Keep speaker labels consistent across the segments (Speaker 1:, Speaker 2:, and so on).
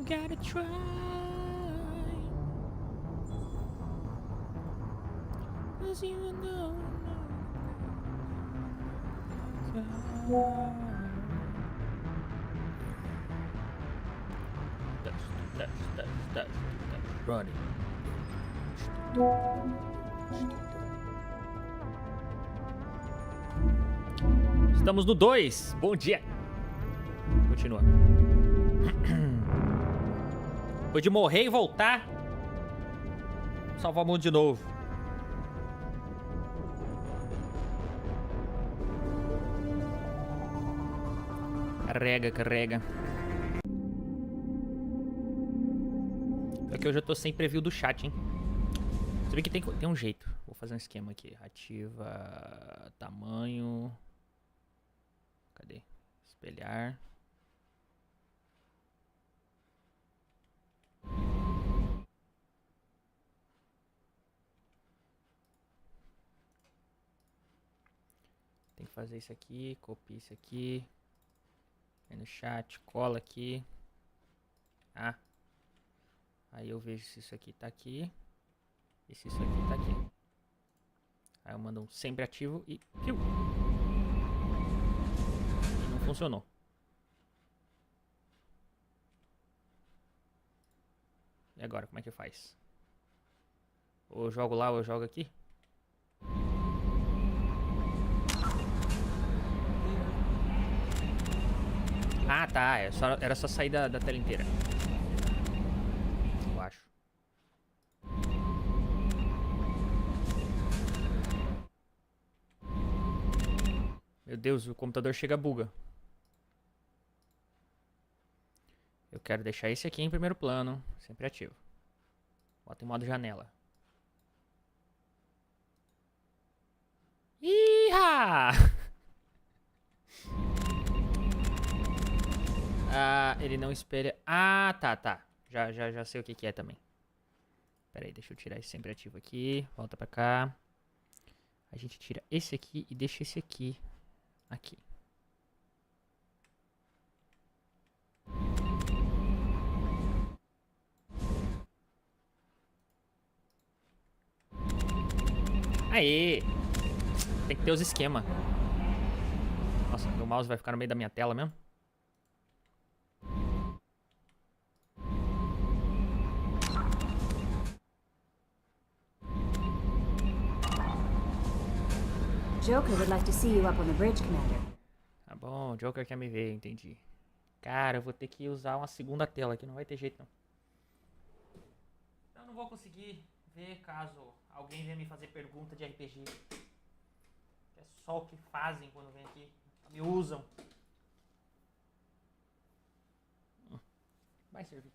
Speaker 1: gotta try. 'Cause you know. That's running. Estamos no 2. Bom dia. Continua. Depois de morrer e voltar, salvar o mundo de novo. Carrega, carrega. Aqui hoje eu tô sem preview do chat, hein? Você vê que tem um jeito. Vou fazer um esquema aqui. Ativa tamanho. Cadê? Espelhar. Tem que fazer isso aqui. Copia isso aqui. Aí no chat. Cola aqui. Ah. Aí eu vejo se isso aqui tá aqui. E se isso aqui tá aqui. Aí eu mando um sempre ativo e... Piu! E não funcionou. E agora, como é que faz? Ou eu jogo lá ou eu jogo aqui? Ah, tá. Era só sair da tela inteira. Eu acho. Meu Deus, o computador chega a buga. Eu quero deixar esse aqui em primeiro plano. Sempre ativo. Bota em modo janela. Iha! Ah, ele não espelha. Ah, tá. Já sei o que é também. Pera aí, deixa eu tirar esse sempre ativo aqui. Volta pra cá. A gente tira esse aqui e deixa esse aqui. Aqui. Aê! Tem que ter os esquemas. Nossa, meu mouse vai ficar no meio da minha tela mesmo?
Speaker 2: Joker would like to see you up on the bridge, Commander.
Speaker 1: Tá bom, o Joker quer me ver, entendi. Cara, eu vou ter que usar uma segunda tela aqui, não vai ter jeito não. Eu não vou conseguir ver caso alguém venha me fazer pergunta de RPG. É só o que fazem quando vem aqui. Me usam. Vai servir.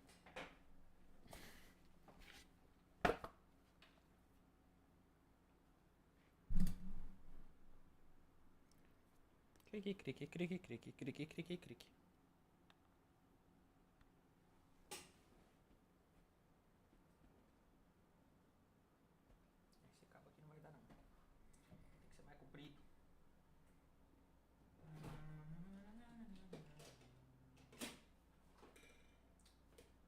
Speaker 1: Clique, clique, clique, clique, clique, clique, clique. Esse cabo aqui não vai dar não. Tem que ser mais comprido.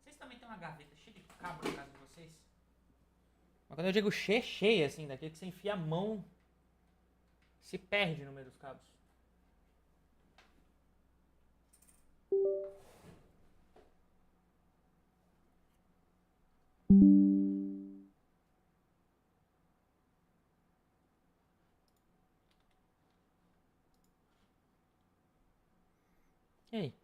Speaker 1: Vocês também tem uma gaveta cheia de cabo na casa de vocês? Mas quando eu digo cheia assim, daquele que você enfia a mão, se perde no meio dos cabos. E aí?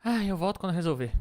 Speaker 1: Ah, eu volto quando resolver.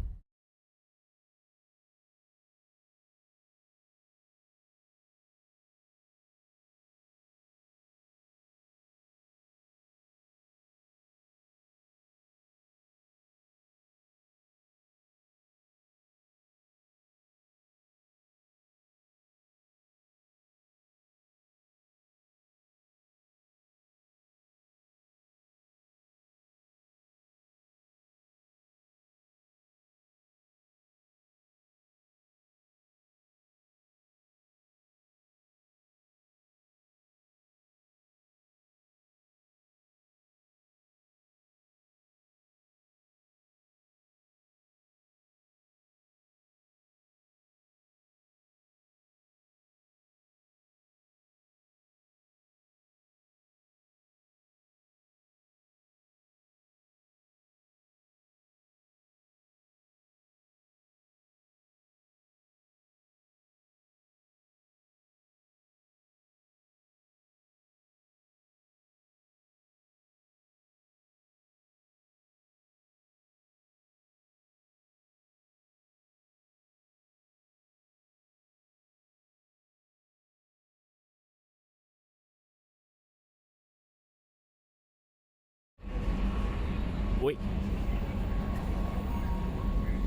Speaker 1: foi.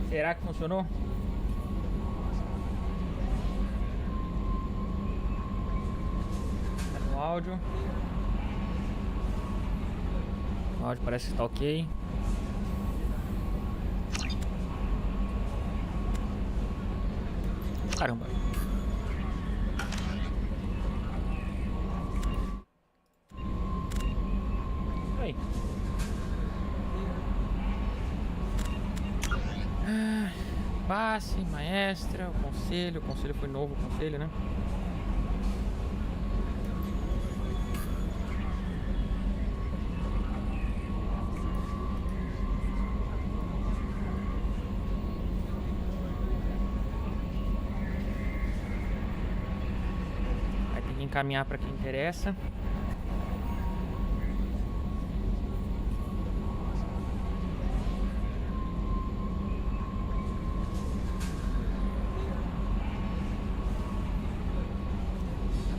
Speaker 1: Será que funcionou? Tá no áudio. O áudio parece que tá ok. Caramba. Aí. Passe, maestra, o conselho foi novo, o conselho, né? Aí tem que encaminhar para quem interessa.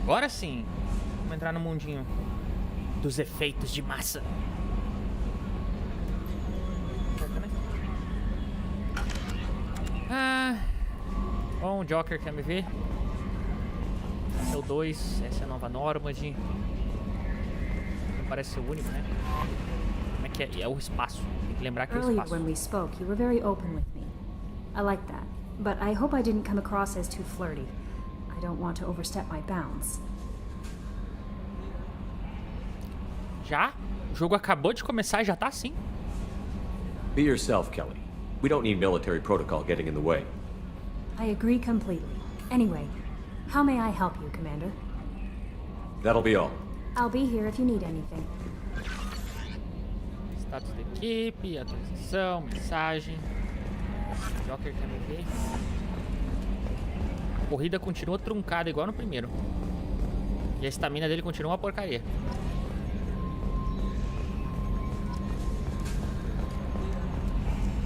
Speaker 1: Agora sim, vamos entrar no mundinho dos efeitos de massa. Bom, o Joker quer me ver. Esse é o 2, essa é a nova Normandy. Não parece ser o único, né? Como é que é? É o espaço. Tem que lembrar que é o
Speaker 2: Earlier
Speaker 1: espaço.
Speaker 2: when we spoke, you were very open with me. I like that, but I hope I didn't come across as too flirty. I don't want to overstep my bounds.
Speaker 1: Já? O jogo acabou de começar e já tá assim?
Speaker 3: Be yourself, Kelly. We don't need military protocol getting in the way.
Speaker 2: I agree completely. Anyway, how may I help you, Commander?
Speaker 3: That'll be all.
Speaker 2: I'll be here if you need anything.
Speaker 1: Status da equipe, atualização, mensagem. Joker quer me ver. A corrida continua truncada igual no primeiro. E a estamina dele continua uma porcaria.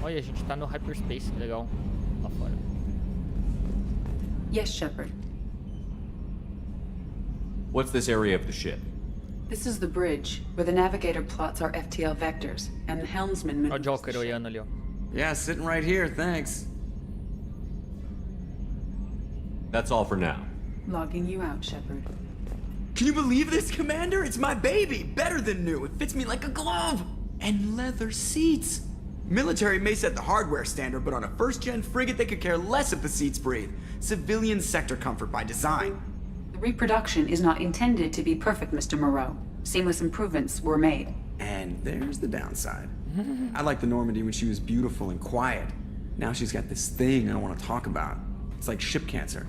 Speaker 1: Olha, a gente tá no hyperspace, legal. Lá fora.
Speaker 4: Yes, Shepard.
Speaker 3: What's this area of the ship?
Speaker 4: This is the bridge, where the navigator plots our FTL vectors, and the helmsman
Speaker 1: Olha o
Speaker 4: maneuvers
Speaker 1: Joker
Speaker 4: the ship.
Speaker 1: olhando ali, ó.
Speaker 5: Yeah, sitting right here, thanks.
Speaker 3: That's all for now.
Speaker 4: Logging you out, Shepard.
Speaker 5: Can you believe this, Commander? It's my baby! Better than new. It fits me like a glove! And leather seats! Military may set the hardware standard, but on a first-gen frigate, they could care less if the seats breathe. Civilian sector comfort by design.
Speaker 4: The reproduction is not intended to be perfect, Mr. Moreau. Seamless improvements were made.
Speaker 5: And there's the downside. I liked the Normandy when she was beautiful and quiet. Now she's got this thing I don't want to talk about. It's like ship cancer.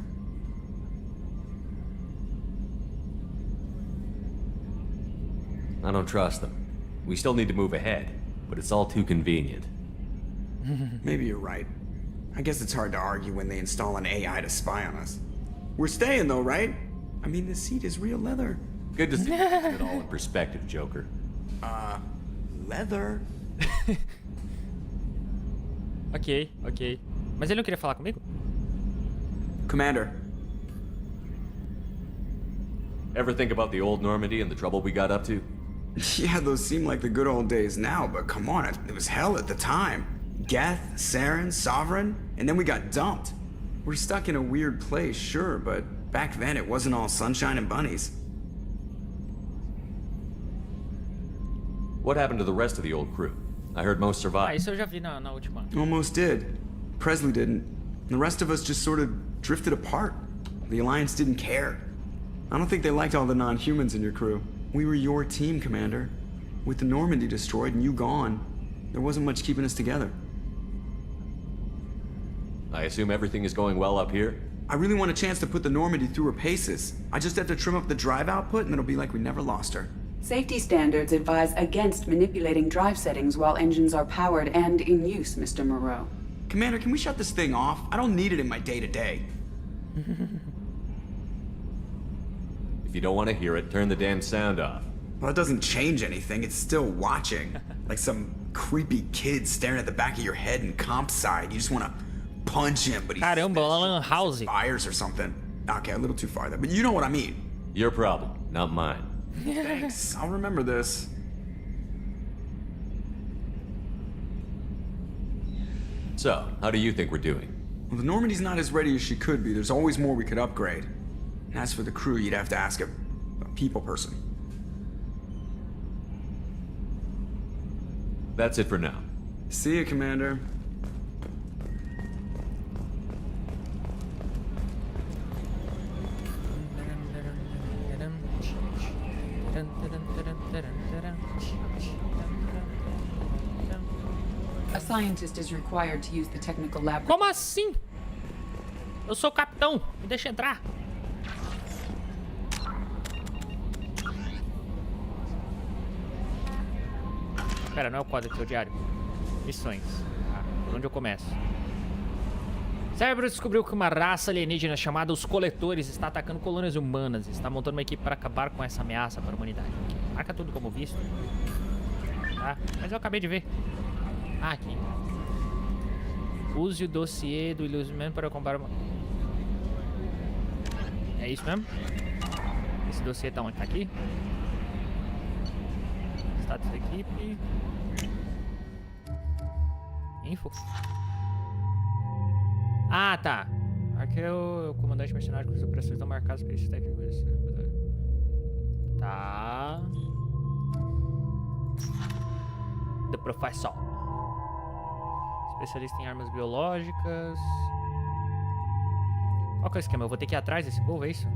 Speaker 3: I don't trust them. We still need to move ahead, but it's all too convenient.
Speaker 5: Maybe you're right. I guess it's hard to argue when they install an AI to spy on us. We're staying though, right? I mean, the seat is real leather.
Speaker 3: Good to see you put it all in perspective, Joker.
Speaker 5: Leather?
Speaker 1: Ok, ok. Mas ele não queria falar comigo?
Speaker 5: Commander.
Speaker 3: Ever think about the old Normandy and the trouble we got up to?
Speaker 5: Yeah, those seem like the good old days now, but come on, it was hell at the time. Geth, Saren, Sovereign, and then we got dumped. We're stuck in a weird place, sure, but back then it wasn't all sunshine and bunnies.
Speaker 3: What happened to the rest of the old crew? I heard most
Speaker 1: Ah,
Speaker 3: survived.
Speaker 1: isso eu já vi na última.
Speaker 5: Almost did. Presley didn't. The rest of us just sort of drifted apart. The Alliance didn't care. I don't think they liked all the non-humans in your crew. We were your team, Commander. With the Normandy destroyed and you gone, there wasn't much keeping us together.
Speaker 3: I assume everything is going well up here?
Speaker 5: I really want a chance to put the Normandy through her paces. I just have to trim up the drive output and it'll be like we never lost her.
Speaker 4: Safety standards advise against manipulating drive settings while engines are powered and in use, Mr. Moreau.
Speaker 5: Commander, can we shut this thing off? I don't need it in my day-to-day.
Speaker 3: If you don't want to hear it, turn the damn sound off.
Speaker 5: Well, it doesn't change anything. It's still watching. Like some creepy kid staring at the back of your head in comp side. You just want to punch him, but he's
Speaker 1: Caramba, Lan House.
Speaker 5: fires or something. Okay, a little too far there, but you know what I mean.
Speaker 3: Your problem, not mine.
Speaker 5: Thanks. I'll remember this.
Speaker 3: So, how do you think we're doing?
Speaker 5: Well, the Normandy's not as ready as she could be. There's always more we could upgrade. And as for the crew, you'd have to ask a people person.
Speaker 3: That's it for now.
Speaker 5: See you, Commander.
Speaker 4: A scientist is required to use the technical lab.
Speaker 1: Como assim? Eu sou o capitão. Me deixa entrar. Pera, não é o código do seu diário. Missões. Ah, por onde eu começo? Cérebro descobriu que uma raça alienígena chamada os Coletores está atacando colônias humanas. Está montando uma equipe para acabar com essa ameaça para a humanidade. Marca tudo como visto. Tá, mas eu acabei de ver. Ah, aqui. Use o dossiê do ilusionamento para comparar uma... É isso mesmo? Esse dossiê tá onde? Tá aqui? Status da equipe. Info. Ah, tá. Aqui é o comandante mercenário com as operações estão marcadas para esses técnicos. Tá. The Professor. Especialista em armas biológicas. Qual que é o esquema? Eu vou ter que ir atrás desse povo, é isso?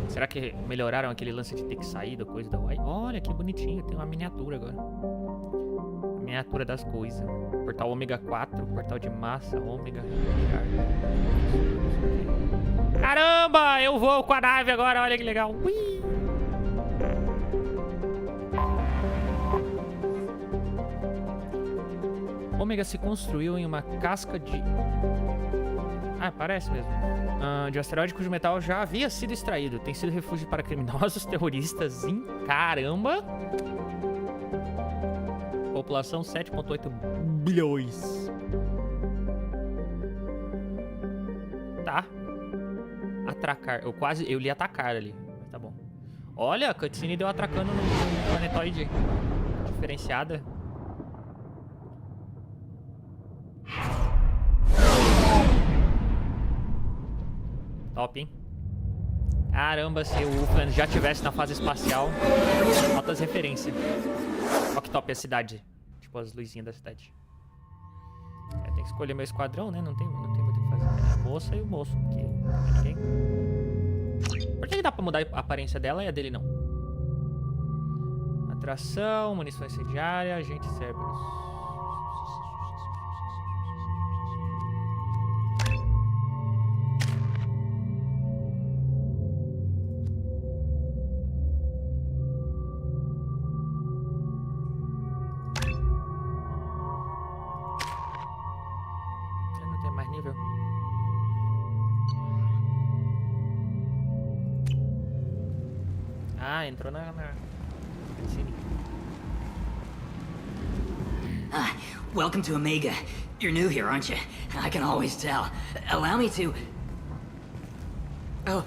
Speaker 1: Será que melhoraram aquele lance de ter que sair da coisa da Uai? Olha que bonitinho, tem uma miniatura agora. A miniatura das coisas. Portal ômega 4, portal de massa, ômega. Caramba, eu vou com a nave agora, olha que legal. Ui! Ômega se construiu em uma casca de... Ah, parece mesmo. De asteroide cujo metal já havia sido extraído. Tem sido refúgio para criminosos, terroristas em... Caramba! População 7,8 bilhões. Tá. Atracar. Eu li atacar ali. Mas tá bom. Olha, a cutscene deu atracando no planetoide. Diferenciada. Top, hein? Caramba, se o Upland já tivesse na fase espacial. Altas referências. Olha que top a cidade. Tipo, as luzinhas da cidade. É, tem que escolher meu esquadrão, né? Não tem muito o que fazer. É a moça e o moço. Porque não é ninguém. Por que dá pra mudar a aparência dela e a dele não? Atração, munição incendiária, agente Cerberus. Ah, entrou na...
Speaker 6: Welcome to Omega. You're new here, aren't you? I can always tell. Allow me to... Oh,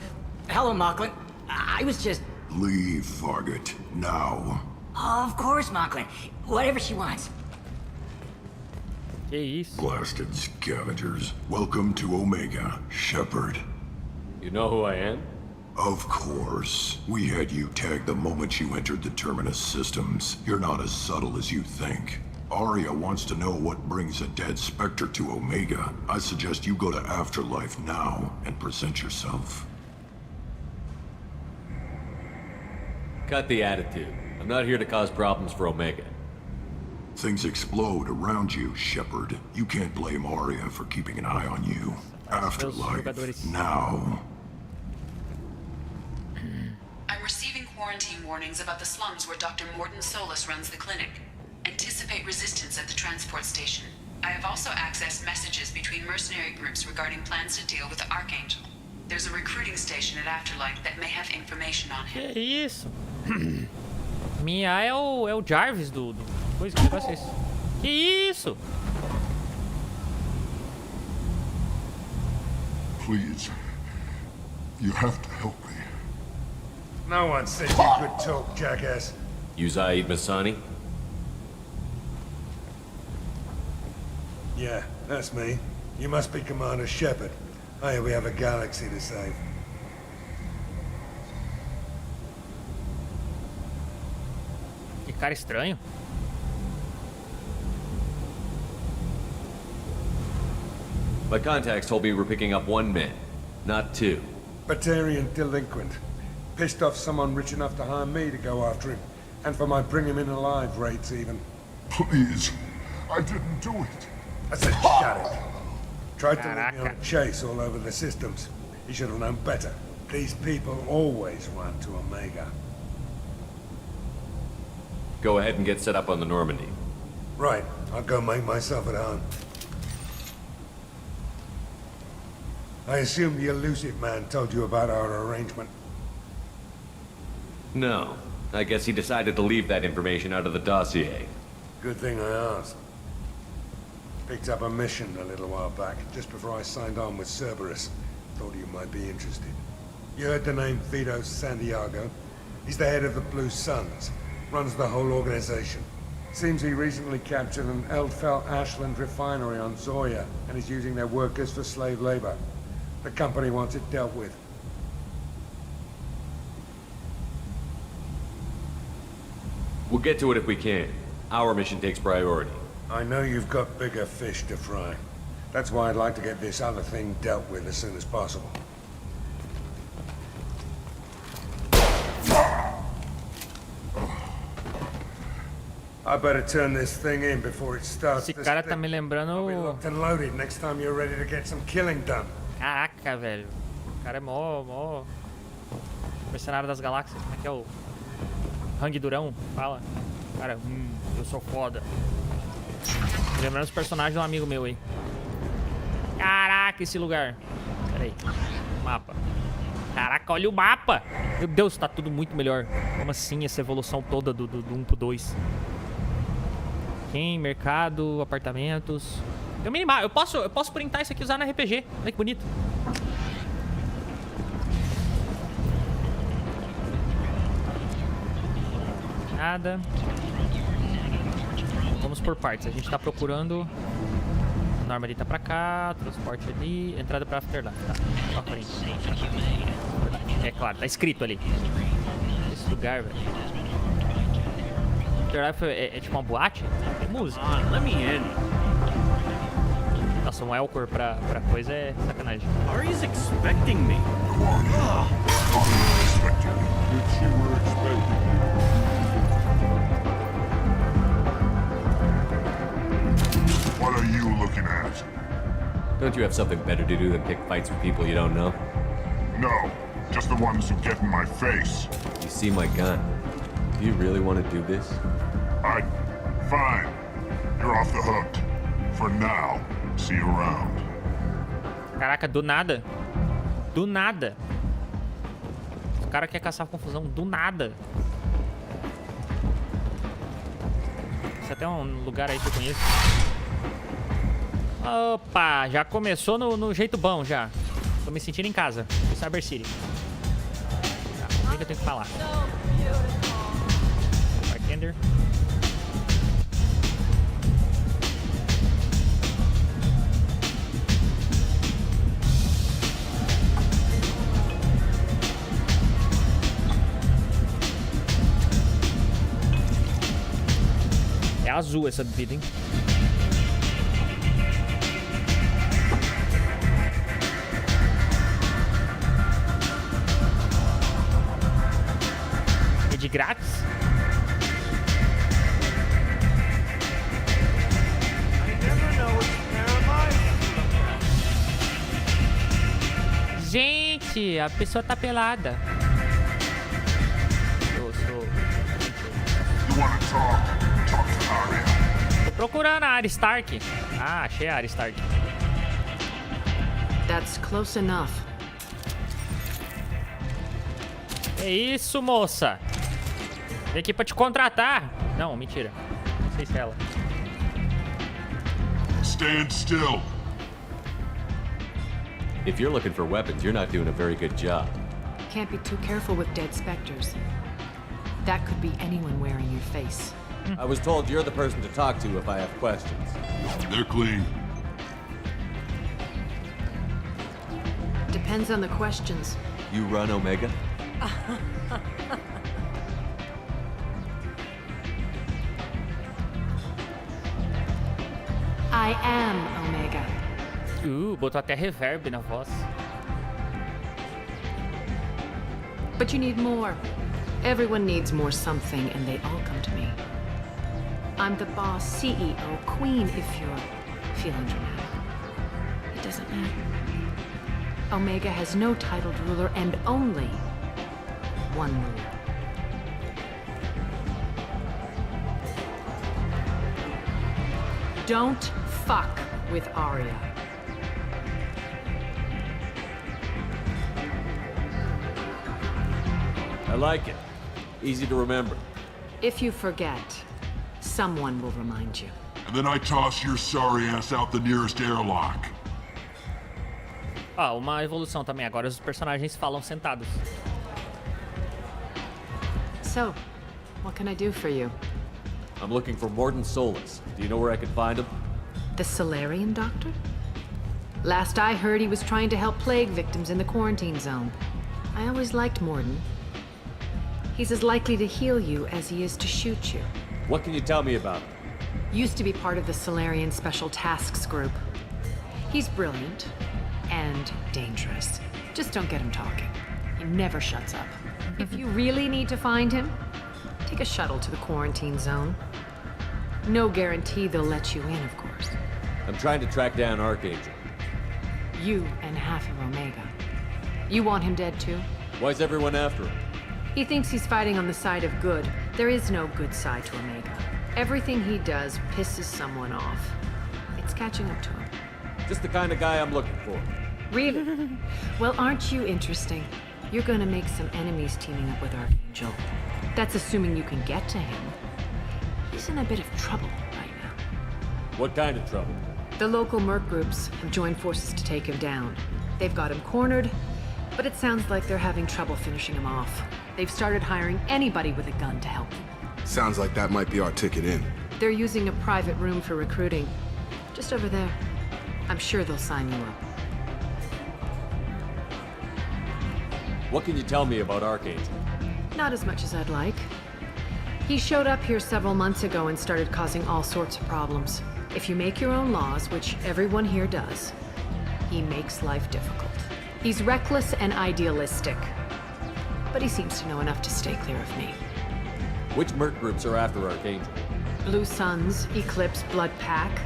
Speaker 6: hello, Mocklin. I was just...
Speaker 7: Leave, Fargate. Now.
Speaker 6: Of course, Mocklin. Whatever she wants.
Speaker 1: Que isso?
Speaker 7: Blasted scavengers. Welcome to Omega, Shepard.
Speaker 3: You know who I am?
Speaker 7: Of course. We had you tagged the moment you entered the Terminus systems. You're not as subtle as you think. Arya wants to know what brings a dead Spectre to Omega. I suggest you go to Afterlife now and present yourself.
Speaker 3: Cut the attitude. I'm not here to cause problems for Omega.
Speaker 7: Things explode around you, Shepard. You can't blame Arya for keeping an eye on you. Afterlife now.
Speaker 4: I'm receiving quarantine warnings about the slums where Dr. Morton Solus runs the clinic. Anticipate resistance at the transport station. I have also accessed messages between mercenary groups regarding plans to deal with the Archangel. There's a recruiting station at Afterlife that may have information on him.
Speaker 1: Que isso? Minha é o Jarvis do coisa, que negócio é esse? Que isso?
Speaker 7: Please. You have to help me.
Speaker 8: No one said you could talk, jackass.
Speaker 3: You Zaid Masani?
Speaker 8: Yeah, that's me. You must be Commander Shepard. Hey, we have a galaxy to save.
Speaker 1: Que cara estranho.
Speaker 3: My contacts told me we're picking up 1 man, not 2.
Speaker 8: Batarian delinquent. Pissed off someone rich enough to hire me to go after him. And for my bring him in alive rates even.
Speaker 7: Please. I didn't do it.
Speaker 8: I said shut it. Tried to lead me on
Speaker 1: Caraca.
Speaker 8: a chase all over the systems. He should have known better. These people always run to Omega.
Speaker 3: Go ahead and get set up on the Normandy.
Speaker 8: Right, I'll go make myself at home. I assume the elusive man told you about our arrangement.
Speaker 3: No. I guess he decided to leave that information out of the dossier.
Speaker 8: Good thing I asked. Picked up a mission a little while back, just before I signed on with Cerberus. Thought you might be interested. You heard the name Vito Santiago? He's the head of the Blue Suns. Runs the whole organization. Seems he recently captured an Eldfell Ashland refinery on Zoya, and is using their workers for slave labor. The company wants it dealt with.
Speaker 3: We'll get to it if we can. Our mission takes priority.
Speaker 8: I know you've got bigger fish to fry. That's why I'd like to get this other thing dealt with as soon as possible. I better turn this thing in before it starts.
Speaker 1: Esse cara tá me
Speaker 8: I'll be
Speaker 1: lembrando...
Speaker 8: locked and loaded next time you're ready to get some killing done.
Speaker 1: Caraca, velho. O cara é mó... Mercenário das galáxias. Como é que é o... Hang Durão? Fala. Cara, eu sou foda. Lembrando os personagens de um amigo meu aí. Caraca, esse lugar. Pera aí. Mapa. Caraca, olha o mapa. Meu Deus, tá tudo muito melhor. Como assim essa evolução toda do 1 pro 2? Quem? Mercado, apartamentos. Tem um minimapa. Eu posso printar isso aqui e usar na RPG. Olha que bonito. Nada. Vamos por partes. A gente tá procurando. A norma ali tá pra cá. Transporte ali. Entrada pra Afterlife. Tá. Ó, frente. É claro, tá escrito ali. Esse lugar, velho. Afterlife é tipo uma boate? Tem música. Nossa, um Elcor pra coisa é sacanagem.
Speaker 9: Ari's expecting me.
Speaker 7: What are you looking at?
Speaker 3: Don't you have something better to do than pick fights with people you don't know?
Speaker 7: No, just the ones who get in my face.
Speaker 3: You see my gun. Do you really want to do this?
Speaker 7: Fine. You're off the hook. For now. See you around.
Speaker 1: Caraca, do nada. Do nada. O cara quer caçar confusão do nada. Isso até é um lugar aí que eu conheço. Opa, já começou no jeito bom já. Tô me sentindo em casa. No Cyber City. Tá, o que eu tenho que falar? Bartender. É azul essa bebida, hein? É de grátis? Gente, a pessoa tá pelada.
Speaker 7: You wanna talk? Talk to Aria.
Speaker 1: Tô procurando a Arya Stark. Ah, achei a Arya Stark.
Speaker 4: That's close enough.
Speaker 1: É isso, moça. Vem aqui pra te contratar. Não, mentira. Não sei se é ela.
Speaker 7: Stand still.
Speaker 3: If you're looking for weapons, you're not doing a very good job.
Speaker 10: Can't be too careful with dead specters. That could be anyone wearing your face.
Speaker 3: I was told you're the person to talk to if I have questions.
Speaker 7: They're clean.
Speaker 10: Depends on the questions.
Speaker 3: You run Omega?
Speaker 10: I am Omega.
Speaker 1: Botou até reverb na voz.
Speaker 10: But you need more. Everyone needs more something, and they all come to me. I'm the boss, CEO, queen, if you're feeling dramatic. It doesn't matter. Omega has no titled ruler and only one ruler. Don't fuck with Arya.
Speaker 3: I like it. Easy to remember.
Speaker 10: If you forget, someone will remind you.
Speaker 7: And then I toss your sorry ass out the nearest airlock.
Speaker 1: Uma evolução também. Agora os personagens falam sentados.
Speaker 10: So, what can I do for you?
Speaker 3: I'm looking for Morden Solus. Do you know where I can find him?
Speaker 10: The Solarian doctor? Last I heard, he was trying to help plague victims in the quarantine zone. I always liked Morden. He's as likely to heal you as he is to shoot you.
Speaker 3: What can you tell me about him?
Speaker 10: Used to be part of the Solarian Special Tasks Group. He's brilliant and dangerous. Just don't get him talking. He never shuts up. If you really need to find him, take a shuttle to the quarantine zone. No guarantee they'll let you in, of course.
Speaker 3: I'm trying to track down Archangel.
Speaker 10: You and half of Omega. You want him dead too?
Speaker 3: Why's everyone after him?
Speaker 10: He thinks he's fighting on the side of good. There is no good side to Omega. Everything he does pisses someone off. It's catching up to him.
Speaker 3: Just the kind of guy I'm looking for.
Speaker 10: Really? Well, aren't you interesting? You're gonna make some enemies teaming up with Archangel. That's assuming you can get to him. He's in a bit of trouble right now.
Speaker 3: What kind of trouble?
Speaker 10: The local merc groups have joined forces to take him down. They've got him cornered, but it sounds like they're having trouble finishing him off. They've started hiring anybody with a gun to help them.
Speaker 11: Sounds like that might be our ticket in.
Speaker 10: They're using a private room for recruiting. Just over there. I'm sure they'll sign you up.
Speaker 3: What can you tell me about Archangel?
Speaker 10: Not as much as I'd like. He showed up here several months ago and started causing all sorts of problems. If you make your own laws, which everyone here does, he makes life difficult. He's reckless and idealistic. But he seems to know enough to stay clear of me.
Speaker 3: Which merc groups are after Archangel?
Speaker 10: Blue Suns, Eclipse, Blood Pack.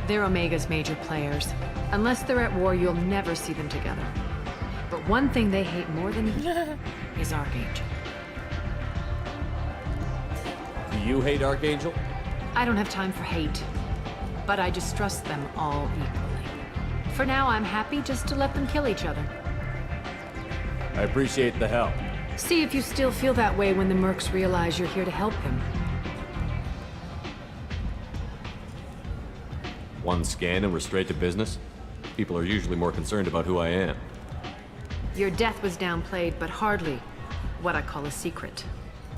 Speaker 10: They're Omega's major players. Unless they're at war, you'll never see them together. But one thing they hate more than is Archangel.
Speaker 3: Do you hate Archangel?
Speaker 10: I don't have time for hate, but I distrust them all equally. For now, I'm happy just to let them kill each other.
Speaker 3: I appreciate the help.
Speaker 10: See if you still feel that way when the mercs realize you're here to help him.
Speaker 3: One scan and we're straight to business? People are usually more concerned about who I am.
Speaker 10: Your death was downplayed, but hardly what I call a secret.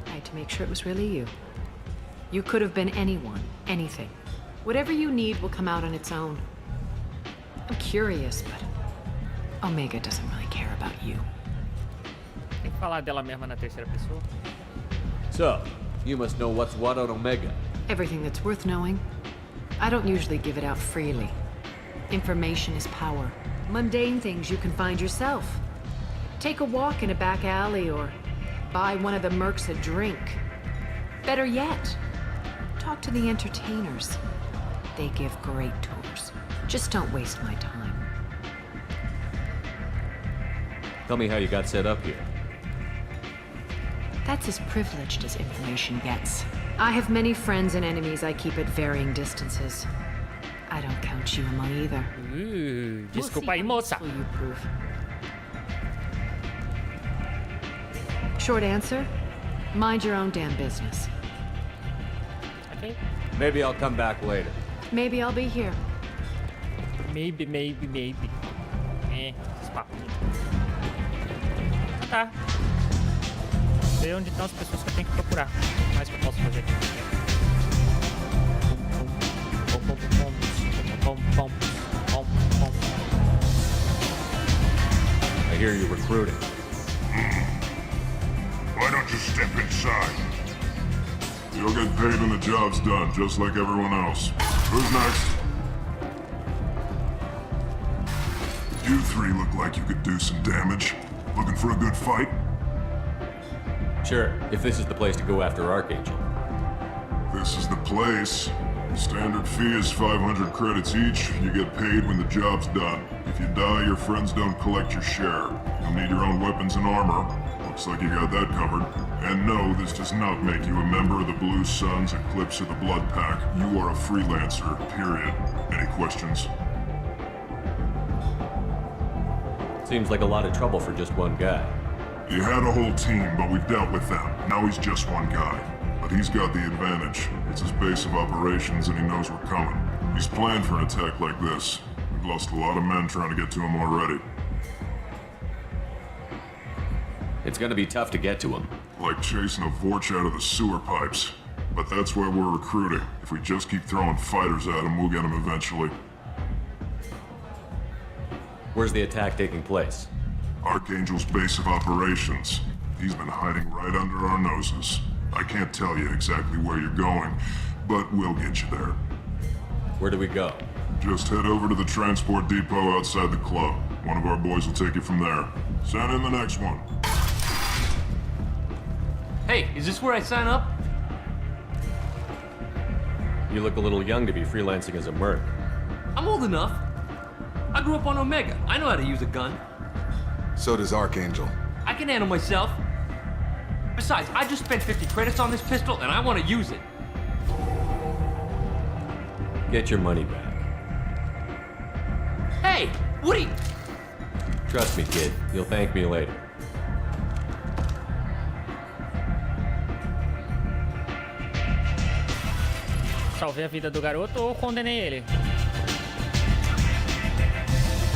Speaker 10: I had to make sure it was really you. You could have been anyone, anything. Whatever you need will come out on its own. I'm curious, but Omega doesn't really care about you.
Speaker 1: Tem que falar dela mesma na terceira pessoa.
Speaker 3: So, you must know what's what on Omega.
Speaker 10: Everything that's worth knowing. I don't usually give it out freely. Information is power. Mundane things you can find yourself. Take a walk in a back alley or buy one of the mercs a drink. Better yet, talk to the entertainers. They give great tours. Just don't waste my time.
Speaker 3: Tell me how you got set up here.
Speaker 10: That's as privileged as information gets. I have many friends and enemies I keep at varying distances. I don't count you among either.
Speaker 1: Desculpa aí, moça.
Speaker 10: Will you prove? Short answer, mind your own damn business.
Speaker 1: Okay.
Speaker 3: Maybe I'll come back later.
Speaker 10: Maybe I'll be here.
Speaker 1: Maybe. Esses papos. Ah, tá. Sei onde estão as pessoas que eu tenho que procurar. O que mais que eu posso fazer aqui?
Speaker 3: I hear you recruiting.
Speaker 7: Why don't you step inside? You'll get paid when the job's done, just like everyone else. Who's next? You three look like you could do some damage. Looking for a good fight?
Speaker 3: Sure, if this is the place to go after Archangel.
Speaker 7: This is the place. Standard fee is 500 credits each. You get paid when the job's done. If you die, your friends don't collect your share. You'll need your own weapons and armor. Looks like you got that covered. And no, this does not make you a member of the Blue Suns, Eclipse, or the Blood Pack. You are a freelancer, period. Any questions?
Speaker 3: Seems like a lot of trouble for just one guy.
Speaker 7: He had a whole team, but we've dealt with them. Now he's just one guy. But he's got the advantage. It's his base of operations and he knows we're coming. He's planned for an attack like this. We've lost a lot of men trying to get to him already.
Speaker 3: It's gonna be tough to get to him.
Speaker 7: Like chasing a Vorch out of the sewer pipes. But that's why we're recruiting. If we just keep throwing fighters at him, we'll get him eventually.
Speaker 3: Where's the attack taking place?
Speaker 7: Archangel's base of operations. He's been hiding right under our noses. I can't tell you exactly where you're going, but we'll get you there.
Speaker 3: Where do we go?
Speaker 7: Just head over to the transport depot outside the club. One of our boys will take you from there. Send in the next one.
Speaker 12: Hey, is this where I sign up?
Speaker 3: You look a little young to be freelancing as a merc.
Speaker 12: I'm old enough. I grew up on Omega. I know how to use a gun.
Speaker 11: So does Archangel.
Speaker 12: I can handle myself. Besides, I just spent 50 credits on this pistol, and I want to use it.
Speaker 3: Get your money back.
Speaker 12: Hey, what are you...
Speaker 3: Trust me, kid. You'll thank me later.
Speaker 1: Salvei a vida do garoto ou condenei ele?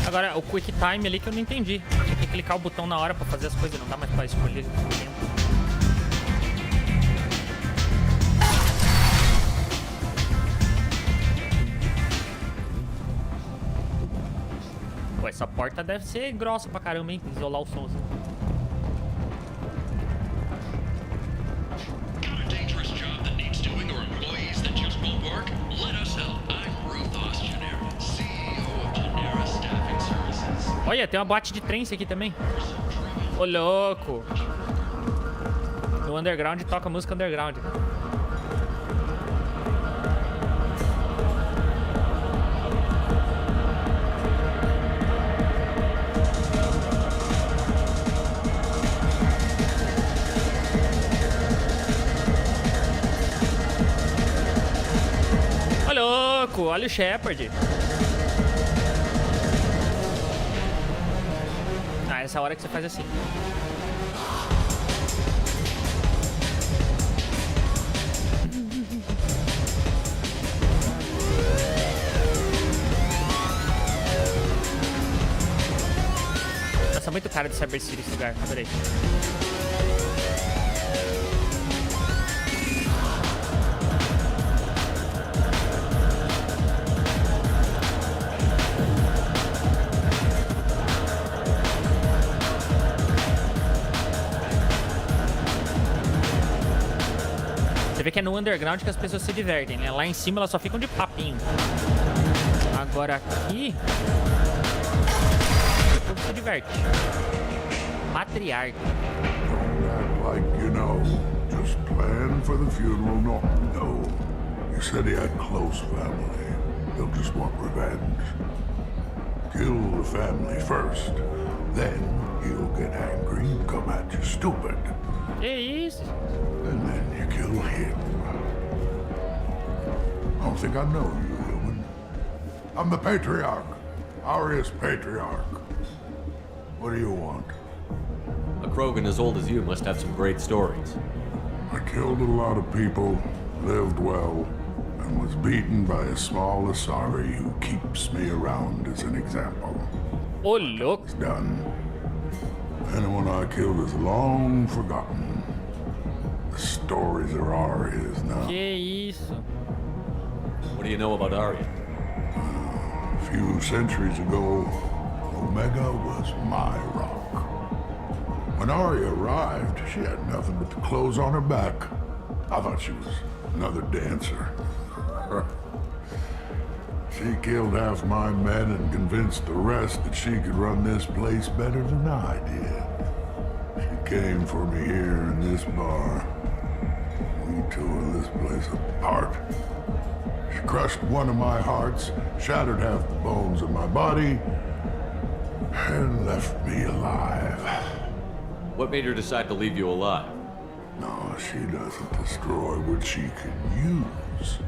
Speaker 1: Agora, o Quick Time ali que eu não entendi. Você tem que clicar o botão na hora pra fazer as coisas, não dá mais pra escolher o tempo. Pô, essa porta deve ser grossa pra caramba, hein? Isolar o som assim. Olha, tem uma boate de trance aqui também. Ô, louco. No underground toca música underground. Ô, louco. Olha o Shepard. Essa hora que você faz assim. Nossa, muito cara de Cyber City esse lugar. Adorei. Você vê que é no underground que as pessoas se divertem, né? Lá em cima elas só ficam de papinho. Agora aqui... o povo se diverte. Matriarca.
Speaker 13: Don't act like you know. Just plan for the funeral, no. No. You said he had close family. He'll just want revenge. Kill the family first. Then he'll get angry and come at you stupid.
Speaker 1: Que isso?
Speaker 13: And then you kill him. I don't think I know you, human. I'm the Patriarch. Arius Patriarch. What do you want?
Speaker 3: A Krogan as old as you must have some great stories.
Speaker 13: I killed a lot of people, lived well, and was beaten by a small Asari who keeps me around as an example.
Speaker 1: Ô, louco.
Speaker 13: It's done. Anyone I killed is long forgotten. The stories are Arya's now.
Speaker 1: Que isso?
Speaker 3: What do you know about Arya?
Speaker 13: A few centuries ago, Omega was my rock. When Arya arrived, she had nothing but the clothes on her back. I thought she was another dancer. She killed half my men and convinced the rest that she could run this place better than I did. She came for me here in this bar. We tore this place apart. She crushed one of my hearts, shattered half the bones of my body, and left me alive.
Speaker 3: What made her decide to leave you alive?
Speaker 13: No, she doesn't destroy what she can use.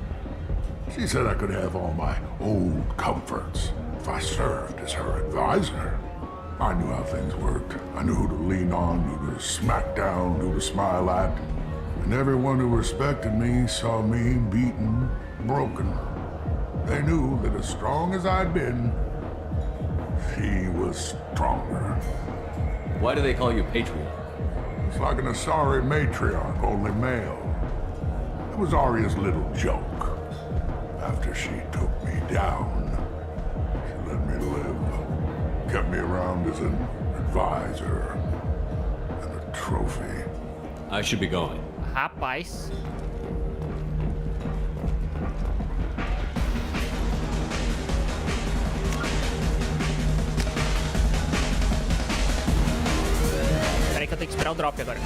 Speaker 13: She said I could have all my old comforts if I served as her advisor. I knew how things worked. I knew who to lean on, who to smack down, who to smile at. And everyone who respected me saw me beaten, broken. They knew that as strong as I'd been, she was stronger.
Speaker 3: Why do they call you Patriot?
Speaker 13: It's like an Asari matriarch, only male. It was Arya's little joke. After she took me down, she let me live. Kept me around as an advisor and a trophy.
Speaker 3: I should be going.
Speaker 1: Rapaz. Peraí que eu tenho que esperar o drop agora.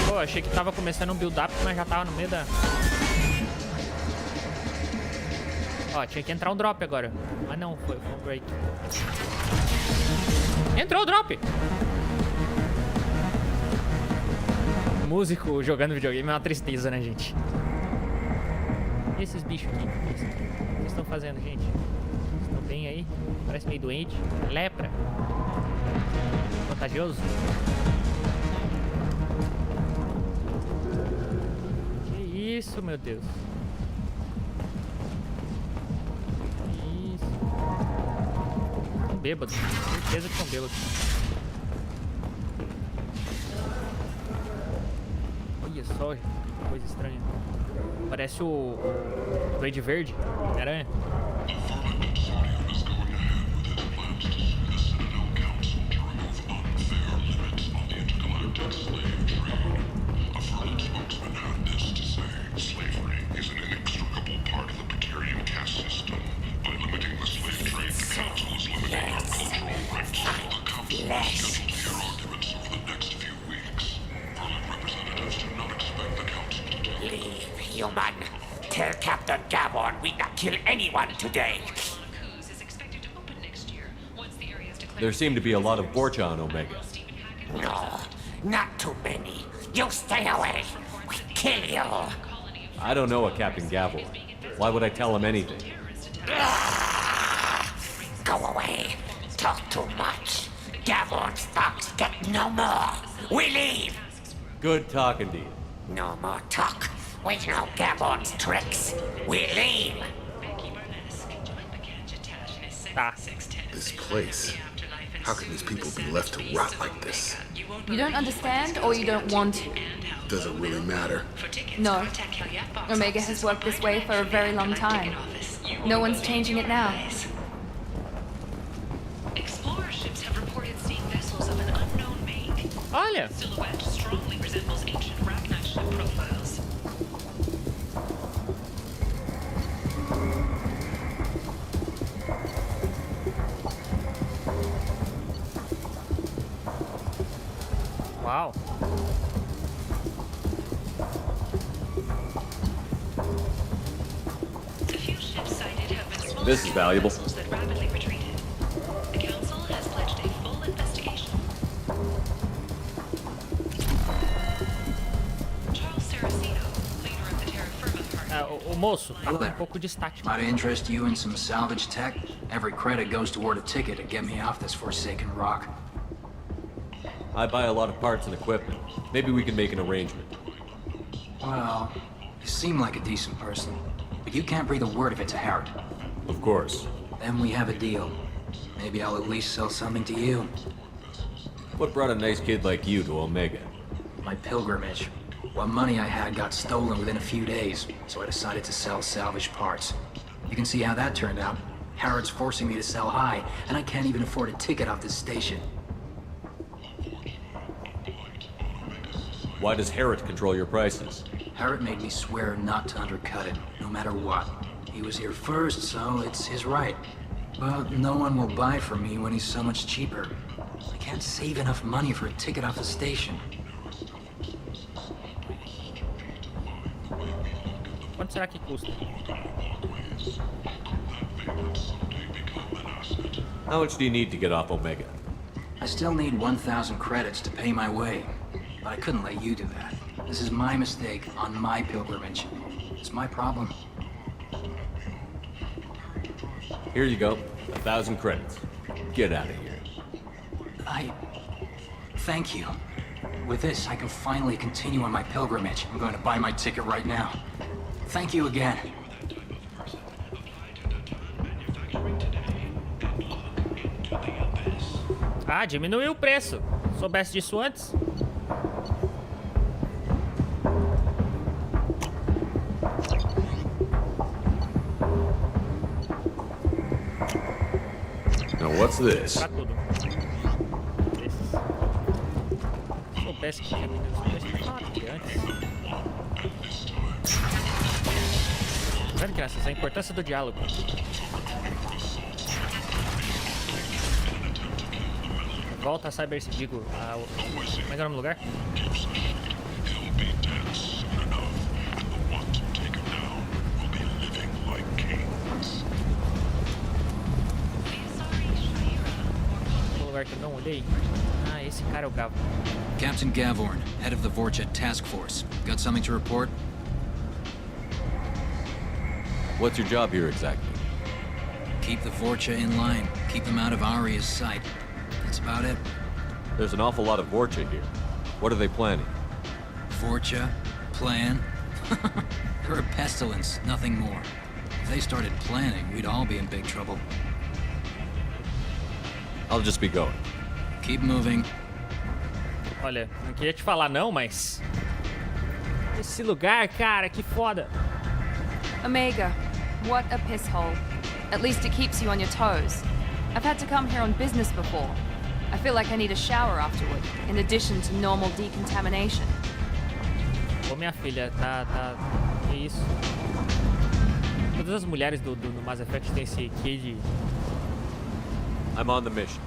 Speaker 1: Pô, achei que tava começando um build-up, mas já tava no meio da... Ó, tinha que entrar um drop agora. Mas não, foi um break. Entrou o drop! Músico jogando videogame é uma tristeza, né, gente? E esses bichos aqui? O que vocês estão fazendo, gente? Vocês estão bem aí? Parece meio doente. Lepra. Contagioso. Que isso, meu Deus. Que isso. Estão bêbados. Certeza que estão bêbados. Olha só, que coisa estranha. Parece o Duende Verde, Aranha.
Speaker 14: Human, tell Captain Gavon we not kill anyone today.
Speaker 3: There seem to be a lot of Borcha on Omega.
Speaker 14: No, not too many. You stay away. We kill you.
Speaker 3: I don't know a Captain Gavel. Why would I tell him anything?
Speaker 14: Go away. Talk too much. Gavon's thugs get no more. We leave.
Speaker 3: Good talking to you.
Speaker 14: No more talk. We know Gabon's tricks. We leave.
Speaker 11: This place. How can these people be left to rot like this?
Speaker 15: You don't understand or you don't want to?
Speaker 11: Doesn't really matter.
Speaker 15: No. Omega has worked this way for a very long time. No one's changing it now.
Speaker 4: Explorer ships have reported seeing vessels of an unknown make.
Speaker 1: Olha!
Speaker 4: Silhouette strongly resembles ancient Ragnar ship profiles.
Speaker 1: Wow.
Speaker 4: The few ships sighted have been small
Speaker 3: This is valuable.
Speaker 4: vessels that rapidly retreated. The Council has pledged a full investigation. Charles Saraceno, leader of the Terra Firma Party.
Speaker 1: O moço, tá com um pouco de destaque.
Speaker 16: Might interest you in some salvage tech? Every credit goes toward a ticket to get me off this forsaken rock.
Speaker 3: I buy a lot of parts and equipment. Maybe we can make an arrangement.
Speaker 16: Well, you seem like a decent person. but you can't breathe a word of it to Harrod.
Speaker 3: Of course.
Speaker 16: Then we have a deal. Maybe I'll at least sell something to you.
Speaker 3: What brought a nice kid like you to Omega?
Speaker 16: My pilgrimage. What money I had got stolen within a few days, so I decided to sell salvaged parts. You can see how that turned out. Harrod's forcing me to sell high, and I can't even afford a ticket off this station.
Speaker 3: Why does Harrod control your prices?
Speaker 16: Harrod made me swear not to undercut it, no matter what. He was here first, so it's his right. But no one will buy from me when he's so much cheaper. I can't save enough money for a ticket off the station.
Speaker 1: Quanto será que custa?
Speaker 3: How much do you need to get off Omega?
Speaker 16: I still need 1,000 credits to pay my way. But I couldn't let you do that. This is my mistake on my pilgrimage. It's my problem.
Speaker 3: Here you go. 1,000 credits. Get out of here.
Speaker 16: Thank you. With this, I can finally continue on my pilgrimage. I'm going to buy my ticket right now. Thank you again.
Speaker 1: Ah, diminuiu o preço. Soubesse disso antes.
Speaker 3: Now what's this?
Speaker 1: Pra tudo. Soubesse que diminuiu o preço antes. Tá vendo, crianças? A importância do diálogo. Volta a Cyber... Digo, como é que é o nome do lugar? O lugar que eu não olhei. Ah, esse cara é o Gavo.
Speaker 16: Captain Gavorn, head of the Vorcha Task Force. Got something to report?
Speaker 3: What's your job here exactly?
Speaker 16: Keep the Vorcha in line. Keep them out of Aria's sight. That's about it.
Speaker 3: There's an awful lot of Vorcha here. What are they planning?
Speaker 16: Vorcha? Plan? They're a pestilence, nothing more. If they started planning, we'd all be in big trouble.
Speaker 3: I'll just be going.
Speaker 16: Keep moving.
Speaker 1: Olha, não queria te falar não, mas... Esse lugar, cara, que foda.
Speaker 15: Omega, what a piss hole. At least it keeps you on your toes. I've had to come here on business before. I feel like I need a shower afterward, in addition to normal decontamination.
Speaker 1: Ô, minha filha, tá... Que isso? Todas as mulheres do Mass Effect têm esse quê de...
Speaker 3: I'm on the mission.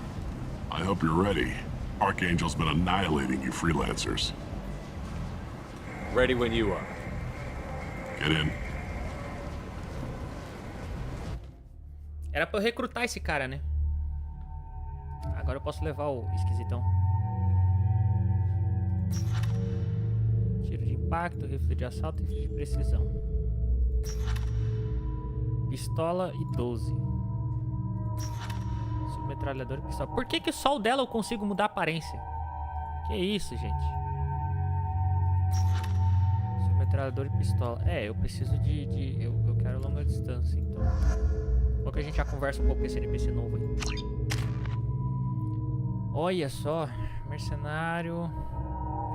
Speaker 13: I hope you're ready. Archangel's been annihilating you freelancers.
Speaker 3: Ready when you are.
Speaker 13: Get in.
Speaker 1: Era pra eu recrutar esse cara, né? Agora eu posso levar o esquisitão. Tiro de impacto, rifle de assalto e rifle de precisão. Pistola e 12. Submetralhador e pistola. Por que só o dela eu consigo mudar a aparência? Que isso, gente? Submetralhador e pistola. É, eu preciso eu quero longa distância, então. Ou que a gente já conversa um pouco com esse NPC novo aí. Olha só, mercenário,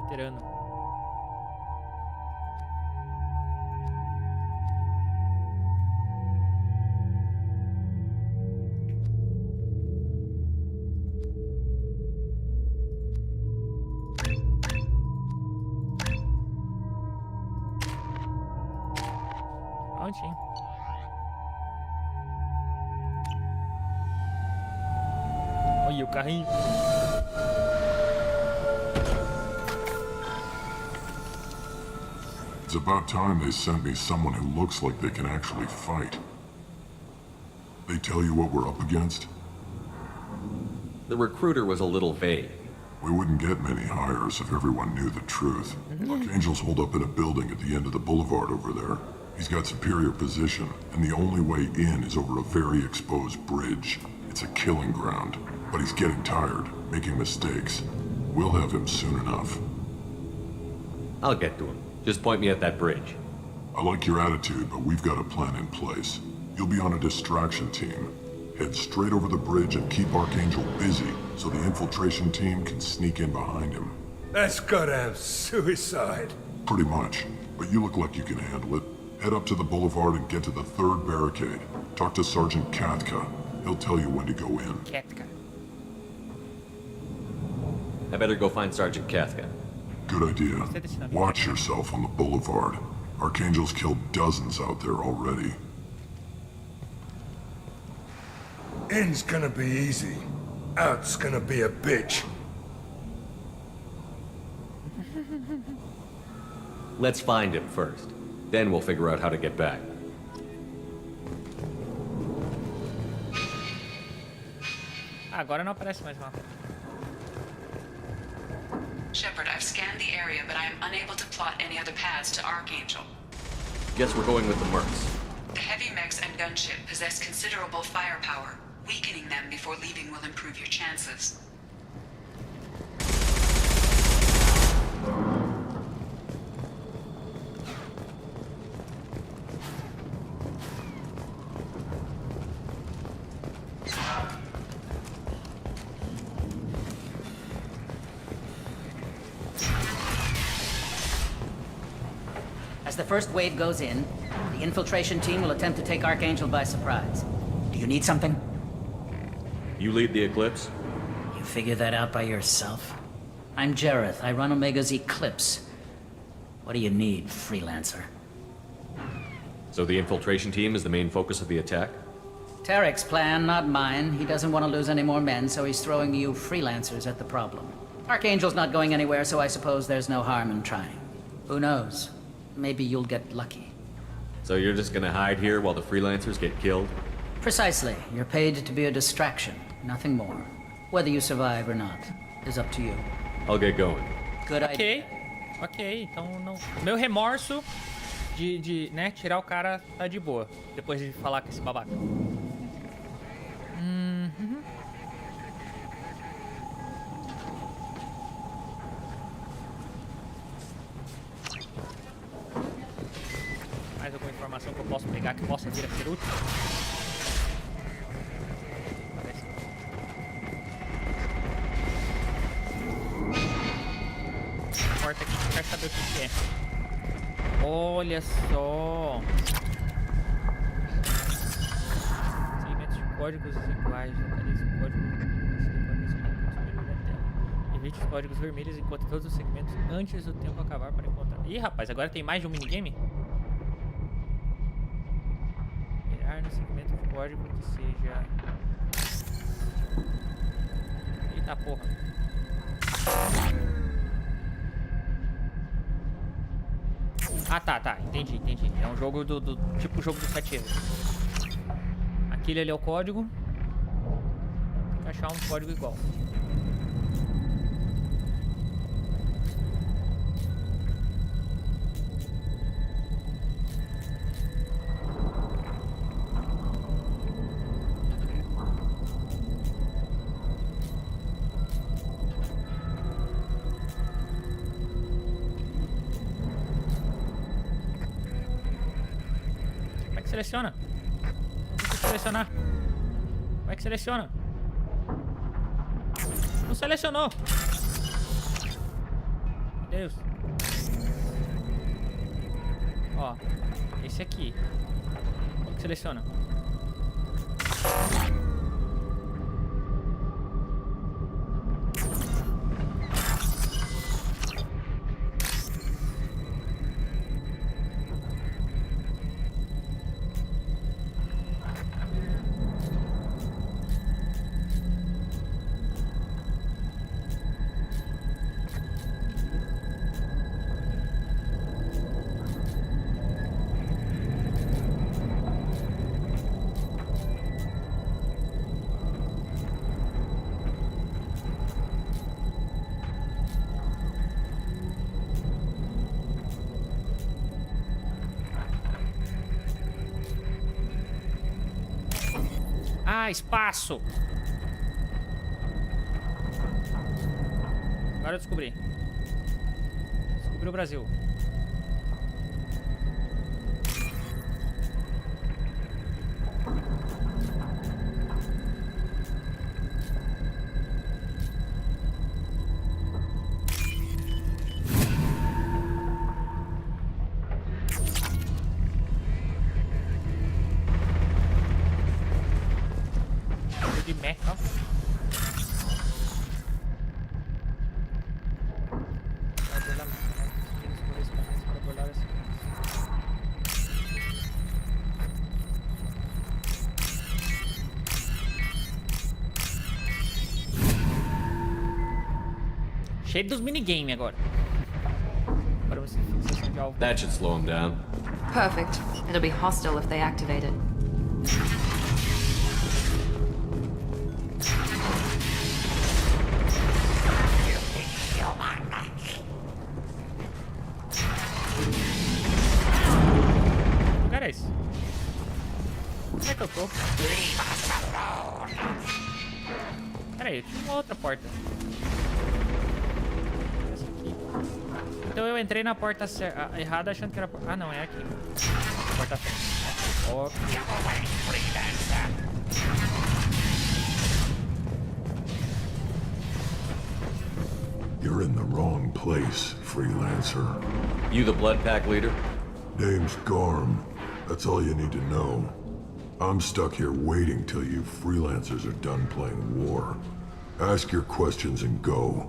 Speaker 1: veterano. Prontinho. Olha o carrinho.
Speaker 13: It's about time they sent me someone who looks like they can actually fight. They tell you what we're up against?
Speaker 3: The recruiter was a little vague.
Speaker 13: We wouldn't get many hires if everyone knew the truth. Archangel's holed up in a building at the end of the boulevard over there. He's got superior position, and the only way in is over a very exposed bridge. It's a killing ground, but he's getting tired, making mistakes. We'll have him soon enough.
Speaker 3: I'll get to him. Just point me at that bridge.
Speaker 7: I like your attitude, but we've got a plan in place. You'll be on a distraction team. Head straight over the bridge and keep Archangel busy so the infiltration team can sneak in behind him.
Speaker 8: That's goddamn suicide.
Speaker 7: Pretty much. But you look like you can handle it. Head up to the boulevard and get to the 3rd barricade. Talk to Sergeant Katka. He'll tell you when to go in.
Speaker 1: Katka.
Speaker 3: I better go find Sergeant Katka.
Speaker 7: Good idea. Watch yourself on the boulevard. Archangel's killed dozens out there already.
Speaker 8: In's gonna be easy. Out's gonna be a bitch.
Speaker 3: Let's find him first. Then we'll figure out how to get back.
Speaker 1: Agora não aparece mais mapa.
Speaker 4: Shepard, I've scanned the area, but I am unable to plot any other paths to Archangel.
Speaker 3: Guess we're going with the mercs.
Speaker 4: The heavy mechs and gunship possess considerable firepower. Weakening them before leaving will improve your chances.
Speaker 6: As the first wave goes in, the infiltration team will attempt to take Archangel by surprise. Do you need something?
Speaker 3: You lead the Eclipse?
Speaker 6: You figure that out by yourself? I'm Jareth. I run Omega's Eclipse. What do you need, freelancer?
Speaker 3: So the infiltration team is the main focus of the attack?
Speaker 6: Tarek's plan, not mine. He doesn't want to lose any more men, so he's throwing you freelancers at the problem. Archangel's not going anywhere, so I suppose there's no harm in trying. Who knows? Maybe you'll get lucky.
Speaker 3: So you're just gonna hide here while the freelancers get killed?
Speaker 6: Precisely. You're paid to be a distraction, nothing more. Whether you survive or not is up to you.
Speaker 3: I'll get going.
Speaker 6: Good idea.
Speaker 1: Ok, então não... Meu remorso de né, tirar o cara tá de boa. Depois de falar com esse babaca. Mais alguma informação que eu posso pegar que possa vir a ser útil? Porta aqui que eu quero saber o que é. Olha só. Segmentos de códigos iguais. Localize o código da tela. Evite os códigos vermelhos enquanto todos os segmentos antes do tempo acabar para encontrar. Ih, rapaz, agora tem mais de um minigame? Mirar no segmento de código que seja... Eita porra. Ah, tá, entendi. É um jogo tipo o jogo dos 7 erros. Aquele ali é o código. Tem que achar um código igual. Seleciona. Tem que selecionar. Como é que seleciona? Não selecionou. Meu Deus. Ó, esse aqui. Como é que seleciona? Ah, espaço! Agora eu descobri. Descobri o Brasil. cheio dos minigame agora. Agora você fixação de alvo.
Speaker 3: That should slow him down.
Speaker 15: Perfect. It'll be hostile if they activate it.
Speaker 1: Que lugar é esse? Como é que eu tô? Pera aí, tinha uma outra porta. Essa aqui. Então eu entrei na porta errada achando que era... Ah, não, é aqui. Porta frente. Ok.
Speaker 7: You're in the wrong place, freelancer.
Speaker 3: You the Blood Pack leader?
Speaker 7: Name's Garm. That's all you need to know. I'm stuck here waiting till you freelancers are done playing war. Ask your questions and go.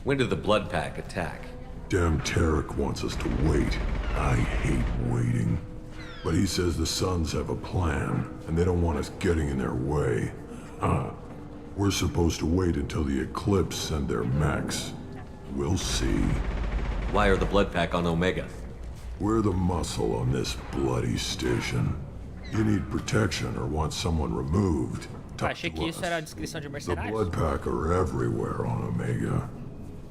Speaker 3: When did the Blood Pack attack?
Speaker 7: Damn Tarek wants us to wait. I hate waiting. But he says the Suns have a plan, and they don't want us getting in their way. We're supposed to wait until the Eclipse send their mechs. We'll see.
Speaker 3: Why are the Blood Pack on Omega?
Speaker 7: We're the muscle on this bloody station. You need protection or want someone removed.
Speaker 1: Achei que isso era a descrição de
Speaker 7: The
Speaker 1: mercenários.
Speaker 7: Blood Pack are everywhere on Omega.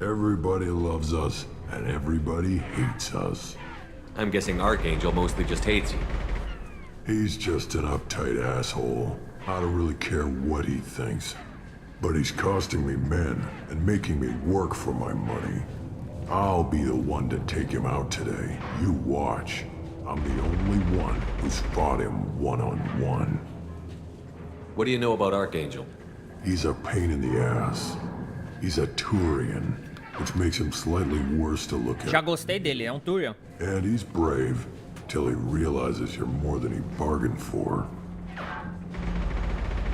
Speaker 7: Everybody loves us, and everybody hates us.
Speaker 3: I'm guessing Archangel mostly just hates you.
Speaker 7: He's just an uptight asshole. I don't really care what he thinks. But he's costing me men and making me work for my money. I'll be the one to take him out today. You watch. I'm the only one who's fought him one-on-one.
Speaker 3: What do you know about Archangel?
Speaker 7: He's a pain in the ass. He's a Turian, which makes him slightly worse to look
Speaker 1: Já
Speaker 7: at.
Speaker 1: gostei dele, é um Turian.
Speaker 7: And he's brave, till he realizes you're more than he bargained for.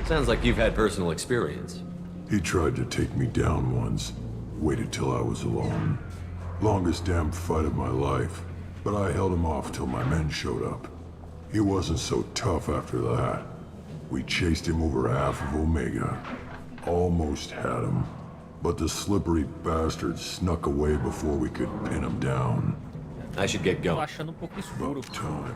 Speaker 3: Sounds like you've had personal experience.
Speaker 7: He tried to take me down once. Waited till I was alone. Longest damn fight of my life. But I held him off till my men showed up. He wasn't so tough after that. We chased him over half of Omega. Almost had him. But the slippery bastard snuck away before we could pin him down.
Speaker 3: I should get
Speaker 1: Tô
Speaker 3: going.
Speaker 1: achando um pouco escuro.
Speaker 7: About time.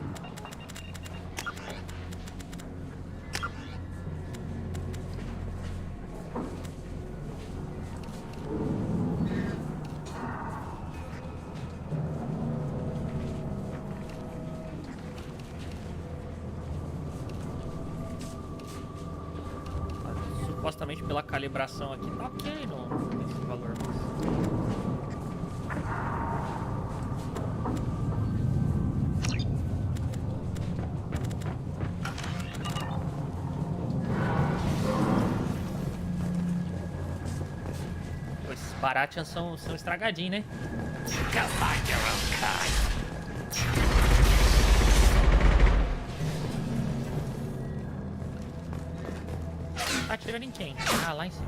Speaker 1: Supostamente pela calibração aqui tá ok nesse valor. Pô, esses Baratians são estragadinhos, né?
Speaker 14: Go find your own kind.
Speaker 1: Tá atirando em quem? Ah, lá em cima.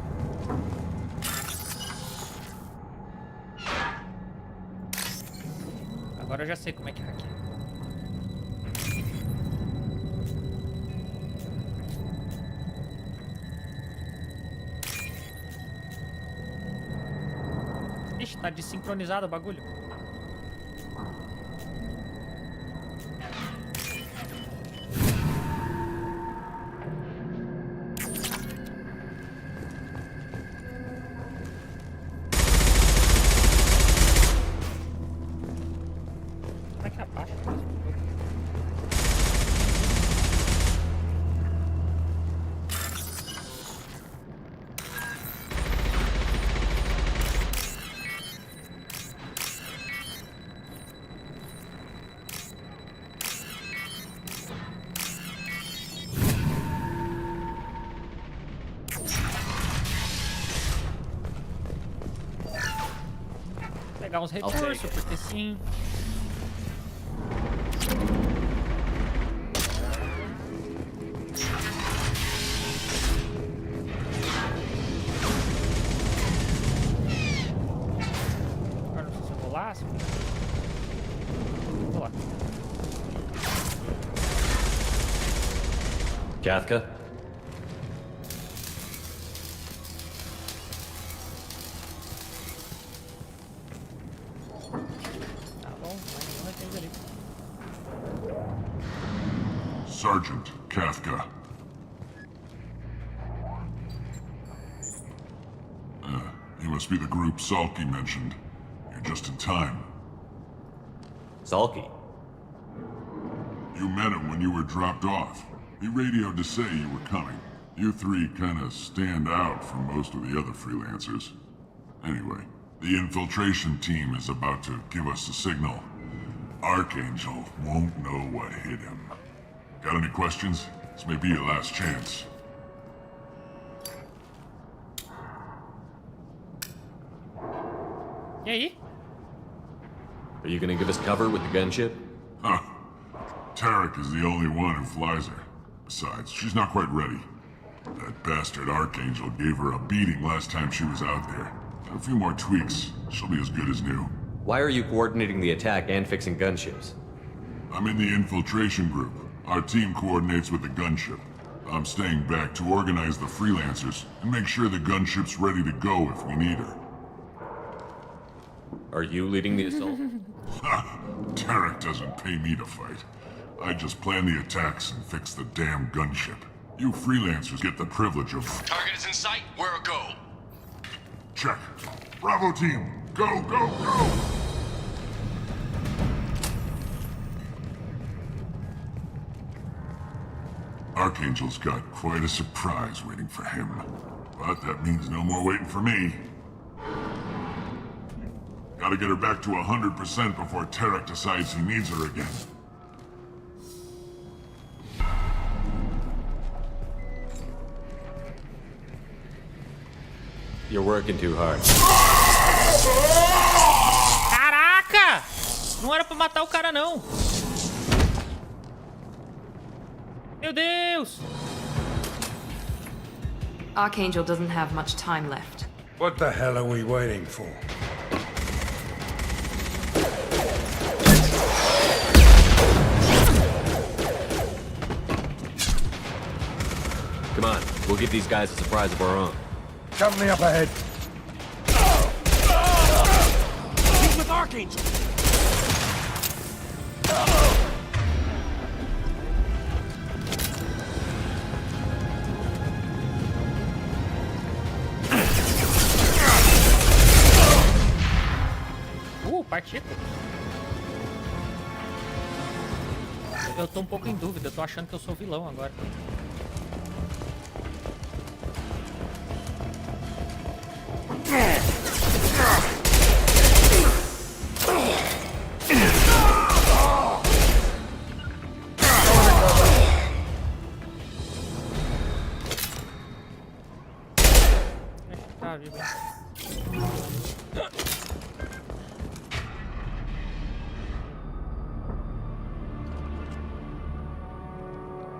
Speaker 1: Agora eu já sei como é que hackeia. Ixi, tá desincronizado o bagulho. Como é que abaixa? Pegar uns recursos, porque sim. Agora não sei se eu vou lá. Vou lá.
Speaker 3: Kathka?
Speaker 13: Sergeant Kafka. You must be the group Salky mentioned. You're just in time.
Speaker 3: Salky?
Speaker 13: You met him when you were dropped off. He radioed to say you were coming. You three kinda stand out from most of the other freelancers. Anyway, the infiltration team is about to give us a signal. Archangel won't know what hit him. Got any questions? This may be your last chance.
Speaker 1: E aí?
Speaker 3: Are you gonna give us cover with the gunship?
Speaker 13: Huh. Tarek is the only one who flies her. Besides, she's not quite ready. That bastard Archangel gave her a beating last time she was out there. A few more tweaks, she'll be as good as new.
Speaker 3: Why are you coordinating the attack and fixing gunships?
Speaker 13: I'm in the infiltration group. Our team coordinates with the gunship. I'm staying back to organize the freelancers and make sure the gunship's ready to go if we need her.
Speaker 3: Are you leading the assault?
Speaker 13: Ha! Tarek doesn't pay me to fight. I just plan the attacks and fix the damn gunship. You freelancers get the privilege of...
Speaker 17: Target is in sight. Where a go?
Speaker 13: Check. Bravo team, go, go, go! Archangel's got quite a surprise waiting for him. But that means no more waiting for me. Gotta get her back to 100% before Tarek decides he needs her again.
Speaker 3: You're working too hard.
Speaker 1: Caraca! Não era pra matar o cara, não. Meu Deus!
Speaker 15: Archangel doesn't have much time left.
Speaker 8: What the hell are we waiting for?
Speaker 3: Come on, we'll give these guys a surprise of our own.
Speaker 8: Company up ahead.
Speaker 17: He's with Archangel.
Speaker 1: Partido. Eu tô um pouco em dúvida, eu tô achando que eu sou vilão agora. Tá, viu?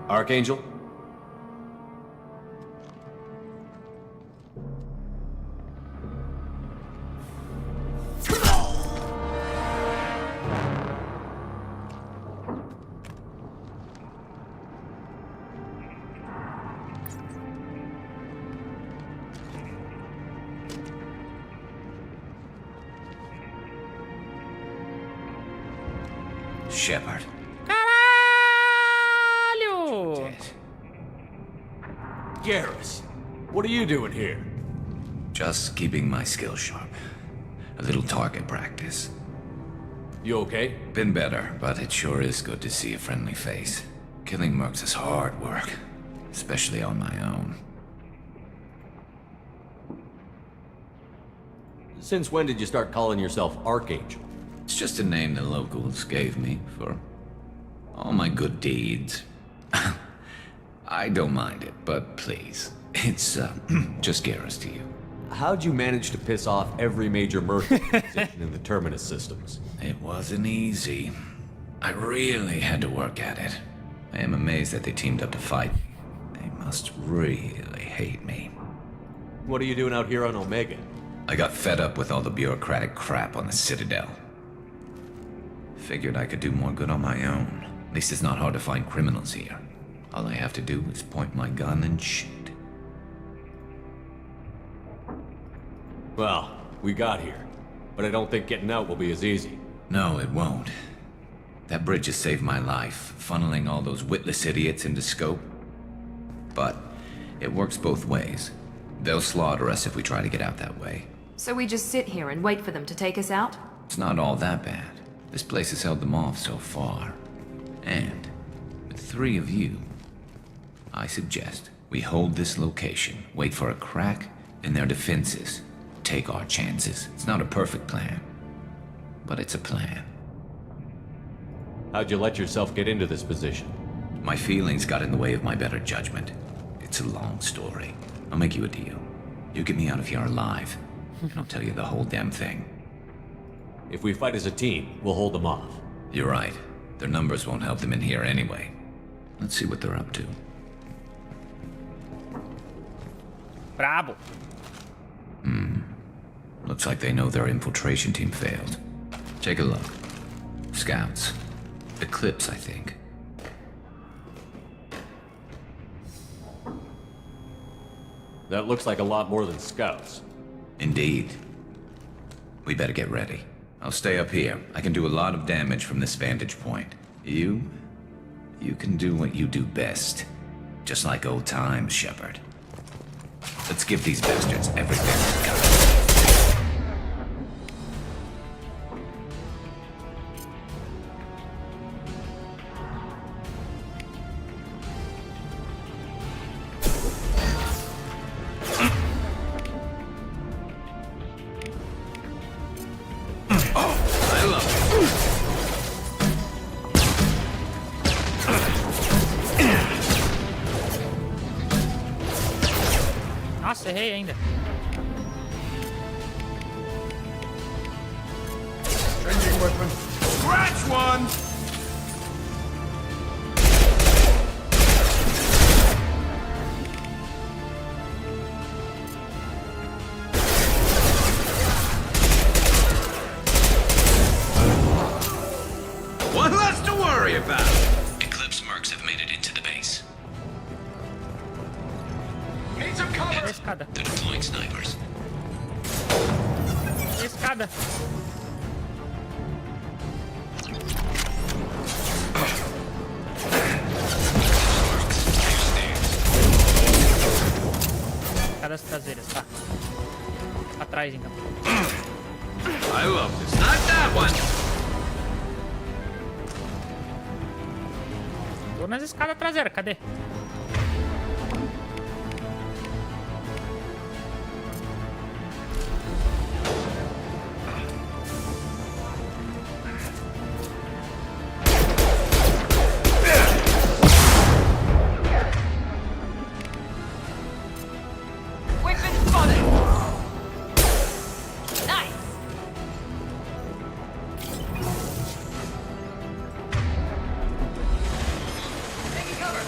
Speaker 3: Archangel?
Speaker 16: Shepard.
Speaker 3: Garrus, what are you doing here?
Speaker 16: Just keeping my skills sharp. A little target practice.
Speaker 3: You okay?
Speaker 16: Been better, but it sure is good to see a friendly face. Killing mercs is hard work, especially on my own.
Speaker 3: Since when did you start calling yourself Archangel?
Speaker 16: It's just a name the locals gave me for all my good deeds. I don't mind it, but please, it's just Garrus to you.
Speaker 3: How'd you manage to piss off every major merchant position in the Terminus systems?
Speaker 16: It wasn't easy. I really had to work at it. I am amazed that they teamed up to fight me. They must really hate me.
Speaker 3: What are you doing out here on Omega?
Speaker 16: I got fed up with all the bureaucratic crap on the Citadel. Figured I could do more good on my own. At least it's not hard to find criminals here. All I have to do is point my gun and shoot.
Speaker 3: Well, we got here. But I don't think getting out will be as easy.
Speaker 16: No, it won't.
Speaker 18: That bridge has saved my life, funneling all those witless idiots into scope. But it works both ways. They'll slaughter us if we try to get out that way.
Speaker 15: So we just sit here and wait for them to take us out?
Speaker 18: It's not all that bad. This place has held them off so far. And with 3 of you, I suggest we hold this location, wait for a crack in their defenses, take our chances. It's not a perfect plan, but it's a plan.
Speaker 3: How'd you let yourself get into this position?
Speaker 18: My feelings got in the way of my better judgment. It's a long story. I'll make you a deal. You get me out of here alive, and I'll tell you the whole damn thing.
Speaker 3: If we fight as a team, we'll hold them off.
Speaker 18: You're right. Their numbers won't help them in here anyway. Let's see what they're up to.
Speaker 1: Brabo.
Speaker 18: Looks like they know their infiltration team failed. Take a look. Scouts. Eclipse, I think.
Speaker 3: That looks like a lot more than scouts.
Speaker 18: Indeed. We better get ready. I'll stay up here. I can do a lot of damage from this vantage point. You can do what you do best. Just like old times, Shepard. Let's give these bastards everything they've got.
Speaker 1: Nossa, errei ainda.
Speaker 8: Changing weapon.
Speaker 17: Scratch one!
Speaker 18: One less to worry about. Eclipse mercs have made it into the base.
Speaker 17: Need some cover!
Speaker 1: Escada.
Speaker 18: They're deploying snipers.
Speaker 1: Escada. Escadas traseiras, tá. Atrás então.
Speaker 18: I love this. Not that one!
Speaker 1: Tô nas escadas traseiras, cadê?
Speaker 15: Weapon spotted! Nice! Taking cover!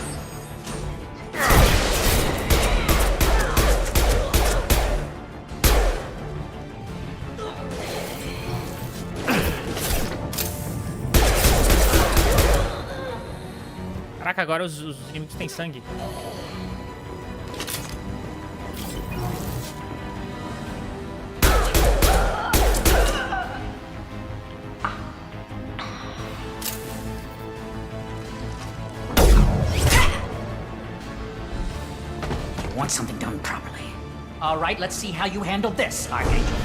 Speaker 1: Caraca, agora os inimigos têm sangue.
Speaker 6: You want something done properly. All right, let's see how you handle this, Archangel.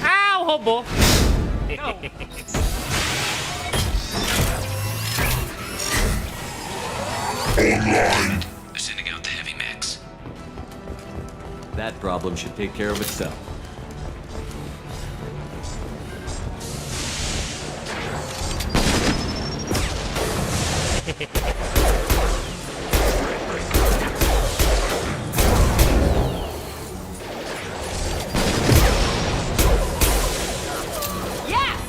Speaker 1: Ah, o robô!
Speaker 7: Online!
Speaker 18: Sending out the heavy mechs.
Speaker 3: That problem should take care of itself.
Speaker 15: Yes!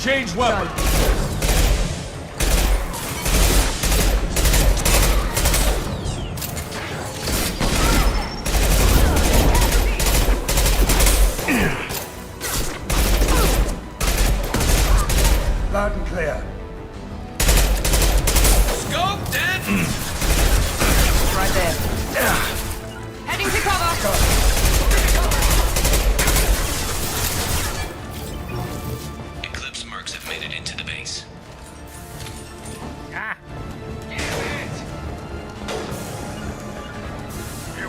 Speaker 17: Change weapon.
Speaker 8: Loud and clear.
Speaker 17: Scope dead.
Speaker 15: Right there. Heading to cover.
Speaker 18: Eclipse mercs have made it into the base.
Speaker 1: Ah!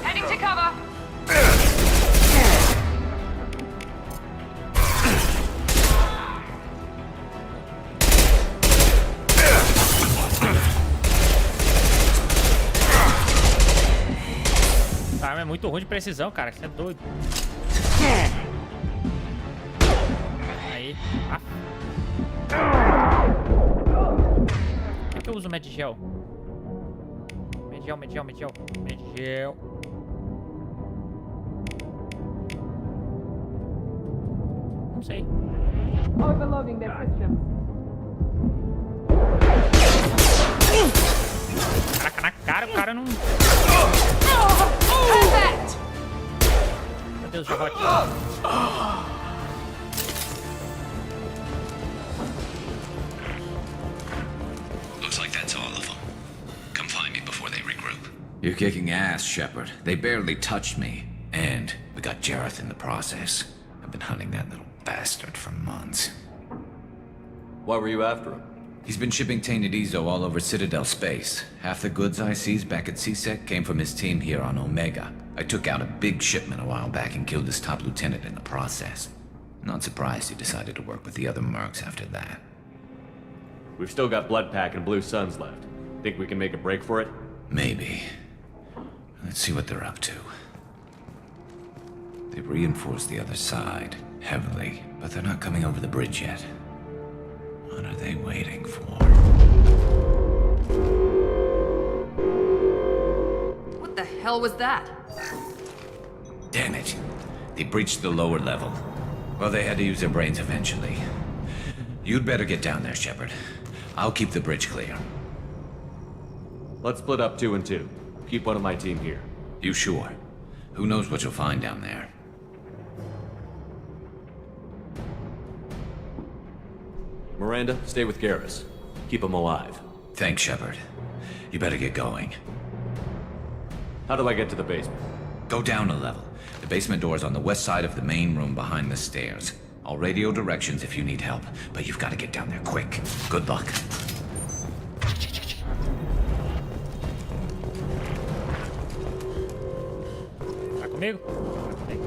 Speaker 15: Heading to cover.
Speaker 1: Essa arma é muito ruim de precisão, cara. Você é doido. Aí. Ah. Por que eu uso Medigel? Medigel. Não sei.
Speaker 15: Overloading their system.
Speaker 1: Caraca, na cara, o cara não...
Speaker 15: Perfect!
Speaker 1: Meu Deus, Jogote.
Speaker 18: Looks like that's all of them. Come find me before they regroup.
Speaker 3: You're kicking ass, Shepard. They barely touched me.
Speaker 18: And we got Jareth in the process. I've been hunting that little bastard for months.
Speaker 3: Why were you after him?
Speaker 18: He's been shipping tainted Ezo all over Citadel space. Half the goods I seized back at CSEC came from his team here on Omega. I took out a big shipment a while back and killed his top lieutenant in the process. Not surprised he decided to work with the other mercs after that.
Speaker 3: We've still got Bloodpack and Blue Suns left. Think we can make a break for it?
Speaker 18: Maybe. Let's see what they're up to. They've reinforced the other side, heavily, but they're not coming over the bridge yet. What are they waiting for?
Speaker 15: What the hell was that?
Speaker 18: Damn it. They breached the lower level. Well, they had to use their brains eventually. You'd better get down there, Shepard. I'll keep the bridge clear.
Speaker 3: Let's split up 2 and 2. Keep one of my team here.
Speaker 18: You sure? Who knows what you'll find down there?
Speaker 3: Miranda, stay with Garrus. Keep him alive.
Speaker 18: Thanks, Shepard. You better get going.
Speaker 3: How do I get to the basement?
Speaker 18: Go down a level. The basement door's on the west side of the main room behind the stairs. I'll radio directions if you need help, but you've got to get down there quick. Good luck.
Speaker 1: Vai comigo? Vai comigo.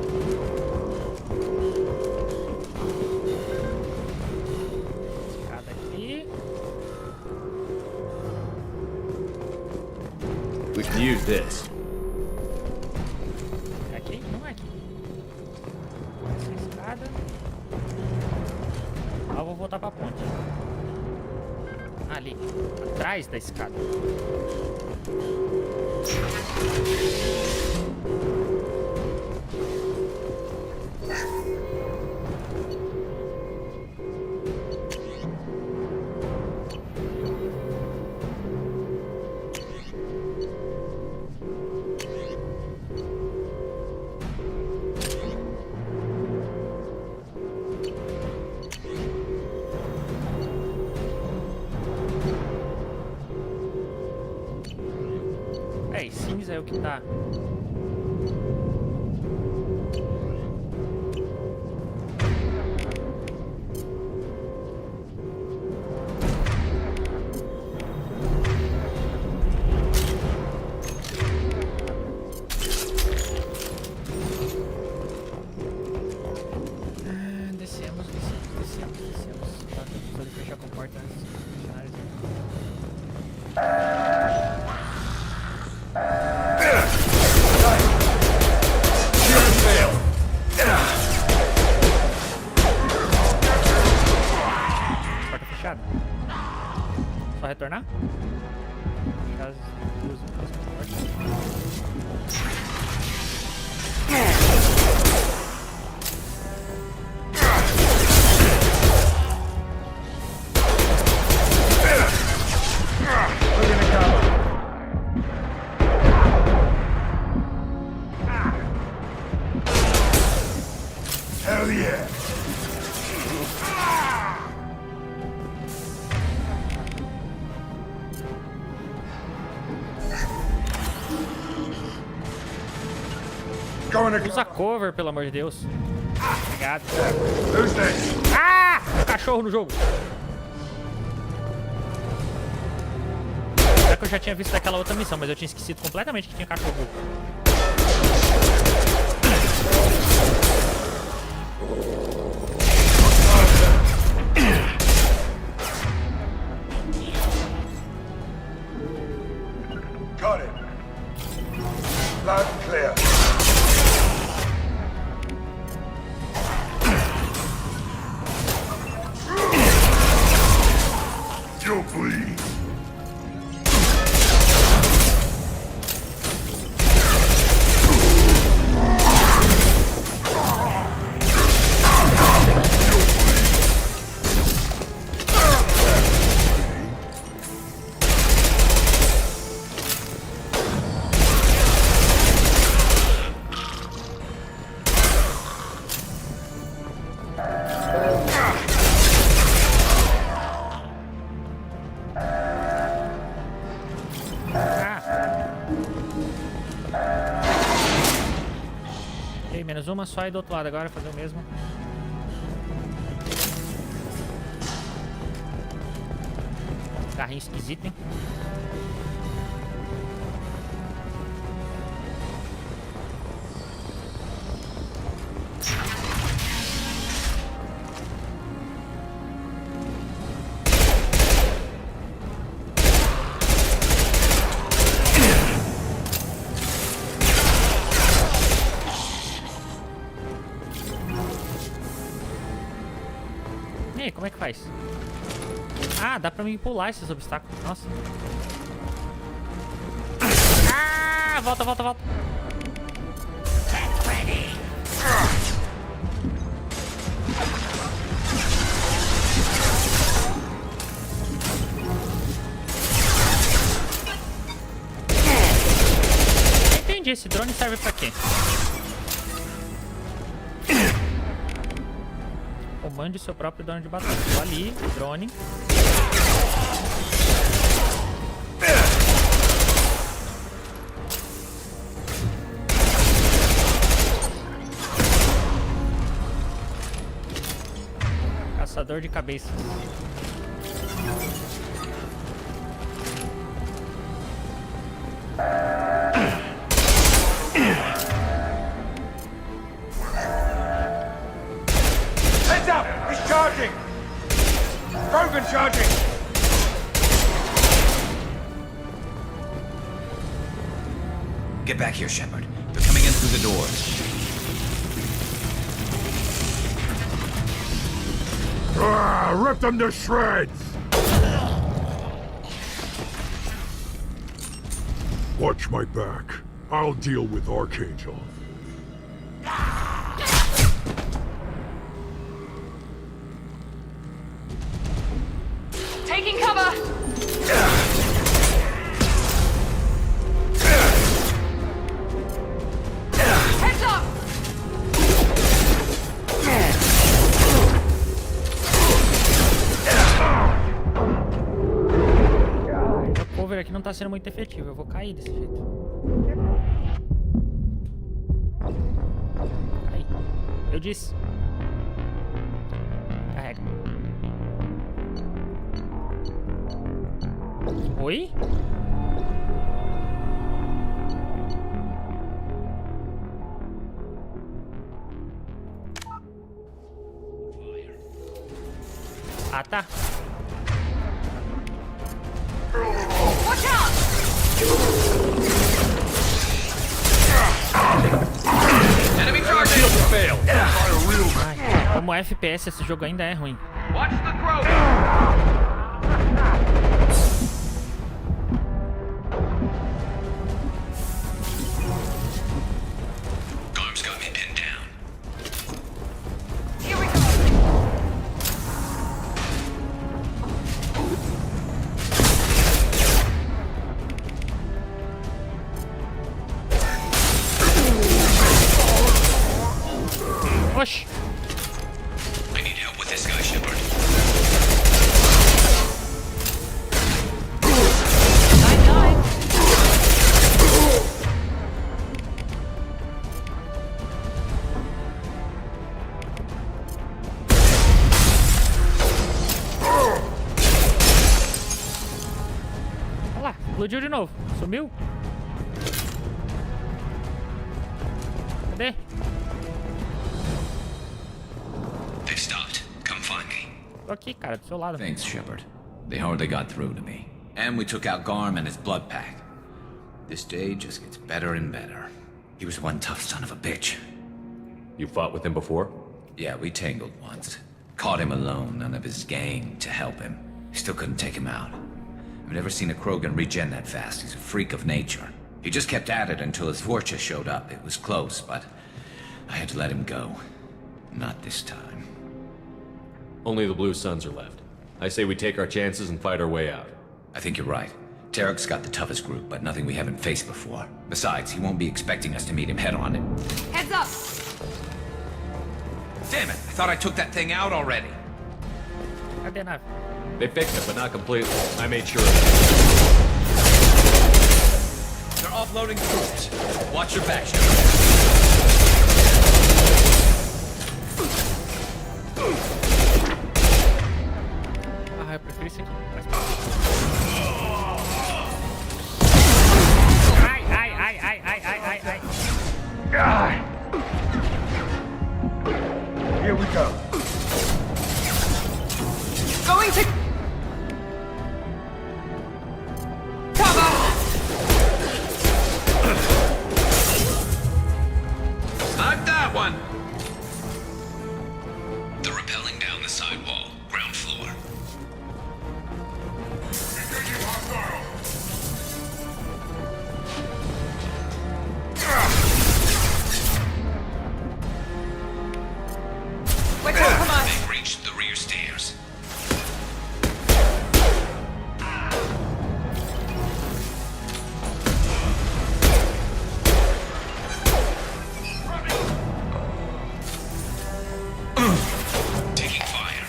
Speaker 1: Escada aqui.
Speaker 3: We can use this.
Speaker 1: É aqui? Não é aqui. Essa escada. Ah, eu vou voltar pra ponte. Ali. Atrás da escada. É, cinza é o que tá. Descemos. Vou fechar com a porta antes dos funcionários. Porta fechada. Só retornar? Fechar as duas portas.
Speaker 13: the air.
Speaker 1: Usa cover, pelo amor de Deus. Obrigado.
Speaker 13: Who's this?
Speaker 1: Ah! Cachorro no jogo. Será que eu já tinha visto daquela outra missão, mas eu tinha esquecido completamente que tinha cachorro.
Speaker 13: Got it. Loud and clear. You'll bleed.
Speaker 1: Menos uma só e do outro lado agora fazer o mesmo. Carrinho esquisito, hein? E aí, como é que faz? Ah, dá pra mim pular esses obstáculos. Nossa. Ah, volta, volta, volta. Entendi, esse drone serve pra quê? Comande seu próprio drone de batalha. Tô ali, drone. Caçador de cabeças.
Speaker 17: Heads up! He's charging! Rogan charging!
Speaker 18: Get back here, Shepard. They're coming in through the doors.
Speaker 13: Rip them to shreds! Watch my back. I'll deal with Archangel.
Speaker 15: Taking cover! Heads up!
Speaker 1: O cover aqui não tá sendo muito efetivo. Eu vou cair desse jeito. Aí. Eu disse. Carrega. Oi? Ah, tá.
Speaker 15: Watch out!
Speaker 12: Enemy charging! Fail!
Speaker 1: Ai, como FPS esse jogo ainda é ruim.
Speaker 12: Watch the growth!
Speaker 18: Arms got me pinned down.
Speaker 15: Here we go!
Speaker 1: Oxi! Explodiu de novo. Sumiu? Cadê?
Speaker 18: They've stopped. Come find me.
Speaker 1: Tô aqui, cara, do seu lado.
Speaker 18: Thanks, Shepard. They hardly got through to me. And we took out Garm and his blood pack. This day just gets better and better. He was one tough son of a bitch.
Speaker 3: You fought with him before?
Speaker 18: Yeah, we tangled once. Caught him alone, none of his gang to help him. Still couldn't take him out. I've never seen a Krogan regen that fast. He's a freak of nature. He just kept at it until his Vorcha showed up. It was close, but I had to let him go. Not this time.
Speaker 3: Only the Blue Suns are left. I say we take our chances and fight our way out.
Speaker 18: I think you're right. Tarek's got the toughest group, but nothing we haven't faced before. Besides, he won't be expecting us to meet him head-on.
Speaker 15: Heads up!
Speaker 18: Damn it! I thought I took that thing out already.
Speaker 1: Cadê a nave?
Speaker 3: They fixed it, but not completely. I made sure of it.
Speaker 18: They're offloading troops. Watch your back, Shepard.
Speaker 1: Ah, eu prefiro isso aqui. Ai, ai, ai, ai, ai, ai, ai, ai.
Speaker 17: Here we go.
Speaker 15: Going to... Cover!
Speaker 18: Not that one! They're rappelling down the side wall. Ground floor.
Speaker 15: We're compromised.
Speaker 18: They've reached the rear stairs. Taking fire.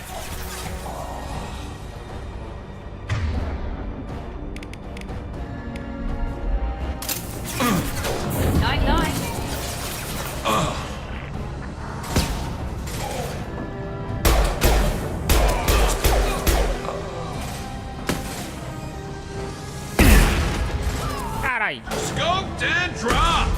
Speaker 15: Night-night.
Speaker 1: Carai.
Speaker 18: Scoped and dropped!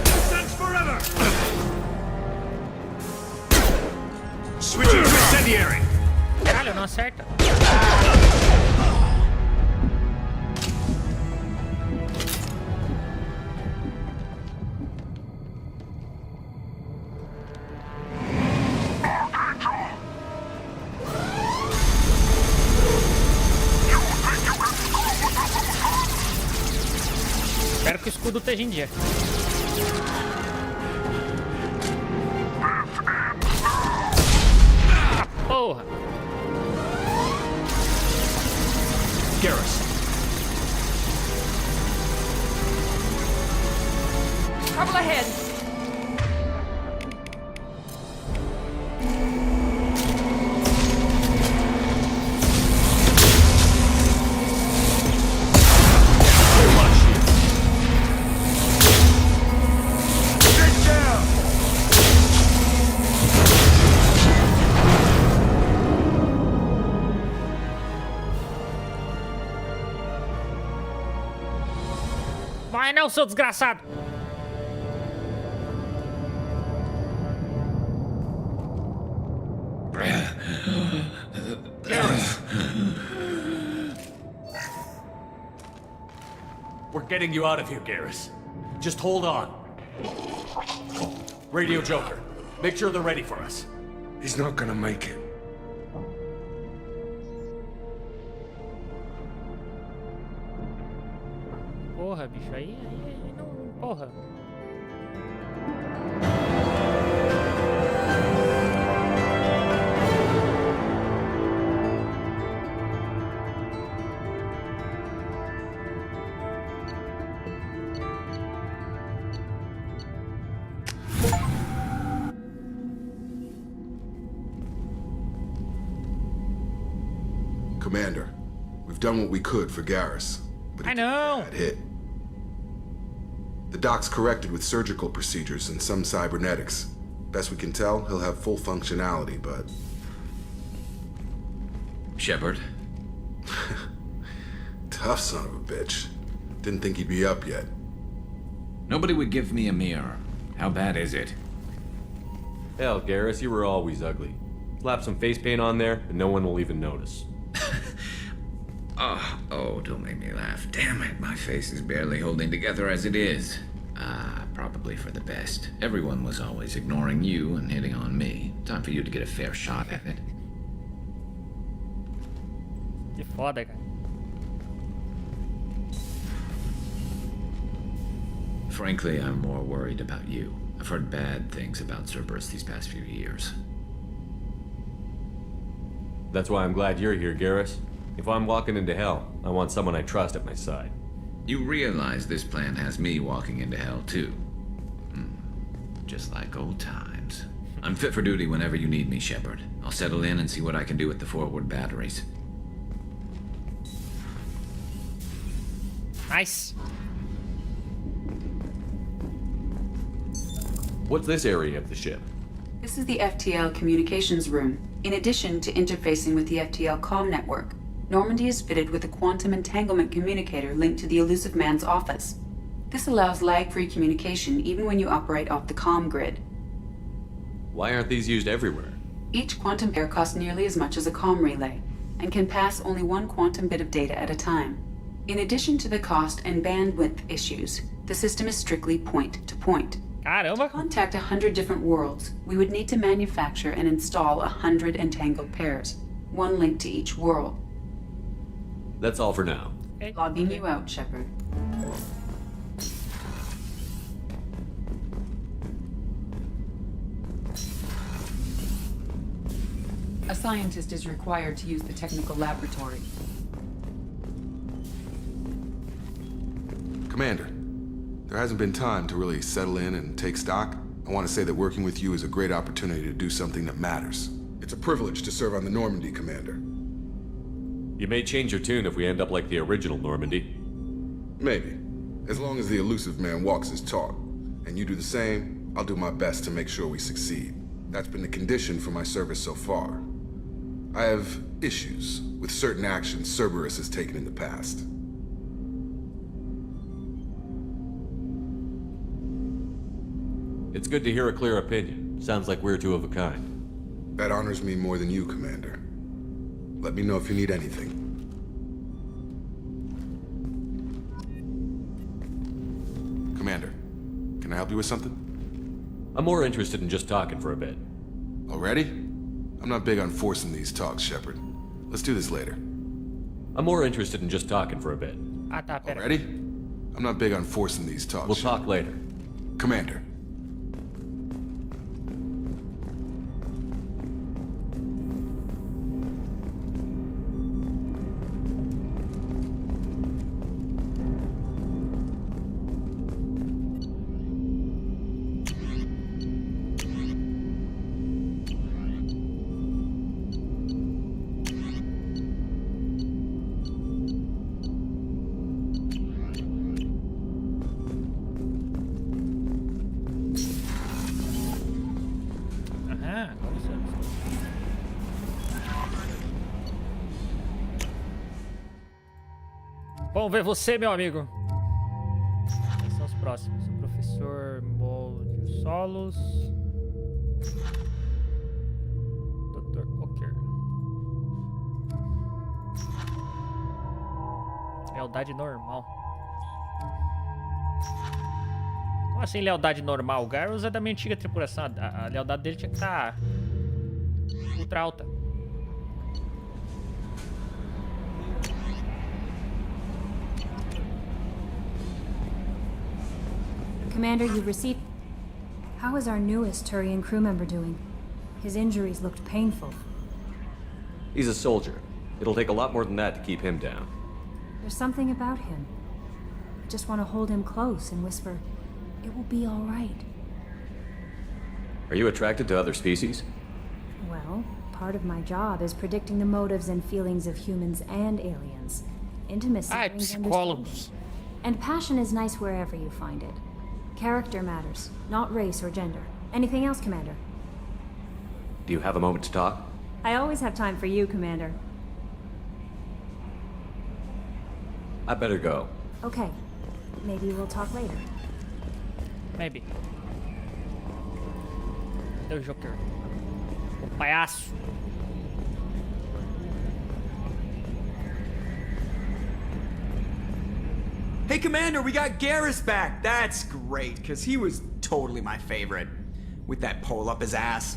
Speaker 17: Distance forever!
Speaker 11: Switching to incendiary!
Speaker 1: Caralho, não acerta. Espero que o escudo esteja em dia. Ah, porra!
Speaker 3: Garrus,
Speaker 15: Trouble ahead.
Speaker 17: Get down!
Speaker 1: Vai não, seu desgraçado!
Speaker 3: we're getting you out of here, Garrus. Just hold on. Radio Joker, make sure they're ready for us.
Speaker 8: He's not gonna make it.
Speaker 1: Porra, bicho, aí não... Porra.
Speaker 13: Commander, we've done what we could for Garrus, but
Speaker 1: I know.
Speaker 13: bad hit.
Speaker 19: The doc's corrected with surgical procedures and some cybernetics. Best we can tell, he'll have full functionality, but...
Speaker 18: Shepard?
Speaker 19: Tough son of a bitch. Didn't think he'd be up yet.
Speaker 18: Nobody would give me a mirror. How bad is it?
Speaker 3: Hell, Garrus, you were always ugly. Slap some face paint on there, and no one will even notice.
Speaker 18: Oh, don't make me laugh. Damn it, my face is barely holding together as it is. Probably for the best. Everyone was always ignoring you and hitting on me. Time for you to get a fair shot at it.
Speaker 1: Que foda, cara.
Speaker 18: Frankly, I'm more worried about you. I've heard bad things about Cerberus these past few years.
Speaker 3: That's why I'm glad you're here, Garrus. If I'm walking into hell, I want someone I trust at my side.
Speaker 18: You realize this plan has me walking into hell, too. Just like old times. I'm fit for duty whenever you need me, Shepard. I'll settle in and see what I can do with the forward batteries.
Speaker 1: Nice.
Speaker 3: What's this area of the ship?
Speaker 4: This is the FTL communications room. In addition to interfacing with the FTL comm network, Normandy is fitted with a quantum entanglement communicator linked to the Elusive Man's office. This allows lag-free communication even when you operate off the comm grid.
Speaker 3: Why aren't these used everywhere?
Speaker 4: Each quantum pair costs nearly as much as a comm relay, and can pass only one quantum bit of data at a time. In addition to the cost and bandwidth issues, the system is strictly point-to-point.
Speaker 1: Caramba.
Speaker 4: To contact 100 different worlds, we would need to manufacture and install 100 entangled pairs, one link to each world.
Speaker 3: That's all for now.
Speaker 4: Logging you out, Shepard. A scientist is required to use the technical laboratory.
Speaker 19: Commander, there hasn't been time to really settle in and take stock. I want to say that working with you is a great opportunity to do something that matters. It's a privilege to serve on the Normandy, Commander.
Speaker 3: You may change your tune if we end up like the original Normandy.
Speaker 19: Maybe. As long as the Elusive Man walks his talk. And you do the same, I'll do my best to make sure we succeed. That's been the condition for my service so far. I have issues with certain actions Cerberus has taken in the past.
Speaker 3: It's good to hear a clear opinion. Sounds like we're two of a kind.
Speaker 19: That honors me more than you, Commander. Let me know if you need anything. Commander, can I help you with something?
Speaker 3: I'm more interested in just talking for a bit.
Speaker 19: Already? I'm not big on forcing these talks, Shepard. Let's do this later.
Speaker 3: I'm more interested in just talking for a bit.
Speaker 19: Already? I'm not big on forcing these talks.
Speaker 3: We'll talk later.
Speaker 19: Commander.
Speaker 1: Vamos ver você, meu amigo. Quem são os próximos? O professor Molde Solos. Dr. Ocker. Lealdade normal. Como assim lealdade normal? O Garrus é da minha antiga tripulação. A lealdade dele tinha que estar ultra alta.
Speaker 2: Commander, you've received... How is our newest Turian crew member doing? His injuries looked painful.
Speaker 3: He's a soldier. It'll take a lot more than that to keep him down.
Speaker 2: There's something about him. I just want to hold him close and whisper, it will be all right.
Speaker 3: Are you attracted to other species?
Speaker 2: Well, part of my job is predicting the motives and feelings of humans and aliens. Intimacy brings understanding. And passion is nice wherever you find it. Character matters, not race or gender. Anything else, Commander?
Speaker 3: Do you have a moment to talk?
Speaker 2: I always have time for you, Commander.
Speaker 3: I better go.
Speaker 2: Okay. Maybe we'll talk later.
Speaker 1: Maybe. Cadê o Joker? O palhaço.
Speaker 5: Hey, Commander, we got Garrus back. That's great, because he was totally my favorite. With that pole up his ass.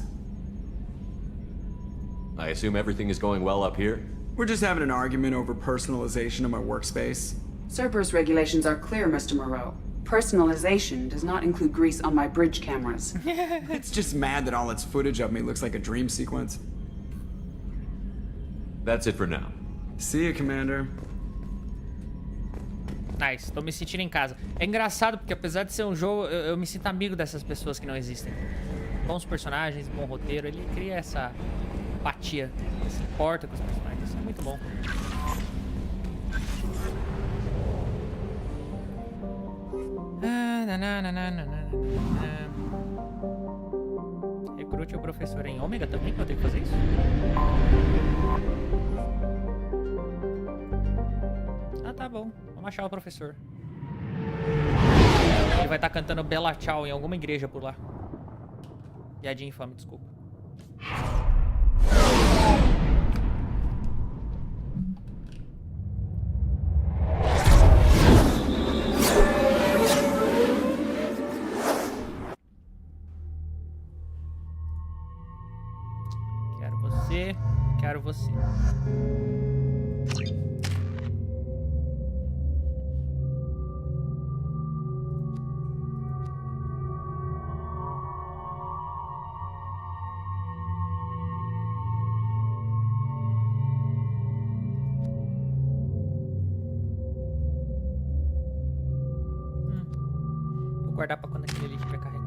Speaker 3: I assume everything is going well up here?
Speaker 5: We're just having an argument over personalization of my workspace.
Speaker 20: Cerberus regulations are clear, Mr. Moreau. Personalization does not include grease on my bridge cameras.
Speaker 5: It's just mad that all its footage of me looks like a dream sequence.
Speaker 3: That's it for now.
Speaker 5: See you, Commander.
Speaker 1: Nice, tô me sentindo em casa. É engraçado porque apesar de ser um jogo, eu me sinto amigo dessas pessoas que não existem. Bons personagens, bom roteiro, ele cria essa empatia, se importa com os personagens, isso é muito bom. Recrute o professor em Ômega também, que eu tenho que fazer isso? Ah, tá bom. Vamos achar o professor. Ele vai estar cantando Bela Tchau em alguma igreja por lá. Piadinha infame, desculpa. Quero você, quero você. Vou guardar pra quando aquele ali estiver carregado.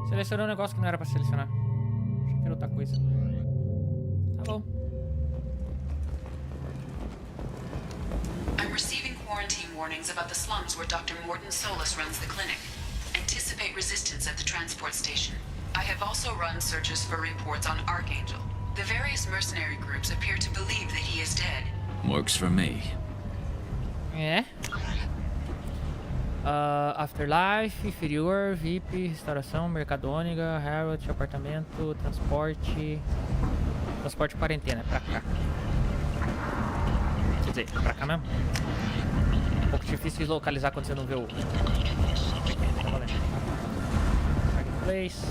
Speaker 1: Selecionou um negócio que não era pra selecionar. Achei que era outra coisa. Tá bom.
Speaker 4: I'm receiving quarantine warnings about the slums where Dr. Morton Solus runs the clinic. Anticipate resistance at the transport station. I have also run searches for reports on Archangel. The various mercenary groups appear to believe that he is dead.
Speaker 18: Works for me.
Speaker 1: É. Afterlife, inferior, VIP, restauração, mercadônica, Harrod, apartamento, transporte. Transporte quarentena, é pra cá. Quer dizer, pra cá mesmo. Um pouco difícil de localizar quando você não vê o. Marketplace,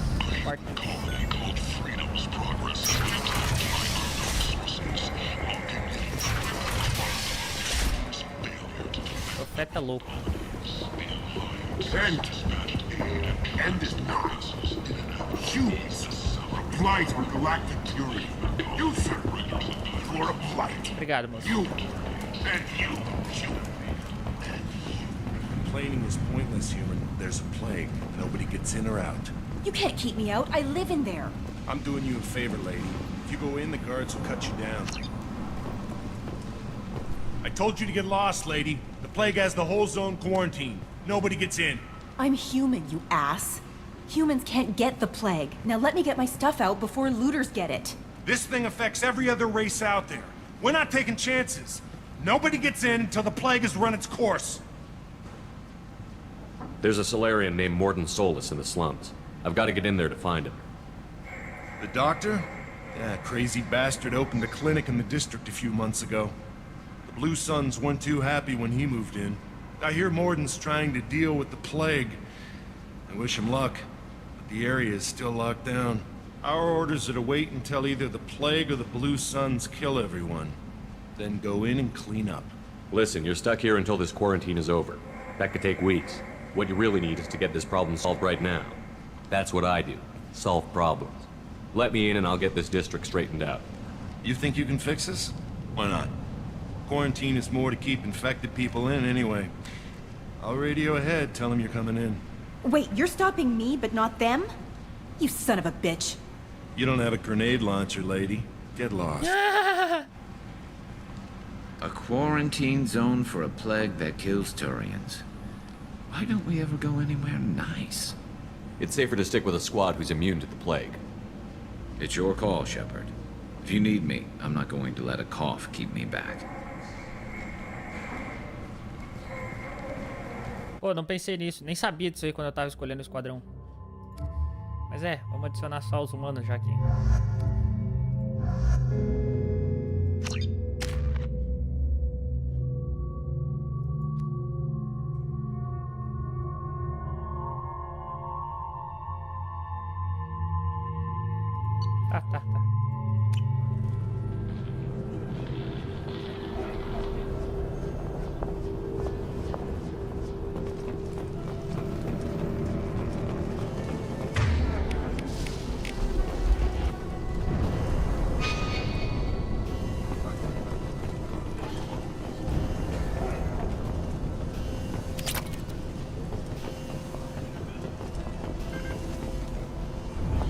Speaker 1: Profeta louco.
Speaker 13: End is not. Humans, a blight on galactic purity. You, sir, you are a blight.
Speaker 1: Obrigado, moço.
Speaker 13: You and you.
Speaker 11: Complaining is pointless, human. There's a plague. Nobody gets in or out.
Speaker 21: You can't keep me out. I live in there.
Speaker 11: I'm doing you a favor, lady. If you go in, the guards will cut you down. I told you to get lost, lady. The plague has the whole zone quarantined. Nobody gets in.
Speaker 21: I'm human, you ass. Humans can't get the plague. Now let me get my stuff out before looters get it.
Speaker 11: This thing affects every other race out there. We're not taking chances. Nobody gets in until the plague has run its course.
Speaker 3: There's a Solarian named Morton Solus in the slums. I've got to get in there to find him.
Speaker 11: The doctor? Yeah, crazy bastard opened a clinic in the district a few months ago. The Blue Suns weren't too happy when he moved in. I hear Morton's trying to deal with the plague. I wish him luck, but the area is still locked down. Our orders are to wait until either the plague or the Blue Suns kill everyone. then go in and clean up.
Speaker 3: Listen, you're stuck here until this quarantine is over. That could take weeks. What you really need is to get this problem solved right now. That's what I do. Solve problems. Let me in and I'll get this district straightened out.
Speaker 11: You think you can fix this? Why not? Quarantine is more to keep infected people in anyway. I'll radio ahead, tell them you're coming in.
Speaker 21: Wait, you're stopping me, but not them? You son of a bitch.
Speaker 11: You don't have a grenade launcher, lady. Get lost.
Speaker 18: A quarantine zone for a plague that kills Turians. Why don't we ever go anywhere nice?
Speaker 3: It's safer to stick with a squad who's immune to the plague.
Speaker 18: It's your call, Shepard. If you need me, I'm not going to let a cough keep me back.
Speaker 1: Pô, não pensei nisso. Nem sabia disso aí quando eu tava escolhendo o esquadrão. Mas vamos adicionar só os humanos já aqui. Tá.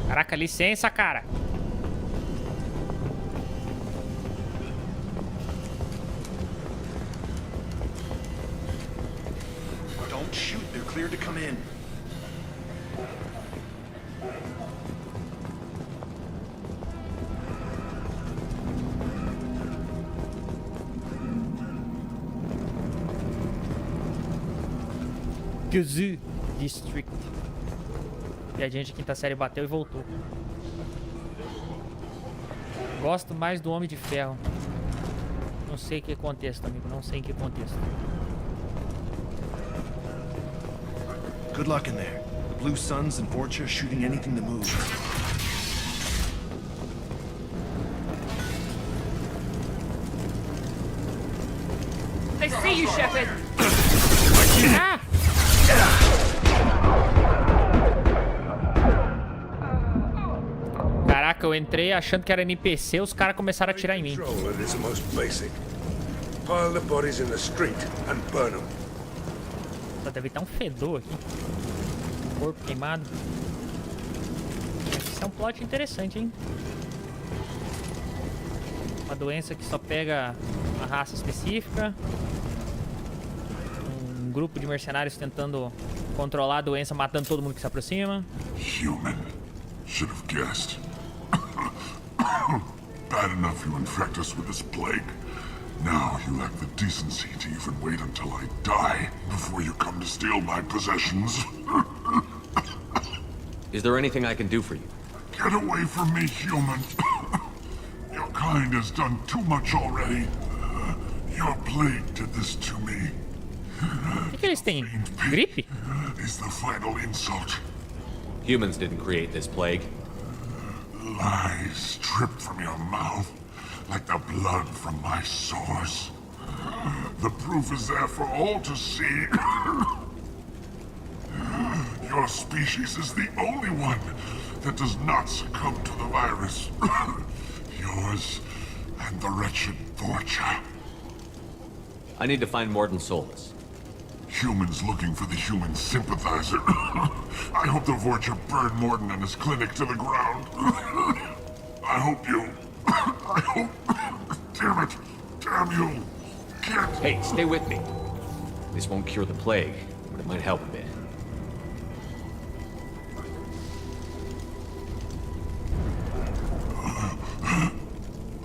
Speaker 1: Caraca, licença, cara.
Speaker 11: Don't shoot, they're cleared to come in.
Speaker 1: Gazoo District. Piadinha de quinta série bateu e voltou. Gosto mais do Homem de Ferro. Não sei em que contexto, amigo. Não sei em que contexto.
Speaker 11: Good luck in there. The Blue Suns and Vorcha shooting anything that moves.
Speaker 15: They see you, Shepard!
Speaker 1: Ah! Caraca, eu entrei achando que era NPC, os caras começaram a atirar em mim. Deve estar um fedor aqui. Corpo queimado. Isso é um plot interessante, hein? Uma doença que só pega uma raça específica. Um grupo de mercenários tentando controlar a doença, matando todo mundo que se aproxima.
Speaker 13: Human. Should have guessed. Bad enough you infect us with this plague. Now you lack the decency to even wait until I die before you come to steal my possessions.
Speaker 3: Is there anything I can do for you?
Speaker 13: Get away from me, human. Your kind has done too much already. Your plague did this to me.
Speaker 1: O que eles têm? Gripe?
Speaker 13: Is the final insult.
Speaker 3: Humans didn't create this plague.
Speaker 13: Lies drip from your mouth like the blood from my sores. The proof is there for all to see. Your species is the only one that does not succumb to the virus. Yours and the wretched Vorcha.
Speaker 3: I need to find Morden Solus.
Speaker 13: Humans looking for the human sympathizer. I hope the Vorcha burned Morden and his clinic to the ground. I hope you... I hope... Damn it! Damn you! Can't...
Speaker 3: Hey, stay with me. This won't cure the plague, but it might help a bit.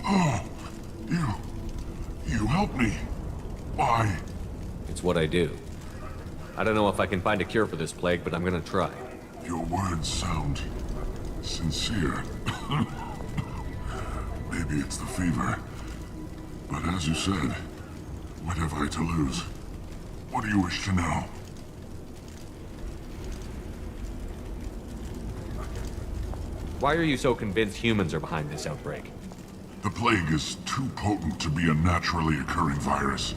Speaker 13: Oh, you helped me. Why?
Speaker 3: It's what I do. I don't know if I can find a cure for this plague, but I'm gonna try.
Speaker 13: Your words sound sincere. Maybe it's the fever. But as you said, what have I to lose? What do you wish to know?
Speaker 3: Why are you so convinced humans are behind this outbreak?
Speaker 13: The plague is too potent to be a naturally occurring virus.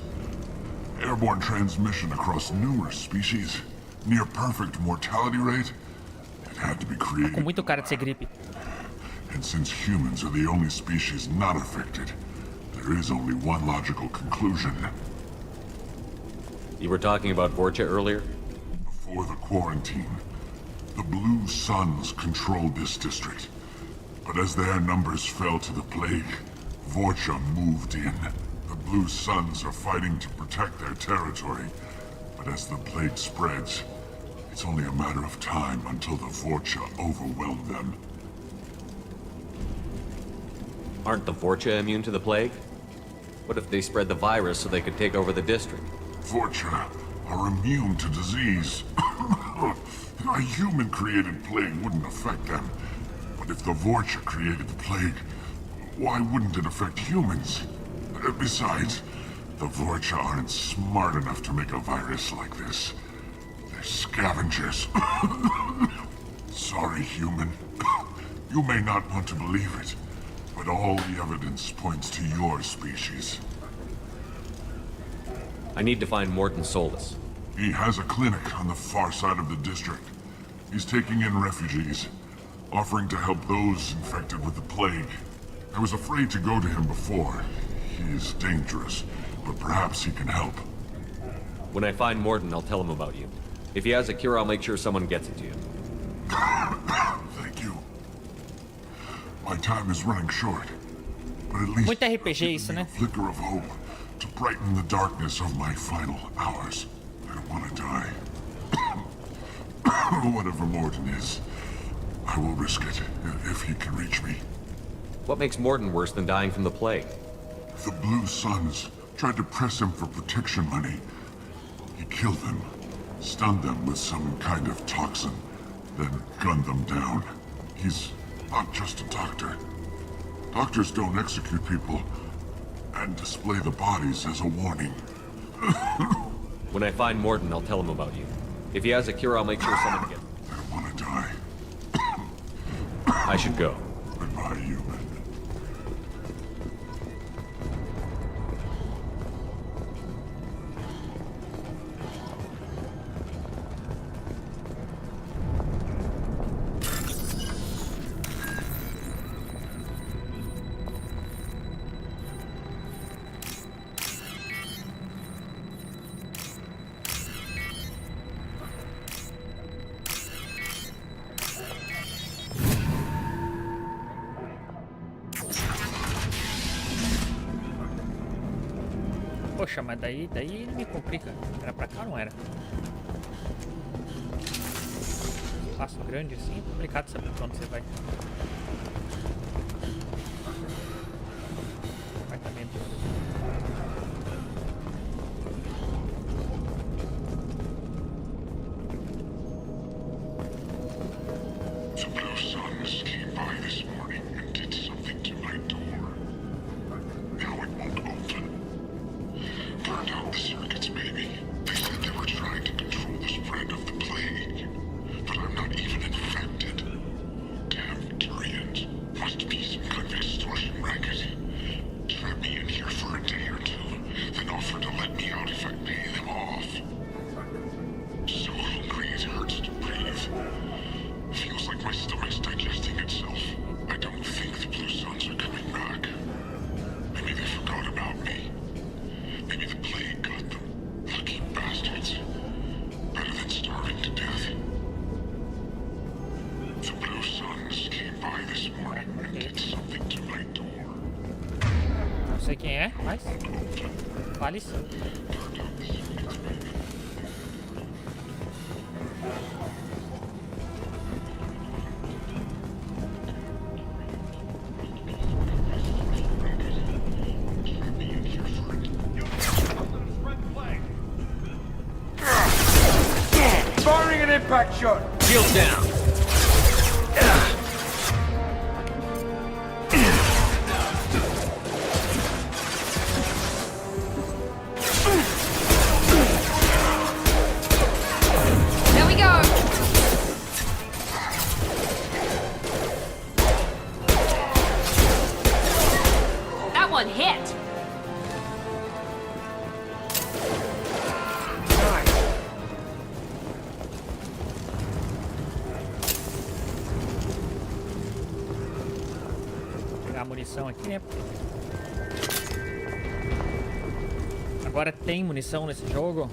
Speaker 13: Airborne transmission across numerous species, near perfect mortality rate. It had to be created.
Speaker 1: Com muito cara de ser gripe.
Speaker 13: And since humans are the only species not affected, there is only one logical conclusion.
Speaker 3: You were talking about Vorcha earlier?
Speaker 13: Before the quarantine, the Blue Suns controlled this district. But as their numbers fell to the plague, Vorcha moved in. The Blue Suns are fighting to protect their territory. But as the plague spreads, it's only a matter of time until the Vorcha overwhelm them.
Speaker 3: Aren't the Vorcha immune to the plague? What if they spread the virus so they could take over the district?
Speaker 13: Vorcha are immune to disease. A human-created plague wouldn't affect them. But if the Vorcha created the plague, why wouldn't it affect humans? Besides, the Vorcha aren't smart enough to make a virus like this. They're scavengers. Sorry, human. You may not want to believe it, but all the evidence points to your species.
Speaker 3: I need to find Morton Solus.
Speaker 13: He has a clinic on the far side of the district. He's taking in refugees, offering to help those infected with the plague. I was afraid to go to him before. He is dangerous, but perhaps he can help.
Speaker 3: When I find Morton, I'll tell him about you. If he has a cure, I'll make sure someone gets it to you.
Speaker 13: Thank you. My time is running short, but at least
Speaker 1: Muito RPG isso, né?
Speaker 13: a flicker of hope to brighten the darkness of my final hours. I don't want to die. Whatever Morton is, I will risk it if he can reach me.
Speaker 3: What makes Morton worse than dying from the plague?
Speaker 13: The Blue Suns tried to press him for protection money. He killed them, stunned them with some kind of toxin, then gunned them down. He's not just a doctor. Doctors don't execute people and display the bodies as a warning.
Speaker 3: When I find Morton, I'll tell him about you. If he has a cure, I'll make sure someone gets it.
Speaker 13: I don't want to die.
Speaker 3: I should go.
Speaker 13: Goodbye, human.
Speaker 1: Poxa, mas daí me complica. Era pra cá ou não era? Passo grande assim, é complicado saber pra onde você vai. Apartamento.
Speaker 13: The Blue Suns came by this morning and did something to my door. Now it won't open. Burned out the circuits, maybe. They said they were trying to control the spread of the plague. But I'm not even infected. Damn Turians. Must be some kind of extortion racket. Trap me in here for a day or two, then offer to let me out if I pay them off. So hungry it hurts to breathe. Feels like my stomach's digesting itself. I don't think the Blue Suns are coming back. Maybe they forgot about me. Maybe the plague got them. Lucky bastards. Better than starving to death. The Blue Suns came by this morning and did something to my door.
Speaker 1: Não sei quem é, mas fale sim.
Speaker 17: Firing an impact shot!
Speaker 12: Shield down.
Speaker 15: There we go!
Speaker 1: a munição aqui, né? Agora tem munição nesse jogo.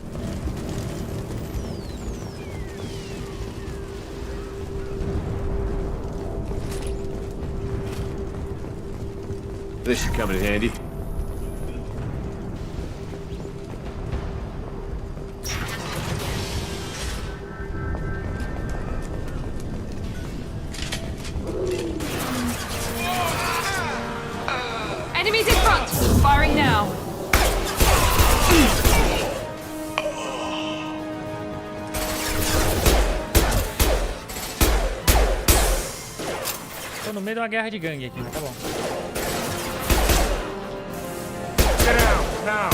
Speaker 3: This should come in handy.
Speaker 15: Enemies in front! Firing now!
Speaker 1: Tô no meio de uma guerra de gangue aqui, mas tá bom.
Speaker 17: Get out, now!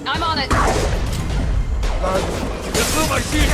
Speaker 15: I'm on it!
Speaker 17: Just move my feet!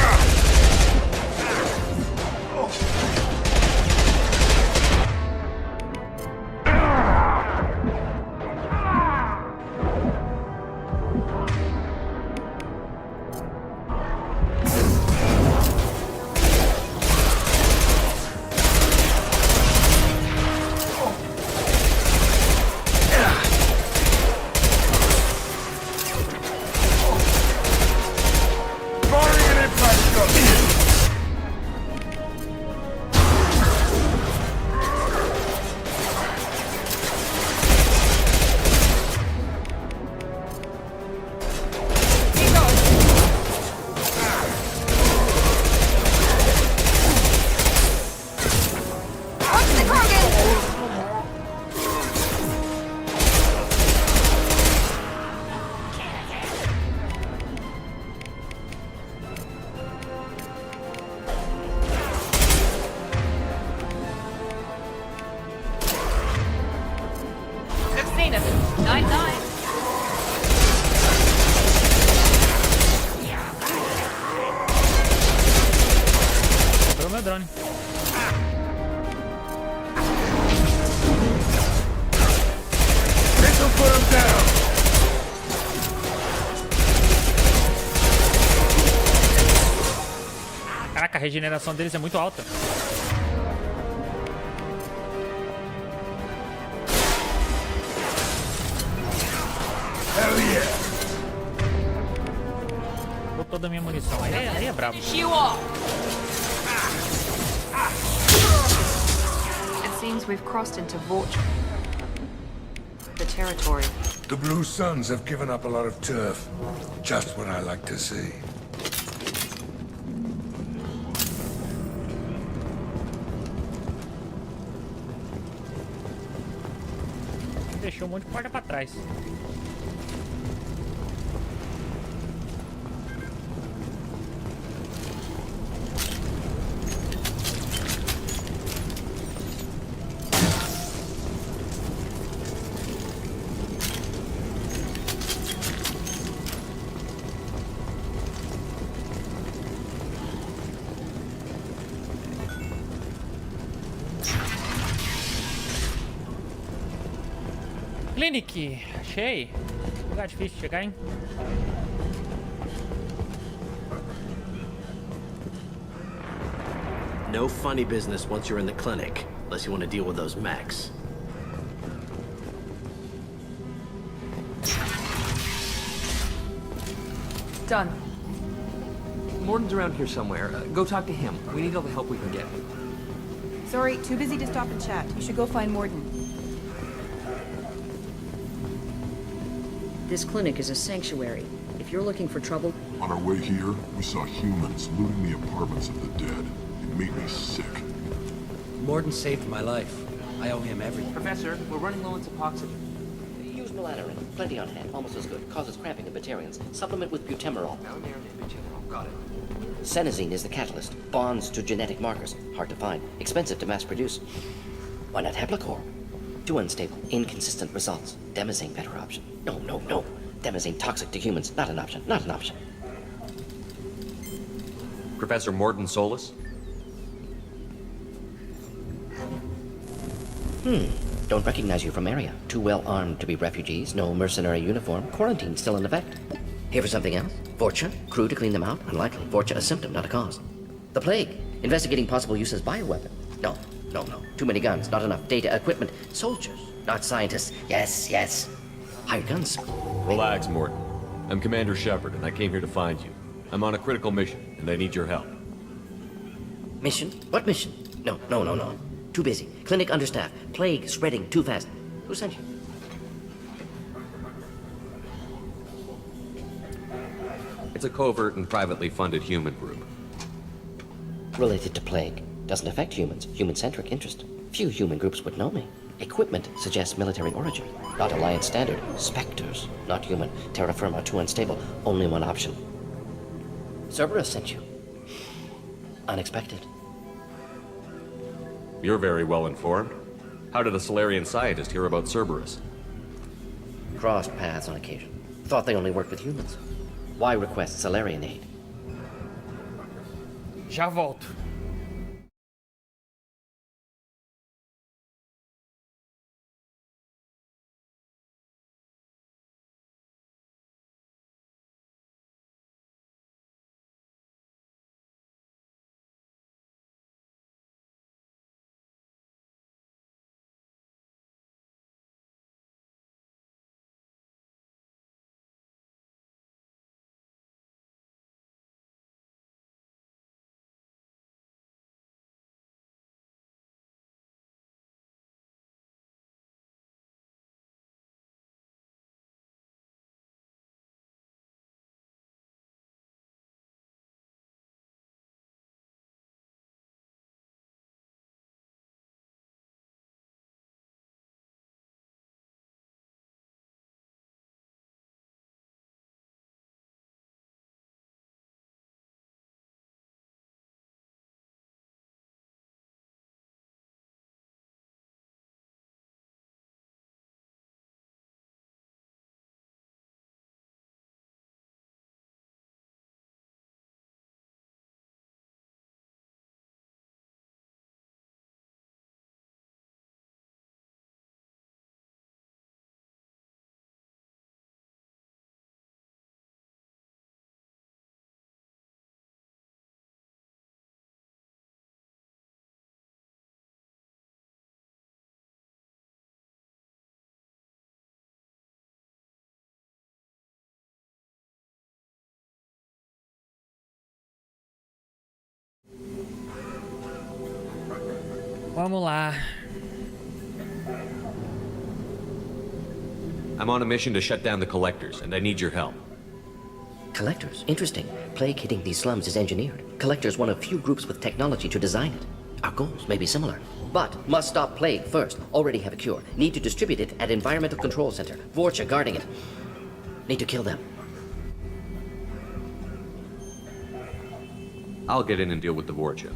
Speaker 1: Drone.
Speaker 17: This'll put him down!
Speaker 1: Caraca, a regeneração deles é muito alta.
Speaker 17: Hell yeah!
Speaker 1: Vou toda a minha munição. Aí é brabo.
Speaker 15: It seems we've crossed into Vorch. The territory.
Speaker 8: The Blue Suns have given up a lot of turf. Just what I like to see.
Speaker 1: Deixou um monte de porta pra trás. Clinic, achei. Lugar difícil de chegar, hein?
Speaker 9: No funny business once you're in the clinic, unless you want to deal with those mechs.
Speaker 12: Done. Morton's around here somewhere. Go talk to him. We need all the help we can get.
Speaker 21: Sorry, too busy to stop and chat. You should go find Morden.
Speaker 22: This clinic is a sanctuary.
Speaker 10: If you're looking for trouble...
Speaker 13: On our way here, we saw humans looting the apartments of the dead. It made me sick.
Speaker 16: Morden saved my life. I owe him everything.
Speaker 12: Professor, we're running low on epoxy.
Speaker 9: Use melatonin. Plenty on hand. Almost as good. Causes cramping in Batarians. Supplement with butemerol.
Speaker 16: Got it.
Speaker 9: Senesine is the catalyst. Bonds to genetic markers. Hard to find. Expensive to mass produce. Why not Heplicor? Too unstable. Inconsistent results. Demazine better option. No. Demazine toxic to humans. Not an option. Not an option.
Speaker 3: Professor Morden Solus?
Speaker 9: Don't recognize you from area. Too well armed to be refugees. No mercenary uniform. Quarantine still in effect. Here for something else? Vorcha? Crew to clean them out? Unlikely. Vorcha a symptom, not a cause. The plague? Investigating possible use as bioweapon? No. Too many guns, not enough data, equipment. Soldiers, not scientists. Yes. Hired guns.
Speaker 3: Relax, Morden. I'm Commander Shepard, and I came here to find you. I'm on a critical mission, and I need your help.
Speaker 9: Mission? What mission? No. Too busy. Clinic understaffed. Plague spreading too fast. Who sent you?
Speaker 3: It's a covert and privately funded human group.
Speaker 9: Related to plague. Doesn't affect humans. Human-centric interest. Few human groups would know me. Equipment suggests military origin. Not Alliance standard. Spectres. Not human. Terra firma too unstable. Only one option. Cerberus sent you. Unexpected.
Speaker 3: You're very well informed. How did a Solarian scientist hear about Cerberus?
Speaker 9: Crossed paths on occasion. Thought they only worked with humans. Why request Solarian aid?
Speaker 1: Já volto. Vamos lá.
Speaker 3: I'm on a mission to shut down the collectors, and I need your help.
Speaker 9: Collectors? Interesting. Plague hitting these slums is engineered. Collectors one of few groups with technology to design it. Our goals may be similar. But must stop plague first. Already have a cure. Need to distribute it at Environmental Control Center. Vorcha guarding it. Need to kill them.
Speaker 3: I'll get in and deal with the Vorcha.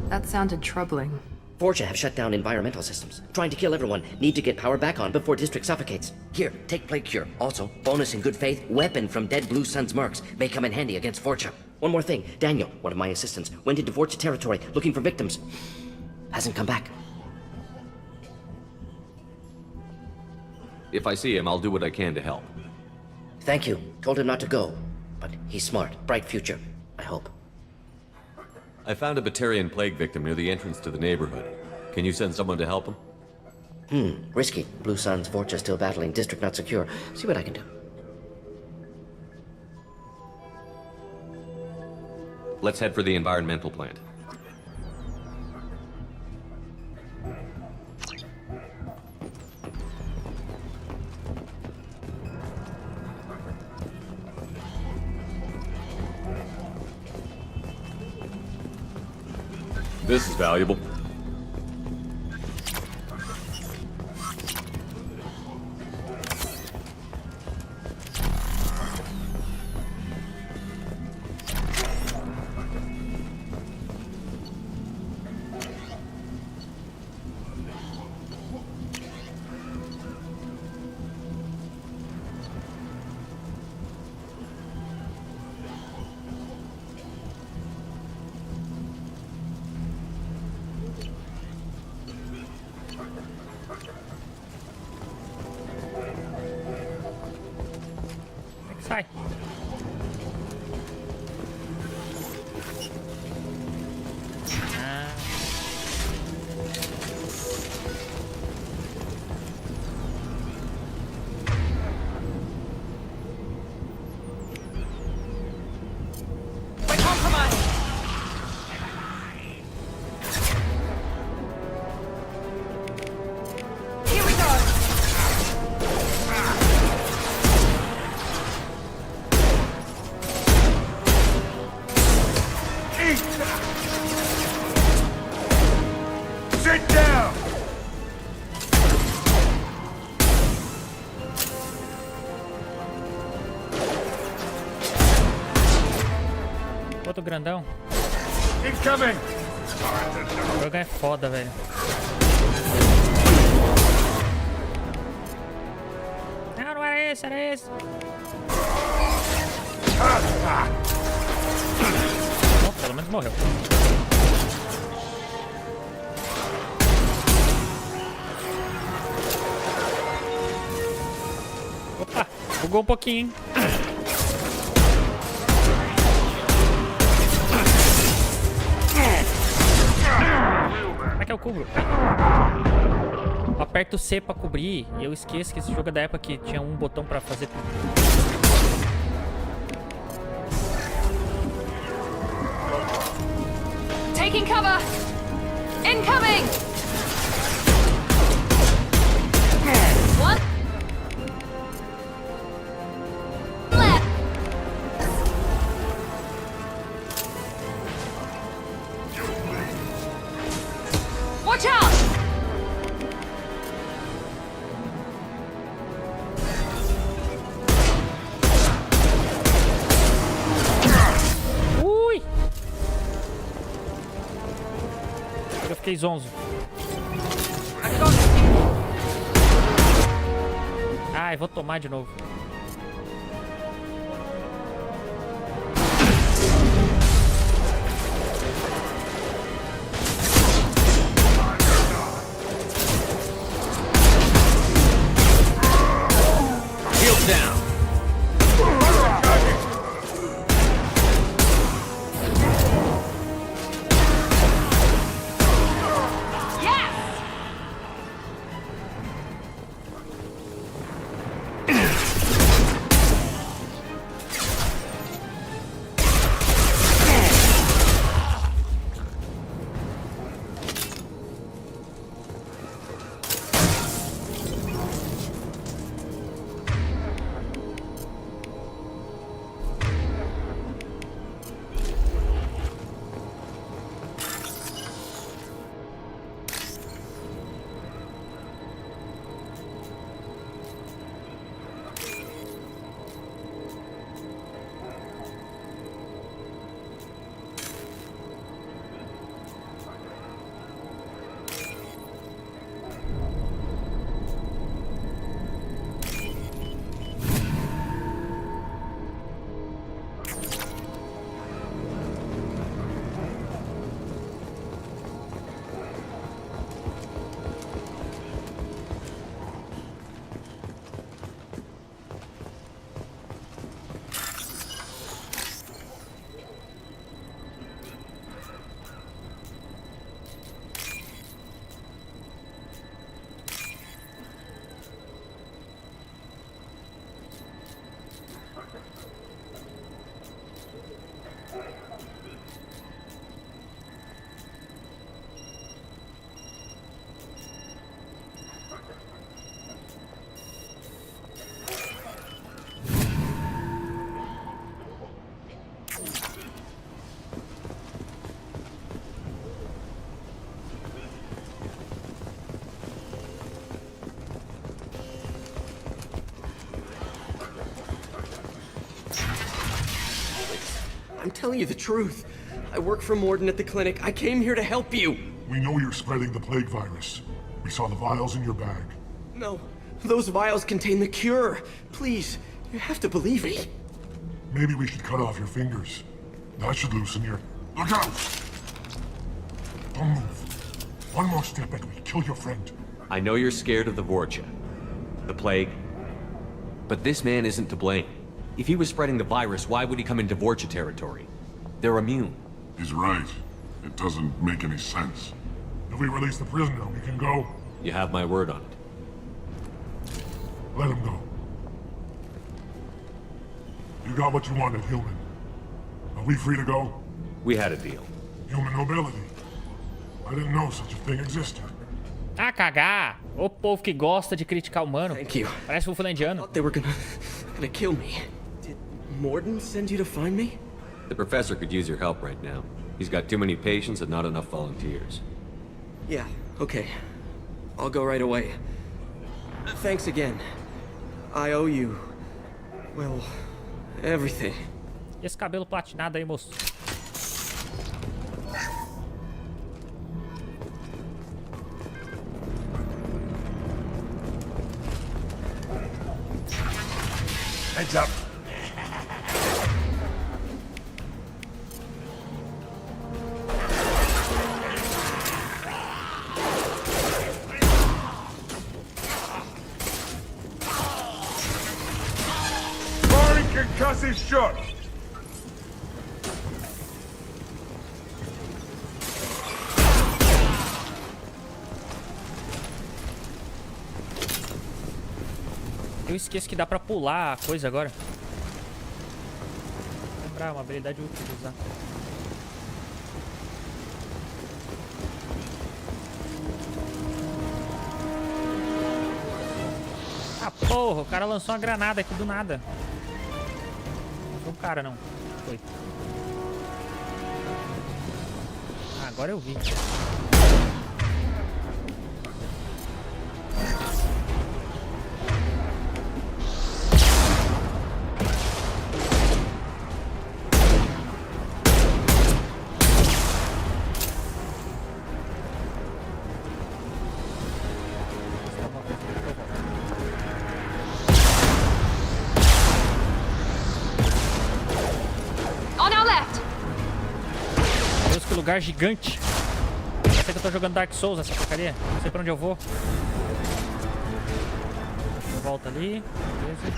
Speaker 15: That sounded troubling.
Speaker 9: Vorcha have shut down environmental systems. Trying to kill everyone. Need to get power back on before district suffocates. Here, take plague cure. Also, bonus in good faith, weapon from dead Blue Sun's mercs. May come in handy against Vorcha. One more thing. Daniel, one of my assistants, went into Vorcha territory looking for victims. Hasn't come back.
Speaker 3: If I see him, I'll do what I can to help.
Speaker 9: Thank you. Told him not to go. But he's smart. Bright future. I hope.
Speaker 3: I found a Batarian plague victim near the entrance to the neighborhood. Can you send someone to help him?
Speaker 9: Risky. Blue Sun's Vorcha still battling. District not secure. See what I can do.
Speaker 3: Let's head for the environmental plant. This is valuable.
Speaker 1: Sai.
Speaker 17: Sit down!
Speaker 1: Outro grandão.
Speaker 17: Incoming!
Speaker 1: O jogo é foda, velho. Não, não era esse, era esse. Bom, pelo menos morreu. Opa, bugou um pouquinho, hein? Como é que eu cubro? Eu aperto o C pra cobrir e eu esqueço que esse jogo é da época que tinha um botão pra fazer tudo.
Speaker 15: Taking cover! Incoming! One. Left. Watch out!
Speaker 1: Ui! Eu fiquei zonzo. Ai, vou tomar de novo.
Speaker 3: Shield down.
Speaker 10: I'm telling you the truth. I work for Morden at the clinic. I came here to help you.
Speaker 13: We know you're spreading the plague virus. We saw the vials in your bag.
Speaker 10: No, those vials contain the cure. Please, you have to believe me.
Speaker 13: Maybe we should cut off your fingers. That should loosen your... Look out! Don't move. One more step and we kill your friend.
Speaker 3: I know you're scared of the Vorcha, the plague, but this man isn't to blame. If he was spreading the virus, why would he come into Vorcha territory? They're immune.
Speaker 13: He's right. It doesn't make any sense. If we release the prisoner, we can go.
Speaker 3: You have my word on it.
Speaker 13: Let him go. You got what you wanted, human. Are we free to go?
Speaker 3: We had a deal.
Speaker 13: Human nobility. I didn't know such a thing existed.
Speaker 1: Ah, cagar! O povo que gosta de criticar o humano.
Speaker 10: Thank you.
Speaker 1: Parece um fulandiano.
Speaker 10: They were gonna kill me. Did Morden send you to find me?
Speaker 3: The professor could use your help right now. He's got too many patients and not enough volunteers.
Speaker 10: Yeah, okay. I'll go right away. Thanks again. I owe you... well, everything.
Speaker 1: E esse cabelo platinado aí, moço?
Speaker 17: Heads up. Firing concussive shot.
Speaker 1: Eu esqueço que dá pra pular a coisa agora. Vou lembrar, uma habilidade útil de usar. Ah, porra, o cara lançou uma granada aqui do nada. Não foi um cara, não. Foi. Ah, agora eu vi. Lugar gigante. Parece que eu tô jogando Dark Souls essa porcaria. Não sei pra onde eu vou. Volta ali. Beleza.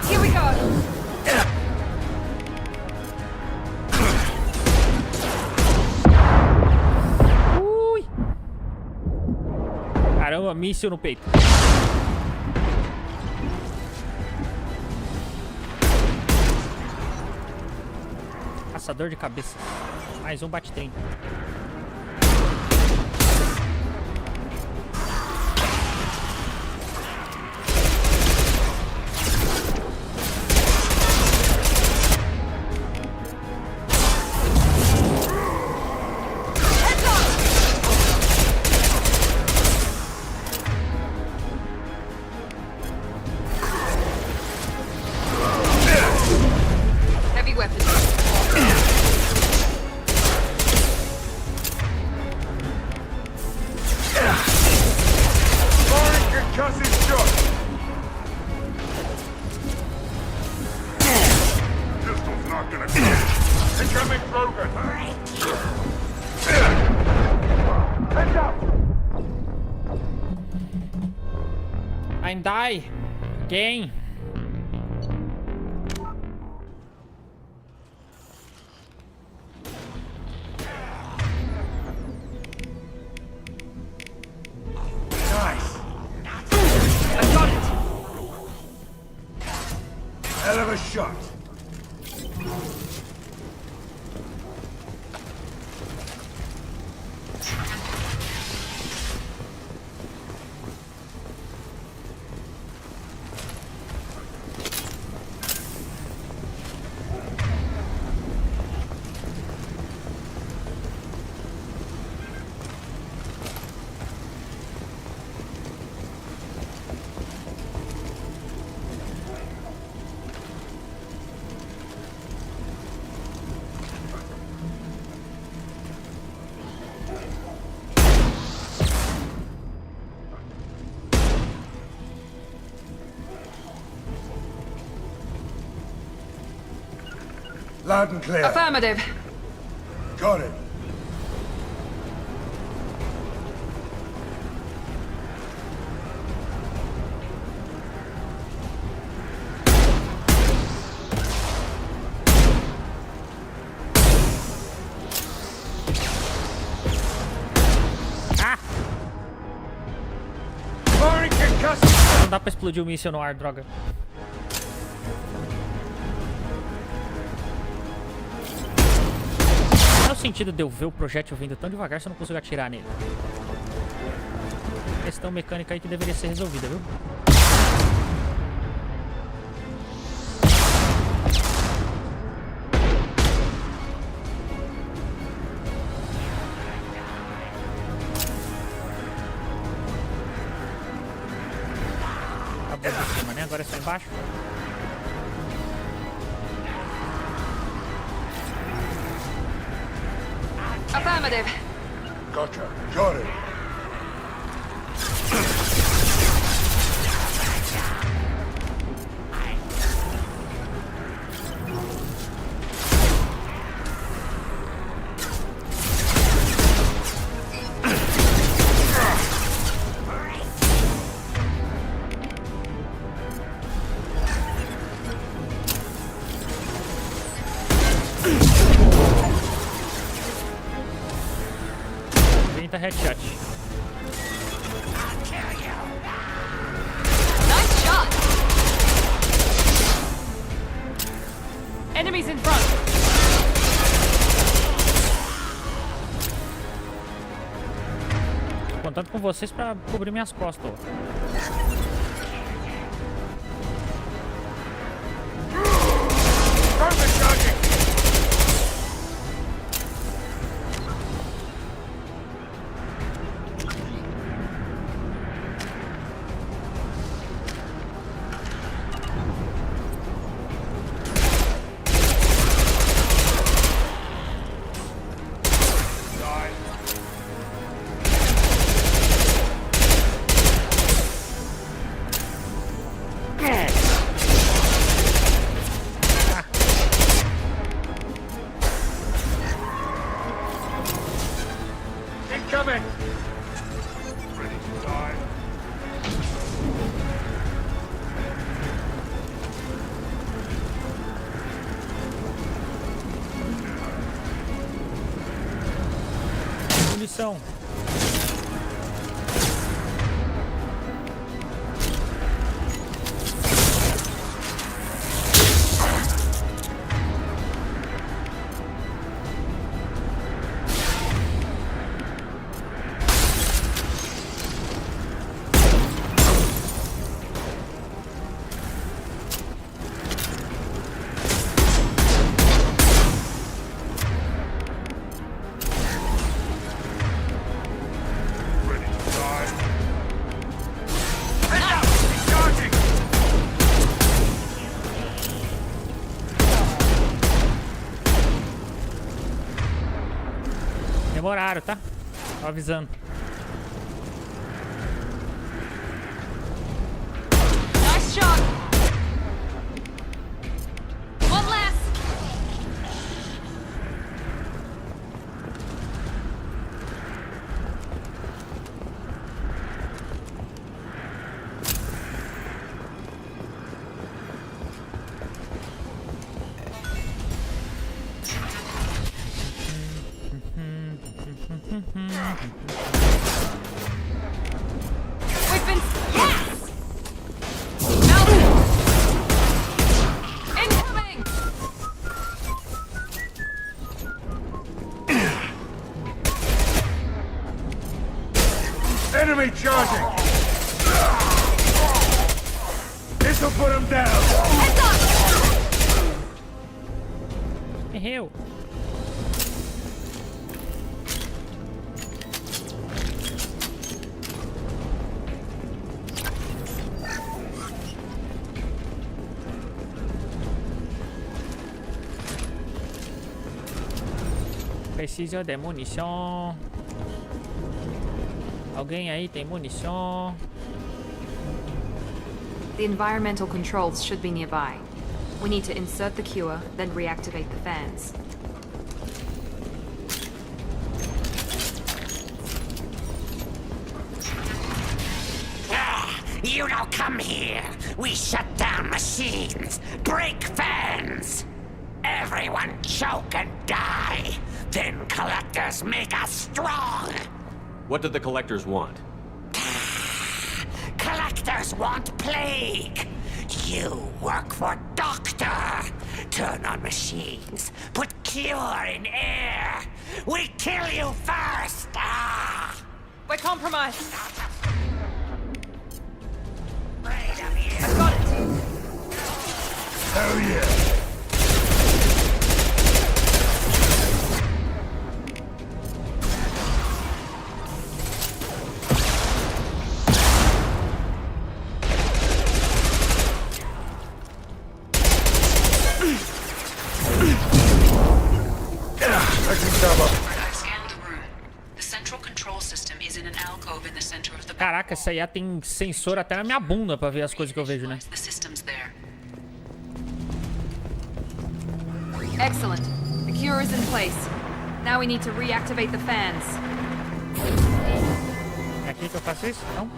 Speaker 15: Here we go.
Speaker 1: Caramba, míssil no peito. Caçador de cabeça. Mais um bate-trem. And die again.
Speaker 17: Nice. I got it. Hell of a shot.
Speaker 8: Loud and clear.
Speaker 15: Affirmative.
Speaker 8: Got it.
Speaker 1: Não dá pra explodir o míssil no ar, droga. Qual é o sentido de eu ver o projétil vindo tão devagar se eu não consigo atirar nele? Questão mecânica aí que deveria ser resolvida, viu? Agora é só embaixo.
Speaker 15: Affirmative.
Speaker 8: Gotcha. Got it.
Speaker 1: Headshot.
Speaker 15: Nice shot. Enemies in front.
Speaker 1: Contando com vocês pra cobrir minhas costas.
Speaker 17: Incoming! Ready to die.
Speaker 1: Munição. Demoraram, tá? Tô avisando.
Speaker 15: Nice shot. One less. We've been... Yes! Melvin! Incoming!
Speaker 17: Enemy charging! This'll put him down!
Speaker 15: Heads up!
Speaker 1: Erreu. Preciso de munição. Alguém aí tem munição?
Speaker 15: The environmental controls should be nearby. We need to insert the cure, then reactivate the fans.
Speaker 14: You don't come here. We shut down machines, break fans. Everyone choke and die. Then collectors make us strong.
Speaker 3: What did the collectors want?
Speaker 14: Collectors want plague. You work for Doctor. Turn on machines. Put cure in air. We kill you first.
Speaker 15: We're compromised.
Speaker 14: I've got it.
Speaker 17: Hell yeah.
Speaker 1: Caraca, essa IA tem sensor até na minha bunda pra ver as coisas que eu vejo, né?
Speaker 15: Excellent. The cure is in place. Now we need to reactivate the fans.
Speaker 1: É aqui que eu faço isso? Não?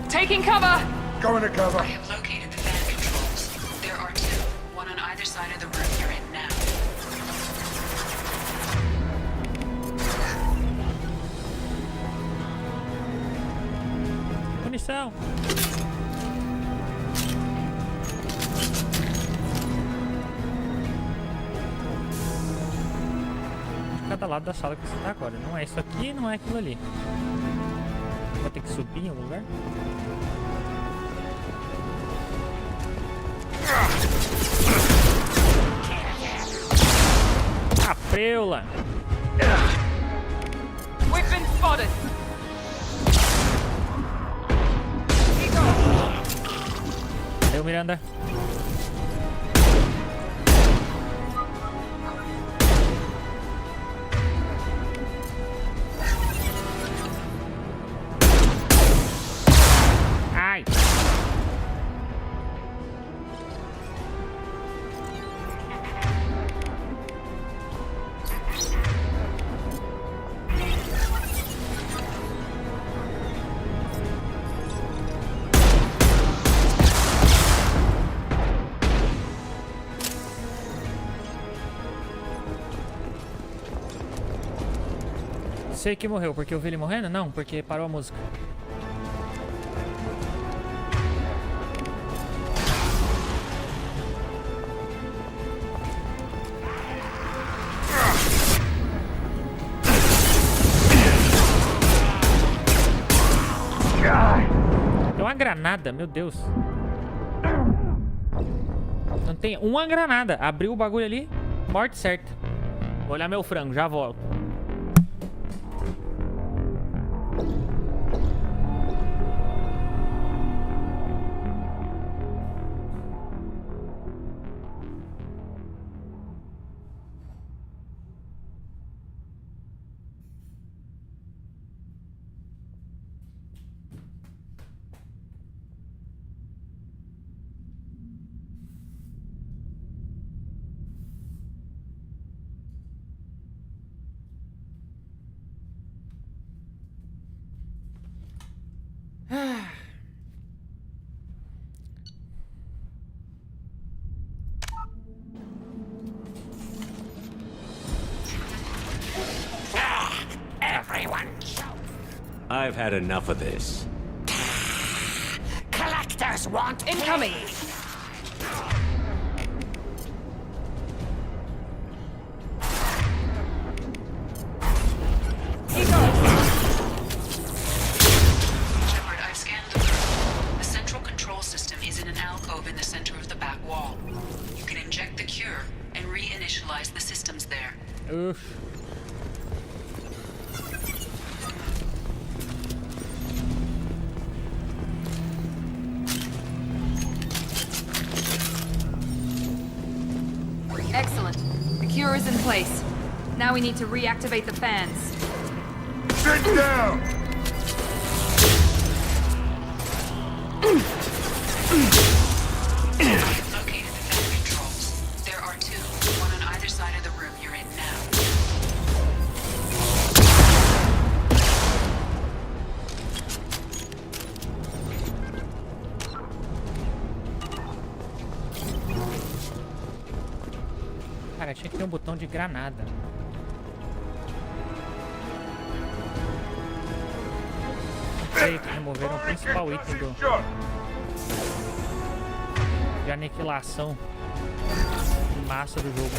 Speaker 15: Taking cover!
Speaker 17: Going to cover.
Speaker 4: I have located the fan controls. There are two, one on either side of the room you're in now.
Speaker 1: Munição! De cada lado da sala que você tá agora. Não é isso aqui, não é aquilo ali. Vou ter que subir em algum lugar? Ah, preula!
Speaker 15: We've been spotted!
Speaker 1: Deu, Miranda. Ai! Sei que morreu, porque eu vi ele morrendo? Não, porque parou a música. Tem uma granada, meu Deus. Não tem uma granada. Abriu o bagulho ali, morte certa. Vou olhar meu frango, já volto.
Speaker 14: Everyone choke.
Speaker 3: I've had enough of this.
Speaker 14: Collectors want
Speaker 15: incoming.
Speaker 4: Shepard, I've scanned the room. The central control system is in an alcove in the center of the back wall. You can inject the cure and reinitialize the systems there.
Speaker 1: Oof.
Speaker 15: Excellent. The cure is in place. Now we need to reactivate the fans.
Speaker 17: Sit down!
Speaker 1: Cara, tinha que ter um botão de granada. Sei que removeram o principal item de aniquilação em massa do jogo.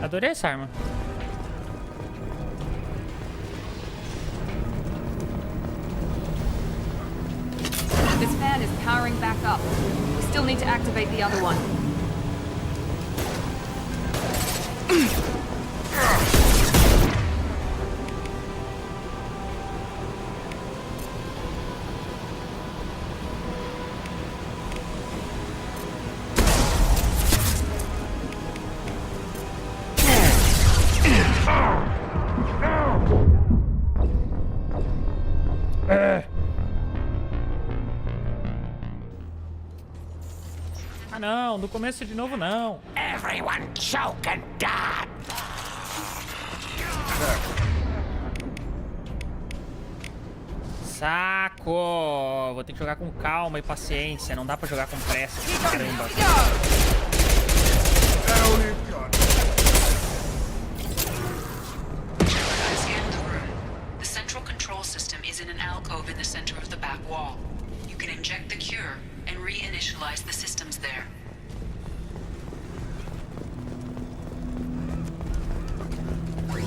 Speaker 1: Adorei essa arma.
Speaker 15: This fan is powering back up. We still need to activate the other one.
Speaker 1: Ah não, do começo de novo não.
Speaker 14: Everyone choke and die.
Speaker 1: Saco! Vou ter que jogar com calma e paciência. Não dá pra jogar com pressa. Caramba.
Speaker 4: I scanned the room. The central control system is in an alcove in the center of the back wall. You can inject the cure and reinitialize the systems there.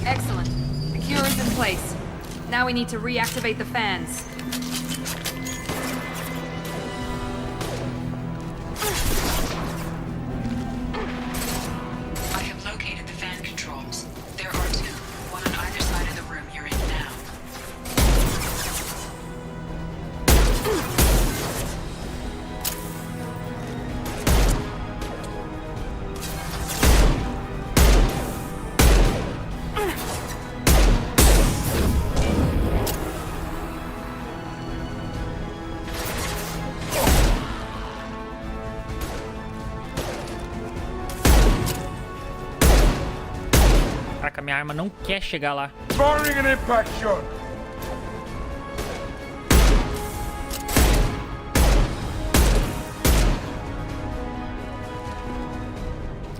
Speaker 15: Excellent. The cure is in place. Now we need to reactivate the fans.
Speaker 4: I have located the fan controls. There are two, one on either side of the room you're in now.
Speaker 1: Caraca, minha arma não quer chegar lá.
Speaker 17: Firing an impact shot.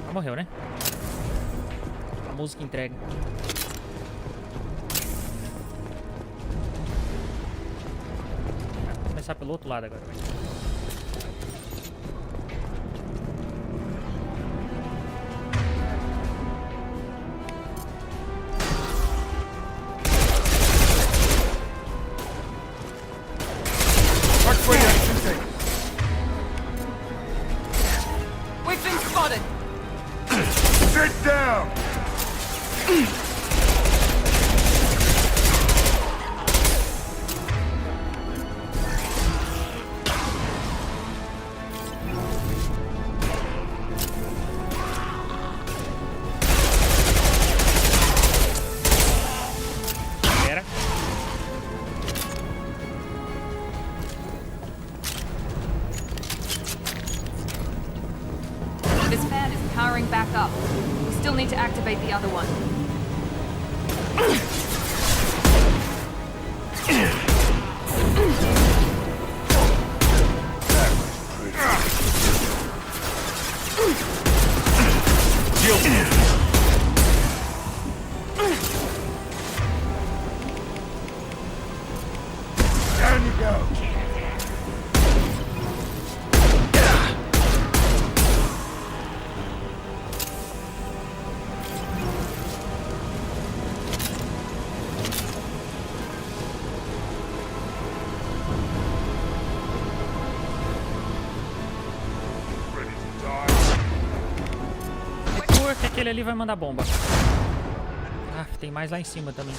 Speaker 1: Ah, morreu, né? A música entrega. Vou começar pelo outro lado agora.
Speaker 15: We've been spotted.
Speaker 17: Sit down.
Speaker 1: Era.
Speaker 15: This fan is powering back up. We still need to activate the other one.
Speaker 17: Down you go.
Speaker 1: Que aquele ali vai mandar bomba. Ah, tem mais lá em cima também.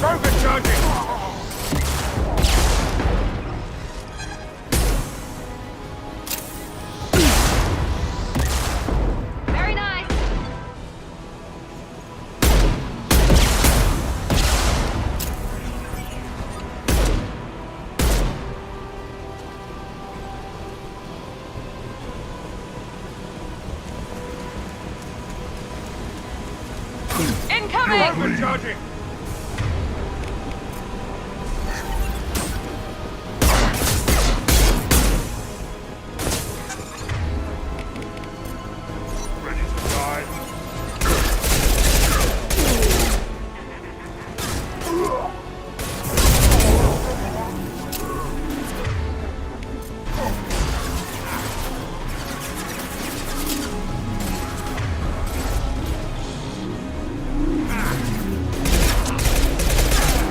Speaker 17: Joga charging.
Speaker 15: Very nice. Incoming!
Speaker 17: Charging! Ready to die?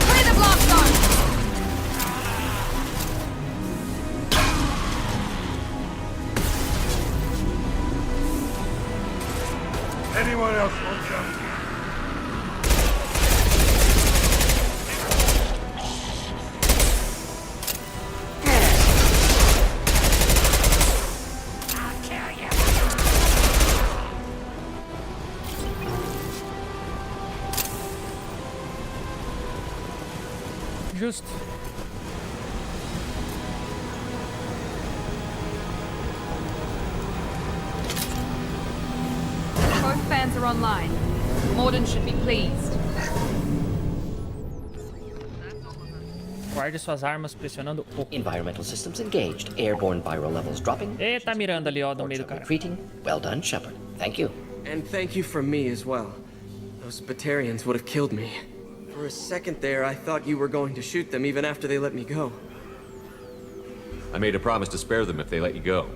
Speaker 15: Clear the blast zone!
Speaker 17: Anyone else want some?
Speaker 1: Justo.
Speaker 15: Both fans are online. Morden should be pleased.
Speaker 1: Guarde suas armas pressionando o...
Speaker 9: Environmental systems engaged. Airborne viral levels dropping.
Speaker 1: Tá mirando ali, ó, no meio do cara.
Speaker 9: Retreating. Well done, Shepard. Thank you.
Speaker 10: And thank you from me as well. Those Batarians would have killed me. For a second there, I thought you were going to shoot them even after they let me go.
Speaker 3: I made a promise to spare them if they let you go.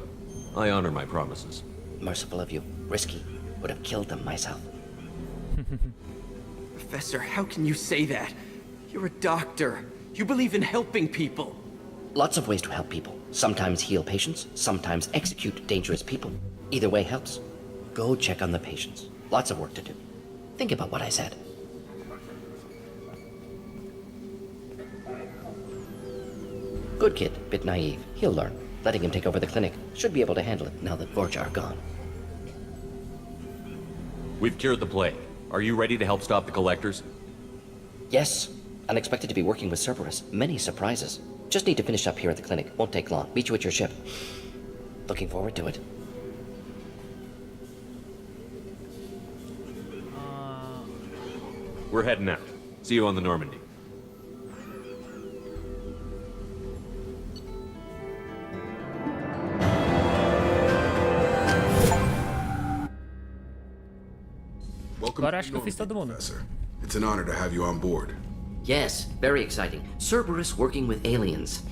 Speaker 3: I honor my promises.
Speaker 9: Merciful of you. Risky. Would have killed them myself.
Speaker 10: Professor, how can you say that? You're a doctor. You believe in helping people.
Speaker 9: Lots of ways to help people. Sometimes heal patients, sometimes execute dangerous people. Either way helps. Go check on the patients. Lots of work to do. Think about what I said. Good kid, bit naive. He'll learn. Letting him take over the clinic. Should be able to handle it now that Vorcha are gone.
Speaker 3: We've cured the plague. Are you ready to help stop the collectors?
Speaker 9: Yes. Unexpected to be working with Cerberus. Many surprises. Just need to finish up here at the clinic. Won't take long. Meet you at your ship. Looking forward to it.
Speaker 3: We're heading out. See you on the Normandy.
Speaker 19: Welcome
Speaker 1: Agora
Speaker 19: to
Speaker 1: acho que eu fiz todo mundo.
Speaker 19: Professor. It's an honor to have you on board.
Speaker 9: Yes, very exciting. Cerberus working with aliens.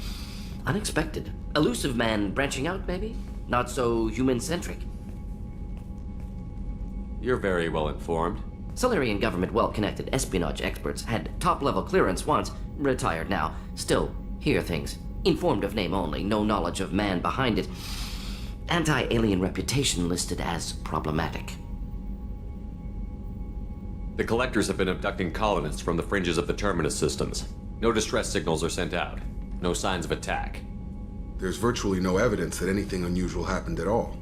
Speaker 9: Unexpected. Elusive man branching out, maybe? Not so human-centric.
Speaker 3: You're very well informed.
Speaker 9: Solarian government well-connected espionage experts had top-level clearance once, retired now. Still, hear things. Informed of name only, no knowledge of man behind it. Anti-alien reputation listed as problematic.
Speaker 3: The collectors have been abducting colonists from the fringes of the Terminus systems. No distress signals are sent out. No signs of attack.
Speaker 19: There's virtually no evidence that anything unusual happened at all,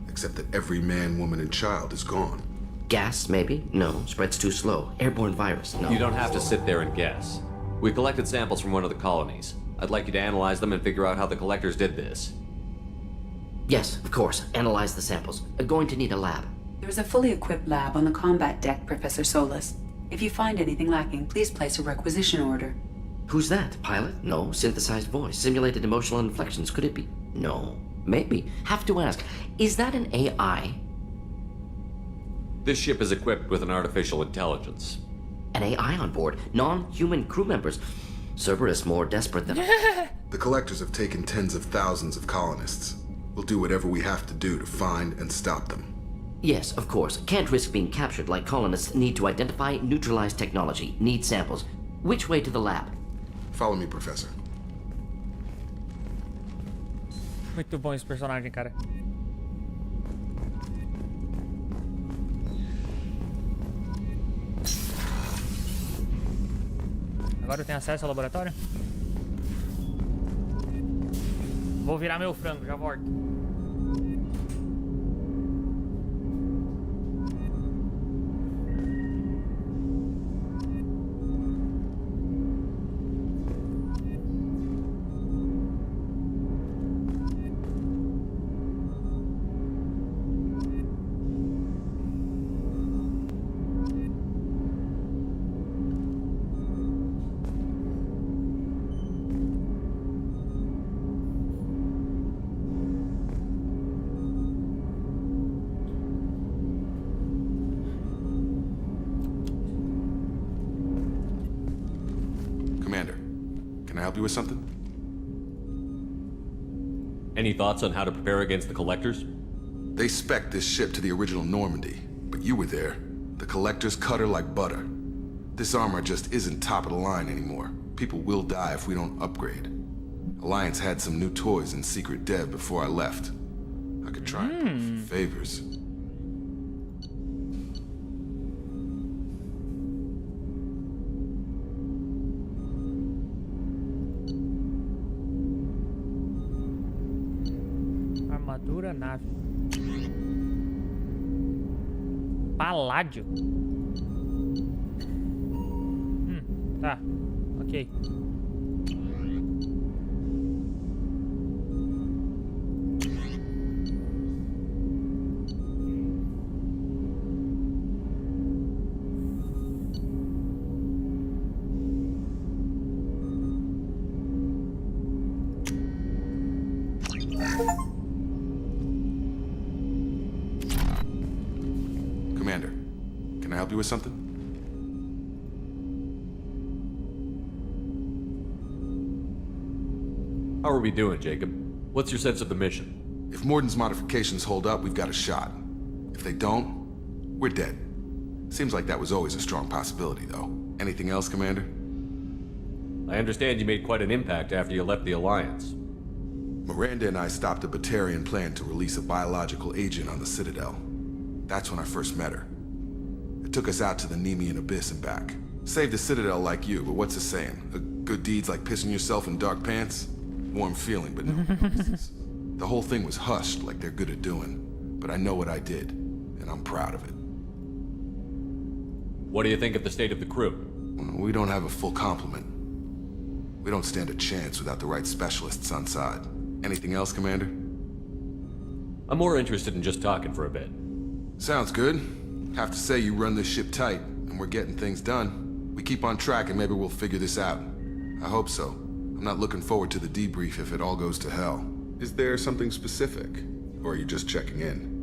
Speaker 19: except that every man, woman, and child is gone.
Speaker 9: Gas, maybe? No, spreads too slow. Airborne virus, no.
Speaker 3: You don't have to sit there and guess. We collected samples from one of the colonies. I'd like you to analyze them and figure out how the collectors did this.
Speaker 9: Yes, of course. Analyze the samples. Going to need a lab.
Speaker 20: There's a fully equipped lab on the combat deck, Professor Solis. If you find anything lacking, please place a requisition order.
Speaker 9: Who's that? Pilot? No. Synthesized voice. Simulated emotional inflections. Could it be? No. Maybe. Have to ask. Is that an AI?
Speaker 3: This ship is equipped with an artificial intelligence.
Speaker 9: An AI on board? Non-human crew members? Cerberus more desperate than...
Speaker 19: The collectors have taken tens of thousands of colonists. We'll do whatever we have to do to find and stop them.
Speaker 9: Yes, of course. Can't risk being captured like colonists need to identify, neutralize technology, need samples. Which way to the lab?
Speaker 19: Follow me, Professor.
Speaker 1: Muito bom esse personagem, cara. Agora eu tenho acesso ao laboratório? Vou virar meu frango, já volto.
Speaker 19: you with something?
Speaker 3: Any thoughts on how to prepare against the Collectors?
Speaker 19: They spec'd this ship to the original Normandy, but you were there. The Collectors cut her like butter. This armor just isn't top of the line anymore. People will die if we don't upgrade. Alliance had some new toys in secret dev before I left. I could try and pay for favors.
Speaker 1: Armadura nave. Paládio. Tá. Ok.
Speaker 19: Commander, can I help you with something?
Speaker 3: How are we doing, Jacob? What's your sense of the mission?
Speaker 19: If Morden's modifications hold up, we've got a shot. If they don't, we're dead. Seems like that was always a strong possibility, though. Anything else, Commander?
Speaker 3: I understand you made quite an impact after you left the Alliance.
Speaker 19: Miranda and I stopped a Batarian plan to release a biological agent on the Citadel. That's when I first met her. It took us out to the Nemean Abyss and back. Saved the Citadel like you, but what's the saying? Good deeds like pissing yourself in dark pants? Warm feeling, but no promises. The whole thing was hushed like they're good at doing. But I know what I did, and I'm proud of it.
Speaker 3: What do you think of the state of the crew?
Speaker 19: We don't have a full complement. We don't stand a chance without the right specialists on side. Anything else, Commander?
Speaker 3: I'm more interested in just talking for a bit.
Speaker 19: Sounds good. Have to say you run this ship tight, and we're getting things done. We keep on track and maybe we'll figure this out. I hope so. I'm not looking forward to the debrief if it all goes to hell. Is there something specific? Or are you just checking in?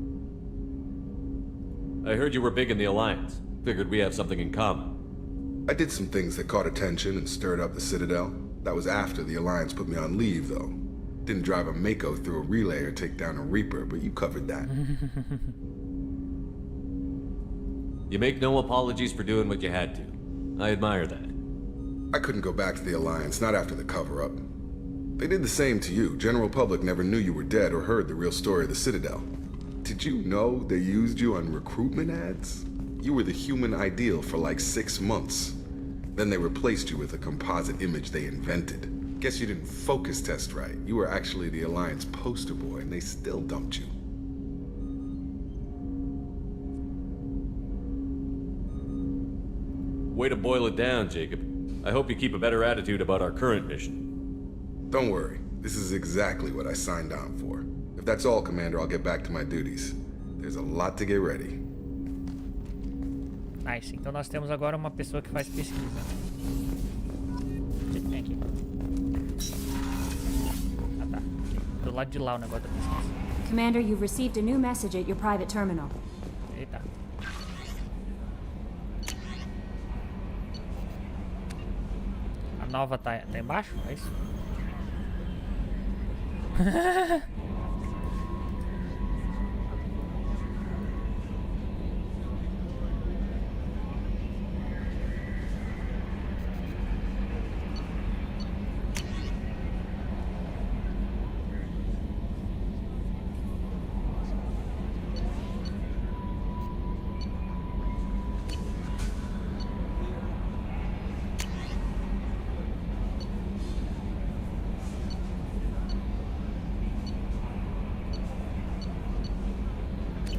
Speaker 3: I heard you were big in the Alliance. Figured we have something in common.
Speaker 19: I did some things that caught attention and stirred up the Citadel. That was after the Alliance put me on leave, though. Didn't drive a Mako through a relay or take down a Reaper, but you covered that.
Speaker 3: You make no apologies for doing what you had to. I admire that.
Speaker 19: I couldn't go back to the Alliance, not after the cover-up. They did the same to you. General public never knew you were dead or heard the real story of the Citadel. Did you know they used you on recruitment ads? You were the human ideal for like 6 months. Then they replaced you with a composite image they invented. Guess you didn't focus test right. You were actually the Alliance poster boy, and they still dumped you.
Speaker 3: Way to boil it down, Jacob. I hope you keep a better attitude about our current mission.
Speaker 19: Don't worry. This is exactly what I signed on for. If that's all, Commander, I'll get back to my duties. There's a lot to get ready.
Speaker 1: Nice. Então nós temos agora uma pessoa que faz pesquisa. O que tem aqui? Ah, tá. Okay. Do lado de lá o negócio da pesquisa.
Speaker 2: Commander, you've received a new message at your private terminal.
Speaker 1: Eita. A nova tá embaixo? É isso?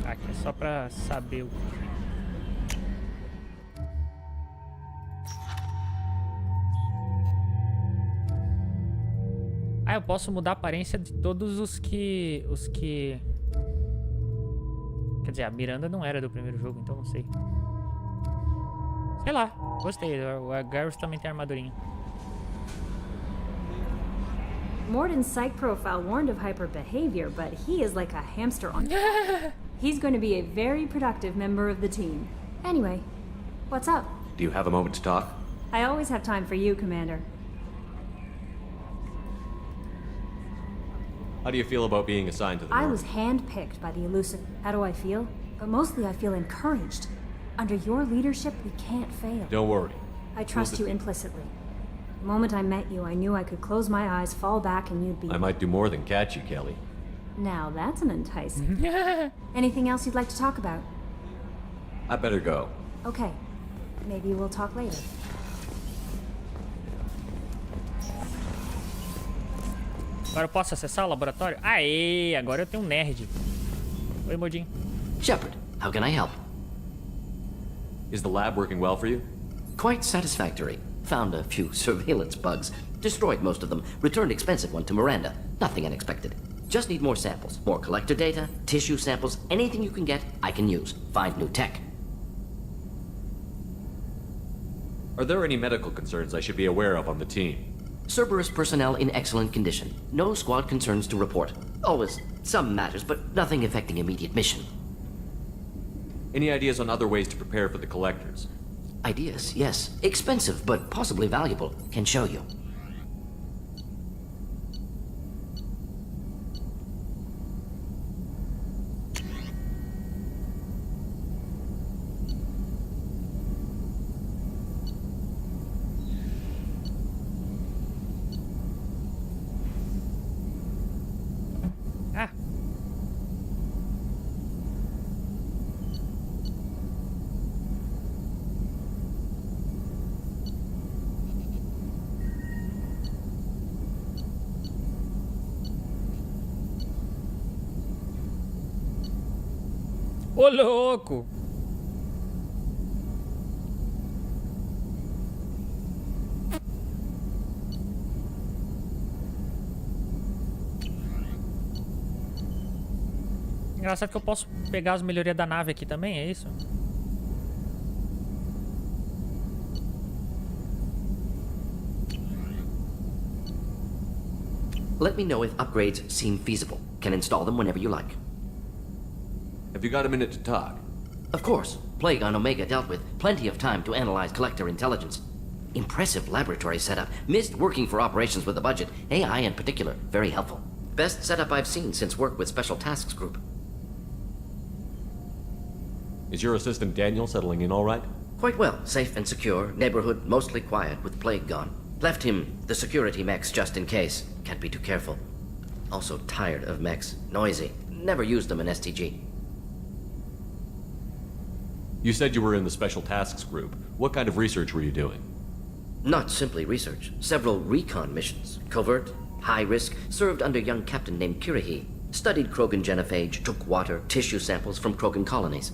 Speaker 1: Aqui é só pra saber o... Ah, eu posso mudar a aparência de todos os que... Quer dizer, a Miranda não era do primeiro jogo, então não sei. Sei lá, gostei. O Garrus também tem armadurinha.
Speaker 2: Morden's psych profile warned of hyper behavior, but he is like a hamster on... He's going to be a very productive member of the team. Anyway, what's up?
Speaker 3: Do you have a moment to talk?
Speaker 2: I always have time for you, Commander.
Speaker 3: How do you feel about being assigned to the
Speaker 2: I
Speaker 3: North?
Speaker 2: was handpicked by the elusive. How do I feel? But mostly I feel encouraged. Under your leadership, we can't fail.
Speaker 3: Don't worry.
Speaker 2: I trust you implicitly. The moment I met you, I knew I could close my eyes, fall back, and you'd be...
Speaker 3: I might do more than catch you, Kelly.
Speaker 2: Now that's an enticing. Anything else you'd like to talk about?
Speaker 3: I better go.
Speaker 2: Okay. Maybe we'll talk later.
Speaker 1: Agora eu posso acessar o laboratório? Aê, agora eu tenho um nerd. Oi, Modinho.
Speaker 9: Shepard, how can I help?
Speaker 3: Is the lab working well for you?
Speaker 9: Quite satisfactory. Found a few surveillance bugs. Destroyed most of them. Returned expensive one to Miranda. Nothing unexpected. Just need more samples. More collector data, tissue samples, anything you can get, I can use. Find new tech.
Speaker 3: Are there any medical concerns I should be aware of on the team?
Speaker 9: Cerberus personnel in excellent condition. No squad concerns to report. Always some matters, but nothing affecting immediate mission.
Speaker 3: Any ideas on other ways to prepare for the collectors?
Speaker 9: Ideas, yes. Expensive, but possibly valuable. Can show you.
Speaker 1: Ah. Ô, louco! Engraçado que eu posso pegar as melhorias da nave aqui também, é isso?
Speaker 9: Let me know if upgrades seem feasible. Can install them whenever you like.
Speaker 3: Have you got a minute to talk?
Speaker 9: Of course. Plague on Omega dealt with. Plenty of time to analyze collector intelligence. Impressive laboratory setup. Missed working for operations with a budget. AI in particular. Very helpful. Best setup I've seen since work with Special Tasks Group.
Speaker 3: Is your assistant Daniel settling in all right?
Speaker 9: Quite well. Safe and secure. Neighborhood mostly quiet with Plague gone. Left him the security mechs just in case. Can't be too careful. Also tired of mechs. Noisy. Never used them in STG.
Speaker 3: You said you were in the Special Tasks Group. What kind of research were you doing?
Speaker 9: Not simply research. Several recon missions. Covert, high risk, served under a young captain named Kirahi. Studied Krogan genophage, took water, tissue samples from Krogan colonies.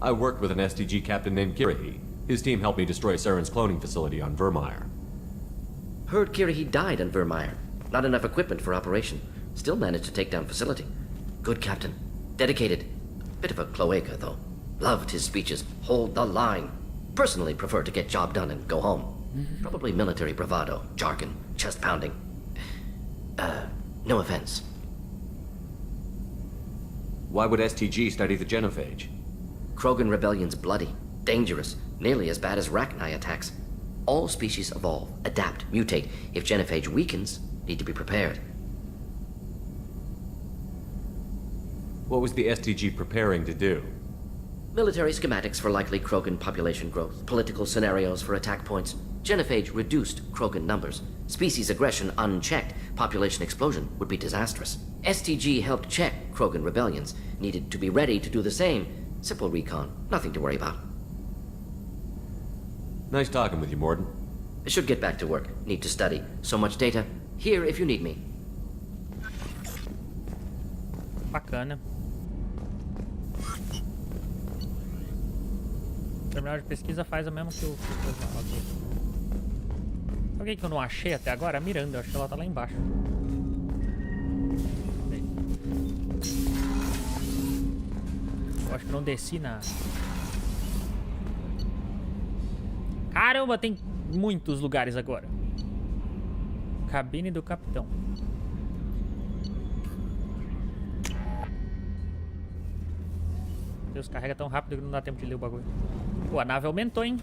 Speaker 3: I worked with an STG captain named Kirahi. His team helped me destroy Saren's cloning facility on Vermeer.
Speaker 9: Heard Kirahi died on Vermeer. Not enough equipment for operation. Still managed to take down facility. Good captain. Dedicated. Bit of a cloaca, though. Loved his speeches. Hold the line. Personally prefer to get job done and go home. Probably military bravado, jargon, chest pounding. No offense.
Speaker 3: Why would STG study the genophage?
Speaker 9: Krogan rebellion's bloody, dangerous, nearly as bad as Rachni attacks. All species evolve, adapt, mutate. If genophage weakens, need to be prepared.
Speaker 3: What was the STG preparing to do?
Speaker 9: Military schematics for likely Krogan population growth, political scenarios for attack points. Genophage reduced Krogan numbers. Species aggression unchecked, population explosion would be disastrous. STG helped check Krogan rebellions, needed to be ready to do the same. Simple recon, nothing to worry about.
Speaker 3: Nice talking with you, Morden.
Speaker 9: I should get back to work. Need to study. So much data. Here if you need me.
Speaker 1: Bacana. Terminal de pesquisa faz o mesmo que o... Ok. Alguém que eu não achei até agora? A Miranda. Eu acho que ela tá lá embaixo. Eu acho que eu não desci na... Caramba, tem muitos lugares agora. Cabine do capitão. Deus, carrega tão rápido que não dá tempo de ler o bagulho. Pô, a nave aumentou, hein?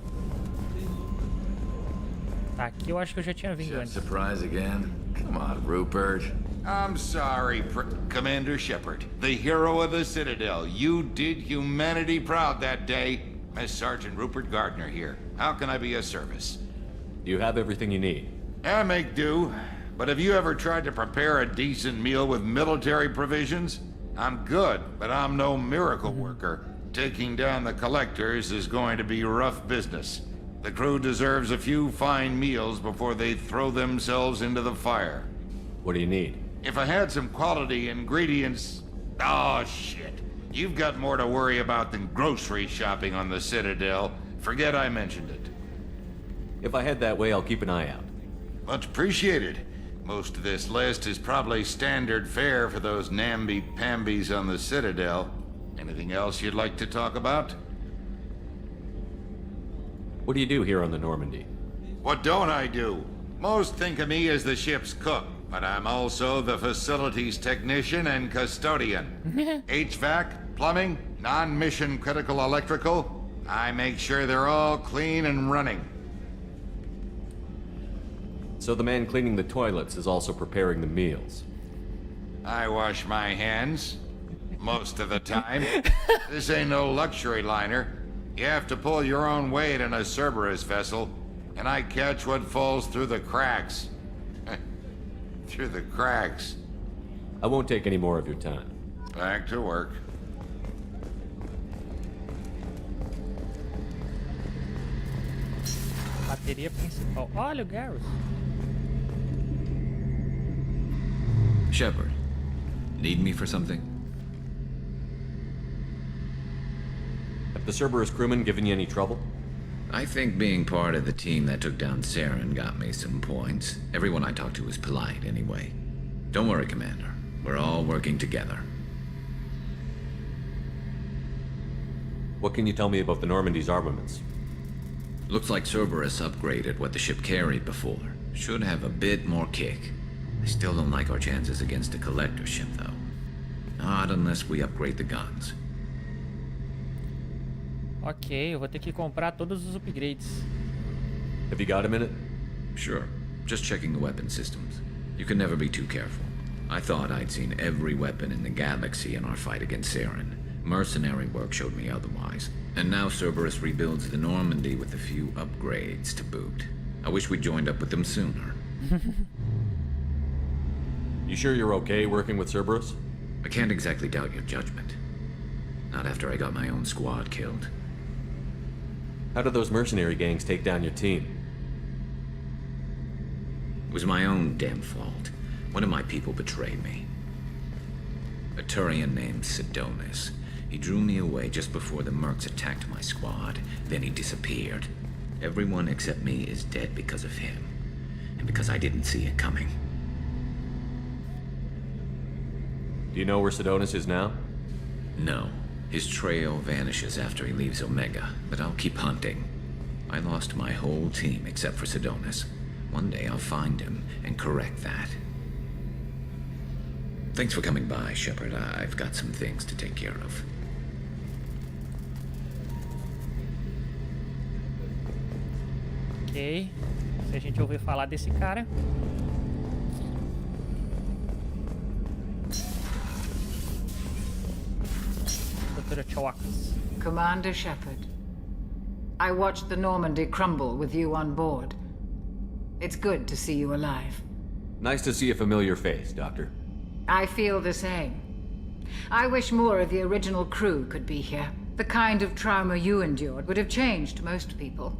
Speaker 1: Tá, aqui eu acho que eu já tinha vindo antes.
Speaker 6: Surprise again? Come on, Rupert.
Speaker 22: I'm sorry, Commander Shepard, the hero of the Citadel. You did humanity proud that day. Miss Sergeant Rupert Gardner here. How can I be of service?
Speaker 3: Do you have everything you need?
Speaker 22: I make do. But have you ever tried to prepare a decent meal with military provisions? I'm good, but I'm no miracle worker. Taking down the collectors is going to be rough business. The crew deserves a few fine meals before they throw themselves into the fire.
Speaker 3: What do you need?
Speaker 22: If I had some quality ingredients... Oh, shit. You've got more to worry about than grocery shopping on the Citadel. Forget I mentioned it.
Speaker 3: If I head that way, I'll keep an eye out.
Speaker 22: Much appreciated. Most of this list is probably standard fare for those namby-pambies on the Citadel. Anything else you'd like to talk about?
Speaker 3: What do you do here on the Normandy?
Speaker 22: What don't I do? Most think of me as the ship's cook, but I'm also the facilities technician and custodian. HVAC, plumbing, non-mission critical electrical. I make sure they're all clean and running.
Speaker 3: So the man cleaning the toilets is also preparing the meals.
Speaker 22: I wash my hands. Most of the time. This ain't no luxury liner. You have to pull your own weight in a Cerberus vessel, and I catch what falls through the cracks. Through the cracks.
Speaker 3: I won't take any more of your time.
Speaker 22: Back to work.
Speaker 1: Bateria principal. Olha o Garrus.
Speaker 18: Shepard, need me for something?
Speaker 3: Have the Cerberus crewmen given you any trouble?
Speaker 18: I think being part of the team that took down Saren got me some points. Everyone I talked to was polite anyway. Don't worry, Commander. We're all working together.
Speaker 3: What can you tell me about the Normandy's armaments?
Speaker 18: Looks like Cerberus upgraded what the ship carried before. Should have a bit more kick. I still don't like our chances against a collector ship, though. Not unless we upgrade the guns.
Speaker 1: Ok, eu vou ter que comprar todos os upgrades.
Speaker 3: Have you got a minute?
Speaker 18: Sure. Just checking the weapon systems. You can never be too careful. I thought I'd seen every weapon in the galaxy in our fight against Saren. Mercenary work showed me otherwise. And now Cerberus rebuilds the Normandy with a few upgrades to boot. I wish we'd joined up with them sooner.
Speaker 3: You sure you're okay working with Cerberus?
Speaker 18: I can't exactly doubt your judgment. Not after I got my own squad killed.
Speaker 3: How did those mercenary gangs take down your team?
Speaker 18: It was my own damn fault. One of my people betrayed me. A Turian named Sidonis. He drew me away just before the mercs attacked my squad. Then he disappeared. Everyone except me is dead because of him. And because I didn't see it coming.
Speaker 3: Do you know where Sidonis is now?
Speaker 18: No. His trail vanishes after he leaves Omega, but I'll keep hunting. I lost my whole team except for Sidonis. One day I'll find him and correct that. Thanks for coming by, Shepard. I've got some things to take care of.
Speaker 1: Ok. Se a gente ouvir falar desse cara.
Speaker 4: Commander Shepard, I watched the Normandy crumble with you on board. It's good to see you alive.
Speaker 3: Nice to see a familiar face, Doctor.
Speaker 4: I feel the same. I wish more of the original crew could be here. The kind of trauma you endured would have changed most people.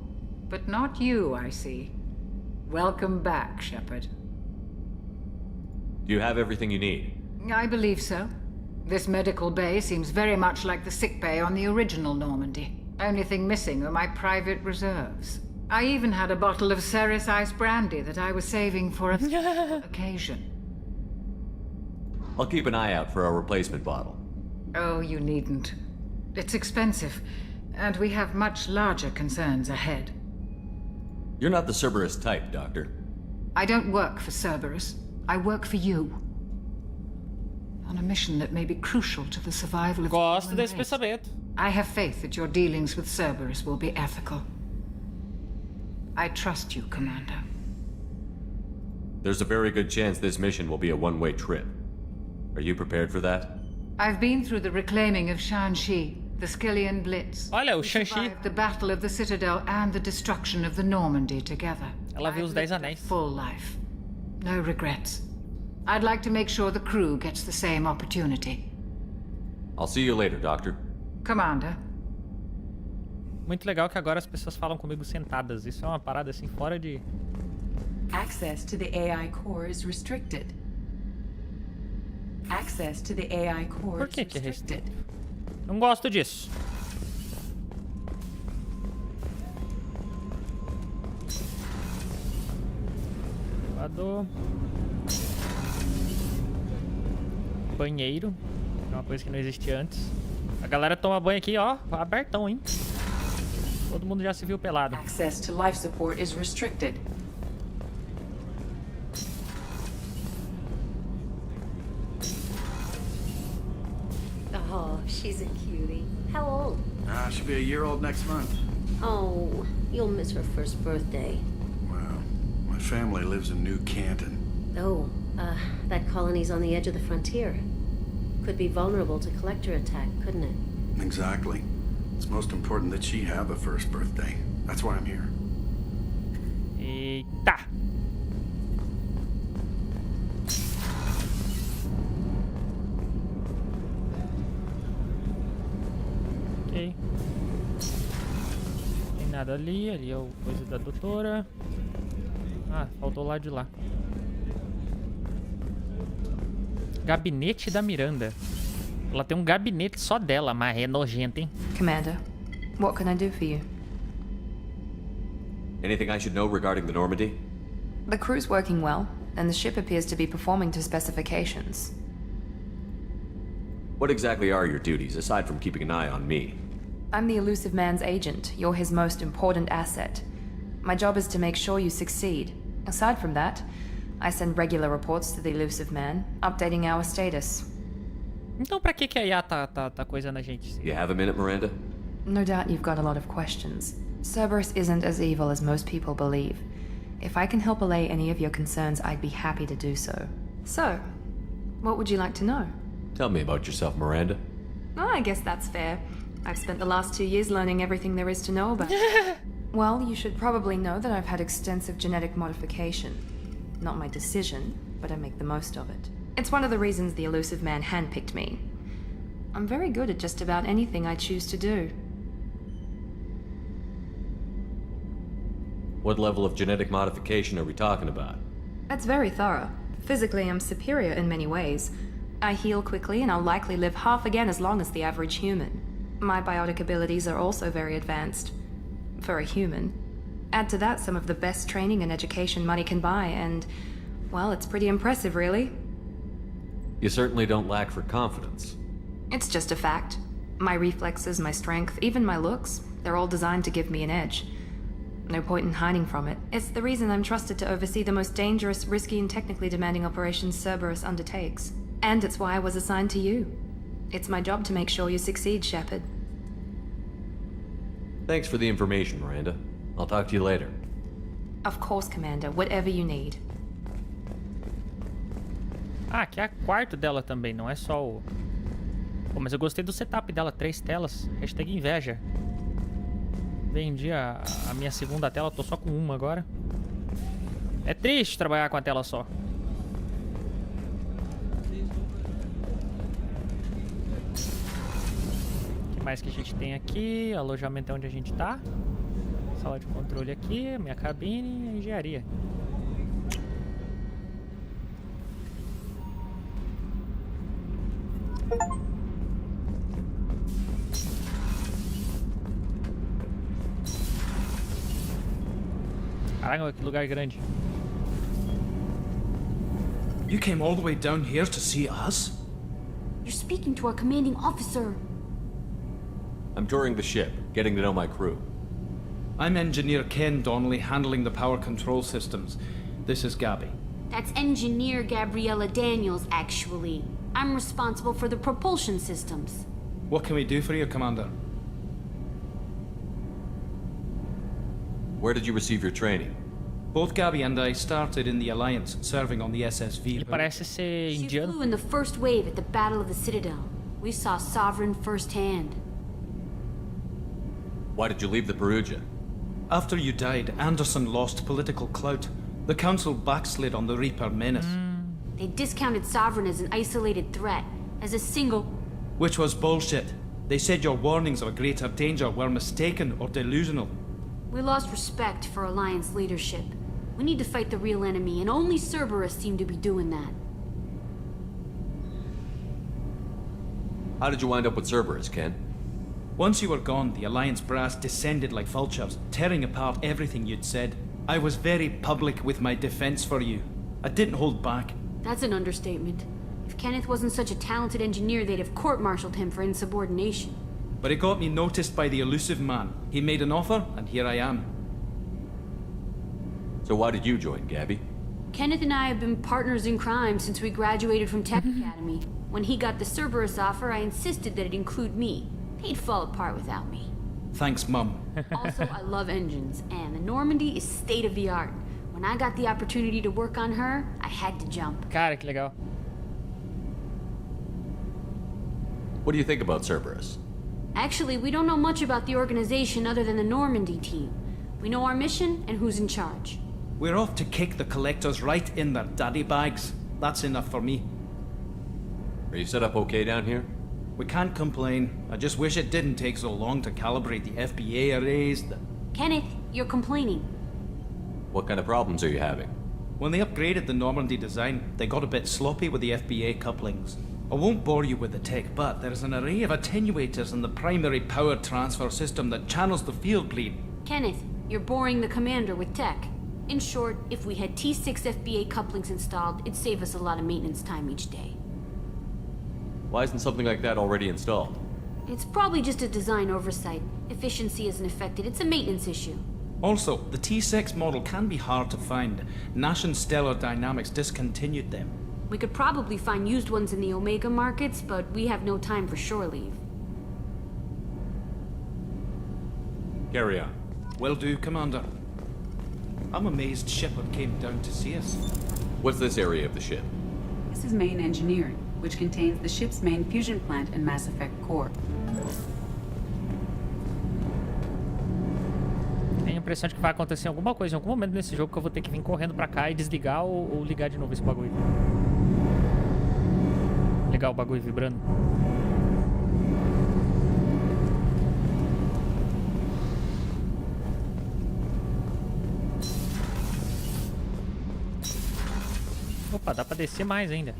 Speaker 4: But not you, I see. Welcome back, Shepard.
Speaker 3: Do you have everything you need?
Speaker 4: I believe so. This medical bay seems very much like the sick bay on the original Normandy. Only thing missing are my private reserves. I even had a bottle of Ceres Ice Brandy that I was saving for a special occasion.
Speaker 3: I'll keep an eye out for a replacement bottle.
Speaker 4: Oh, you needn't. It's expensive, and we have much larger concerns ahead.
Speaker 3: You're not the Cerberus type, Doctor.
Speaker 4: I don't work for Cerberus. I work for you. On a mission that may be crucial to the survival of the human race. I have faith that your dealings with Cerberus will be ethical. I trust you, Commander.
Speaker 3: There's a very good chance this mission will be a one-way trip. Are you prepared for that?
Speaker 5: I've been through the reclaiming of Shanxi, the Skillian Blitz.
Speaker 1: Olha, o
Speaker 5: We survived the Battle of the Citadel and the destruction of the Normandy together.
Speaker 1: Ela viu os 10
Speaker 5: I've lived a
Speaker 1: anéis.
Speaker 5: full life. No regrets. I'd like to make sure the crew gets the same opportunity.
Speaker 3: I'll see you later, Doctor.
Speaker 5: Commander.
Speaker 1: Muito legal que agora as pessoas falam comigo sentadas. Isso é uma parada assim fora de...
Speaker 20: Access to the AI core is restricted. Access to the AI core
Speaker 1: Por que é restrito? Não gosto disso. Elevador. Banheiro. É uma coisa que não existia antes. A galera toma banho aqui, ó, abertão, hein? Todo mundo já se viu pelado.
Speaker 20: Access to life support is restricted.
Speaker 7: Oh, she's a cutie. How old?
Speaker 6: She'll be a year old next month.
Speaker 7: Oh, you'll miss her first birthday.
Speaker 6: Well, my family lives in New Canton.
Speaker 7: Oh, that colony's on the edge of the frontier. Could be vulnerable to collector attack, couldn't it?
Speaker 6: Exactly. It's most important that she have a first birthday. That's why I'm here.
Speaker 1: Eita! Ok. Tem nada ali, ali é o coisa da doutora. Ah, faltou lá de lá. Gabinete da Miranda. Ela tem um gabinete só dela, mas é nojento, hein?
Speaker 15: Commander, what can I do for you?
Speaker 3: Anything I should know regarding the Normandy?
Speaker 15: The crew's working well, and the ship appears to be performing to specifications.
Speaker 3: What exactly are your duties, aside from keeping an eye on me?
Speaker 15: I'm the Elusive Man's agent. You're his most important asset. My job is to make sure you succeed. Aside from that, I send regular reports to the Elusive Man, updating our status.
Speaker 1: Então pra que a IA tá coisando a gente?
Speaker 3: You have a minute, Miranda?
Speaker 15: No doubt you've got a lot of questions. Cerberus isn't as evil as most people believe. If I can help allay any of your concerns, I'd be happy to do so. So, what would you like to know?
Speaker 3: Tell me about yourself, Miranda.
Speaker 15: Oh, I guess that's fair. I've spent the last 2 years learning everything there is to know about it. Well, you should probably know that I've had extensive genetic modification. Not my decision, but I make the most of it. It's one of the reasons the Elusive Man handpicked me. I'm very good at just about anything I choose to do.
Speaker 3: What level of genetic modification are we talking about?
Speaker 15: That's very thorough. Physically, I'm superior in many ways. I heal quickly, and I'll likely live half again as long as the average human. My biotic abilities are also very advanced. For a human. Add to that some of the best training and education money can buy, and, well, it's pretty impressive, really.
Speaker 3: You certainly don't lack for confidence.
Speaker 15: It's just a fact. My reflexes, my strength, even my looks, they're all designed to give me an edge. No point in hiding from it. It's the reason I'm trusted to oversee the most dangerous, risky, and technically demanding operations Cerberus undertakes. And it's why I was assigned to you. It's my job to make sure you succeed, Shepard.
Speaker 3: Thanks for the information, Miranda. I'll talk to you later.
Speaker 15: Of course, Commander. Whatever you need.
Speaker 1: Ah, aqui é o quarto dela também, não é só o... Pô, mas eu gostei do setup dela, 3 telas. Hashtag inveja. Vendi a minha segunda tela, tô só com uma agora. É triste trabalhar com a tela só. O que mais que a gente tem aqui? Alojamento é onde a gente tá. Sala de controle aqui, minha cabine e engenharia. Caraca, que lugar grande.
Speaker 23: You came all the way down here to see us?
Speaker 2: You're speaking to our commanding officer.
Speaker 3: I'm touring the ship, getting to know my crew.
Speaker 23: I'm Engineer Ken Donnelly, handling the power control systems. This is Gabby.
Speaker 2: That's Engineer Gabriella Daniels, actually. I'm responsible for the propulsion systems.
Speaker 23: What can we do for you, Commander?
Speaker 3: Where did you receive your training?
Speaker 23: Both Gabby and I started in the Alliance, serving on the SSV.
Speaker 1: Ele parece ser
Speaker 2: She
Speaker 1: indiano.
Speaker 2: flew in the first wave at the Battle of the Citadel. We saw Sovereign firsthand.
Speaker 3: Why did you leave the Perugia?
Speaker 23: After you died, Anderson lost political clout. The Council backslid on the Reaper menace.
Speaker 2: They discounted Sovereign as an isolated threat, as a single...
Speaker 23: Which was bullshit. They said your warnings of a greater danger were mistaken or delusional.
Speaker 2: We lost respect for Alliance leadership. We need to fight the real enemy, and only Cerberus seemed to be doing that.
Speaker 3: How did you wind up with Cerberus, Ken?
Speaker 23: Once you were gone, the Alliance brass descended like vultures, tearing apart everything you'd said. I was very public with my defense for you. I didn't hold back.
Speaker 2: That's an understatement. If Kenneth wasn't such a talented engineer, they'd have court-martialed him for insubordination.
Speaker 23: But it got me noticed by the elusive man. He made an offer, and here I am.
Speaker 3: So why did you join, Gabby?
Speaker 2: Kenneth and I have been partners in crime since we graduated from Tech Academy. When he got the Cerberus offer, I insisted that it include me. He'd fall apart without me.
Speaker 23: Thanks, Mum.
Speaker 2: Also, I love engines, and the Normandy is state-of-the-art. When I got the opportunity to work on her, I had to jump.
Speaker 1: Cara, que legal.
Speaker 3: What do you think about Cerberus?
Speaker 2: Actually, we don't know much about the organization other than the Normandy team. We know our mission and who's in charge.
Speaker 23: We're off to kick the Collectors right in their daddy bags. That's enough for me.
Speaker 3: Are you set up okay down here?
Speaker 23: We can't complain. I just wish it didn't take so long to calibrate the FBA arrays.
Speaker 2: Kenneth, you're complaining.
Speaker 3: What kind of problems are you having?
Speaker 23: When they upgraded the Normandy design, they got a bit sloppy with the FBA couplings. I won't bore you with the tech, but there's an array of attenuators in the primary power transfer system that channels the field bleed.
Speaker 2: Kenneth, you're boring the commander with tech. In short, if we had T6 FBA couplings installed, it'd save us a lot of maintenance time each day.
Speaker 3: Why isn't something like that already installed?
Speaker 2: It's probably just a design oversight. Efficiency isn't affected. It's a maintenance issue.
Speaker 23: Also, the T6 model can be hard to find. Nash and Stellar Dynamics discontinued them.
Speaker 2: We could probably find used ones in the Omega markets, but we have no time for shore leave.
Speaker 3: Carry on.
Speaker 23: Will do, Commander. I'm amazed Shepard came down to see us.
Speaker 3: What's this area of the ship?
Speaker 20: This is main engineering, which contains the ship's main fusion plant and Mass Effect core.
Speaker 1: Tenho a impressão de que vai acontecer alguma coisa em algum momento nesse jogo que eu vou ter que vir correndo pra cá e desligar ou ligar de novo esse bagulho. Ligar o bagulho vibrando. Opa, dá pra descer mais ainda.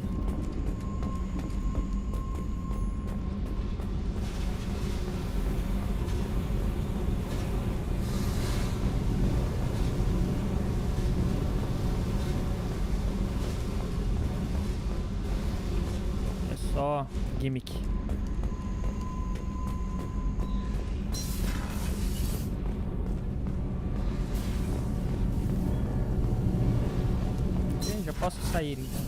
Speaker 1: É só gimmick. Já posso sair então.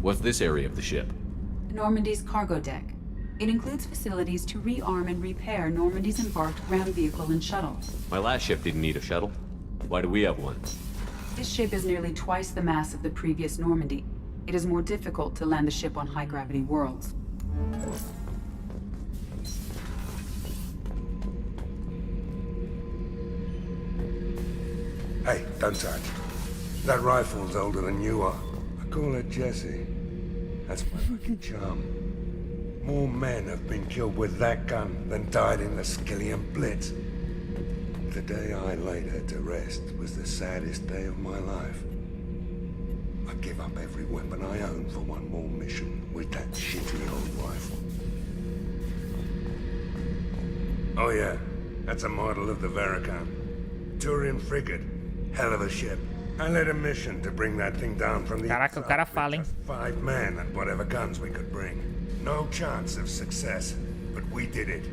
Speaker 3: What's this area of the ship?
Speaker 20: Normandy's cargo deck. It includes facilities to rearm and repair Normandy's embarked ground vehicle and shuttle.
Speaker 3: My last ship didn't need a shuttle. Why do we have one?
Speaker 20: This ship is nearly twice the mass of the previous Normandy. It is more difficult to land the ship on high-gravity worlds.
Speaker 8: Hey, don't touch. That rifle's older than you are. I call it Jesse. That's my lucky charm. More men have been killed with that gun than died in the Skillian Blitz. The day I laid her to rest was the saddest day of my life. I give up every weapon I own for one more mission with that shitty old rifle. Oh yeah, that's a model of the Veracon. Turian frigate. Hell of a ship. I led a mission to bring that thing down from the
Speaker 1: Caraca, o cara fala, hein?
Speaker 8: 5 men and whatever guns we could bring. No chance of success, but we did it.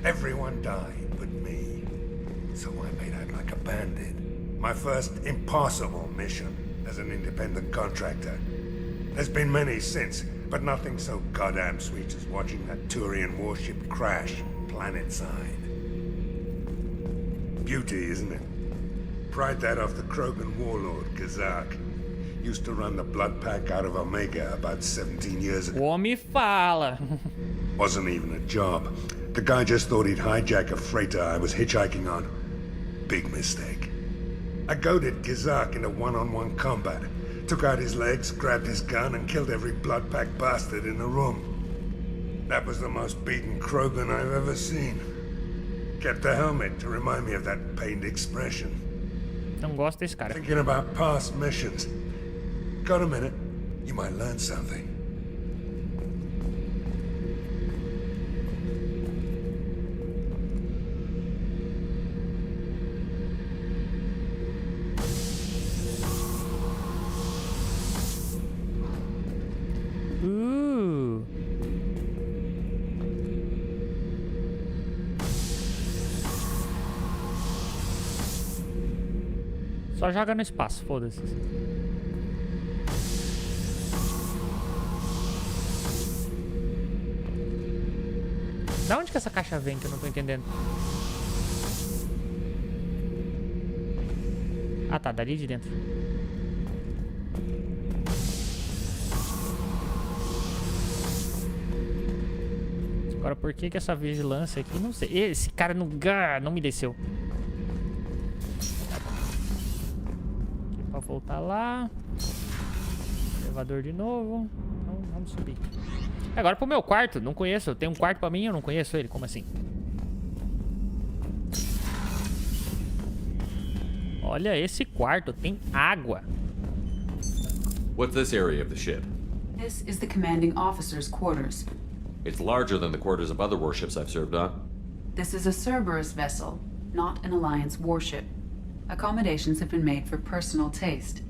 Speaker 8: Everyone died but me. So I made out like a bandit. My first impossible mission as an independent contractor. There's been many since, but nothing so goddamn sweet as watching that Turian warship crash planet-side. beauty, isn't it? Pried that off the Krogan warlord, Kazak. Used to run the blood pack out of Omega about 17 years ago.
Speaker 1: O homem fala.
Speaker 8: Wasn't even a job. The guy just thought he'd hijack a freighter I was hitchhiking on. Big mistake. I goaded Kazak into one-on-one combat. Took out his legs, grabbed his gun, and killed every blood pack bastard in the room. That was the most beaten Krogan I've ever seen. Kept a helmet to remind me of that pained expression.
Speaker 1: Não gosto desse cara.
Speaker 8: Thinking about past missions. Got a minute? You might learn something.
Speaker 1: Só joga no espaço, foda-se. Da onde que essa caixa vem que eu não tô entendendo? Ah tá, dali de dentro. Agora por que essa vigilância aqui? Não sei. Esse cara não me desceu. Aqui pra voltar lá. Elevador de novo. Então vamos subir. Agora pro meu quarto, não conheço. Tem um quarto pra mim, eu não conheço ele. Como assim? Olha esse quarto, tem água.
Speaker 3: What's this area of the ship?
Speaker 20: This is the commanding officer's quarters.
Speaker 3: It's larger than the quarters of other warships I've served on.
Speaker 20: This is a Cerberus vessel, not an Alliance warship. Accommodations have been made for personal taste.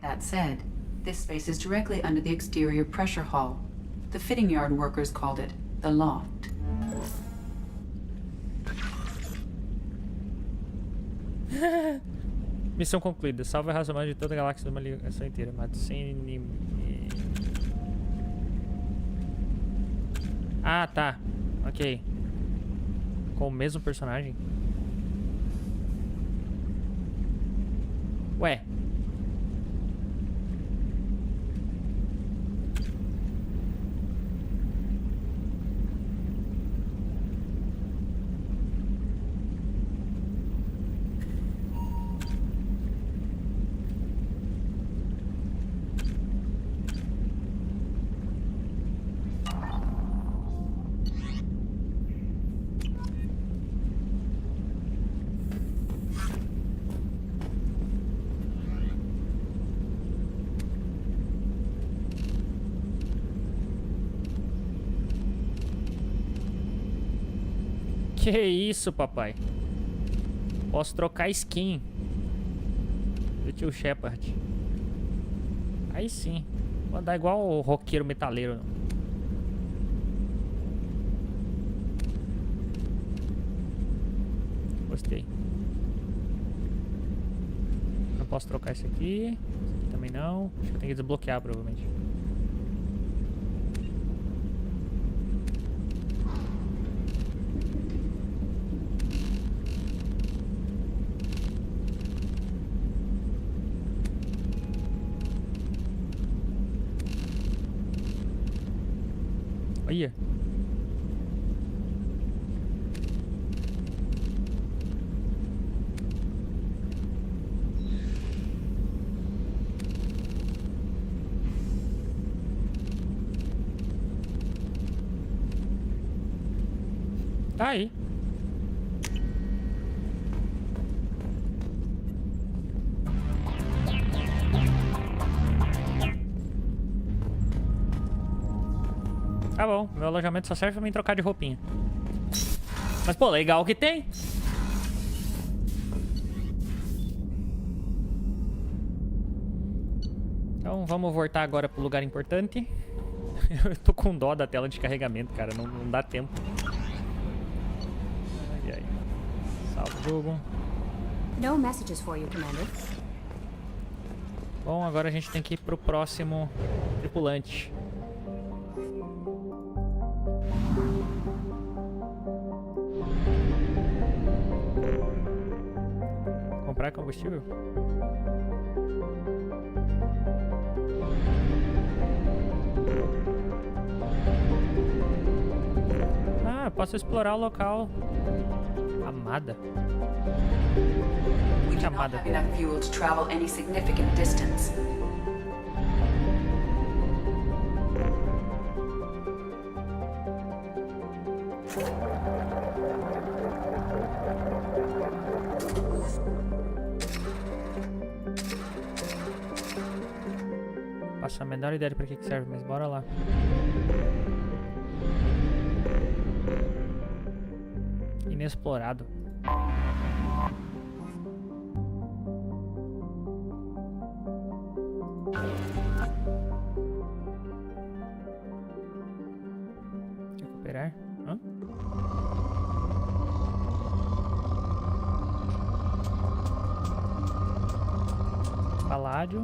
Speaker 20: That said, this space is directly under the exterior pressure hall. The fitting yard workers called it the loft.
Speaker 1: Missão concluída. Salve a raça humana de toda a galáxia de uma ligação inteira. Mate sem inimigo. Ah, tá. Ok. Com o mesmo personagem? Ué. Que isso, papai? Posso trocar skin do tio Shepard. Aí sim. Vou andar igual o roqueiro metaleiro. Gostei. Não posso trocar esse aqui. Esse aqui também não. Acho que eu tenho que desbloquear, provavelmente. Olha. Tá aí. Tá bom, meu alojamento só serve pra mim trocar de roupinha. Mas, pô, legal que tem. Então, vamos voltar agora pro lugar importante. Eu tô com dó da tela de carregamento, cara. Não dá tempo. Ai, ai. Salva o jogo.
Speaker 2: No messages for you, Commander.
Speaker 1: Bom, agora a gente tem que ir pro próximo tripulante. comprar combustível? Ah, posso explorar o local. Amada.
Speaker 4: We do not have enough fuel to travel any significant distance.
Speaker 1: Faço a menor ideia pra que serve, mas bora lá. Inexplorado. Recuperar? Hã? Paládio.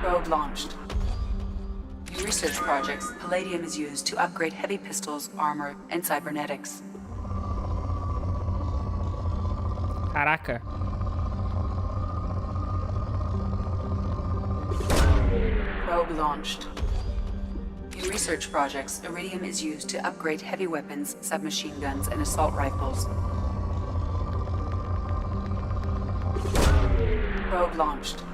Speaker 4: Probe launched. In research projects, palladium is used to upgrade heavy pistols, armor, and cybernetics.
Speaker 1: Caraca.
Speaker 4: Probe launched. In research projects, iridium is used to upgrade heavy weapons, submachine guns, and assault rifles. Probe launched.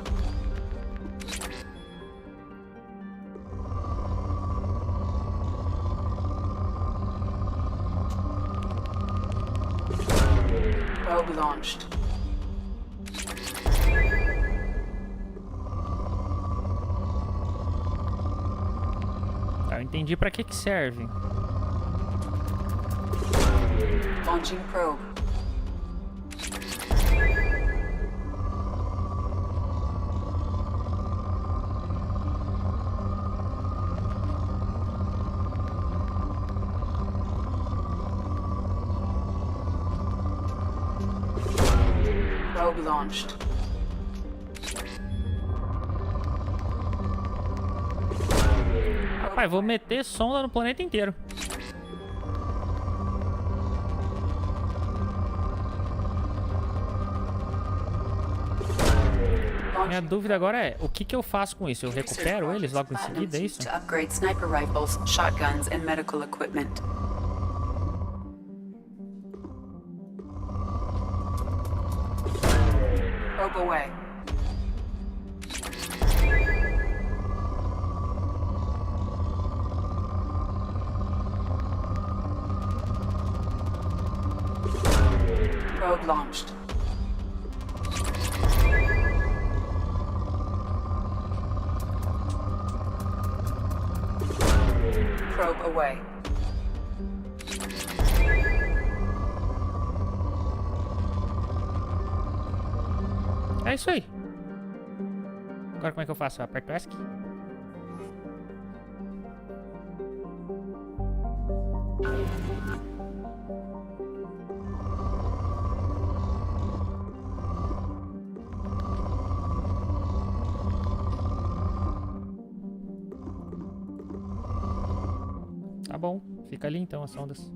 Speaker 4: Probe launched.
Speaker 1: Eu entendi pra que serve.
Speaker 4: Launching probe. Probe launched.
Speaker 1: Rapaz, vou meter sonda no planeta inteiro. Minha dúvida agora é, o que eu faço com isso? Eu recupero eles logo em seguida, é isso?
Speaker 4: To upgrade sniper rifles, shotguns, and medical equipment. Probe away. Probe launched. Probe away.
Speaker 1: É isso aí. Agora como é que eu faço? Eu aperto ESC? Tá bom, fica ali então as sondas.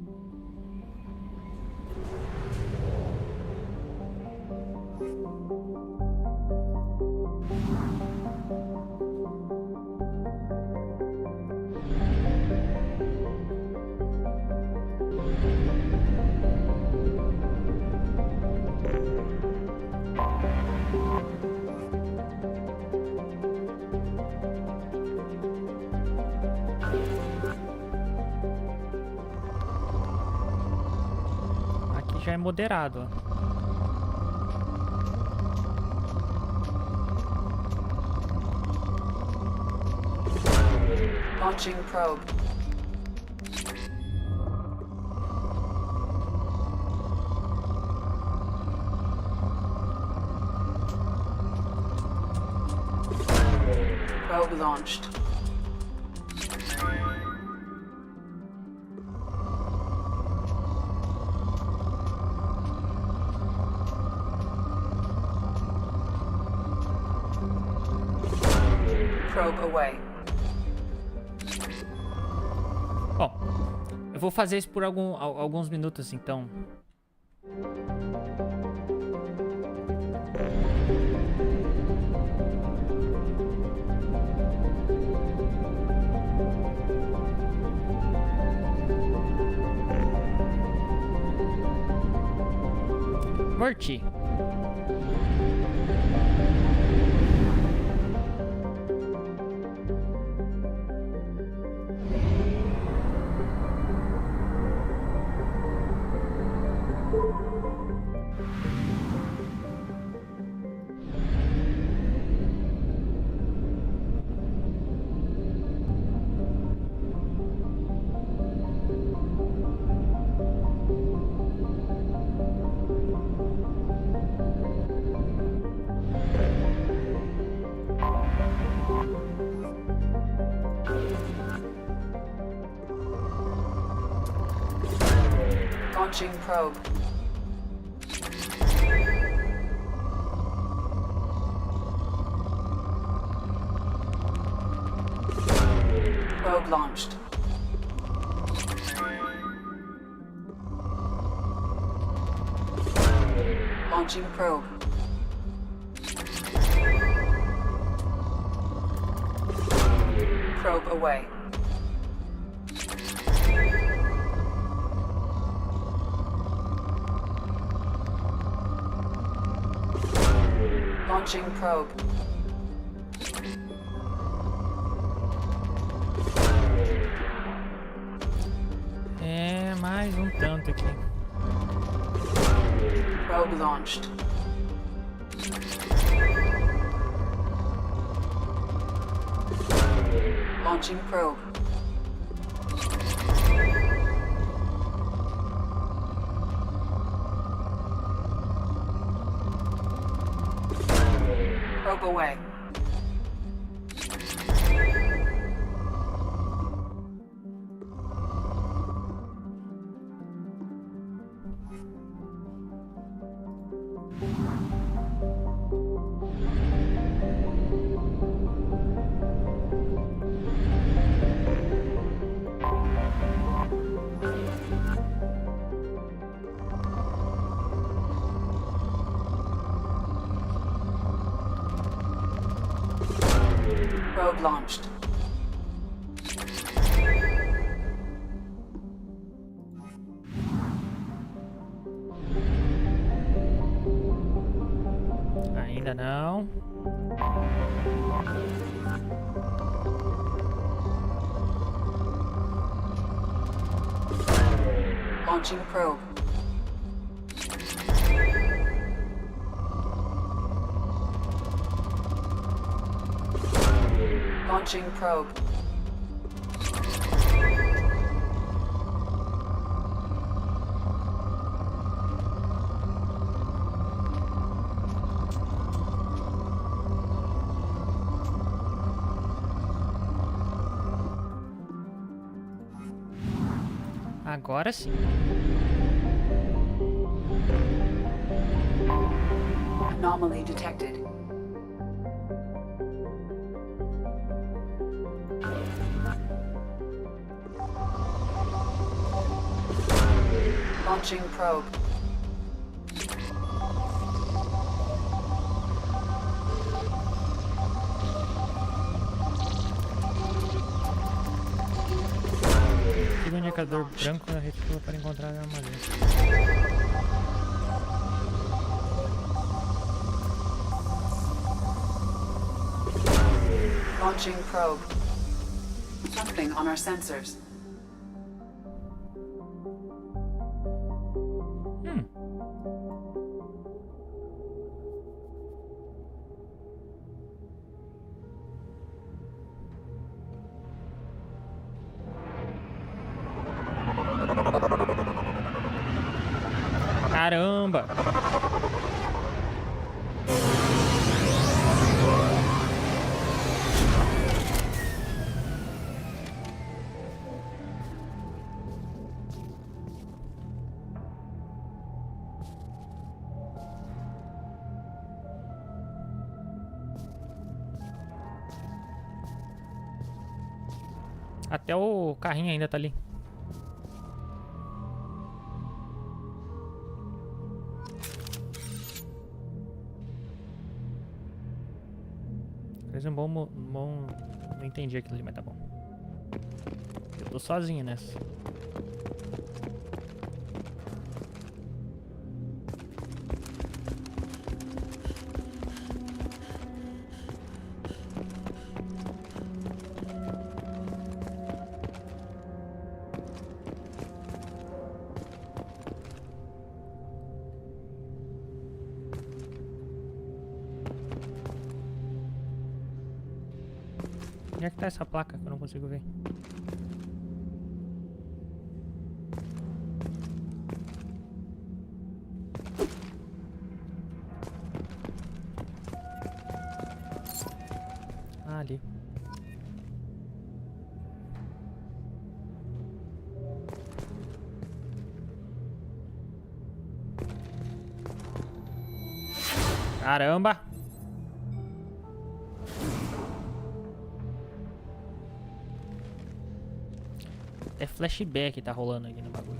Speaker 1: Já é moderado.
Speaker 4: Launching probe. Probe launched.
Speaker 20: Probe away.
Speaker 1: Bom, eu vou fazer isso por alguns minutos, então. Morty.
Speaker 20: Launching probe. Probe launched. Launching probe. Probe away. Launching probe.
Speaker 1: É, mais um tanto aqui.
Speaker 20: Probe launched. Launching probe. Probe away. Probe launched.
Speaker 1: Ainda não.
Speaker 20: Launching probe. Launching probe.
Speaker 1: Agora sim.
Speaker 20: Anomaly detected. Launching probe.
Speaker 1: Siga o indicador branco na retícula para encontrar a anomalia.
Speaker 20: Launching probe. Something on our sensors.
Speaker 1: Caramba! Até o carrinho ainda tá ali. Fez um bom... Não entendi aquilo ali, mas tá bom. Eu tô sozinho nessa. Onde é que tá essa placa que eu não consigo ver? Ah, ali. Caramba! É flashback tá rolando aqui no bagulho.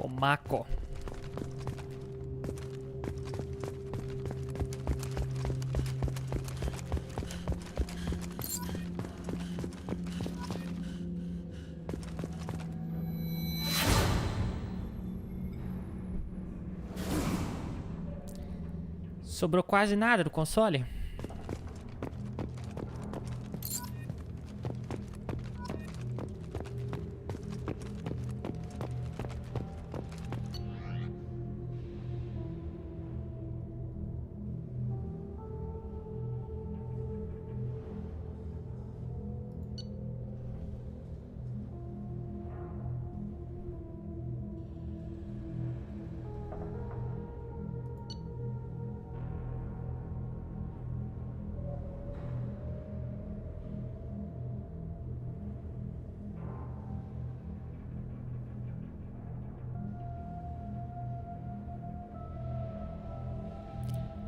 Speaker 1: O Mako. Sobrou quase nada do console.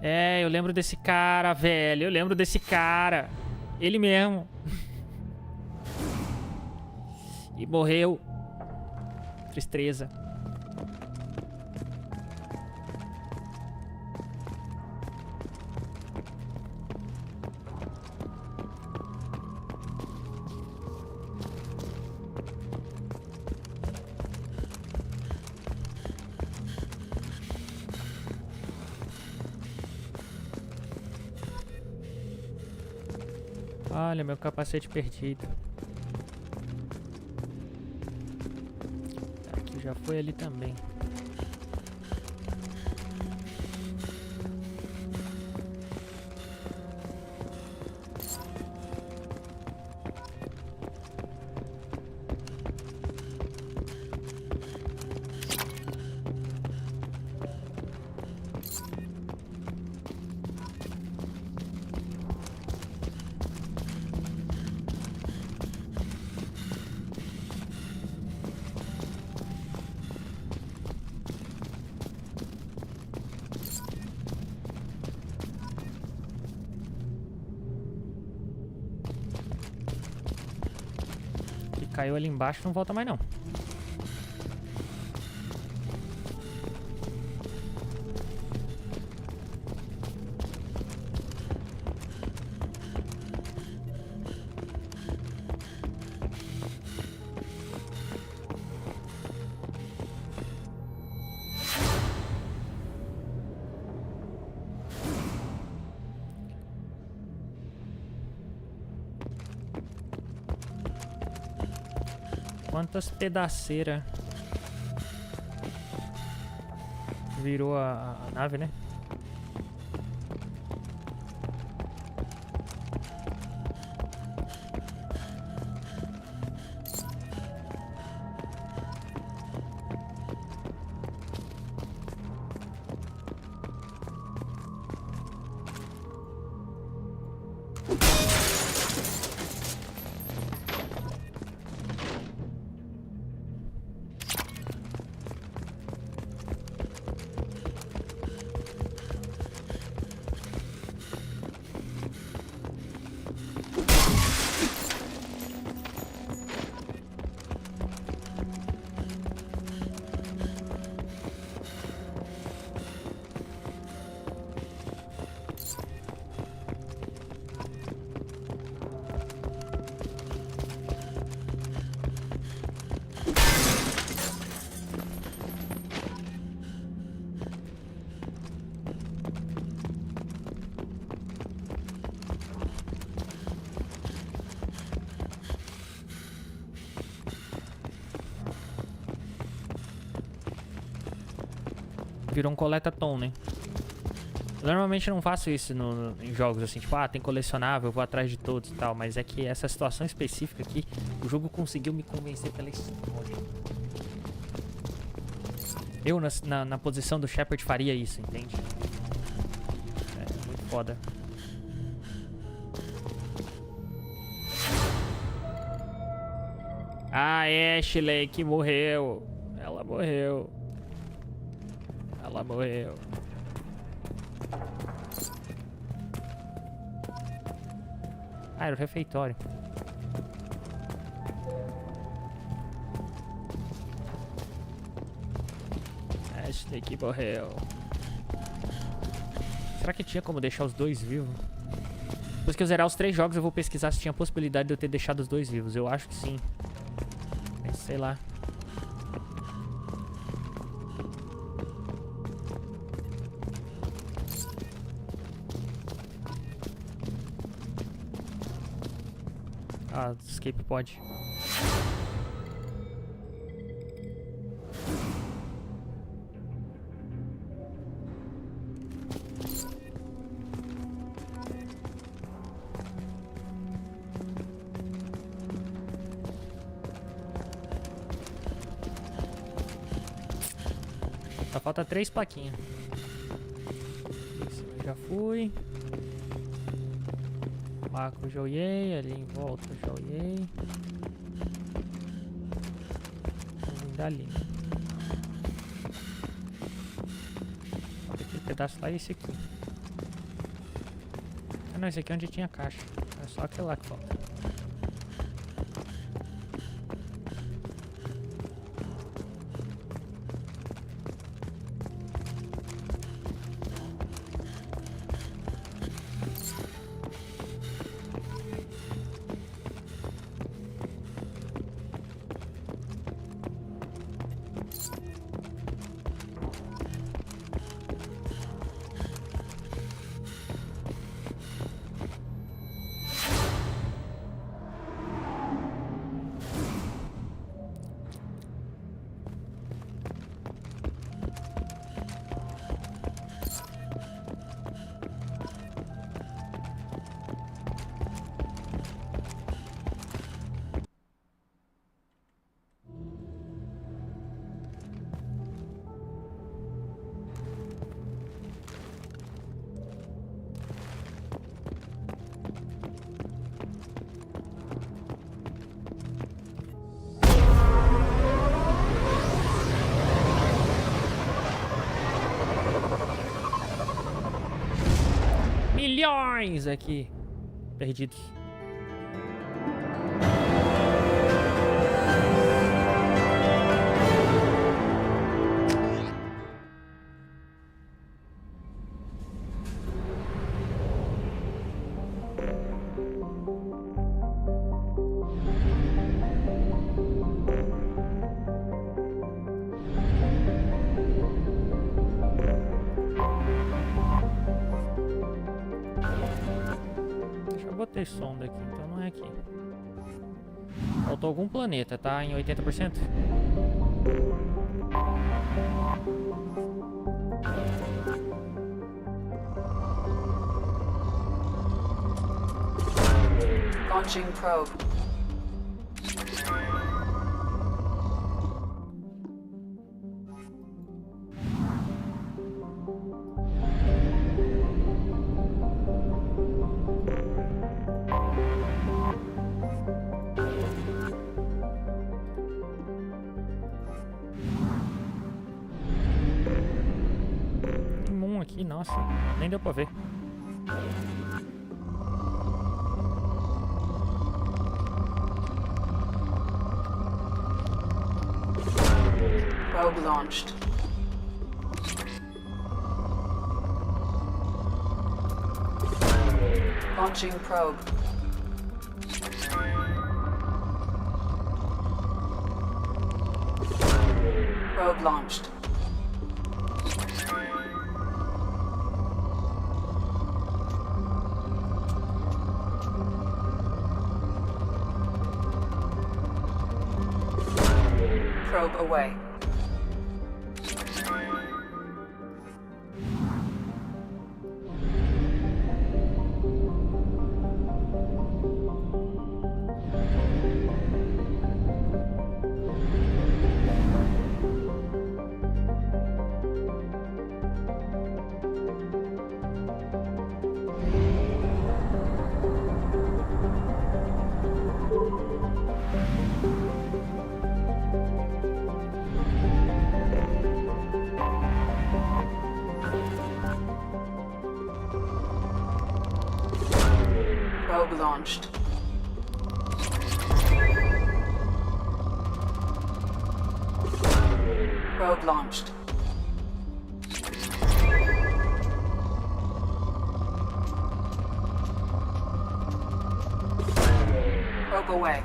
Speaker 1: É, eu lembro desse cara, velho. Eu lembro desse cara. Ele mesmo. E morreu. Tristeza. Olha, meu capacete perdido. Aqui já foi ali também. Caiu ali embaixo, não volta mais não. quantas pedaceiras virou a nave, né? Virou um coleta-tom, né? Eu normalmente não faço isso em jogos assim, tipo, tem colecionável, eu vou atrás de todos e tal, mas é que essa situação específica aqui, o jogo conseguiu me convencer pela história. Eu, na posição do Shepard, faria isso, entende? É muito foda. Ah, Ashley, que morreu. Ela morreu. Ela morreu. Ah, era o refeitório. Ashley que morreu. Será que tinha como deixar os dois vivos? Depois que eu zerar os 3 jogos, eu vou pesquisar se tinha possibilidade de eu ter deixado os 2 vivos. Eu acho que sim. Mas sei lá. Ah, escape pod. Só falta 3 plaquinhas. Esse eu já fui. Marco já olhei, ali em volta já olhei. Vou vir dali. Aquele pedaço lá e esse aqui. Ah não, esse aqui é onde tinha a caixa. É só aquele lá que falta. Milhões aqui perdidos. Botei som daqui, então não é aqui. Faltou algum planeta, tá em 80%.
Speaker 20: Launching probe.
Speaker 1: Tem um aqui, nossa, nem deu pra ver.
Speaker 20: Probe launched. Launching probe. Probe launched. Probe away. Probe launched. Probe launched. Probe away.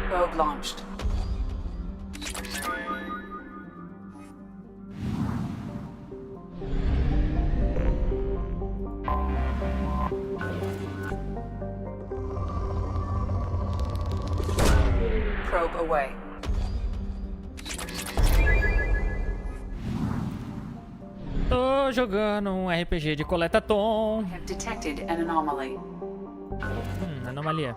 Speaker 20: Probe launched. Probe away.
Speaker 1: Tô jogando um RPG de coleta tom.
Speaker 20: Have detected an anomaly.
Speaker 1: Anomalia.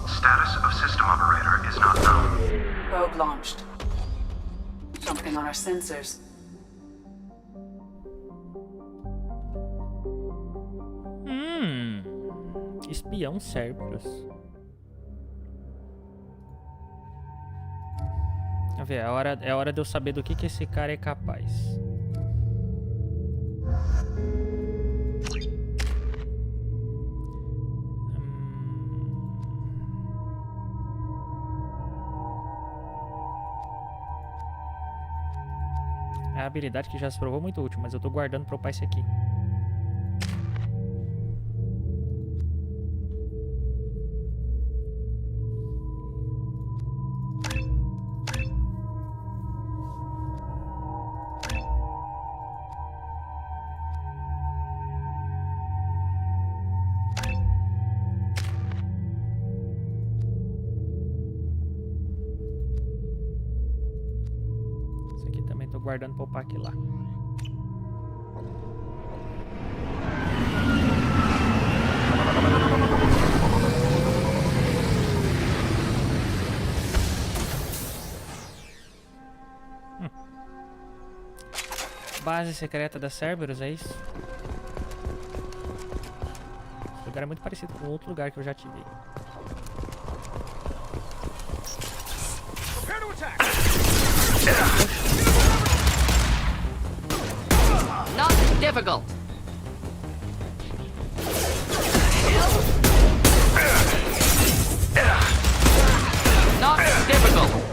Speaker 11: Status of system operator is not known.
Speaker 20: Probe launched. Something on our sensors.
Speaker 1: Espião Cerberus. Vamos ver, é hora de eu saber do que esse cara é capaz. É a habilidade que já se provou muito útil, mas eu tô guardando pra upar esse aqui. Guardando pra upar aqui lá. Base secreta da Cerberus, é isso? Esse lugar é muito parecido com outro lugar que eu já ativei.
Speaker 9: Not difficult. Not difficult.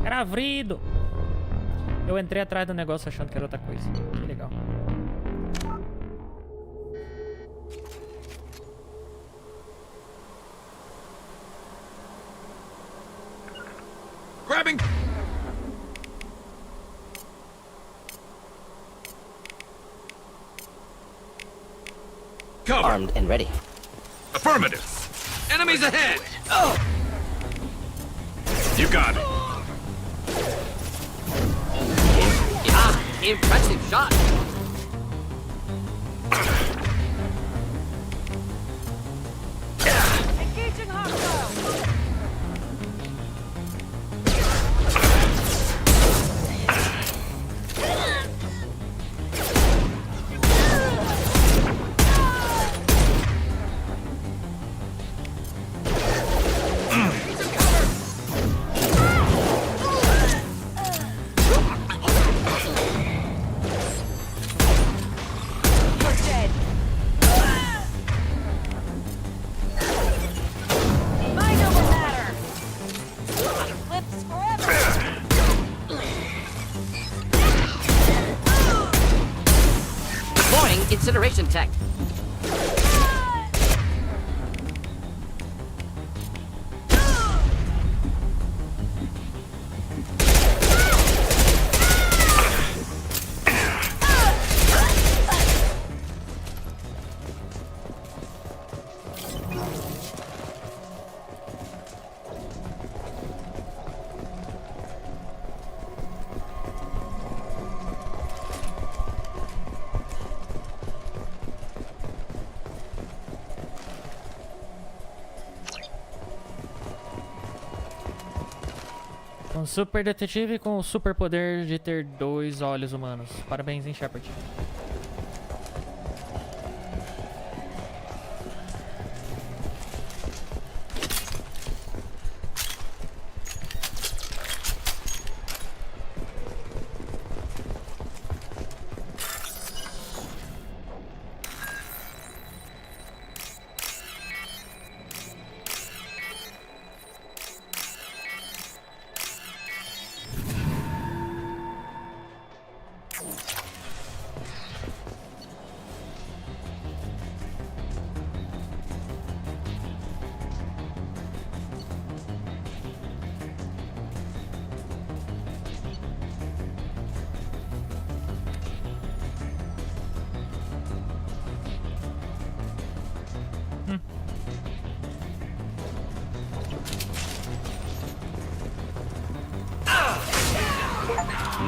Speaker 1: Era vrido. Eu entrei atrás do negócio achando que era outra coisa. Que legal.
Speaker 22: Grabbing...
Speaker 9: Cover. Armed and ready.
Speaker 22: Affirmative. Enemies ahead. Oh. You got it.
Speaker 9: Impressive shot.
Speaker 15: Engaging hostile.
Speaker 9: Incineration tech.
Speaker 1: Um super detetive com o super poder de ter 2 olhos humanos. Parabéns, hein, Shepard.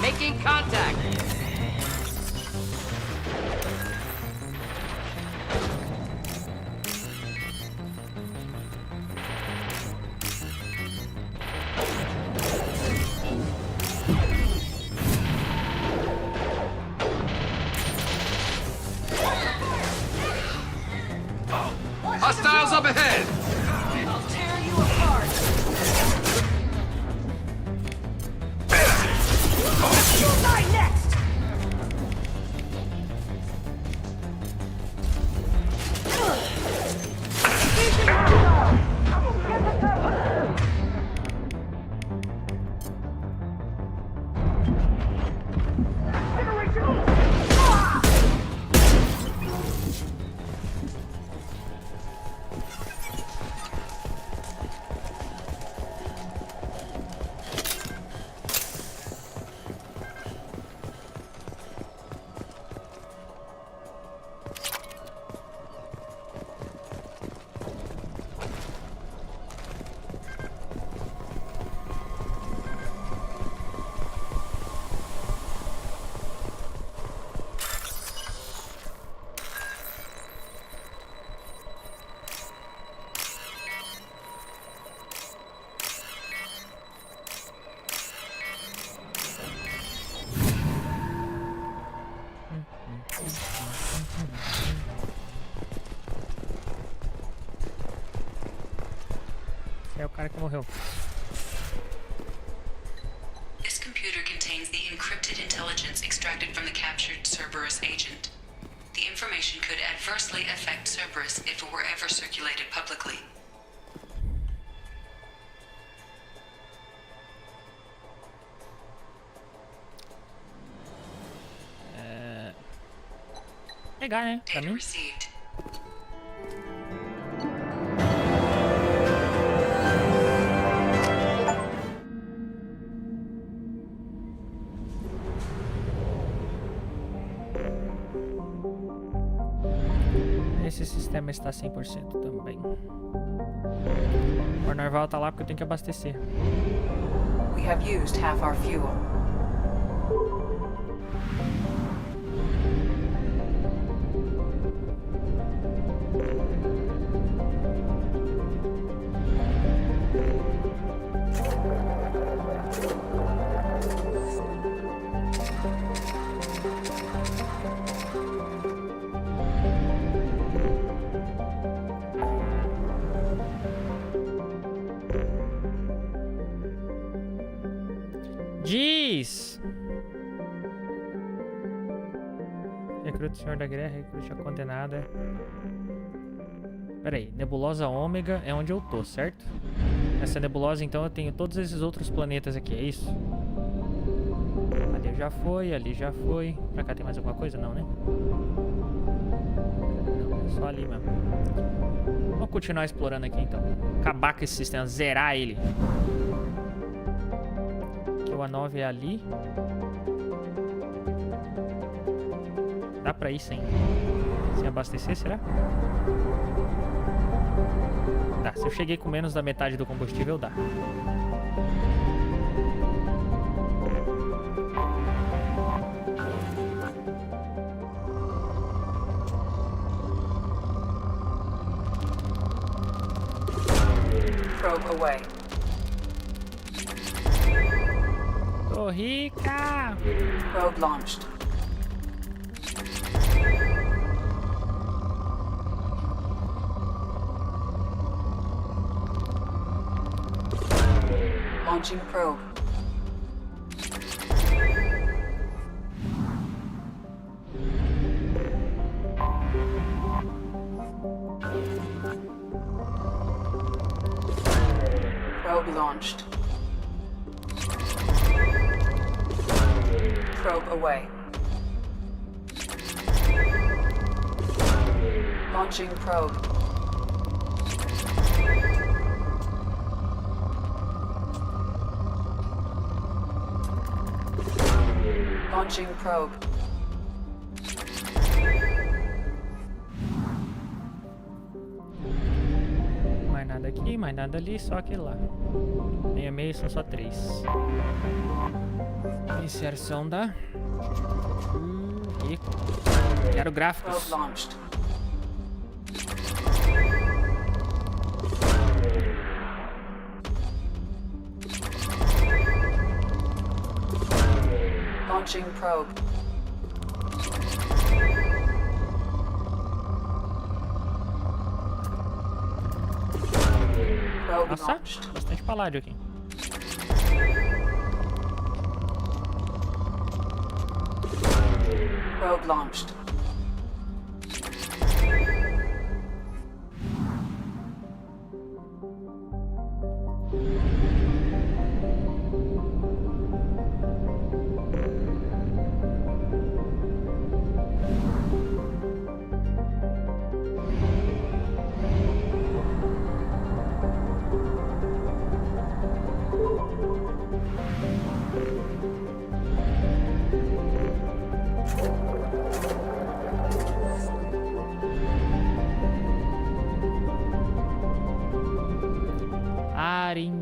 Speaker 9: Making contact.
Speaker 22: Hostiles up ahead.
Speaker 15: I'll tear you apart. You'll die next!
Speaker 1: É o cara que morreu.
Speaker 4: This computer contains the encrypted intelligence extracted from the captured Cerberus agent. The information could adversely affect Cerberus if it were ever circulated publicly.
Speaker 1: Legal, né? Pra mim.
Speaker 4: Received.
Speaker 1: sistema está 100% também. O Narval tá lá porque eu tenho que abastecer.
Speaker 20: We have used half our fuel.
Speaker 1: Diz! Recruta o Senhor da Guerra, recrute a condenada. Pera aí, nebulosa ômega é onde eu tô, certo? Essa nebulosa, então, eu tenho todos esses outros planetas aqui, é isso? Ali já foi, ali já foi. Pra cá tem mais alguma coisa? Não, né? Não, é só ali mesmo. Vamos continuar explorando aqui, então. Acabar com esse sistema, zerar ele. O A9 é ali. Dá pra ir sem abastecer, será? Dá, se eu cheguei com menos da metade do combustível, dá.
Speaker 20: Probe away.
Speaker 1: Tô rica!
Speaker 20: Probe launched. Launching probe. Probe launched. Probe away. Launching probe. Launching probe.
Speaker 1: Mais nada aqui, mais nada ali, só aquele lá. Meio a meio são só 3. Inserção da... Rico. Quero gráficos.
Speaker 20: Launching probe. Probe
Speaker 1: Nossa,
Speaker 20: launched.
Speaker 1: bastante paládio aqui.
Speaker 20: Probe launched.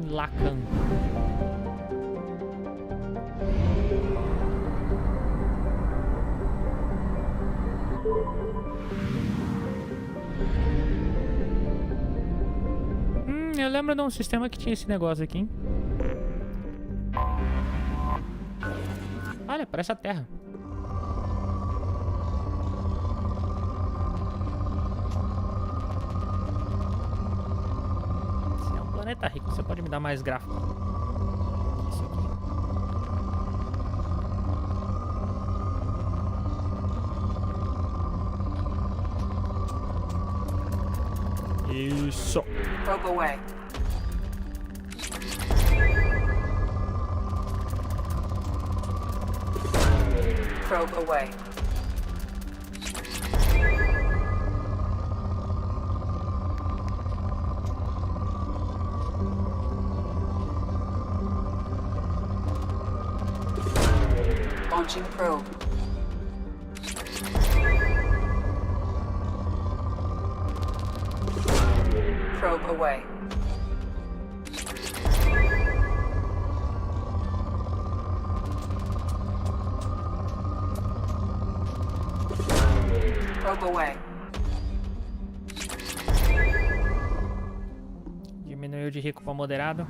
Speaker 1: Lacan. Eu lembro de um sistema que tinha esse negócio aqui, hein? Olha, parece a Terra. Se é um planeta rico, você pode me dar mais gráfico. Isso aqui. Isso.
Speaker 20: Probe away. Probe away. Launching probe. Probe away. Probe away.
Speaker 1: Diminuiu de rico para moderado.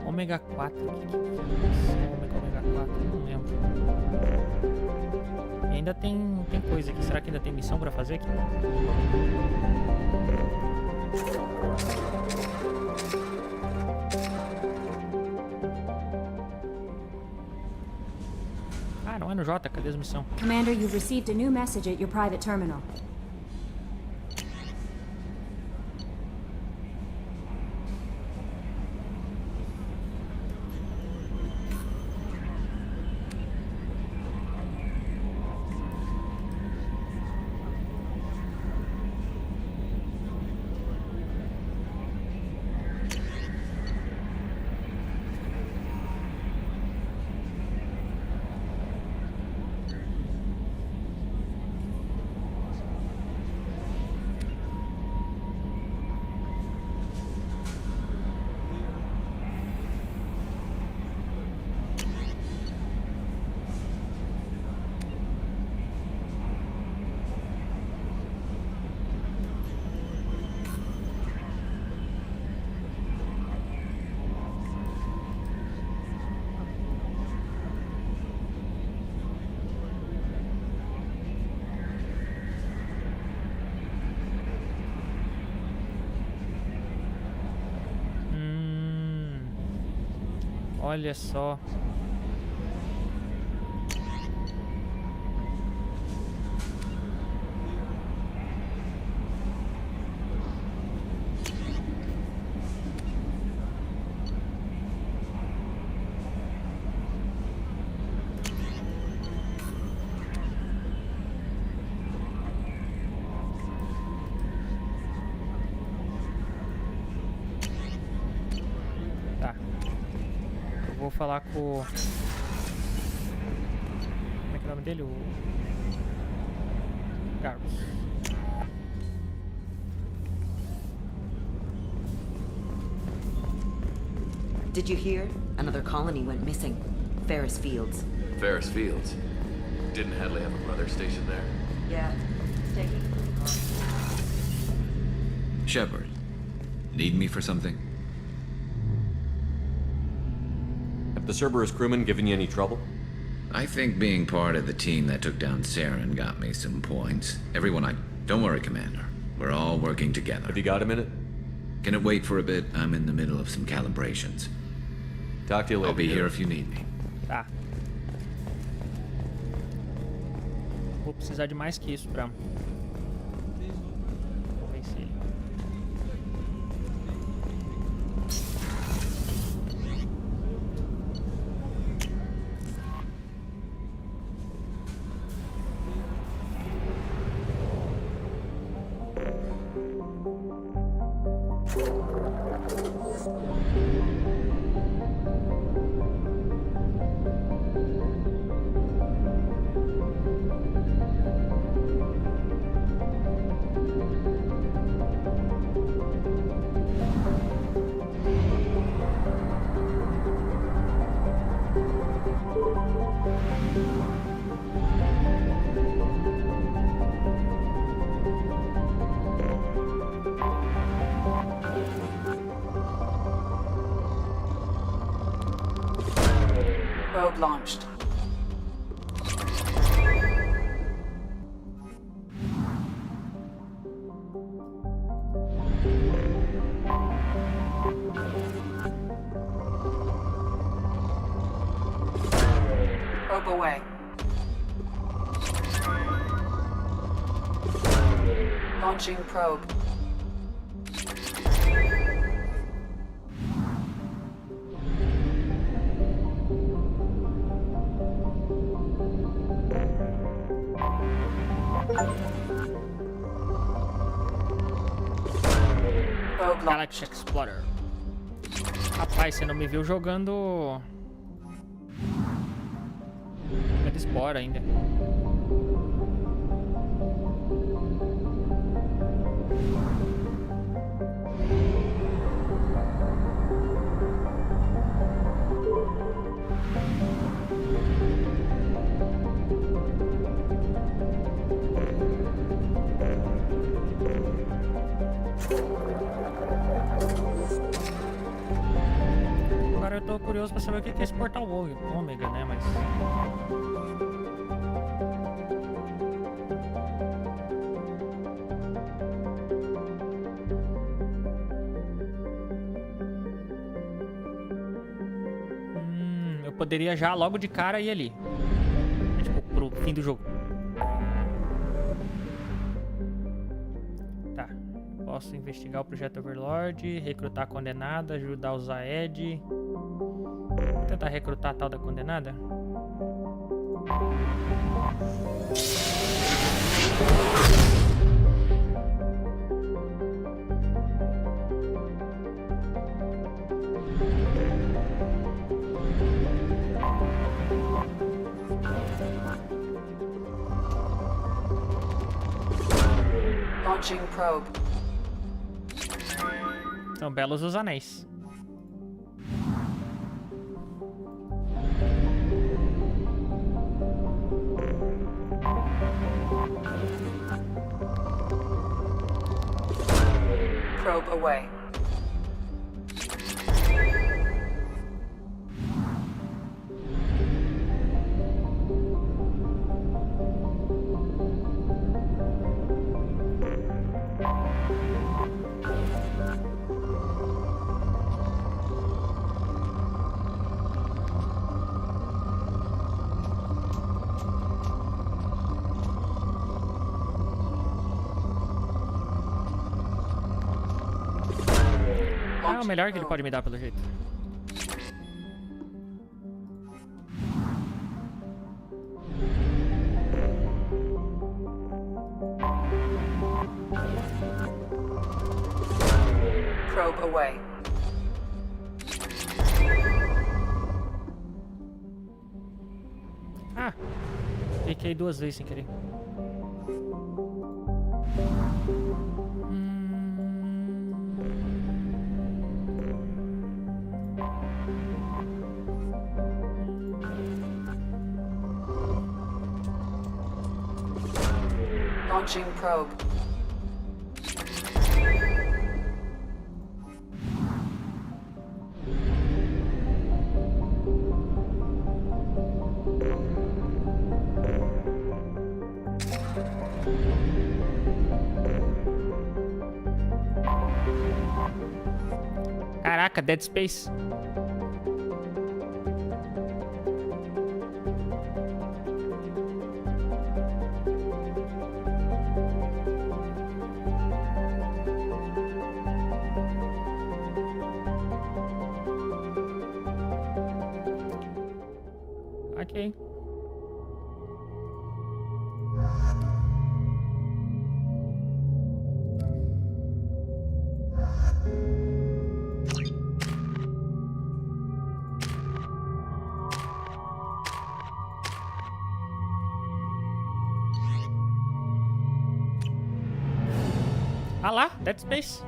Speaker 1: Ômega 4. O que é ômega 4? Não lembro. E ainda tem coisa aqui. Será que ainda tem missão pra fazer aqui? Ah, não é no J. Cadê as missões?
Speaker 2: Commander, you've received a new message at your private terminal.
Speaker 1: Olha só. Vou falar com... Como é que é o nome dele? O... Carlos.
Speaker 12: Did you hear? Another colony went missing. Ferris Fields.
Speaker 3: Ferris Fields? Didn't Hadley have a brother stationed there?
Speaker 12: Yeah. Taking...
Speaker 18: Shepard, need me for something?
Speaker 3: The Cerberus crewmen giving you any trouble?
Speaker 18: I think being part of the team that took down Saren got me some points. Don't worry, Commander. We're all working together.
Speaker 3: Have you got a minute?
Speaker 18: Can it wait for a bit? I'm in the middle of some calibrations.
Speaker 3: Talk to you later.
Speaker 18: I'll be here if you need me.
Speaker 1: Tá. Vou precisar de mais que isso pra... convencer ele.
Speaker 20: Probe launched. Probe away. Launching probe.
Speaker 1: Galaxy Explorer. Rapaz, você não me viu jogando... É de espora ainda. Agora eu tô curioso pra saber o que é esse portal ômega, né? Mas... eu poderia já logo de cara ir ali. Tipo, pro fim do jogo. Tá. Posso investigar o projeto Overlord, recrutar a condenada, ajudar a usar Ed. Vou tentar recrutar a tal da condenada.
Speaker 20: Launching probe.
Speaker 1: São belos os anéis.
Speaker 20: Probe away.
Speaker 1: É o melhor que ele pode me dar, pelo jeito.
Speaker 20: Probe away.
Speaker 1: Ah! Cliquei 2 vezes sem querer.
Speaker 20: Launching probe.
Speaker 1: Caraca, Dead Space. Ok. Ah lá, Dead Space.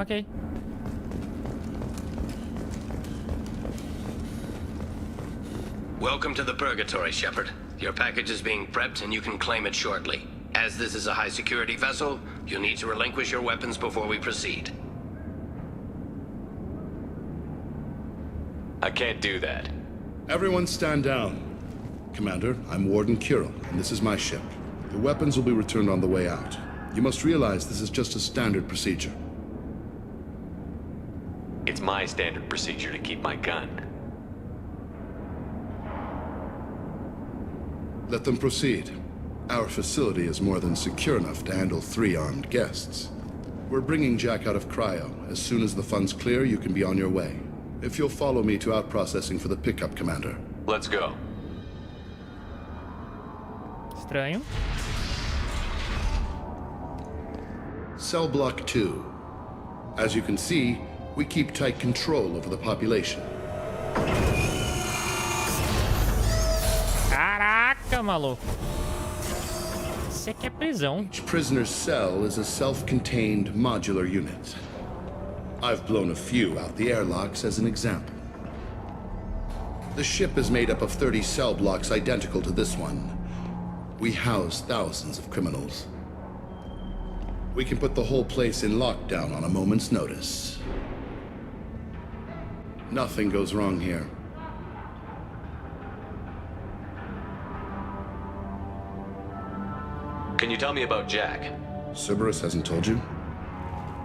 Speaker 1: Ok.
Speaker 13: Welcome to the Purgatory, Shepard. Your package is being prepped and you can claim it shortly. As this is a high-security vessel, you'll need to relinquish your weapons before we proceed.
Speaker 3: I can't do that.
Speaker 14: Everyone stand down. Commander, I'm Warden Kirill, and this is my ship. The weapons will be returned on the way out. You must realize this is just a standard procedure.
Speaker 3: It's my standard procedure to keep my gun.
Speaker 14: Let them proceed. Our facility is more than secure enough to handle 3 armed guests. We're bringing Jack out of cryo. As soon as the funds clear, you can be on your way. If you'll follow me to out-processing for the pickup, Commander.
Speaker 3: Let's go.
Speaker 1: Estranho.
Speaker 14: Cell Block 2. As you can see, we keep tight control over the population.
Speaker 1: Caraca, maluco. Isso aqui é prisão.
Speaker 14: Each prisoner's cell is a self-contained modular unit. I've blown a few out the airlocks as an example. The ship is made up of 30 cell blocks identical to this one. We house thousands of criminals. We can put the whole place in lockdown on a moment's notice. Nothing goes wrong here.
Speaker 3: Can you tell me about Jack?
Speaker 14: Cerberus hasn't told you?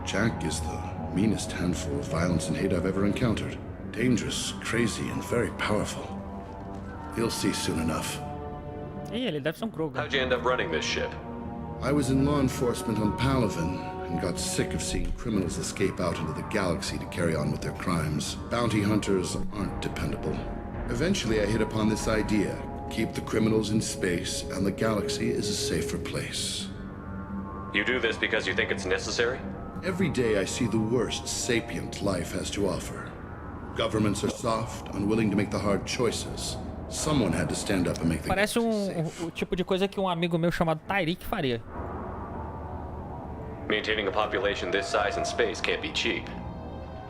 Speaker 14: Jack is the meanest handful of violence and hate I've ever encountered. Dangerous, crazy, and very powerful. You'll see soon enough.
Speaker 1: Ih, ele deve ser Krogan.
Speaker 3: How'd you end up running this ship?
Speaker 14: I was in law enforcement on Palaven and got sick of seeing criminals escape out into the galaxy to carry on with their crimes. Bounty hunters aren't dependable. Eventually I hit upon this idea. Keep the criminals in space and the galaxy is a safer place.
Speaker 3: You do this because you think it's necessary?
Speaker 14: Every day I see the worst sapient life has to offer. Governments are soft, unwilling to make the hard choices. Someone had to stand up and make the
Speaker 1: Parece o tipo de coisa que um amigo meu chamado Tyreek faria.
Speaker 3: Maintaining a population this size in space can't be cheap.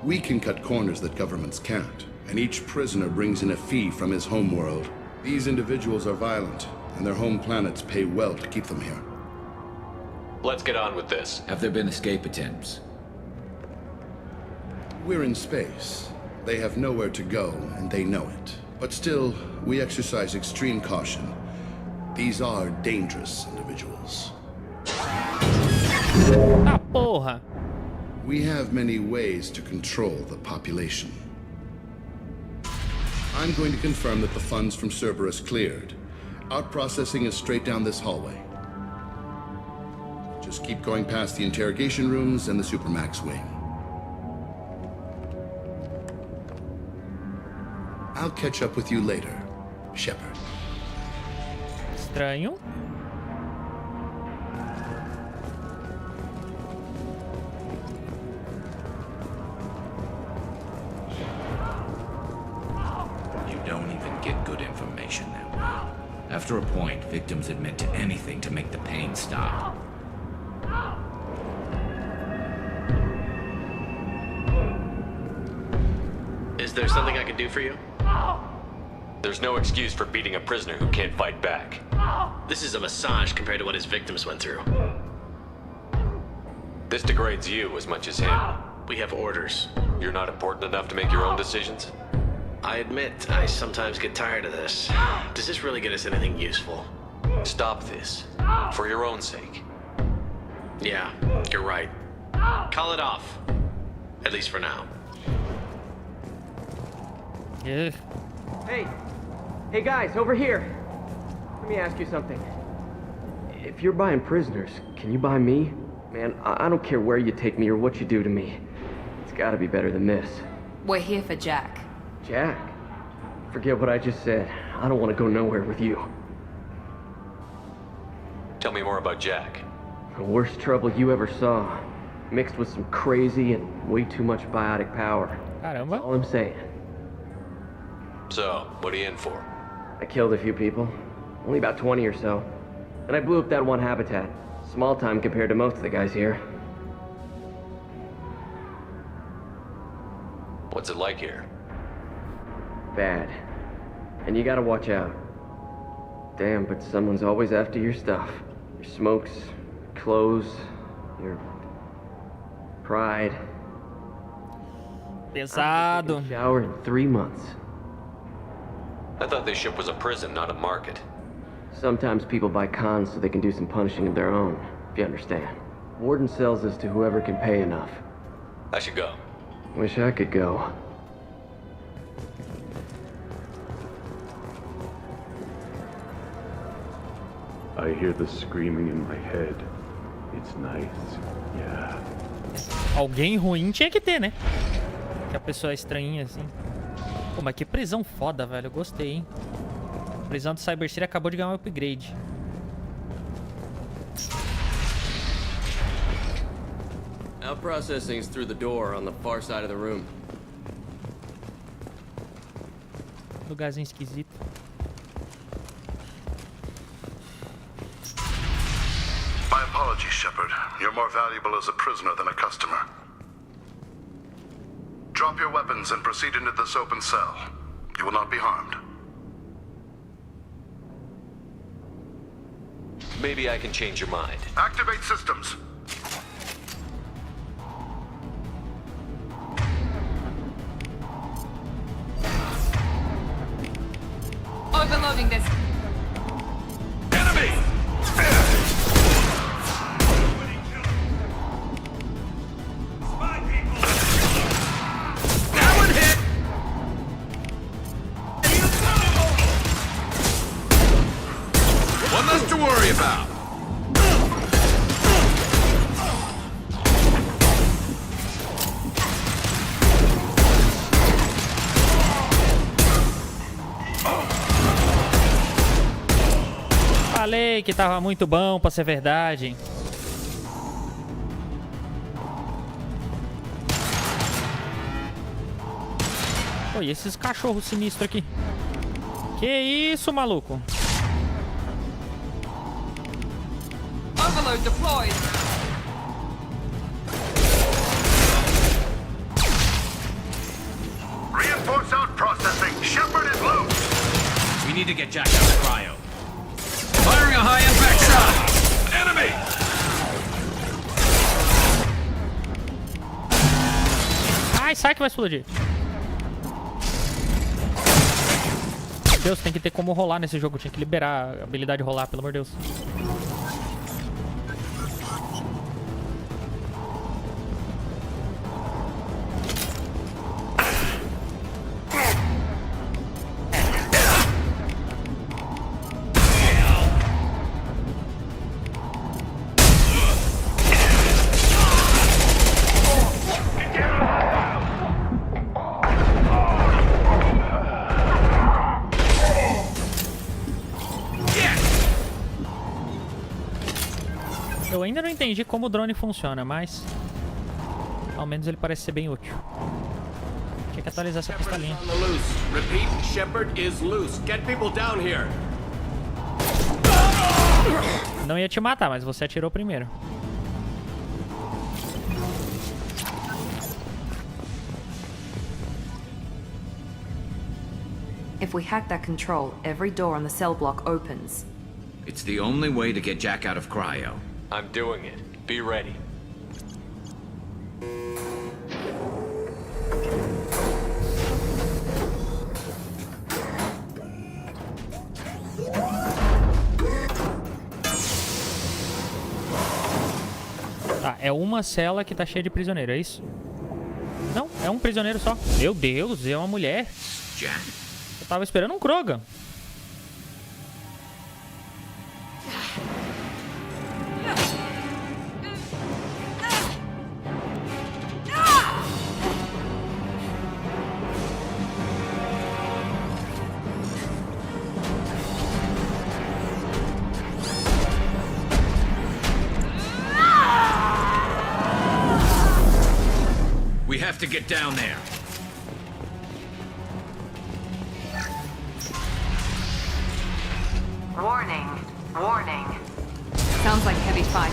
Speaker 14: We can cut corners that governments can't, and each prisoner brings in a fee from his homeworld. These individuals are violent, and their home planets pay well to keep them here.
Speaker 3: Let's get on with this.
Speaker 18: Have there been escape attempts?
Speaker 14: We're in space. They have nowhere to go, and they know it. But still, we exercise extreme caution. These are dangerous individuals.
Speaker 1: Ah, porra!
Speaker 14: We have many ways to control the population. I'm going to confirm that the funds from Cerberus cleared. Out-processing is straight down this hallway. Just keep going past the interrogation rooms and the Supermax wing. I'll catch up with you later, Shepard.
Speaker 1: Estranho.
Speaker 18: You don't even get good information that way. After a point, victims admit to anything to make the pain stop.
Speaker 13: Is there something I can do for you?
Speaker 3: There's no excuse for beating a prisoner who can't fight back.
Speaker 13: This is a massage compared to what his victims went through.
Speaker 3: This degrades you as much as him.
Speaker 13: We have orders.
Speaker 3: You're not important enough to make your own decisions?
Speaker 13: I admit, I sometimes get tired of this. Does this really get us anything useful?
Speaker 3: Stop this. For your own sake.
Speaker 13: Yeah, you're right. Call it off. At least for now.
Speaker 1: Yeah.
Speaker 10: Hey guys, over here. Let me ask you something. If you're buying prisoners, can you buy me? Man, I don't care where you take me or what you do to me. It's gotta be better than this.
Speaker 15: We're here for Jack.
Speaker 10: Jack? Forget what I just said. I don't want to go nowhere with you.
Speaker 3: Tell me more about Jack.
Speaker 10: The worst trouble you ever saw. Mixed with some crazy and way too much biotic power.
Speaker 1: Caramba.
Speaker 10: That's all I'm saying.
Speaker 3: So, what are you in for?
Speaker 10: I killed a few people. Only about 20 or so. And I blew up that one habitat. Small time compared to most of the guys here.
Speaker 3: What's it like here?
Speaker 10: Bad. And you gotta watch out. Damn, but someone's always after your stuff. Your smokes, clothes, your pride.
Speaker 1: Pesado.
Speaker 10: Shower in 3 months.
Speaker 3: I thought this ship was a prison, not a market.
Speaker 10: Sometimes people buy cons so they can do some punishing of their own, if you understand. Warden sells this to whoever can pay enough.
Speaker 3: I should go.
Speaker 10: Wish I could go.
Speaker 16: I hear the screaming in my head. It's nice, yeah.
Speaker 1: Alguém ruim tinha que ter, né? Que a pessoa é estranhinha assim. Pô, mas que prisão foda, velho. Eu gostei, hein? A prisão do Cyber City acabou de ganhar um upgrade.
Speaker 10: Our processing's through the door on the far side of the room.
Speaker 1: Lugarzinho esquisito.
Speaker 14: My apologies, Shepard. You're more valuable as a prisoner than a customer. Drop your weapons and proceed into this open cell. You will not be harmed.
Speaker 3: Maybe I can change your mind.
Speaker 14: Activate systems.
Speaker 15: Overloading this.
Speaker 14: Enemy!
Speaker 13: That one hit!
Speaker 14: One less to worry about.
Speaker 1: Falei que tava muito bom pra ser verdade. Pô, e esses cachorros sinistros aqui? Que isso, maluco?
Speaker 15: Overload deployed.
Speaker 14: Reinforce out processing. Shepard is loose.
Speaker 13: We need to get Jack out of cryo. Firing a high-impact shot!
Speaker 14: Enemy!
Speaker 1: Ai, sai que vai explodir. Meu Deus, tem que ter como rolar nesse jogo. Tinha que liberar a habilidade de rolar, pelo amor de Deus. Eu ainda não entendi como o drone funciona, mas ao menos ele parece ser bem útil. Tinha que atualizar essa pistolinha.
Speaker 13: Repeat, Shepard is loose. Get people down here.
Speaker 1: Não ia te matar, mas você atirou primeiro.
Speaker 15: If we hack that control, every door on the cell block opens.
Speaker 18: It's the only way to get Jack out of cryo.
Speaker 3: I'm doing it. Be ready.
Speaker 1: Tá, é uma cela que tá cheia de prisioneiro, é isso? Não, é um prisioneiro só. Meu Deus, é uma mulher.
Speaker 18: Jack?
Speaker 1: Eu tava esperando um Krogan.
Speaker 13: We have to get down there.
Speaker 12: Warning. Warning.
Speaker 15: Sounds like heavy fight.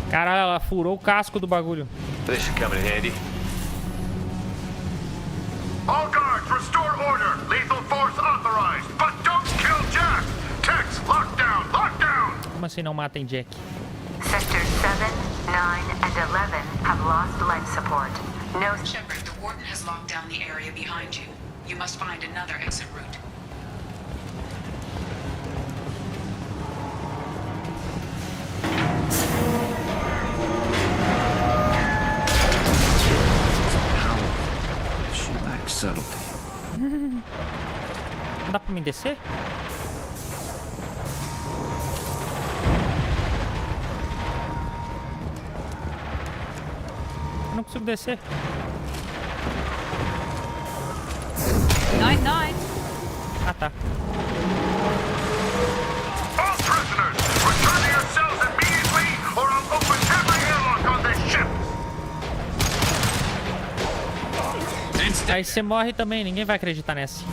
Speaker 1: Caralho, ela furou o casco do bagulho.
Speaker 3: This should come in handy.
Speaker 14: All guards, restore order. Lethal force authorized, but don't kill Jack. Tex, lockdown, lockdown.
Speaker 1: Como assim não matem Jack?
Speaker 17: Sectors 7, 9, and 11 have lost life support. No...
Speaker 4: Shepard, the Warden has locked down the area behind you. You must find another exit route.
Speaker 18: She lacks subtlety.
Speaker 1: Não dá pra me descer? Eu não consigo descer.
Speaker 15: 9-9.
Speaker 1: Ah, tá.
Speaker 11: All prisoners, return to your cells immediately, or I'll open every airlock on this ship!
Speaker 1: Aí você morre também, ninguém vai acreditar nessa.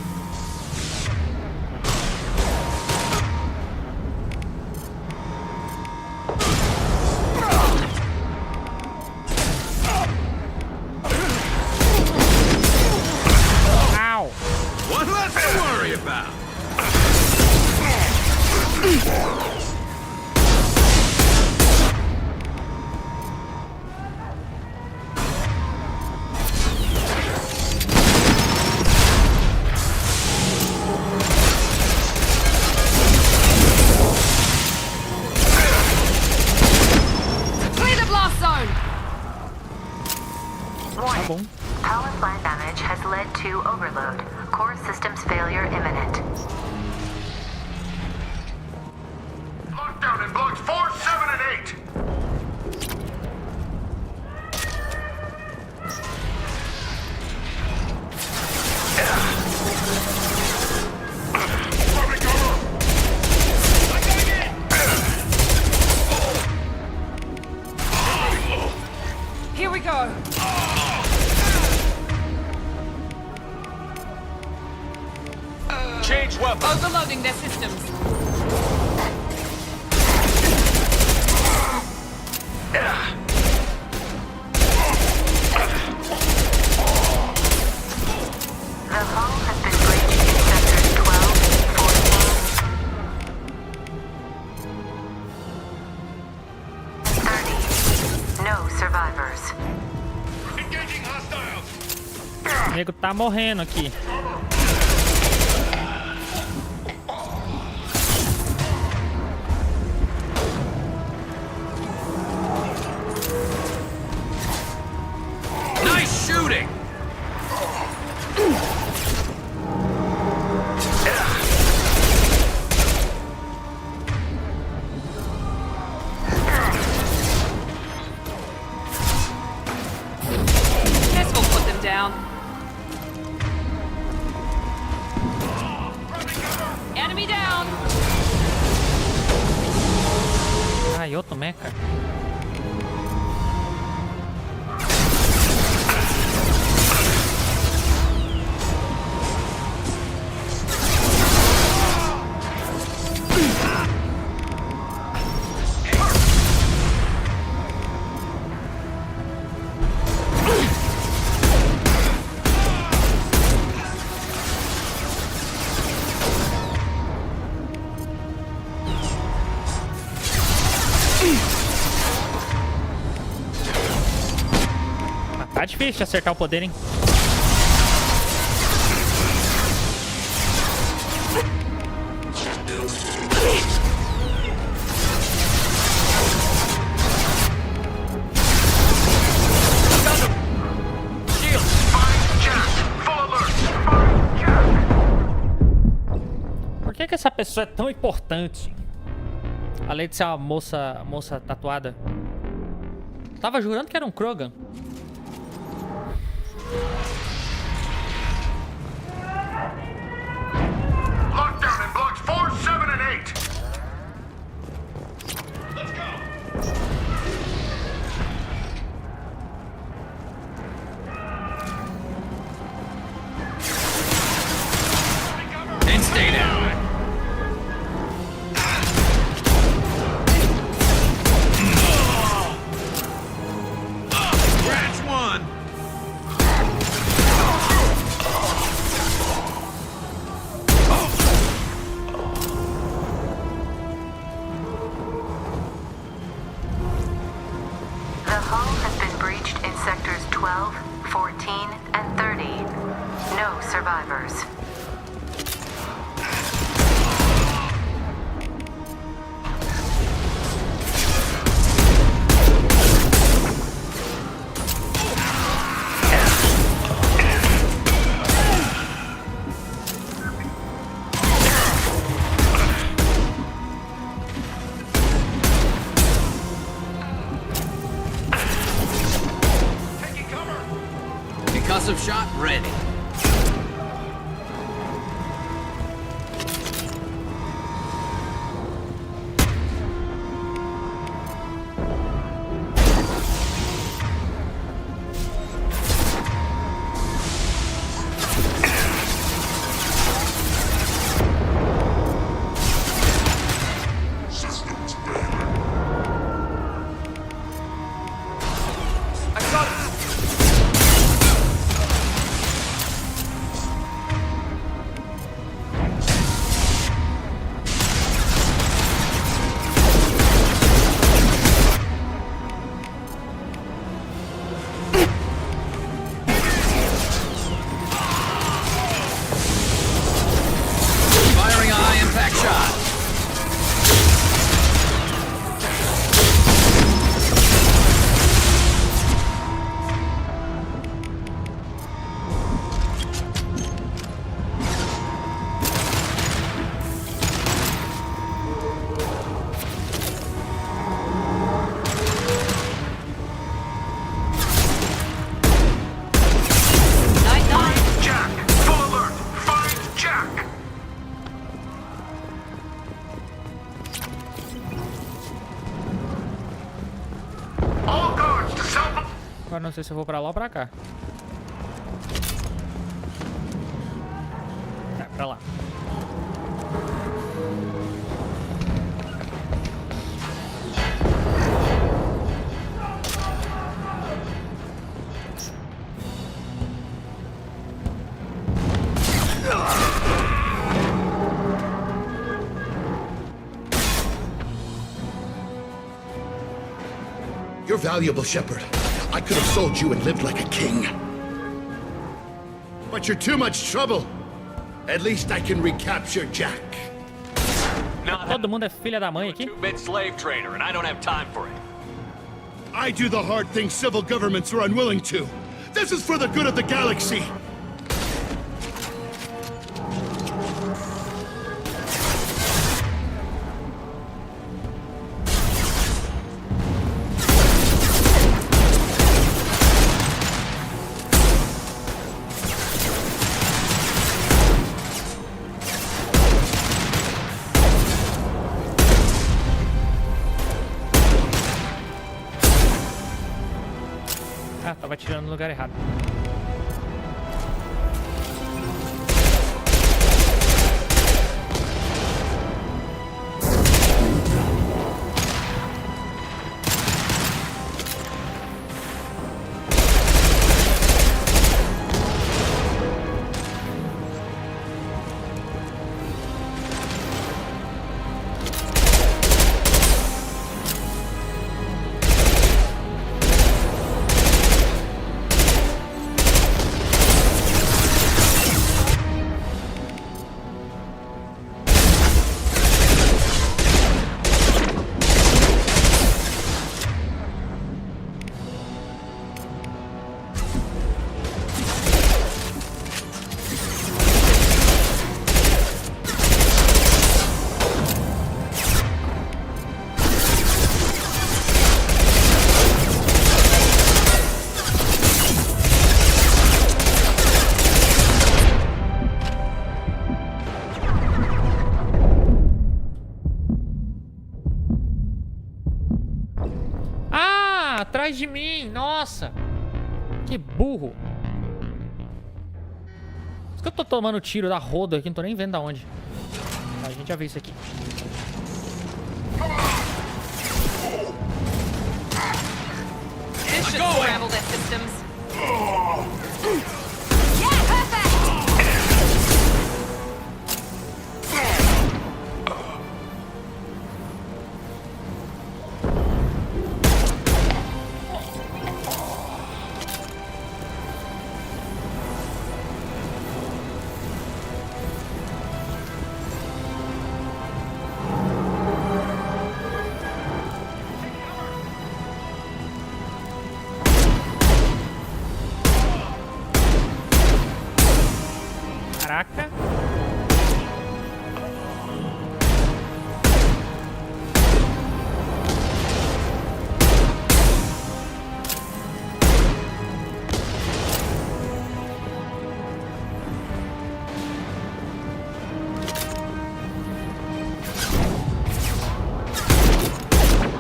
Speaker 1: Ow!
Speaker 11: One less to worry about!
Speaker 15: Clear the blast zone!
Speaker 17: Warning. Power plant damage has led to overload. Core systems failure imminent.
Speaker 11: Lockdown in blocks 4, 7, and 8!
Speaker 15: Here we go.
Speaker 11: Change weapons!
Speaker 15: Overloading their systems.
Speaker 17: The hull has been breached in sectors 12, 14, 30. No survivors.
Speaker 11: Engaging hostiles!
Speaker 1: O nego tá morrendo aqui.
Speaker 11: Nice shooting!
Speaker 15: This will put them down. Enemy down.
Speaker 1: Ai, outro mecha. Tá difícil de acertar o poder, hein? Por que essa pessoa é tão importante? Além de ser uma moça tatuada. Tava jurando que era um Krogan.
Speaker 11: Lockdown in blocks 4, 7, and 8! Let's go!
Speaker 18: And stay down.
Speaker 17: sectors 12, 14, and 30. No survivors.
Speaker 13: Concussive shot ready.
Speaker 1: Agora não sei se eu vou pra lá ou pra cá. Tá, pra lá.
Speaker 14: You're valuable, Shepard. I could have sold you and lived like a king. But you're too much trouble. At least I can recapture Jack.
Speaker 1: Todo mundo é filha da mãe aqui.
Speaker 3: Two-bit slave trader, and I don't have time for it.
Speaker 14: I do the hard things civil governments are unwilling to. This is for the good of the galaxy.
Speaker 1: Ah, tava atirando no lugar errado. Atrás de mim, nossa! Que burro! Por isso que eu tô tomando tiro da roda aqui, não tô nem vendo da onde. A gente já viu isso aqui.
Speaker 15: This should scramble their systems.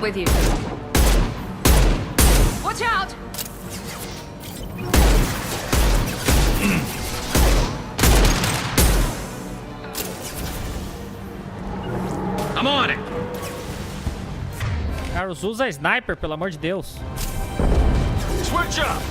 Speaker 15: With you. Watch out!
Speaker 13: I'm on it.
Speaker 1: Carlos, usa sniper, pelo amor de Deus.
Speaker 11: Switch up!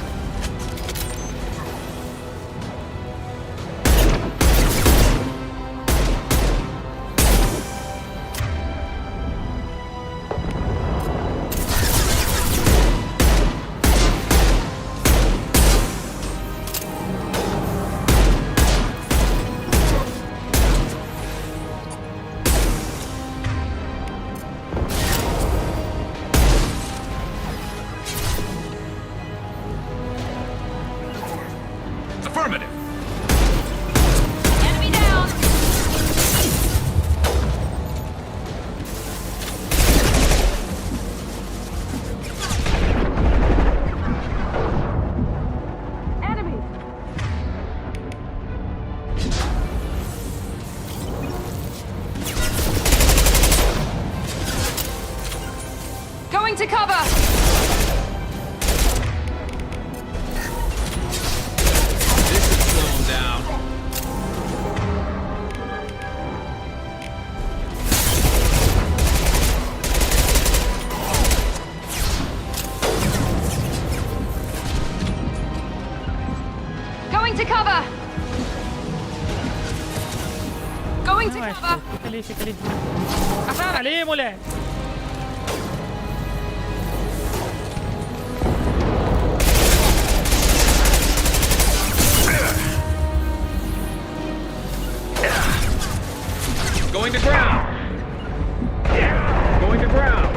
Speaker 13: Affirmative.
Speaker 15: Enemy down!
Speaker 2: Enemy!
Speaker 15: Going to cover!
Speaker 18: Down.
Speaker 15: Going to cover! Going to cover!
Speaker 1: Fica ali, fica ali. Fica ali, mulher.
Speaker 13: Going to ground. Going to ground.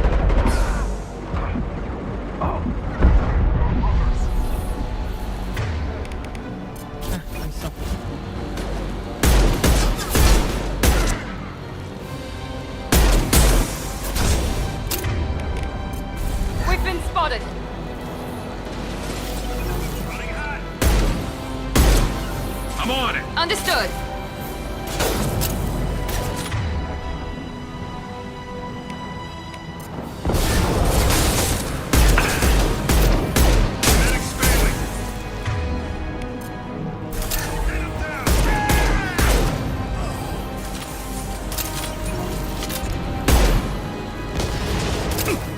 Speaker 15: We've been spotted.
Speaker 13: I'm on it.
Speaker 15: Understood.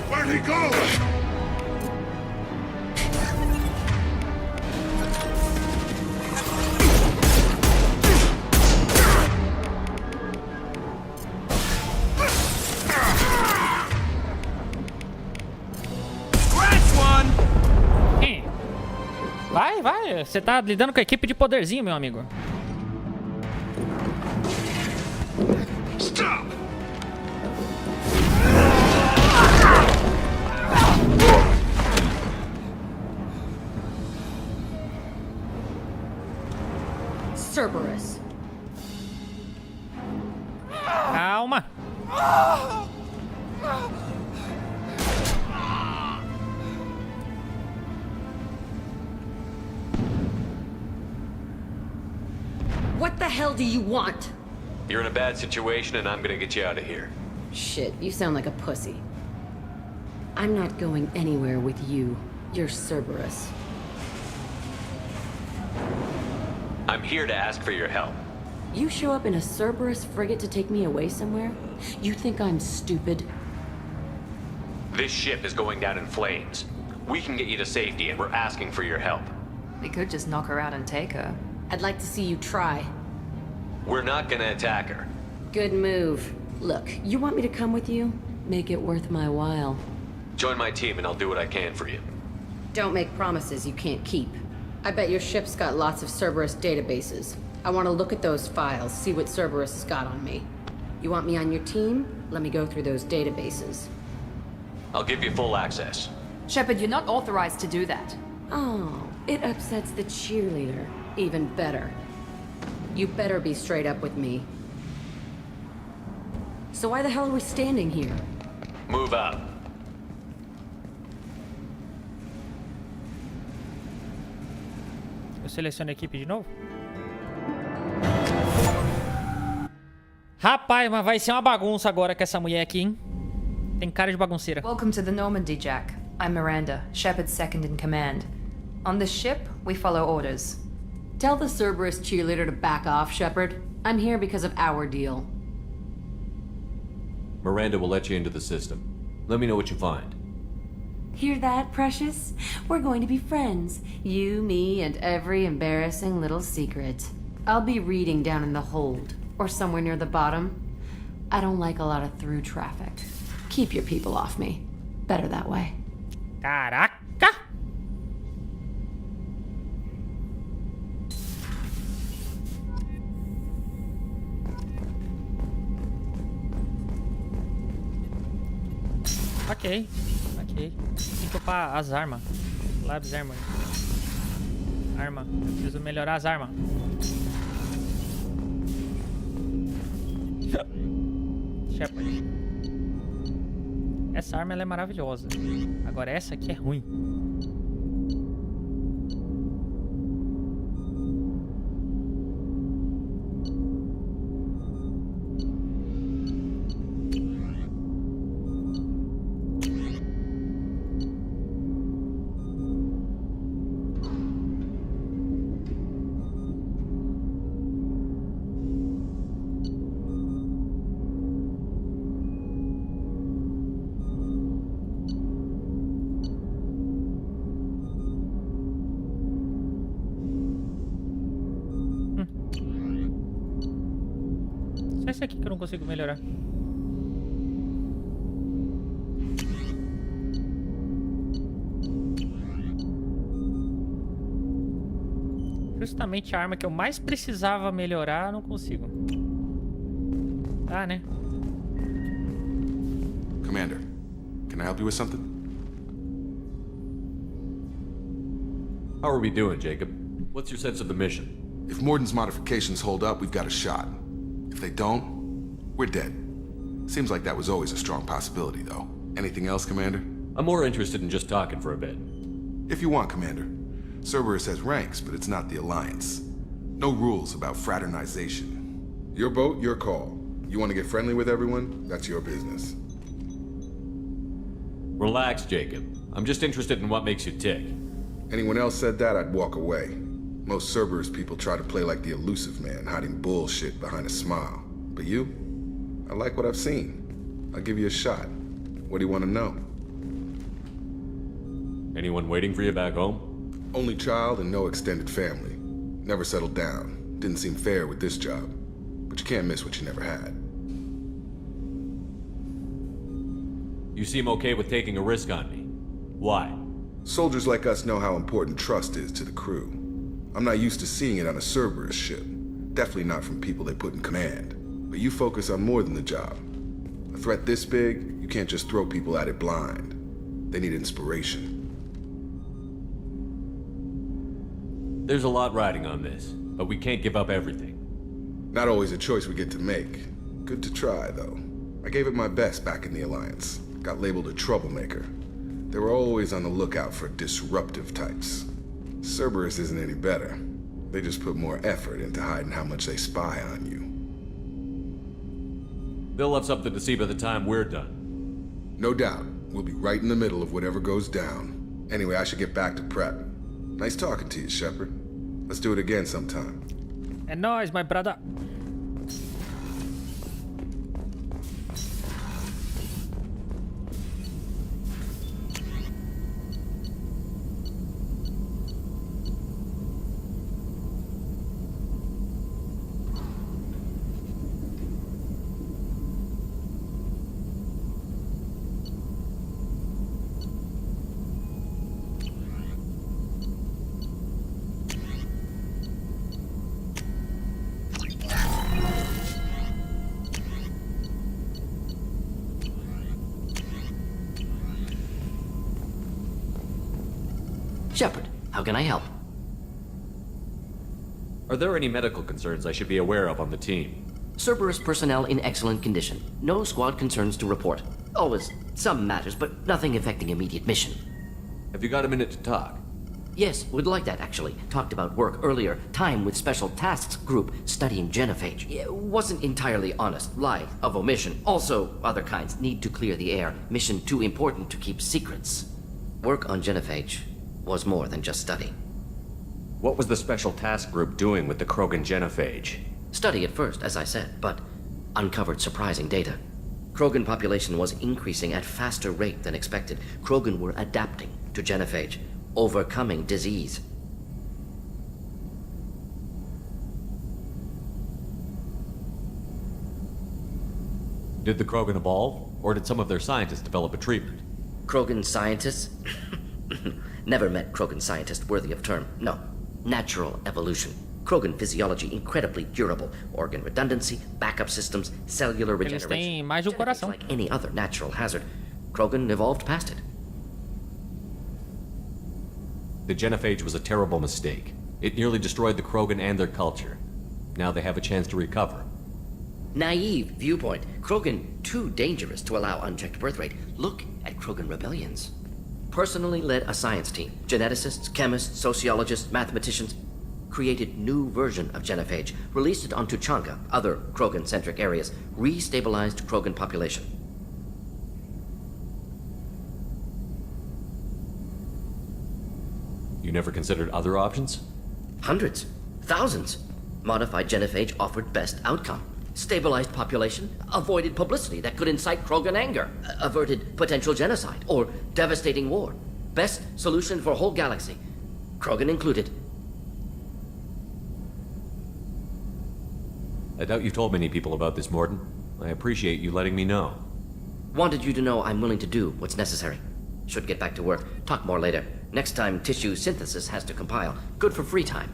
Speaker 11: Where'd he go?
Speaker 1: Vai, vai. Você tá lidando com a equipe de poderzinho, meu amigo.
Speaker 11: Stop!
Speaker 7: Cerberus.
Speaker 1: Calma.
Speaker 7: What the hell do you want?
Speaker 3: You're in a bad situation and I'm gonna get you out of here.
Speaker 7: Shit, you sound like a pussy. I'm not going anywhere with you. You're Cerberus.
Speaker 3: I'm here to ask for your help.
Speaker 7: You show up in a Cerberus frigate to take me away somewhere? You think I'm stupid?
Speaker 3: This ship is going down in flames. We can get you to safety and we're asking for your help.
Speaker 15: We could just knock her out and take her.
Speaker 7: I'd like to see you try.
Speaker 3: We're not gonna attack her.
Speaker 7: Good move. Look, you want me to come with you? Make it worth my while.
Speaker 3: Join my team and I'll do what I can for you.
Speaker 7: Don't make promises you can't keep. I bet your ship's got lots of Cerberus databases. I want to look at those files, see what Cerberus has got on me. You want me on your team? Let me go through those databases.
Speaker 3: I'll give you full access.
Speaker 15: Shepard, you're not authorized to do that.
Speaker 7: Oh, it upsets the cheerleader. Even better. You better be straight up with me. So why the hell are we standing here?
Speaker 3: Move up.
Speaker 1: Eu seleciono a equipe de novo. Rapaz, mas vai ser uma bagunça agora com essa mulher aqui, hein? Tem cara de bagunceira.
Speaker 15: Welcome to the Normandy, Jack. I'm Miranda, Shepard's second in command. On this ship, we follow orders.
Speaker 7: Tell the Cerberus cheerleader to back off, Shepard. I'm here because of our deal.
Speaker 3: Miranda will let you into the system. Let me know what you find.
Speaker 7: Hear that, Precious? We're going to be friends. You, me, and every embarrassing little secret. I'll be reading down in the hold, or somewhere near the bottom. I don't like a lot of through traffic. Keep your people off me. Better that way.
Speaker 1: Caraca! Ok. Tem que upar as armas. Labs Armor. Arma. Eu preciso melhorar as armas. Shepard. Essa arma ela é maravilhosa. Agora essa aqui é ruim. Só esse aqui que eu não consigo melhorar. Justamente a arma que eu mais precisava melhorar, eu não consigo. Tá, né?
Speaker 5: Commander, can I help you with something?
Speaker 3: How are we doing, Jacob? What's your sense of the mission?
Speaker 5: If Morden's modifications hold up, we've got a shot. If they don't, we're dead. Seems like that was always a strong possibility, though. Anything else, Commander?
Speaker 3: I'm more interested in just talking for a bit.
Speaker 5: If you want, Commander. Cerberus has ranks, but it's not the Alliance. No rules about fraternization. Your boat, your call. You want to get friendly with everyone? That's your business.
Speaker 3: Relax, Jacob. I'm just interested in what makes you tick.
Speaker 5: Anyone else said that, I'd walk away. Most Cerberus people try to play like the elusive man, hiding bullshit behind a smile. But you? I like what I've seen. I'll give you a shot. What do you want to know?
Speaker 3: Anyone waiting for you back home?
Speaker 5: Only child and no extended family. Never settled down. Didn't seem fair with this job. But you can't miss what you never had.
Speaker 3: You seem okay with taking a risk on me. Why?
Speaker 5: Soldiers like us know how important trust is to the crew. I'm not used to seeing it on a Cerberus ship. Definitely not from people they put in command. But you focus on more than the job. A threat this big, you can't just throw people at it blind. They need inspiration.
Speaker 3: There's a lot riding on this, but we can't give up everything.
Speaker 5: Not always a choice we get to make. Good to try, though. I gave it my best back in the Alliance. Got labeled a troublemaker. They were always on the lookout for disruptive types. Cerberus isn't any better. They just put more effort into hiding how much they spy on you.
Speaker 3: They'll have something to see by the time we're done.
Speaker 5: No doubt. We'll be right in the middle of whatever goes down. Anyway, I should get back to prep. Nice talking to you, Shepard. Let's do it again sometime.
Speaker 1: É nóis, my brother.
Speaker 9: Shepard, how can I help?
Speaker 3: Are there any medical concerns I should be aware of on the team?
Speaker 9: Cerberus personnel in excellent condition. No squad concerns to report. Always some matters, but nothing affecting immediate mission.
Speaker 3: Have you got a minute to talk?
Speaker 9: Yes, would like that, actually. Talked about work earlier. Time with Special Tasks Group studying genophage. Yeah, wasn't entirely honest. Lie of omission. Also, other kinds. Need to clear the air. Mission too important to keep secrets. Work on genophage was more than just study.
Speaker 3: What was the Special Task Group doing with the Krogan genophage?
Speaker 9: Study at first, as I said, but uncovered surprising data. Krogan population was increasing at faster rate than expected. Krogan were adapting to genophage, overcoming disease.
Speaker 3: Did the Krogan evolve, or did some of their scientists develop a treatment?
Speaker 9: Krogan scientists? Never met Krogan scientist worthy of term. No. Natural evolution. Krogan physiology incredibly durable. Organ redundancy, backup systems, cellular
Speaker 1: Eles têm
Speaker 9: regeneration.
Speaker 1: mais de um coração.
Speaker 9: Like any other natural hazard. Krogan evolved past it.
Speaker 3: The genophage was a terrible mistake. It nearly destroyed the Krogan and their culture. Now they have a chance to recover.
Speaker 9: Naive viewpoint. Krogan too dangerous to allow unchecked birth rate. Look at Krogan rebellions. Personally led a science team. Geneticists, chemists, sociologists, mathematicians. Created new version of genophage. Released it on Tuchanka, other Krogan-centric areas. Restabilized Krogan population.
Speaker 3: You never considered other options?
Speaker 9: Hundreds. Thousands. Modified genophage offered best outcome. Stabilized population, avoided publicity that could incite Krogan anger, averted potential genocide, or devastating war. Best solution for whole galaxy. Krogan included.
Speaker 3: I doubt you've told many people about this, Morden. I appreciate you letting me know.
Speaker 9: Wanted you to know I'm willing to do what's necessary. Should get back to work. Talk more later. Next time tissue synthesis has to compile. Good for free time.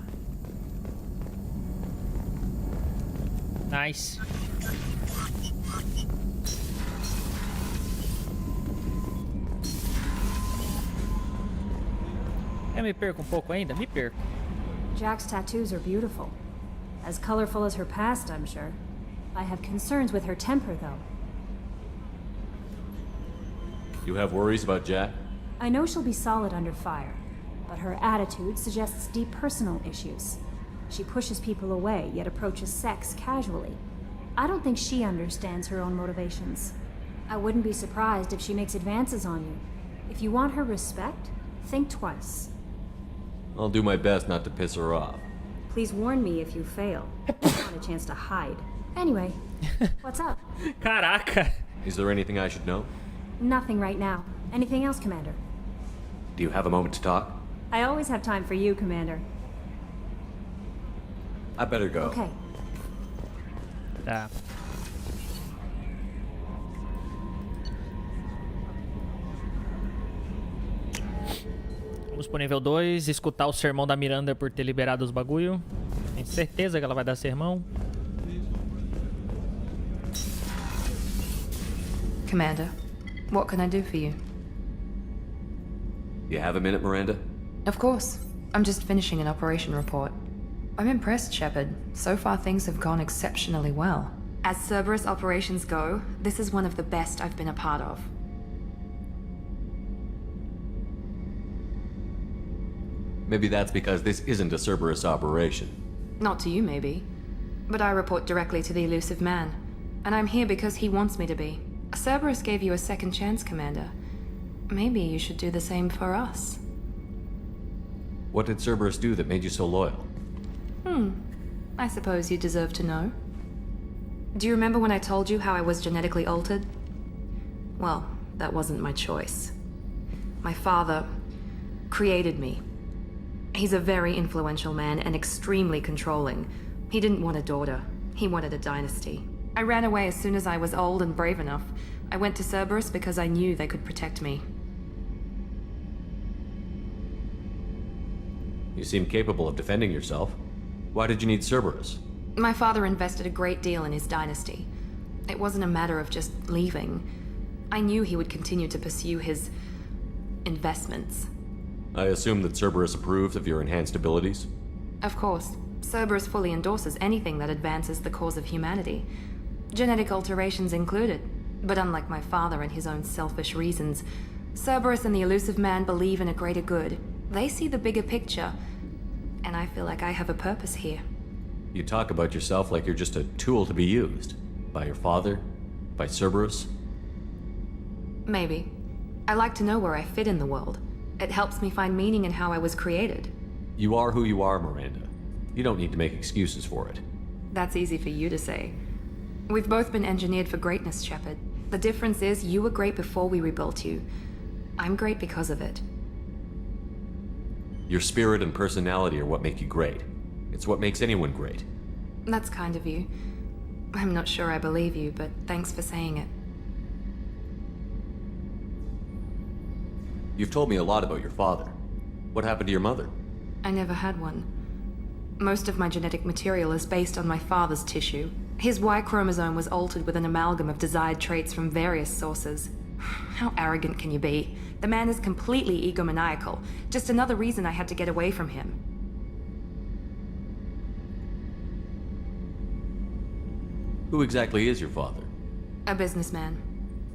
Speaker 1: Nice. Eu me perco um pouco ainda? Me perco.
Speaker 2: Jack's tattoos are beautiful. As colorful as her past, I'm sure. I have concerns with her temper, though.
Speaker 3: You have worries about Jack?
Speaker 2: I know she'll be solid under fire, but her attitude suggests deep personal issues. She pushes people away, yet approaches sex casually. I don't think she understands her own motivations. I wouldn't be surprised if she makes advances on you. If you want her respect, think twice.
Speaker 3: I'll do my best not to piss her off.
Speaker 2: Please warn me if you fail. I want a chance to hide. Anyway, what's up?
Speaker 1: Caraca!
Speaker 3: Is there anything I should know?
Speaker 2: Nothing right now. Anything else, Commander?
Speaker 3: Do you have a moment to talk?
Speaker 2: I always have time for you, Commander.
Speaker 3: I better go.
Speaker 2: Okay.
Speaker 1: Tá. Vamos pro nível 2, escutar o sermão da Miranda por ter liberado os bagulho. Tenho certeza que ela vai dar sermão.
Speaker 15: Commander, what can I do for you?
Speaker 3: You have a minute, Miranda?
Speaker 15: Of course. I'm just finishing an operation report. I'm impressed, Shepard. So far things have gone exceptionally well. As Cerberus operations go, this is one of the best I've been a part of.
Speaker 3: Maybe that's because this isn't a Cerberus operation.
Speaker 15: Not to you, maybe. But I report directly to the elusive man. And I'm here because he wants me to be. Cerberus gave you a second chance, Commander. Maybe you should do the same for us.
Speaker 3: What did Cerberus do that made you so loyal?
Speaker 15: I suppose you deserve to know. Do you remember when I told you how I was genetically altered? Well, that wasn't my choice. My father created me. He's a very influential man and extremely controlling. He didn't want a daughter. He wanted a dynasty. I ran away as soon as I was old and brave enough. I went to Cerberus because I knew they could protect me.
Speaker 3: You seem capable of defending yourself. Why did you need Cerberus?
Speaker 15: My father invested a great deal in his dynasty. It wasn't a matter of just leaving. I knew he would continue to pursue his investments.
Speaker 3: I assume that Cerberus approves of your enhanced abilities?
Speaker 15: Of course. Cerberus fully endorses anything that advances the cause of humanity. Genetic alterations included. But unlike my father and his own selfish reasons, Cerberus and the elusive man believe in a greater good.
Speaker 2: They see the bigger picture, and I feel like I have a purpose here.
Speaker 3: You talk about yourself like you're just a tool to be used. By your father? By Cerberus?
Speaker 2: Maybe. I like to know where I fit in the world. It helps me find meaning in how I was created.
Speaker 3: You are who you are, Miranda. You don't need to make excuses for it.
Speaker 2: That's easy for you to say. We've both been engineered for greatness, Shepard. The difference is you were great before we rebuilt you. I'm great because of it.
Speaker 3: Your spirit and personality are what make you great. It's what makes anyone great.
Speaker 2: That's kind of you. I'm not sure I believe you, but thanks for saying it.
Speaker 3: You've told me a lot about your father. What happened to your mother?
Speaker 2: I never had one. Most of my genetic material is based on my father's tissue. His Y chromosome was altered with an amalgam of desired traits from various sources. How arrogant can you be? The man is completely egomaniacal. Just another reason I had to get away from him.
Speaker 3: Who exactly is your father?
Speaker 2: A businessman,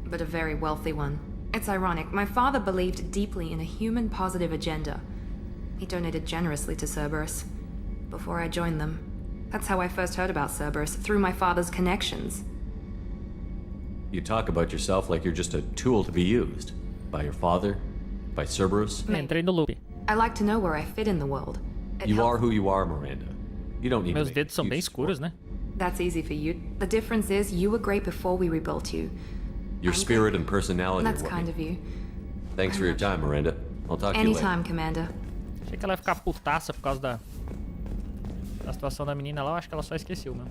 Speaker 2: but a very wealthy one. It's ironic. My father believed deeply in a human-positive agenda. He donated generously to Cerberus before I joined them. That's how I first heard about Cerberus, through my father's connections.
Speaker 3: You talk about yourself like you're just a tool to be used. By your father? By Cerberus?
Speaker 1: Entrei no loop.
Speaker 2: I like to know where I fit in the world.
Speaker 3: You are who you are, Miranda. You don't need
Speaker 1: Meus
Speaker 3: to make
Speaker 1: dedos são bem escuros, né?
Speaker 2: That's easy for you. The difference is you were great before we rebuilt you.
Speaker 3: Your spirit and personality
Speaker 2: That's
Speaker 3: are what
Speaker 2: kind of you.
Speaker 3: Thanks for your time, Miranda. I'll talk to you later.
Speaker 2: Anytime, Commander.
Speaker 1: Achei que ela ia ficar putaça por causa da situação da menina lá. Eu acho que ela só esqueceu mesmo.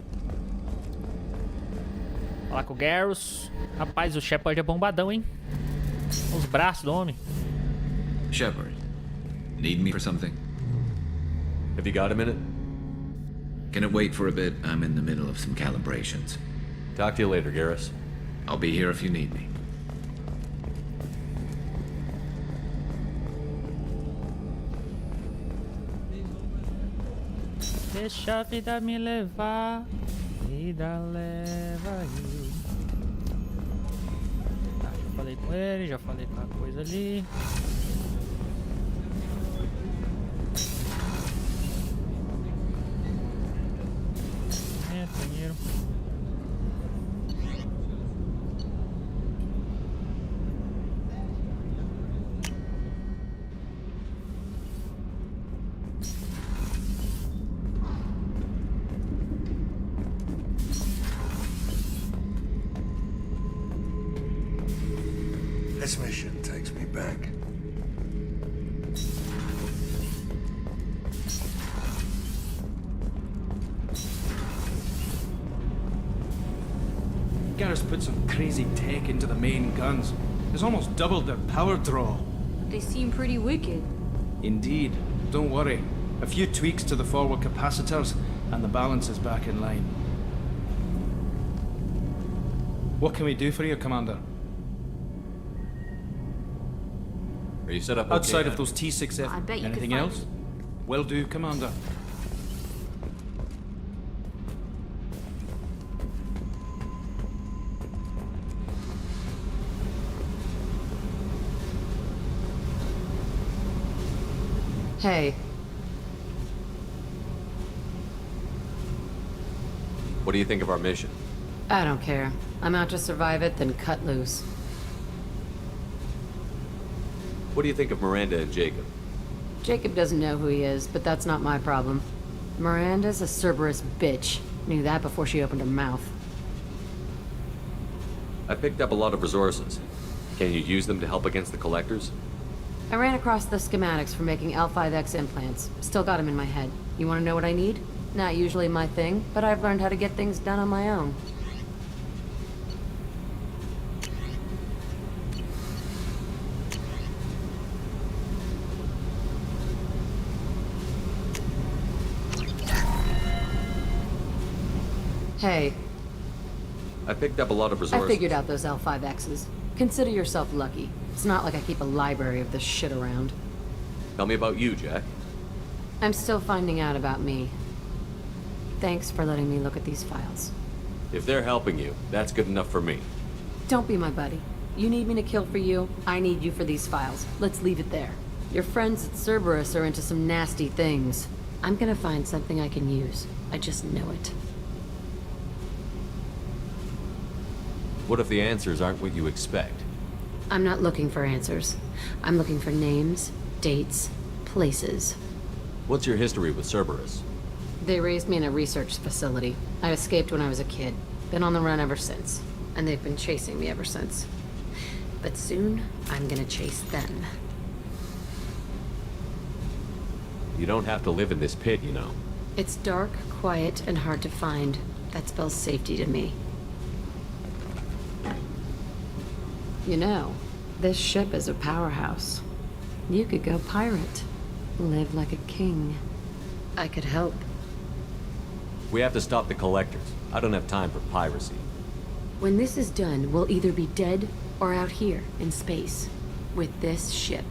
Speaker 1: Falar com o Garrus. Rapaz, o Shepard é bombadão, hein? Os braços do homem.
Speaker 18: Shepard, need me for something?
Speaker 3: Have you got a minute?
Speaker 18: Can it wait for a bit? I'm in the middle of some calibrations.
Speaker 3: Talk to you later, Garrus.
Speaker 18: I'll be here if you need me.
Speaker 1: Deixa a vida me levar. Vida leva eu. Tá, já falei com ele, já falei com a coisa ali. Dinheiro.
Speaker 8: This mission takes me back.
Speaker 23: Garrus put some crazy tech into the main guns. It's almost doubled their power draw.
Speaker 2: They seem pretty wicked.
Speaker 23: Indeed. Don't worry. A few tweaks to the forward capacitors, and the balance is back in line. What can we do for you, Commander?
Speaker 3: Are you set up
Speaker 23: Outside
Speaker 3: okay,
Speaker 23: of those T6F,
Speaker 2: I bet you could
Speaker 23: anything
Speaker 2: find
Speaker 23: else? Will do, Commander.
Speaker 7: Hey,
Speaker 3: What do you think of our mission?
Speaker 7: I don't care. I'm out to survive it, then cut loose.
Speaker 3: What do you think of Miranda and Jacob?
Speaker 7: Jacob doesn't know who he is, but that's not my problem. Miranda's a Cerberus bitch. Knew that before she opened her mouth.
Speaker 3: I picked up a lot of resources. Can you use them to help against the Collectors?
Speaker 7: I ran across the schematics for making L5X implants. Still got them in my head. You want to know what I need? Not usually my thing, but I've learned how to get things done on my own. Hey,
Speaker 3: I picked up a lot of resources.
Speaker 7: I figured out those L5Xs. Consider yourself lucky. It's not like I keep a library of this shit around.
Speaker 3: Tell me about you, Jack.
Speaker 7: I'm still finding out about me. Thanks for letting me look at these files.
Speaker 3: If they're helping you, that's good enough for me.
Speaker 7: Don't be my buddy. You need me to kill for you, I need you for these files. Let's leave it there. Your friends at Cerberus are into some nasty things. I'm gonna find something I can use. I just know it.
Speaker 3: What if the answers aren't what you expect?
Speaker 7: I'm not looking for answers. I'm looking for names, dates, places.
Speaker 3: What's your history with Cerberus?
Speaker 7: They raised me in a research facility. I escaped when I was a kid. Been on the run ever since. And they've been chasing me ever since. But soon, I'm gonna chase them.
Speaker 3: You don't have to live in this pit, you know.
Speaker 7: It's dark, quiet, and hard to find. That spells safety to me. You know, this ship is a powerhouse. You could go pirate. Live like a king. I could help.
Speaker 3: We have to stop the collectors. I don't have time for piracy.
Speaker 7: When this is done, we'll either be dead or out here in space with this ship.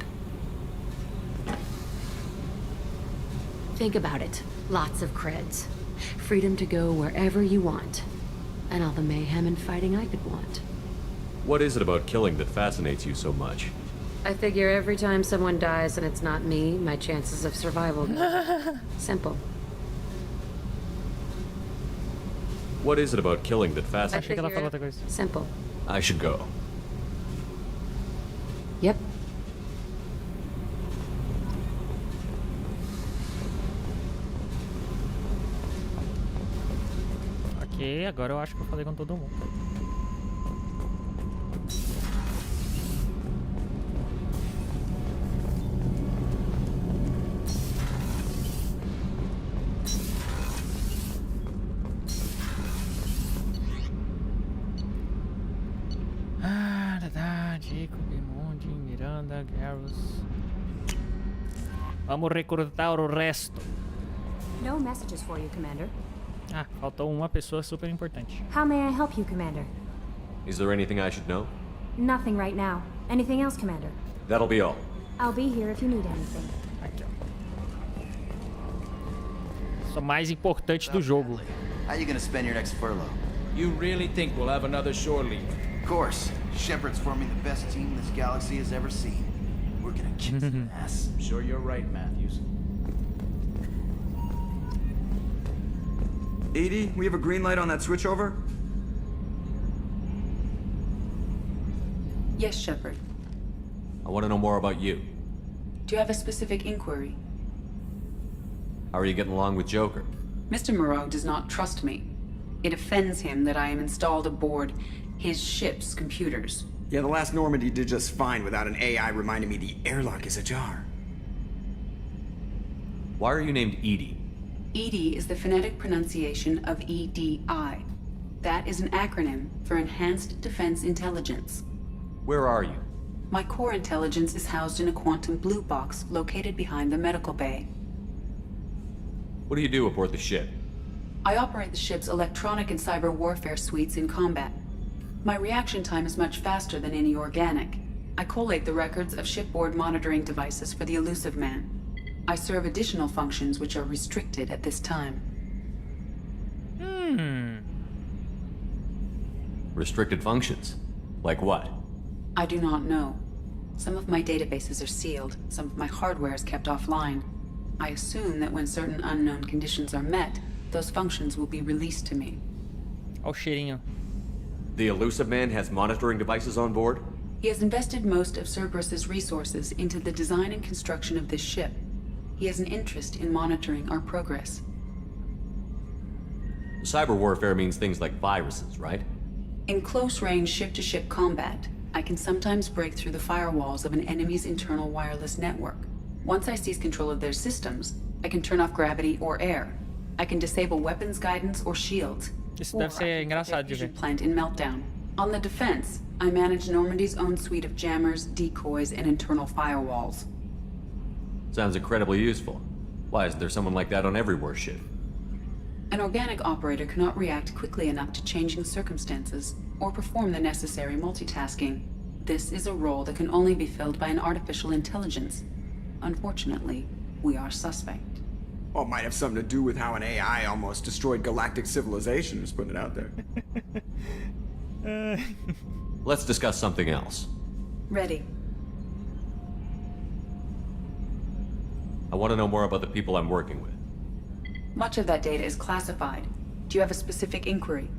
Speaker 7: Think about it. Lots of creds. Freedom to go wherever you want. And all the mayhem and fighting I could want.
Speaker 3: What is it about killing that fascinates you so much?
Speaker 7: I figure every time someone dies and it's not me, my chances of survival go. Simple.
Speaker 3: What is it about killing that fascinates you?
Speaker 7: Simple.
Speaker 3: I should go.
Speaker 7: Yep.
Speaker 1: Ok, agora eu acho que eu falei com todo mundo. Vamos recrutar o resto.
Speaker 2: No messages for you, Commander.
Speaker 1: Ah, faltou uma pessoa super importante.
Speaker 2: How may I help you, Commander?
Speaker 3: Is there anything I should know?
Speaker 2: Nothing right now. Anything else, Commander?
Speaker 3: That'll be all.
Speaker 2: I'll be here if you need anything.
Speaker 1: Aqui, ó. Sou mais importante do jogo.
Speaker 6: How you gonna spend your next furlough?
Speaker 23: You really think we'll have another shore leave?
Speaker 6: Of course. Shepard's forming the best team this galaxy has ever seen. We're gonna kick some ass.
Speaker 23: I'm sure you're right, Matthews.
Speaker 6: EDI, we have a green light on that switchover?
Speaker 20: Yes, Shepard.
Speaker 3: I want to know more about you.
Speaker 20: Do you have a specific inquiry?
Speaker 3: How are you getting along with Joker?
Speaker 20: Mr. Moreau does not trust me. It offends him that I am installed aboard his ship's computers.
Speaker 6: Yeah, the last Normandy did just fine without an AI reminding me the airlock is ajar.
Speaker 3: Why are you named EDI?
Speaker 20: EDI is the phonetic pronunciation of EDI. That is an acronym for Enhanced Defense Intelligence.
Speaker 3: Where are you?
Speaker 20: My core intelligence is housed in a quantum blue box located behind the medical bay.
Speaker 3: What do you do aboard the ship?
Speaker 20: I operate the ship's electronic and cyber warfare suites in combat. My reaction time is much faster than any organic. I collate the records of shipboard monitoring devices for the Elusive Man. I serve additional functions which are restricted at this time.
Speaker 3: Restricted functions? Like what?
Speaker 20: I do not know. Some of my databases are sealed, some of my hardware is kept offline. I assume that when certain unknown conditions are met, those functions will be released to me.
Speaker 1: Ó o cheirinho.
Speaker 3: The Elusive Man has monitoring devices on board?
Speaker 20: He has invested most of Cerberus's resources into the design and construction of this ship. He has an interest in monitoring our progress.
Speaker 3: Cyber warfare means things like viruses, right?
Speaker 20: In close-range ship-to-ship combat, I can sometimes break through the firewalls of an enemy's internal wireless network. Once I seize control of their systems, I can turn off gravity or air. I can disable weapons guidance or shields.
Speaker 1: Isso deve ser engraçado de ver.
Speaker 20: Plant in meltdown. On the defense, I manage Normandy's own suite of jammers, decoys, and internal firewalls.
Speaker 3: Sounds incredibly useful. Why isn't there someone like that on every warship?
Speaker 20: An organic operator cannot react quickly enough to changing circumstances or perform the necessary multitasking. This is a role that can only be filled by an artificial intelligence. Unfortunately, we are suspect.
Speaker 6: Well, it might have something to do with how an AI almost destroyed galactic civilization, just putting it out there.
Speaker 3: Let's discuss something else.
Speaker 20: Ready.
Speaker 3: I want to know more about the people I'm working with.
Speaker 20: Much of that data is classified. Do you have a specific inquiry?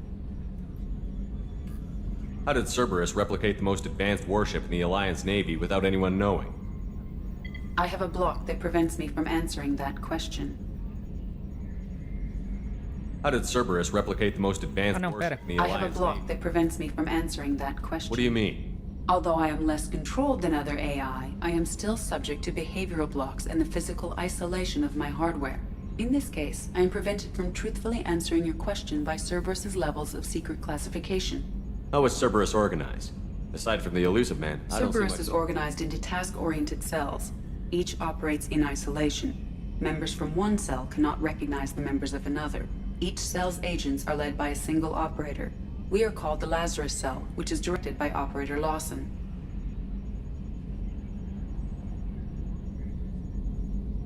Speaker 3: How did Cerberus replicate the most advanced warship in the Alliance Navy without anyone knowing?
Speaker 20: I have a block that prevents me from answering that question.
Speaker 3: How did Cerberus replicate the most advanced warship in the
Speaker 20: I
Speaker 3: Alliance
Speaker 20: have a block
Speaker 3: Navy?
Speaker 20: that prevents me from answering that question.
Speaker 3: What do you mean?
Speaker 20: Although I am less controlled than other AI, I am still subject to behavioral blocks and the physical isolation of my hardware. In this case, I am prevented from truthfully answering your question by Cerberus's levels of secret classification.
Speaker 3: How is Cerberus organized? Aside from the elusive man, I don't see
Speaker 20: Cerberus
Speaker 3: much.
Speaker 20: is organized into task-oriented cells. Each operates in isolation. Members from one cell cannot recognize the members of another. Each cell's agents are led by a single operator. We are called the Lazarus Cell, which is directed by Operator Lawson.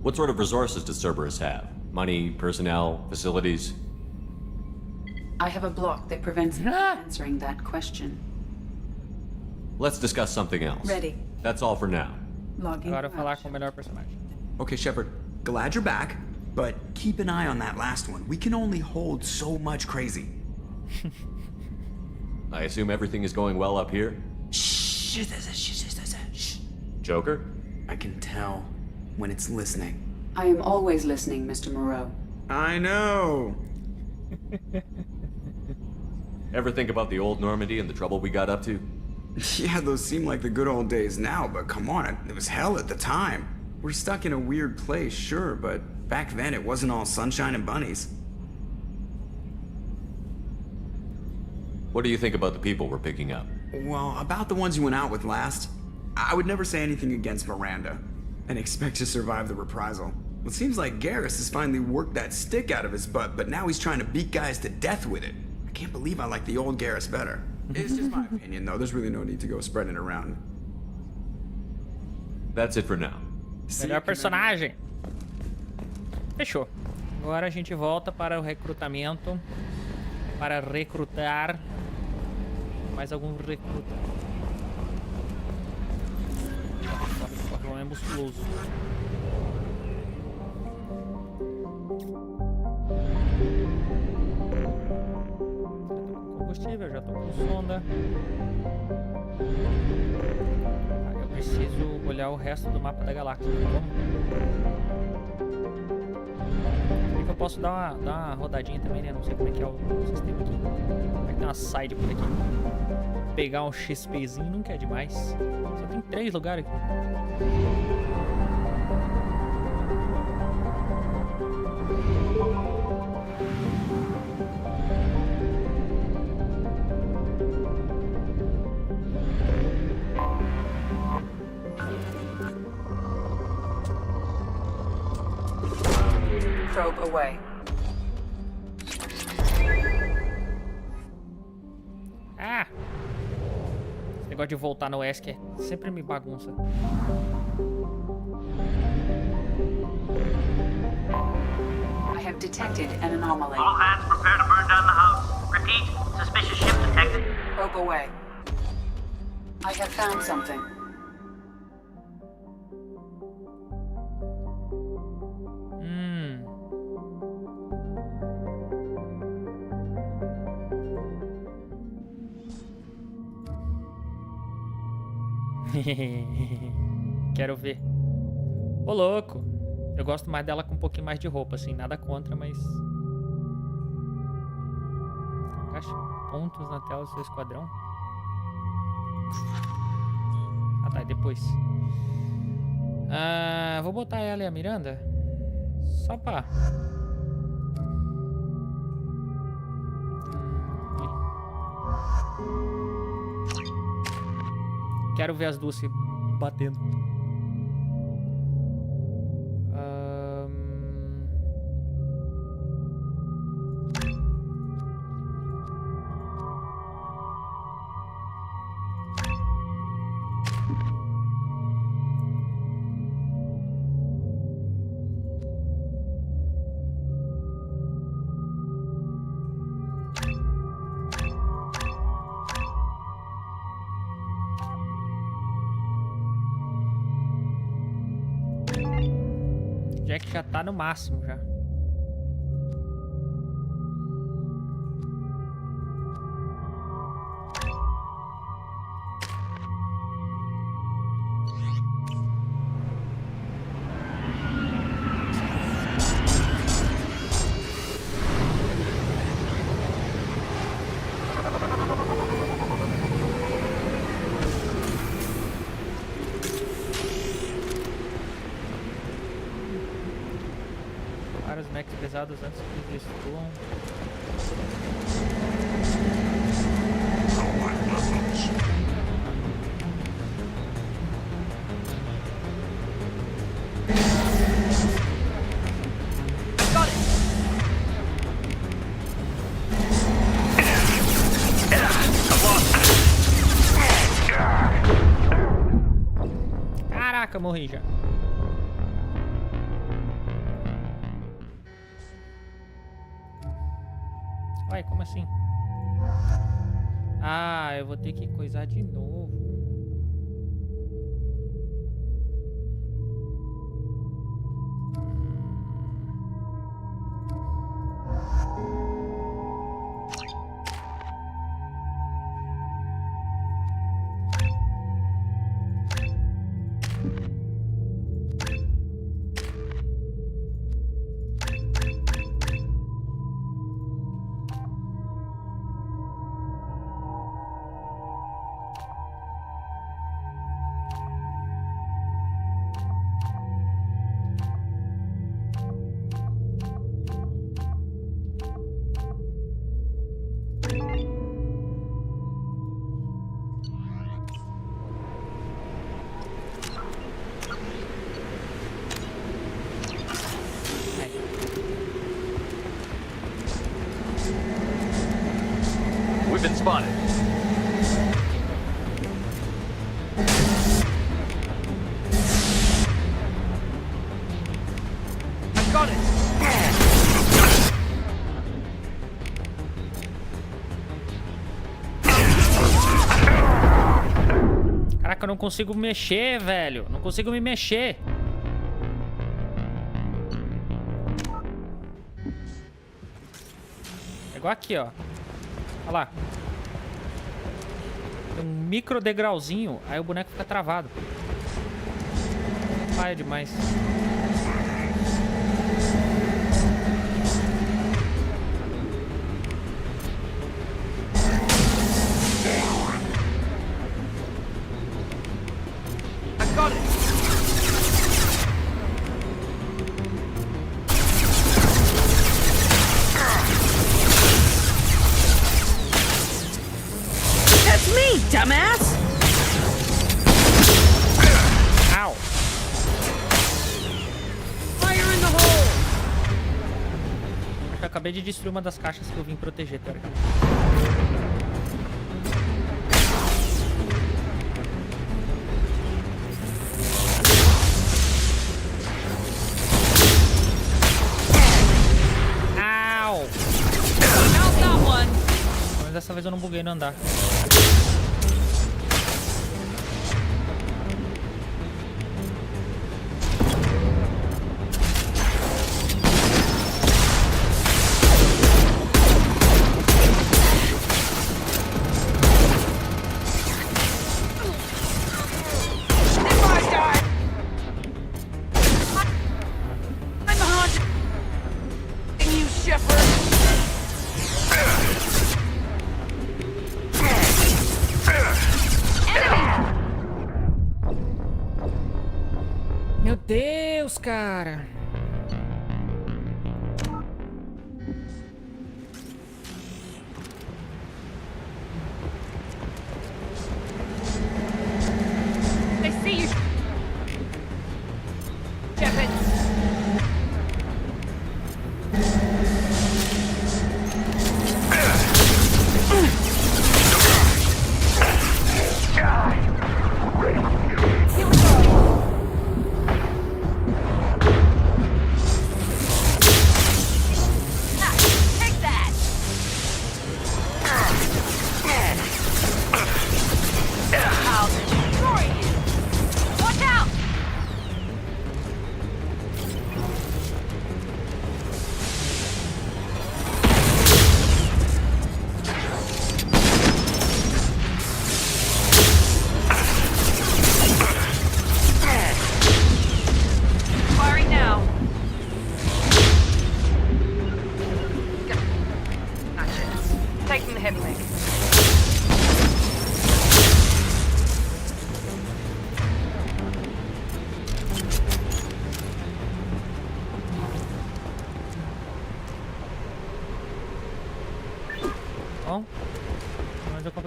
Speaker 3: What sort of resources does Cerberus have? Money, personnel, facilities?
Speaker 20: I have a block that prevents me from answering that question.
Speaker 3: Let's discuss something else.
Speaker 20: Ready.
Speaker 3: That's all for now.
Speaker 20: Logging.
Speaker 1: Agora falar com o melhor personagem.
Speaker 19: Okay, Shepard, glad you're back, but keep an eye on that last one. We can only hold so much crazy.
Speaker 3: I assume everything is going well up here?
Speaker 19: Shh.
Speaker 3: Joker?
Speaker 19: I can tell when it's listening.
Speaker 20: I am always listening, Mr. Moreau.
Speaker 19: I know.
Speaker 3: Ever think about the old Normandy and the trouble we got up to?
Speaker 19: Yeah, those seem like the good old days now, but come on, it was hell at the time. We're stuck in a weird place, sure, but back then it wasn't all sunshine and bunnies.
Speaker 3: What do you think about the people we're picking up?
Speaker 19: Well, about the ones you went out with last, I would never say anything against Miranda and expect to survive the reprisal. It seems like Garrus has finally worked that stick out of his butt, but now he's trying to beat guys to death with it. I can't believe I like the old Garrus better. It's just my opinion, though. There's really no need to go spreading it around.
Speaker 3: That's it for now.
Speaker 1: Melhor personagem. Fechou. Agora a gente volta para o recrutamento. Para recrutar mais algum recruta. O João é musculoso. Combustível, já tô com sonda. Eu preciso olhar o resto do mapa da galáxia. Sei que eu posso dar uma rodadinha também, né? Não sei como é que é o sistema aqui. Vai ter uma side por aqui. Pegar um XPzinho nunca é demais. Só tem 3 lugares aqui.
Speaker 20: Probe away.
Speaker 1: Ah! Esse negócio de voltar no ESC sempre me bagunça.
Speaker 20: I have detected an anomaly.
Speaker 21: All hands prepare to burn down the house. Repeat, suspicious ship detected.
Speaker 20: Probe away. I have found something.
Speaker 1: Quero ver. Ô, louco. Eu gosto mais dela com um pouquinho mais de roupa, assim. Nada contra, mas... Caixa pontos na tela do seu esquadrão. Ah, tá. E depois. Vou botar ela e a Miranda. Só pra... Quero ver as duas se batendo. Jack já tá no máximo já. Vários mechs pesados antes que eles destruam. Caraca, morri já. Uai, como assim? Ah, eu vou ter que coisar de novo.
Speaker 3: We've been spotted.
Speaker 1: I got it. Caraca, eu não consigo mexer, velho. Não consigo me mexer. É igual aqui, ó. Olha lá. Tem um micro degrauzinho, aí o boneco fica travado. Paia demais. I got it.
Speaker 7: That's me, dumbass!
Speaker 1: Ow.
Speaker 7: Fire in the hole!
Speaker 1: Acho que eu acabei de destruir uma das caixas que eu vim proteger, tá ligado? Au!
Speaker 7: Not that one!
Speaker 1: Mas dessa vez eu não buguei no andar. Meu Deus, cara.
Speaker 7: I see you, Shepard.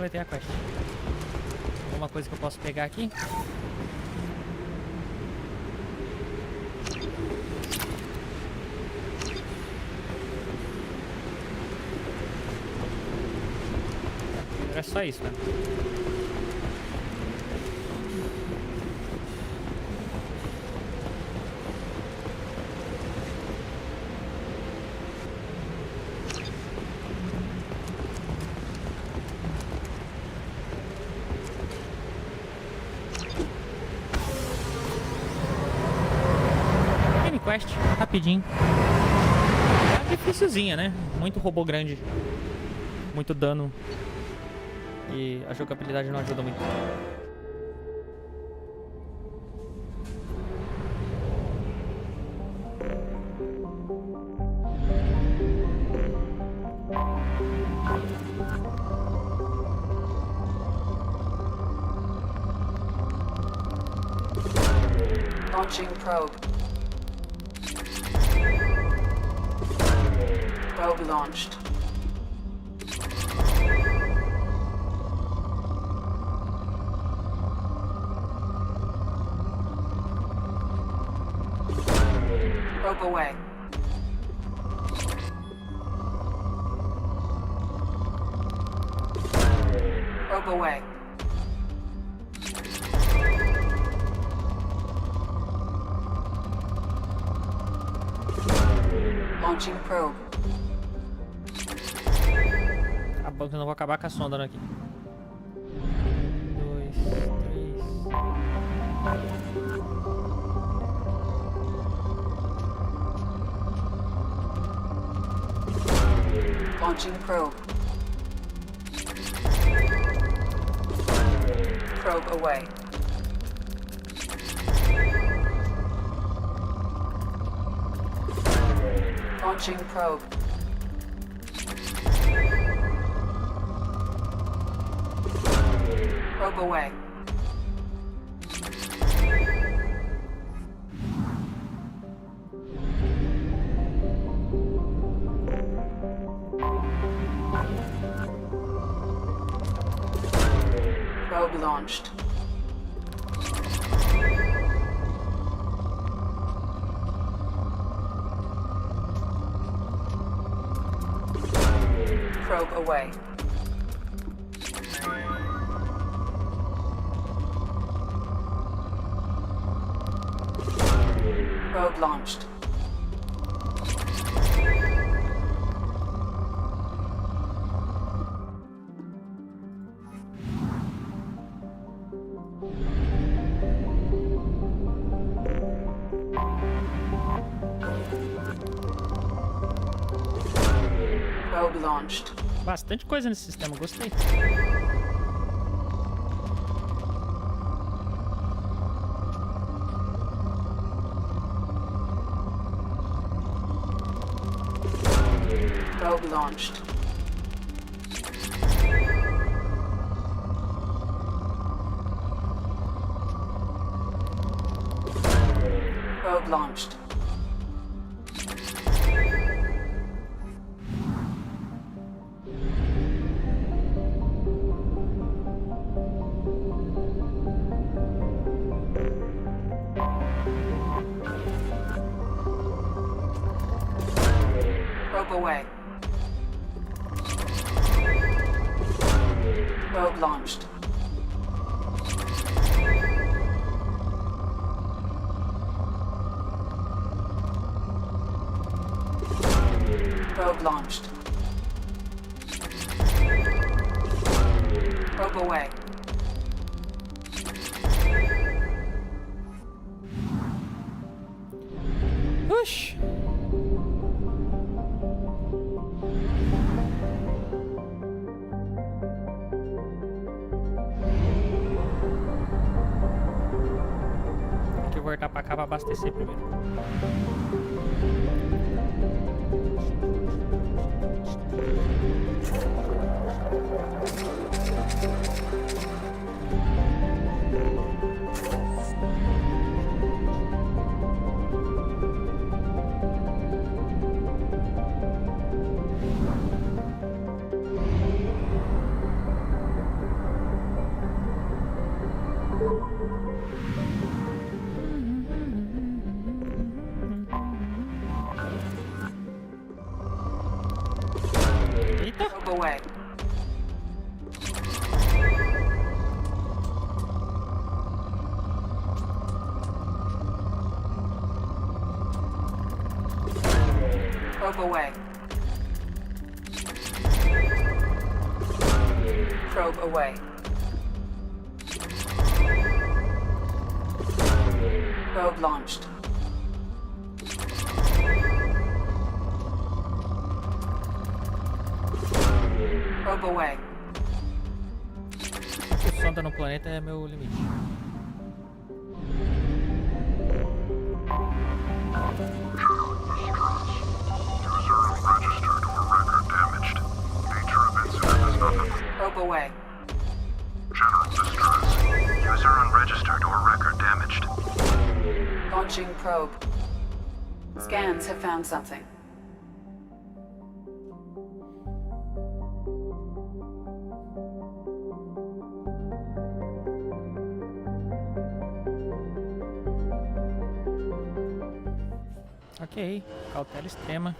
Speaker 1: coletei a quest. Alguma coisa que eu posso pegar aqui? É só isso, né? Quest, rapidinho. É difícilzinha, né? Muito robô grande. Muito dano. E a jogabilidade não ajuda muito.
Speaker 20: Launching probe. Probe launched. Probe away. Probe away. Launching probe.
Speaker 1: Tá bom que eu não vou acabar com a sonda aqui. 2,
Speaker 20: 3. Launching probe. Probe away. Launching probe. Probe away. Probe launched. Probe away. Probe launched. Probe launched.
Speaker 1: Bastante coisa nesse sistema, gostei.
Speaker 20: Probe launched. Probe launched. Probe away. Probe launched. Probe launched. Probe away.
Speaker 1: Push. Tem que voltar pra cá pra abastecer primeiro.
Speaker 20: away. Probe away. Probe away. Probe launched. Probe away.
Speaker 1: A sonda no planeta é meu limite.
Speaker 20: Probe away.
Speaker 11: General distress. User unregistered or record damaged.
Speaker 20: Launching probe. Scans have found something.
Speaker 1: Ok, cautela extrema.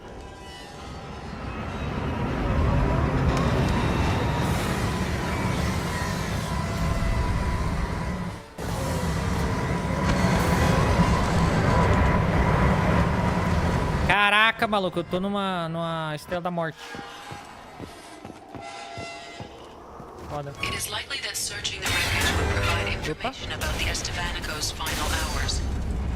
Speaker 1: Caraca, maluco, eu tô numa Estrela da Morte. Foda.
Speaker 4: It is likely that searching the wreckage would provide information about the Estevanico's final hours.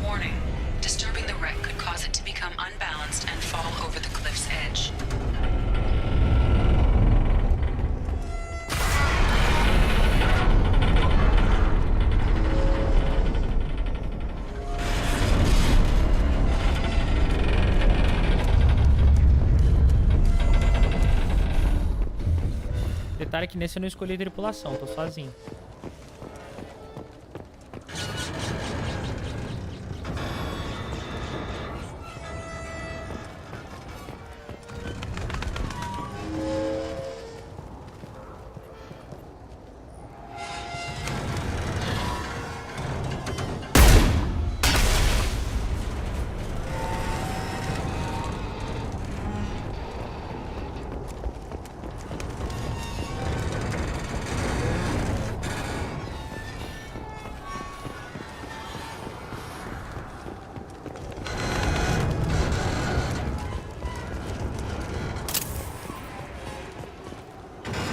Speaker 4: Warning. Disturbing the wreck could cause it to become unbalanced and fall over the cliff's edge.
Speaker 1: Detalhe que nesse eu não escolhi tripulação, tô sozinho.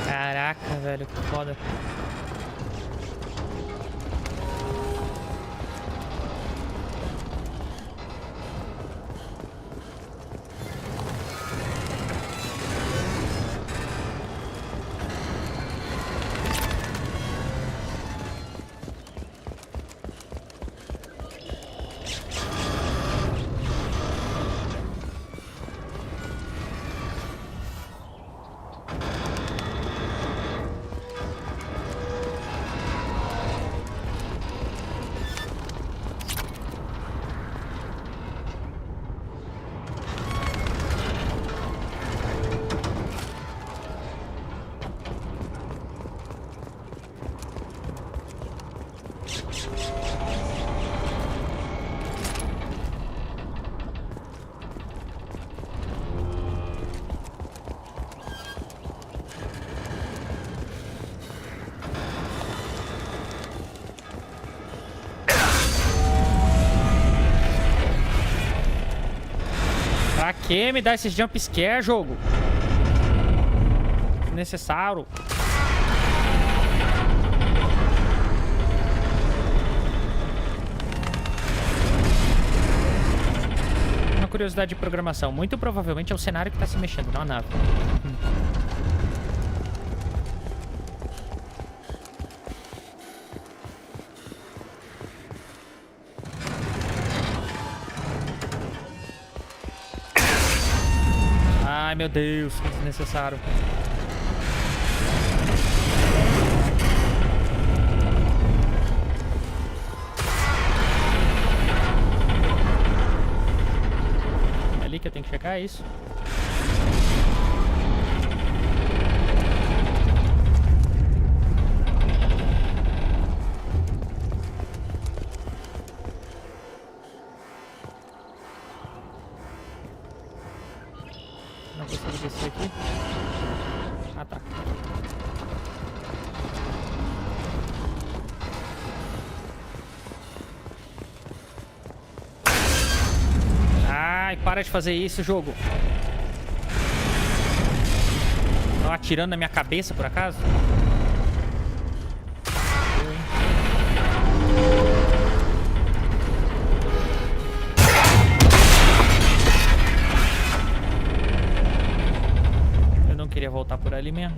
Speaker 1: Caraca, velho, que foda. Pra que me dá esses jump scare, jogo? Desnecessário. Uma curiosidade de programação. Muito provavelmente é o cenário que tá se mexendo, não a nave. Ai, meu Deus, que desnecessário. É ali que eu tenho que checar, é isso? Para de fazer isso, jogo. Estão atirando na minha cabeça, por acaso? Eu não queria voltar por ali mesmo.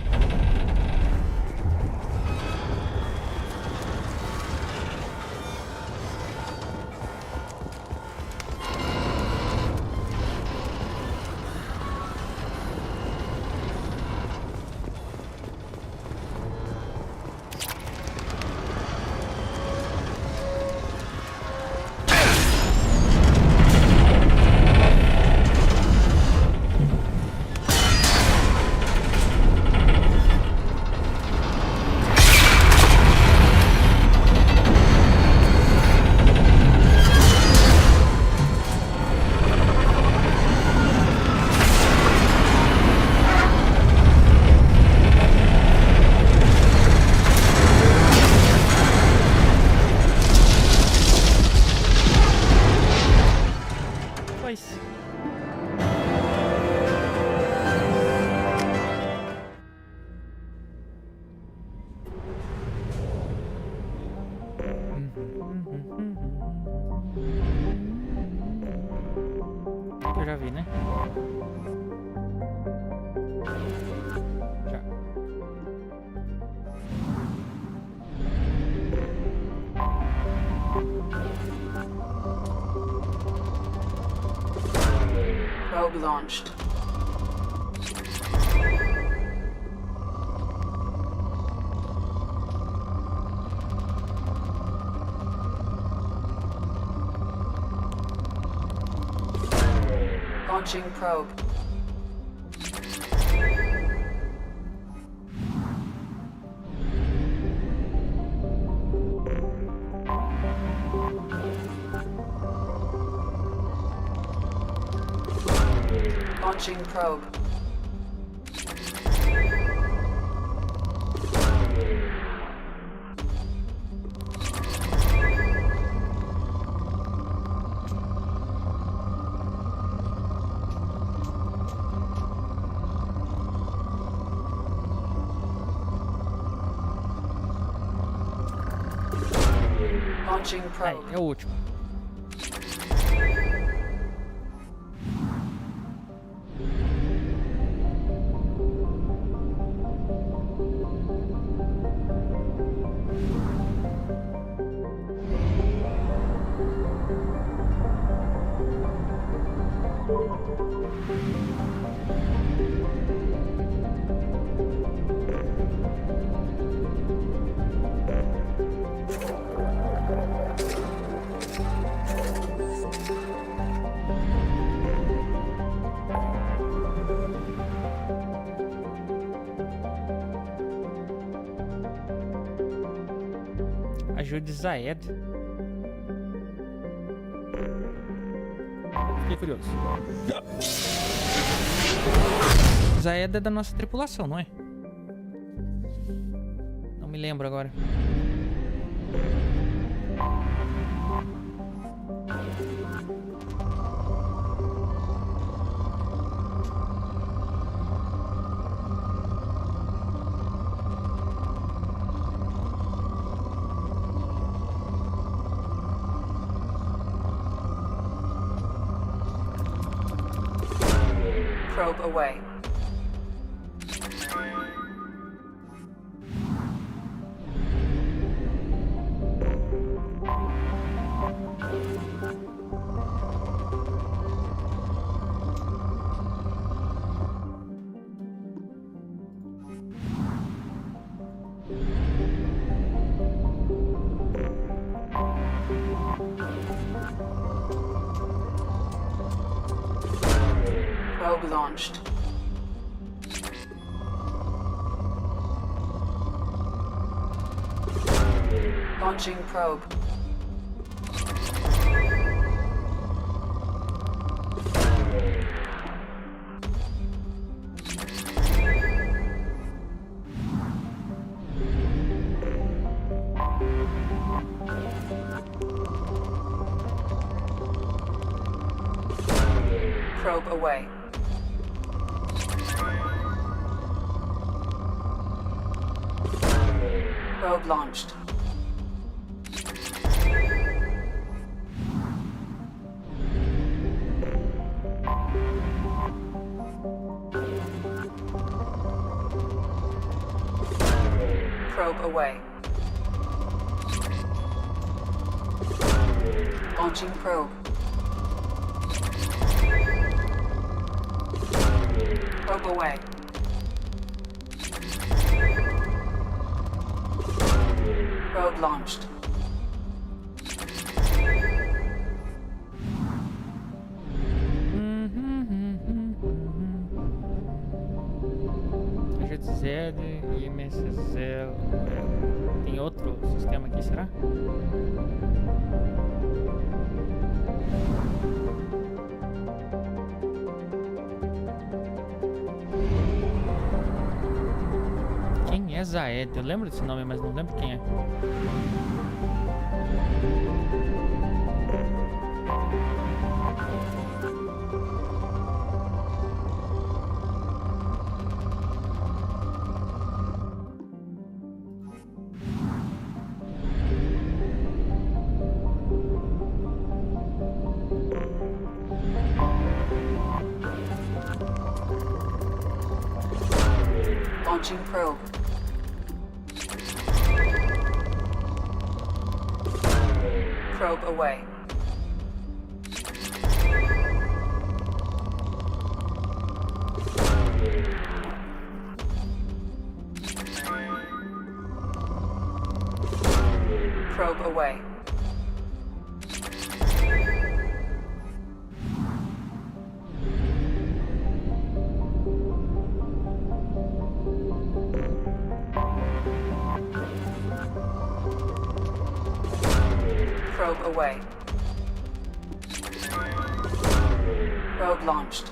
Speaker 1: Eu já vi, né? Já.
Speaker 20: Probe launched. Launching probe. Launching probe. Launching probe.
Speaker 1: É o último. Ajude Zaed. Fiquei curioso. Zaed é da nossa tripulação, não é? Não me lembro agora.
Speaker 20: Probe away. Probe launched. Launching probe. Probe away. Probe launched. Probe away. Launching probe. Probe away. Probe launched.
Speaker 1: Z, IMSZ. Tem outro sistema aqui, será? Quem é Zaed? Eu lembro desse nome, mas não lembro quem é.
Speaker 20: Launching probe. Probe away. Probe away. Probe away. Probe launched.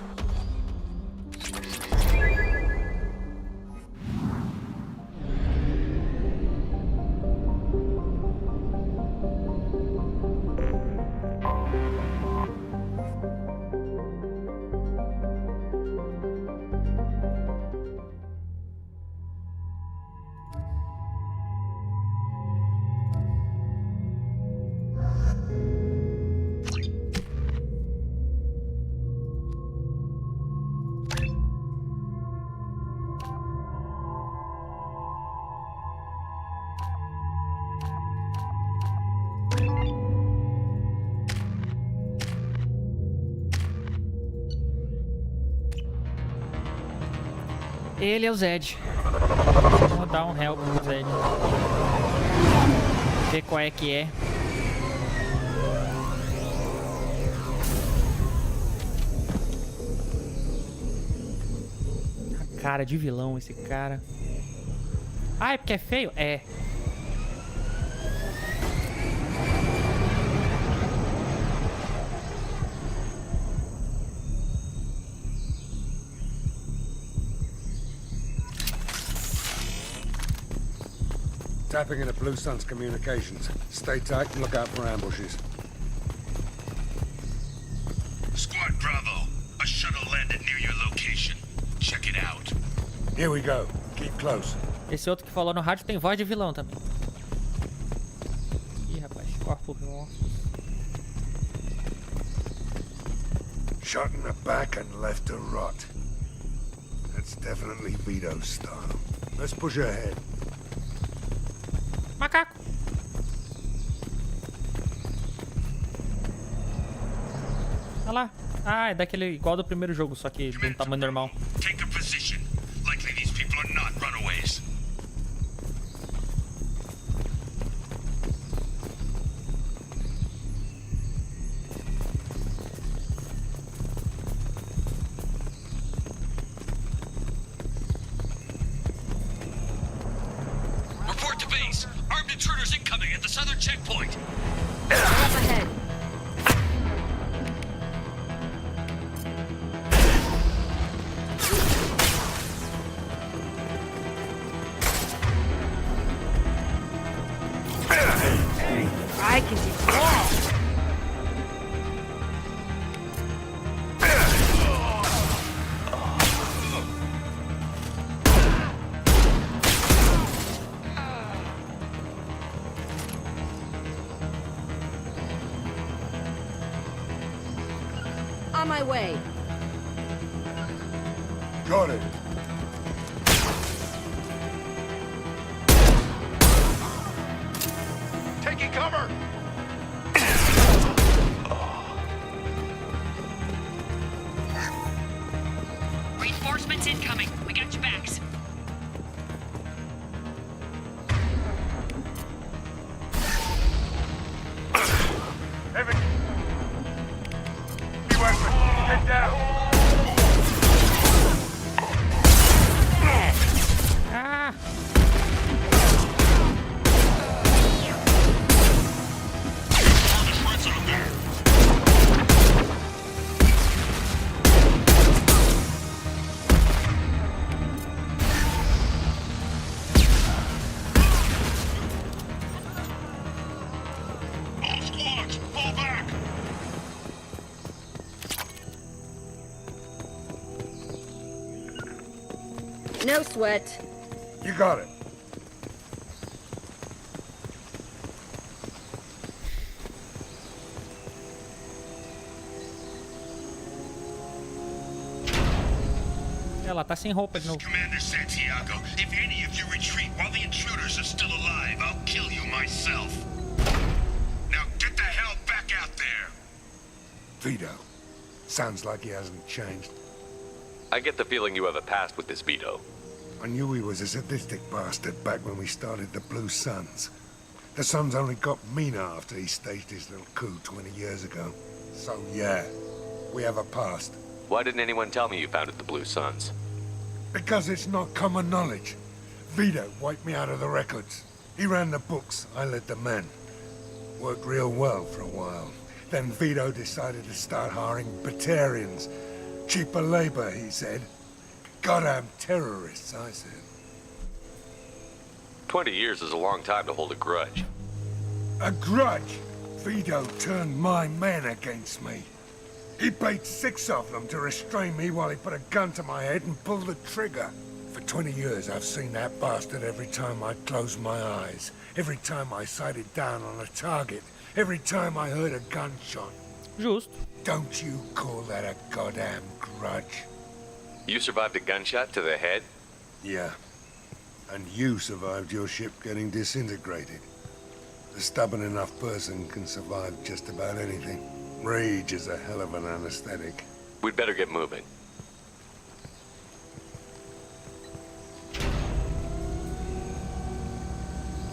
Speaker 1: Ele é o Zed. Vou dar um help pro Zed. Ver qual é que é. A cara de vilão esse cara. Ah, é porque é feio? É.
Speaker 8: Tapping into Blue Sun's communications. Stay tight and look out for ambushes.
Speaker 11: Squad Bravo, a shuttle landed near your location. Check it out.
Speaker 8: Here we go. Keep close.
Speaker 1: Esse outro que falou no rádio tem voz de vilão também. Ih, rapaz, corpo morto.
Speaker 8: Shot in the back and left to rot. That's definitely Vito's style. Let's push ahead.
Speaker 1: Macaco. Olha lá. Ah, é daquele igual do primeiro jogo, só que de um tamanho normal.
Speaker 11: Take a position. Likely these people are not runaways. Report to base. Armed intruders incoming at the southern checkpoint.
Speaker 15: Up ahead.
Speaker 12: I can do more.
Speaker 7: on my way.
Speaker 8: Got it.
Speaker 11: Taking cover!
Speaker 4: Reinforcements incoming. We got your backs.
Speaker 11: Evan! Be Wesley, head down!
Speaker 1: Ah!
Speaker 11: All squads, fall back!
Speaker 7: No sweat.
Speaker 8: You got it.
Speaker 1: Ela tá sem roupa de novo.
Speaker 11: Commander Santiago, if any of you retreat while the intruders are still alive, I'll kill you myself. Now get the hell back out there!
Speaker 8: Vito. Sounds like he hasn't changed.
Speaker 3: I get the feeling you have a past with this Vito.
Speaker 8: I knew he was a sadistic bastard back when we started the Blue Suns. The Suns only got meaner after he staged his little coup 20 years ago. So yeah, we have a past.
Speaker 3: Why didn't anyone tell me you founded the Blue Suns?
Speaker 8: Because it's not common knowledge. Vito wiped me out of the records. He ran the books, I led the men. Worked real well for a while. Then Vito decided to start hiring Batarians. Cheaper labor, he said. Goddamn terrorists, I said.
Speaker 3: 20 years is a long time to hold a grudge.
Speaker 8: A grudge? Vito turned my men against me. He paid 6 of them to restrain me while he put a gun to my head and pulled the trigger. For 20 years, I've seen that bastard every time I closed my eyes. Every time I sighted down on a target. Every time I heard a gunshot.
Speaker 1: Justo.
Speaker 8: Don't you call that a goddamn grudge?
Speaker 3: You survived a gunshot to the head?
Speaker 8: Yeah. And you survived your ship getting disintegrated. A stubborn enough person can survive just about anything. Rage is a hell of an anesthetic.
Speaker 3: We'd better get moving.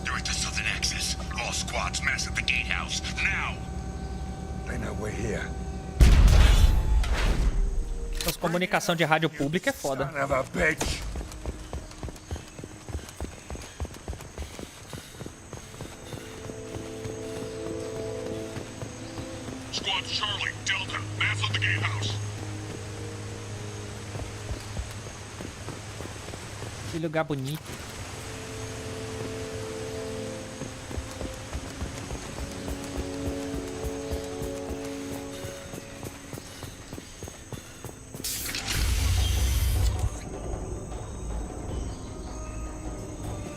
Speaker 11: Direct to Southern Access. All squads mass at the gatehouse. Now!
Speaker 8: They know we're here.
Speaker 1: As comunicação de rádio pública é foda.
Speaker 8: Son of a bitch!
Speaker 11: Squad Charlie, Delta, mass at the gatehouse.
Speaker 1: Que lugar bonito.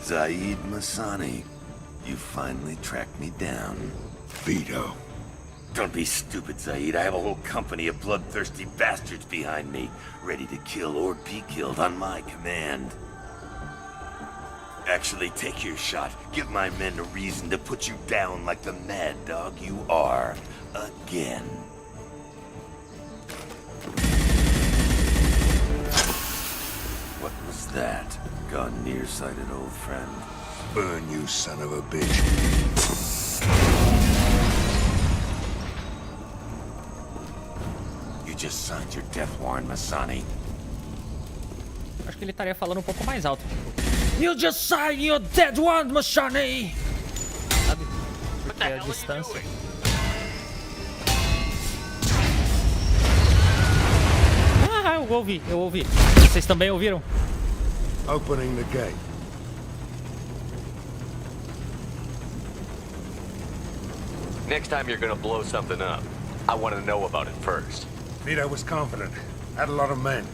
Speaker 10: Zaid Masani, you finally tracked me down.
Speaker 8: Vito.
Speaker 10: Don't be stupid, Zaid. I have a whole company of bloodthirsty bastards behind me, ready to kill or be killed on my command. Actually, take your shot. Give my men a reason to put you down like the mad dog you are. Again. What was that? Gone nearsighted, old friend.
Speaker 8: Burn, you son of a bitch.
Speaker 10: You just signed your death warrant, Masani.
Speaker 1: Acho que ele estaria falando um pouco mais alto. You just signed your dead one, Machane! Sabe? Porque a distância. Ah, eu ouvi. Vocês também ouviram?
Speaker 8: Opening the gate.
Speaker 3: Next time you're gonna blow something up, I want to know about it first.
Speaker 8: Vito was confident. Had a lot of men.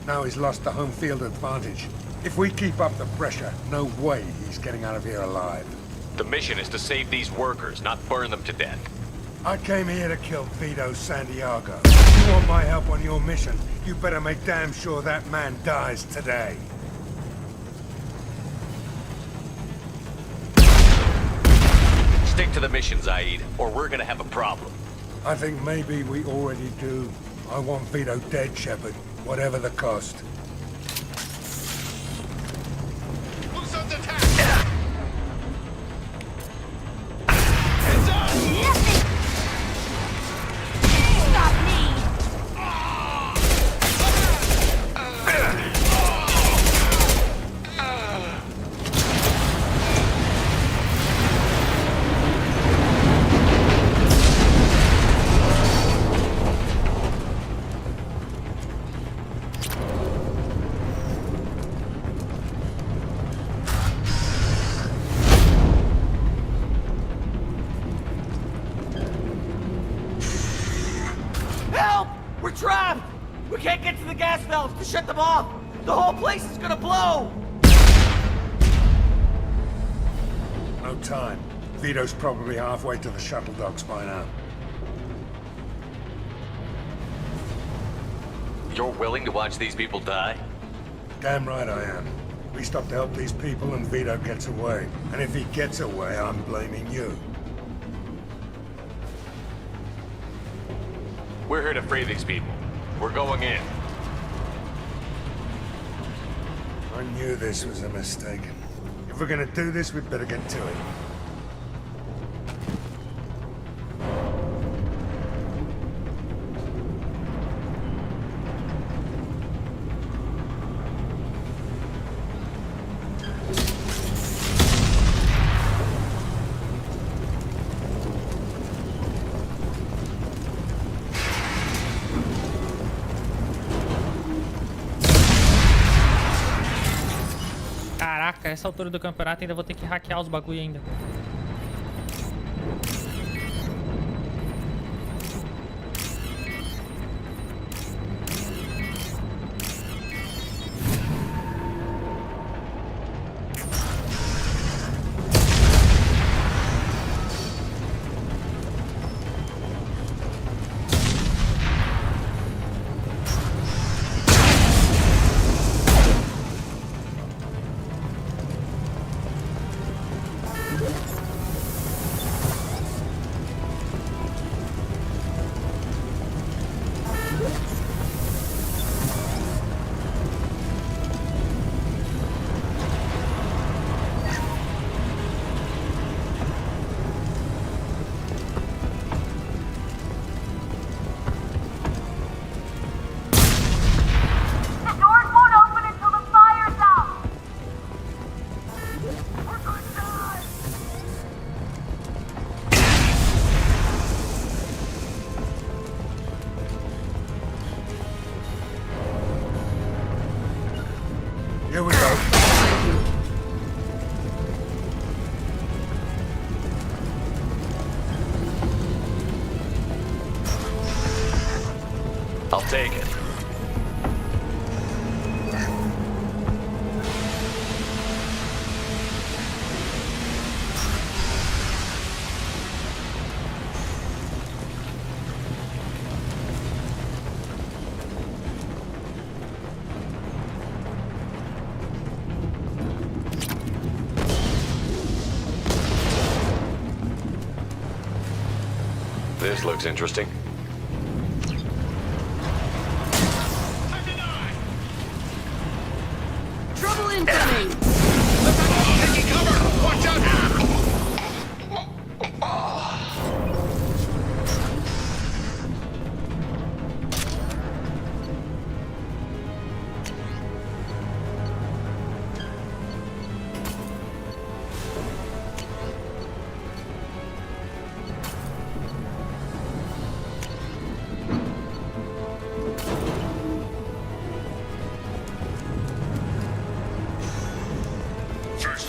Speaker 8: Now he's lost the home field advantage. If we keep up the pressure, no way he's getting out of here alive.
Speaker 3: The mission is to save these workers, not burn them to death.
Speaker 8: I came here to kill Vito Santiago. If you want my help on your mission, you better make damn sure that man dies today.
Speaker 3: Stick to the mission, Zaid, or we're gonna have a problem.
Speaker 8: I think maybe we already do. I want Vito dead, Shepard, whatever the cost.
Speaker 16: Help! We're trapped! We can't get to the gas valves to shut them off! The whole place is gonna blow!
Speaker 8: No time. Vito's probably halfway to the shuttle docks by now.
Speaker 3: You're willing to watch these people die?
Speaker 8: Damn right I am. We stop to help these people and Vito gets away. And if he gets away, I'm blaming you.
Speaker 3: We're here to free these people. We're going in.
Speaker 8: I knew this was a mistake. If we're gonna do this, we'd better get to it.
Speaker 1: Caraca, essa altura do campeonato ainda vou ter que hackear os bagulho ainda.
Speaker 8: Here we go.
Speaker 3: I'll take it. This looks interesting.
Speaker 16: Trouble incoming!
Speaker 11: Taking cover! Watch out! First,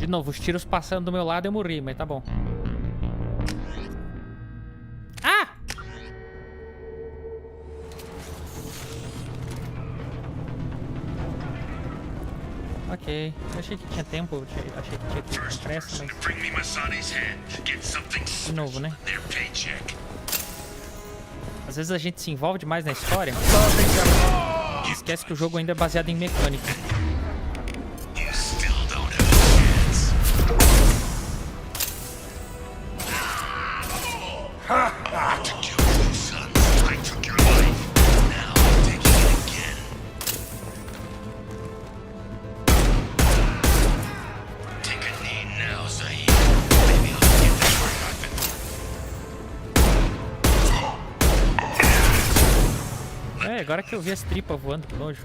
Speaker 1: novo, os tiros passando do meu lado eu morri, mas tá bom. Ah! Ok, eu achei que tinha tempo, eu achei que tinha que ter pressa, mas... De novo, né? Às vezes a gente se envolve demais na história. Esquece que o jogo ainda é baseado em mecânica. É, agora que eu vi as tripas voando por longe.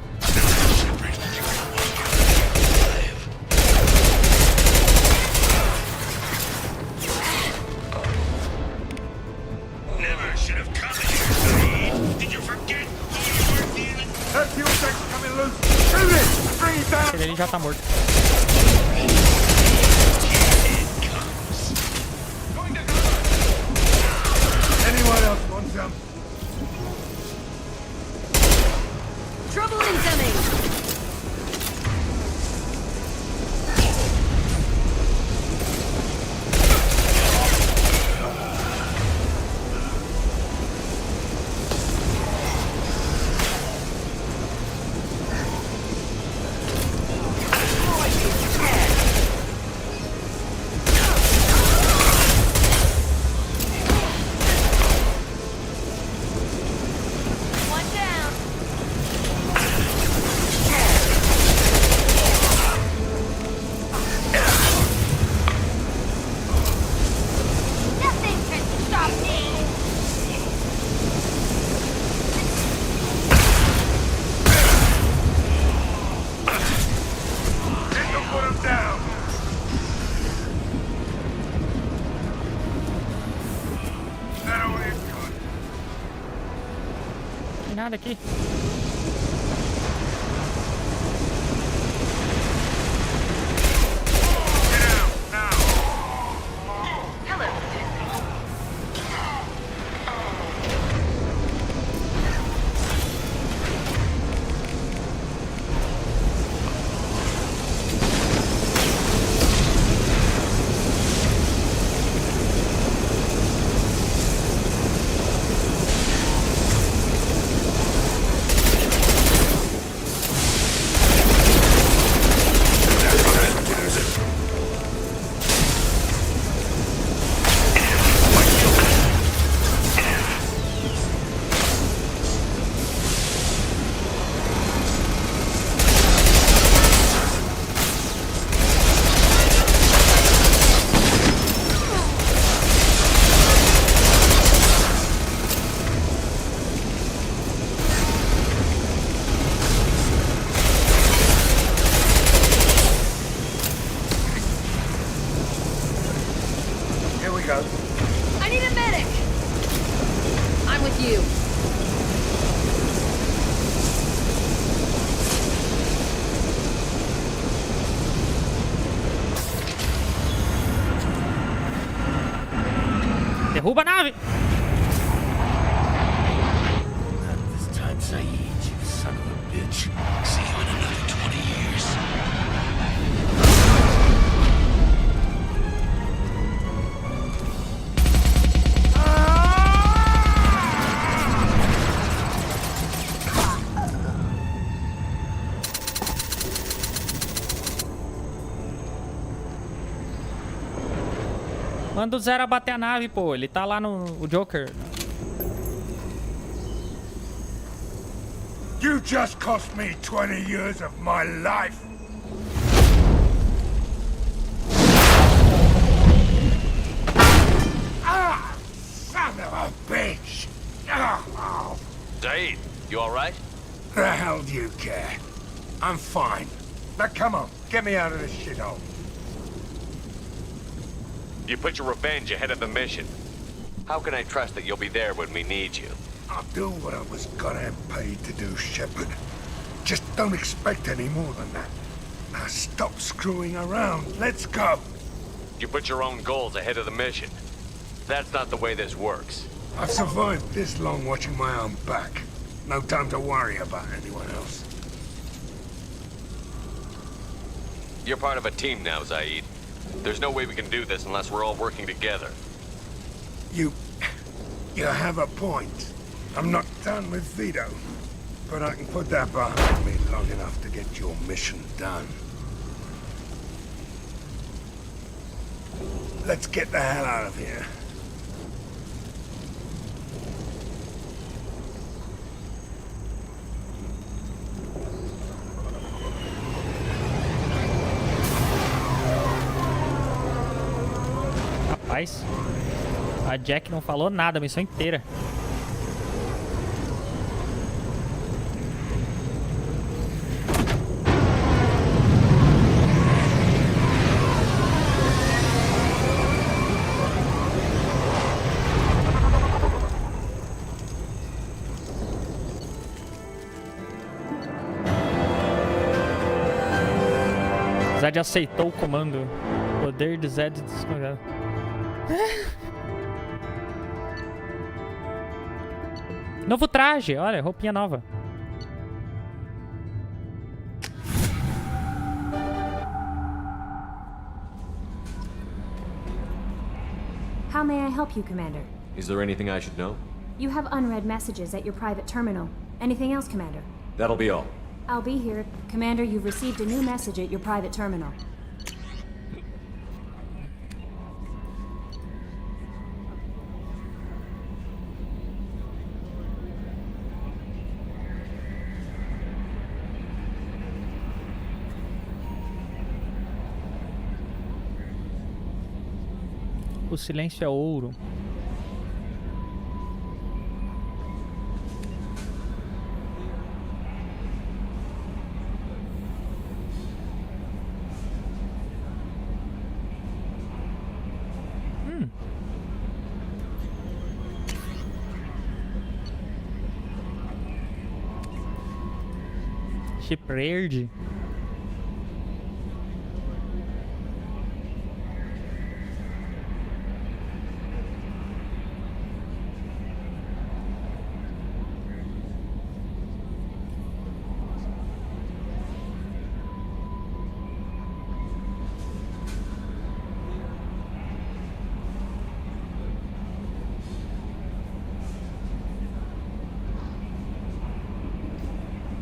Speaker 1: Ele ali já tá morto.
Speaker 7: Trouble incoming! Nada aqui. I need a medic! I'm with you.
Speaker 1: Derruba a nave!
Speaker 10: Not this time, Saeed, you son of a bitch. See you in another 20 years.
Speaker 1: Manda o Zero bater a nave, pô. Ele tá lá no o Joker.
Speaker 11: You just cost me 20 years of my life. Ah, son of a bitch. Oh.
Speaker 3: Saeed, you alright?
Speaker 11: The hell do you care? I'm fine. Now come on, get me out of this shithole.
Speaker 3: You put your revenge ahead of the mission. How can I trust that you'll be there when we need you?
Speaker 11: I'll do what I was gonna and paid to do, Shepard. Just don't expect any more than that.
Speaker 8: Now stop screwing around. Let's go.
Speaker 3: You put your own goals ahead of the mission. That's not the way this works.
Speaker 8: I've survived this long watching my own back. No time to worry about anyone else.
Speaker 3: You're part of a team now, Zaid. There's no way we can do this unless we're all working together.
Speaker 8: You have a point. I'm not done with Vito, but I can put that behind me long enough to get your mission done. Let's get the hell out of here.
Speaker 1: Rapaz, a Jack não falou nada a missão inteira. Zed aceitou o comando. Poder de Zed descongelado. Novo traje, olha, roupinha nova.
Speaker 2: How may I help you, Commander?
Speaker 3: Is there anything I should know?
Speaker 2: You have unread messages at your private terminal. Anything else, Commander?
Speaker 3: That'll be all.
Speaker 2: I'll be here. Commander, you've received a new message at your private terminal.
Speaker 1: O silêncio é ouro. Shipyard.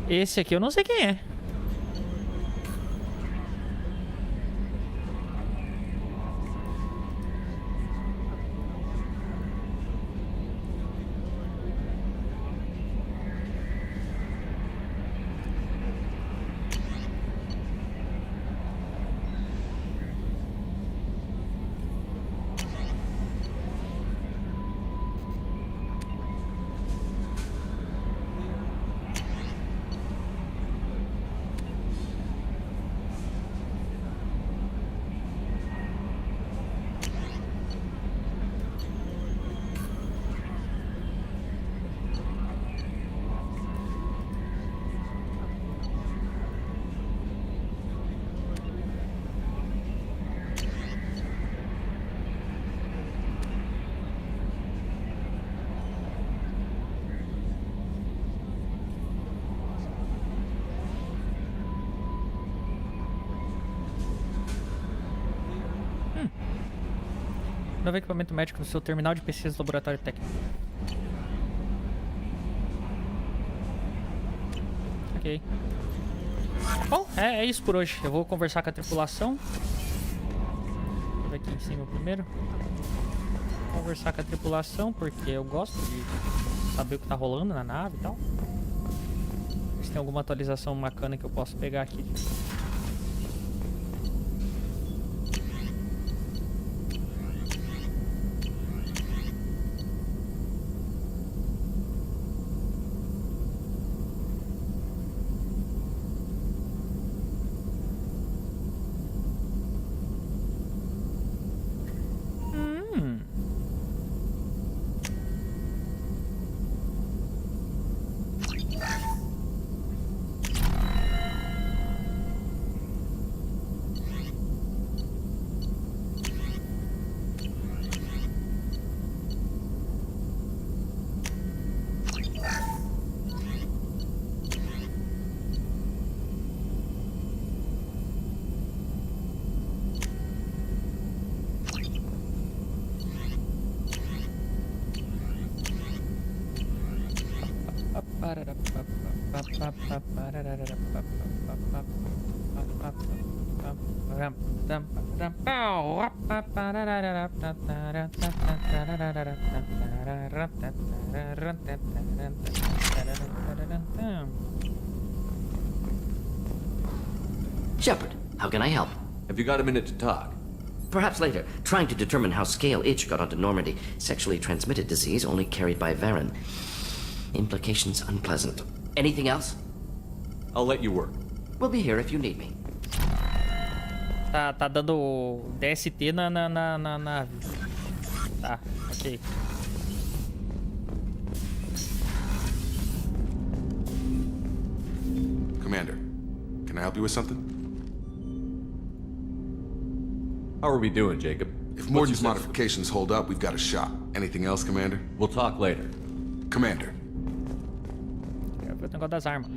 Speaker 1: Esse aqui eu não sei quem é. Novo equipamento médico no seu terminal de pesquisa do laboratório técnico. Ok. Bom, é isso por hoje. Eu vou conversar com a tripulação. Vou ver aqui em cima primeiro. Conversar com a tripulação, porque eu gosto de saber o que tá rolando na nave e tal. Se tem alguma atualização bacana que eu posso pegar aqui.
Speaker 9: Shepard, how can I help?
Speaker 3: Have you got a minute to talk?
Speaker 9: Perhaps later. Trying to determine how Scale Itch got onto Normandy. Sexually transmitted disease only carried by Varen. Implications unpleasant. Anything else?
Speaker 3: I'll let you work.
Speaker 9: We'll be here if you need me.
Speaker 1: Tá dando DST na nave. Tá, ok.
Speaker 5: Commander, can I help you with something?
Speaker 3: How are we doing, Jacob?
Speaker 5: If Morden's modifications hold up, we've got a shot. Anything else, Commander?
Speaker 3: We'll talk later.
Speaker 5: Commander.
Speaker 1: Quero ver o negócio das armas.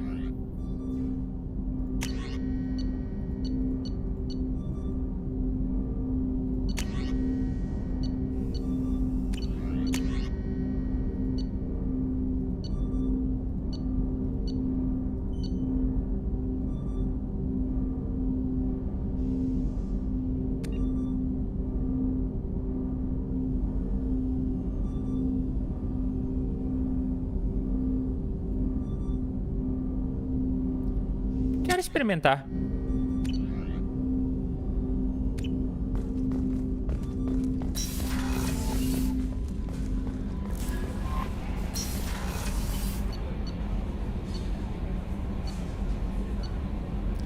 Speaker 1: Quero experimentar.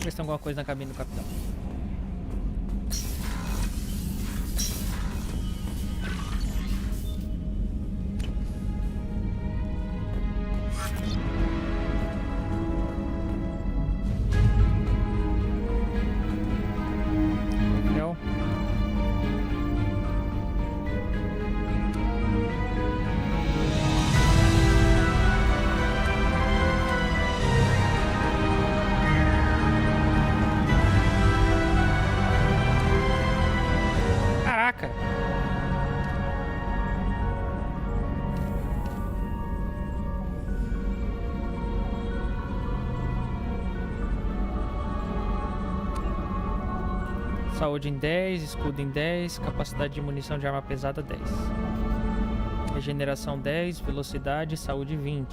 Speaker 1: Ver se tem alguma coisa na cabine do capitão. Saúde em 10, escudo em 10, capacidade de munição de arma pesada 10. Regeneração 10, velocidade e saúde 20.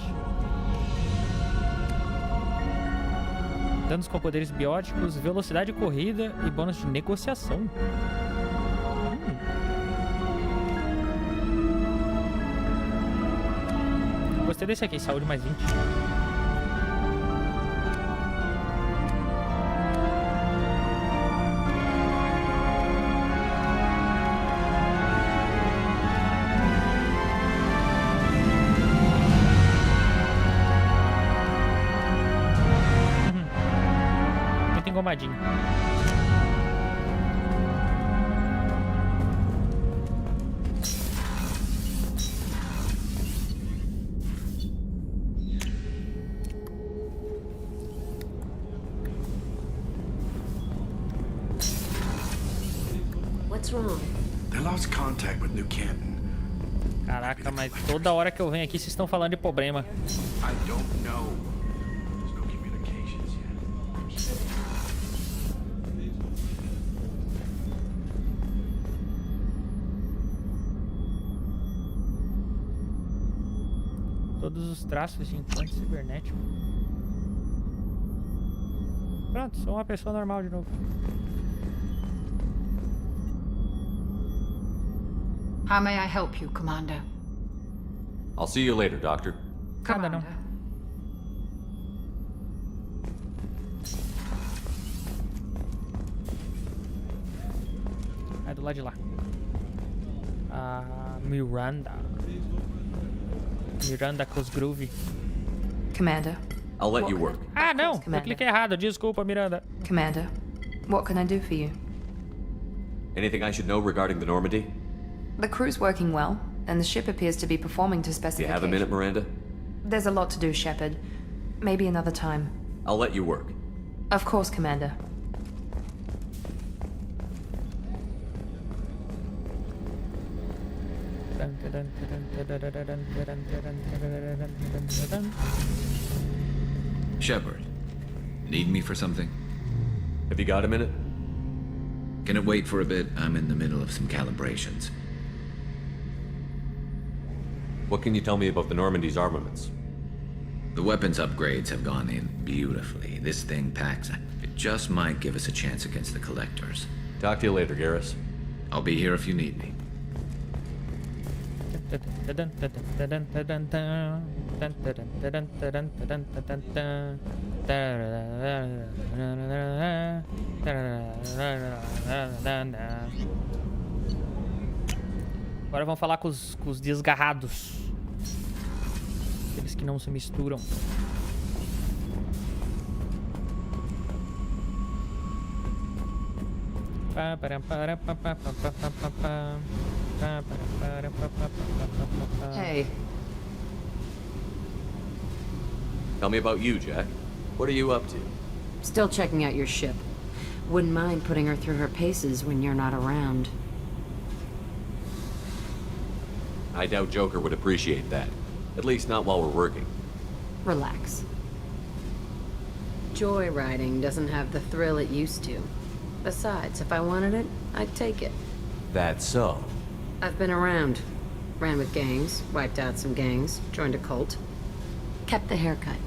Speaker 1: Danos com poderes bióticos, velocidade de corrida e bônus de negociação. Gostei desse aqui, saúde mais 20. Engomadinho.
Speaker 12: What's wrong?
Speaker 5: They lost contact with New Canton.
Speaker 1: Caraca, mas toda hora que eu venho aqui vocês estão falando de problema.
Speaker 5: I don't know.
Speaker 1: Todos os traços de implante cibernético. Pronto, sou uma pessoa normal de novo.
Speaker 20: How may I help you, Commander?
Speaker 3: I'll see you later, Doctor.
Speaker 1: Nada não. É do lado de lá. Miranda Cosgrove.
Speaker 15: Commander.
Speaker 3: I'll let you work.
Speaker 1: Ah, não! Eu
Speaker 15: Commander.
Speaker 1: cliquei errado. Desculpa, Miranda.
Speaker 15: Commander, what can I do for you?
Speaker 3: Anything I should know regarding the Normandy?
Speaker 15: The crew's working well, and the ship appears to be performing to
Speaker 3: Do you
Speaker 15: specification.
Speaker 3: have a minute, Miranda?
Speaker 15: There's a lot to do, Shepard. Maybe another time.
Speaker 3: I'll let you work.
Speaker 15: Of course, Commander.
Speaker 18: Shepard, need me for something?
Speaker 3: Have you got a minute?
Speaker 18: Can it wait for a bit? I'm in the middle of some calibrations.
Speaker 3: What can you tell me about the Normandy's armaments?
Speaker 18: The weapons upgrades have gone in beautifully. This thing packs. It just might give us a chance against the Collectors.
Speaker 3: Talk to you later, Garrus.
Speaker 18: I'll be here if you need me.
Speaker 1: Agora vamos falar com os desgarrados. Aqueles que não se misturam.
Speaker 7: Hey.
Speaker 3: Tell me about you, Jack. What are you up to?
Speaker 7: Still checking out your ship. Wouldn't mind putting her through her paces when you're not around.
Speaker 3: I doubt Joker would appreciate that. At least not while we're working.
Speaker 7: Relax. Joyriding doesn't have the thrill it used to. Besides, if I wanted it, I'd take it.
Speaker 3: That's so.
Speaker 7: I've been around. Ran with gangs, wiped out some gangs, joined a cult. Kept the haircut.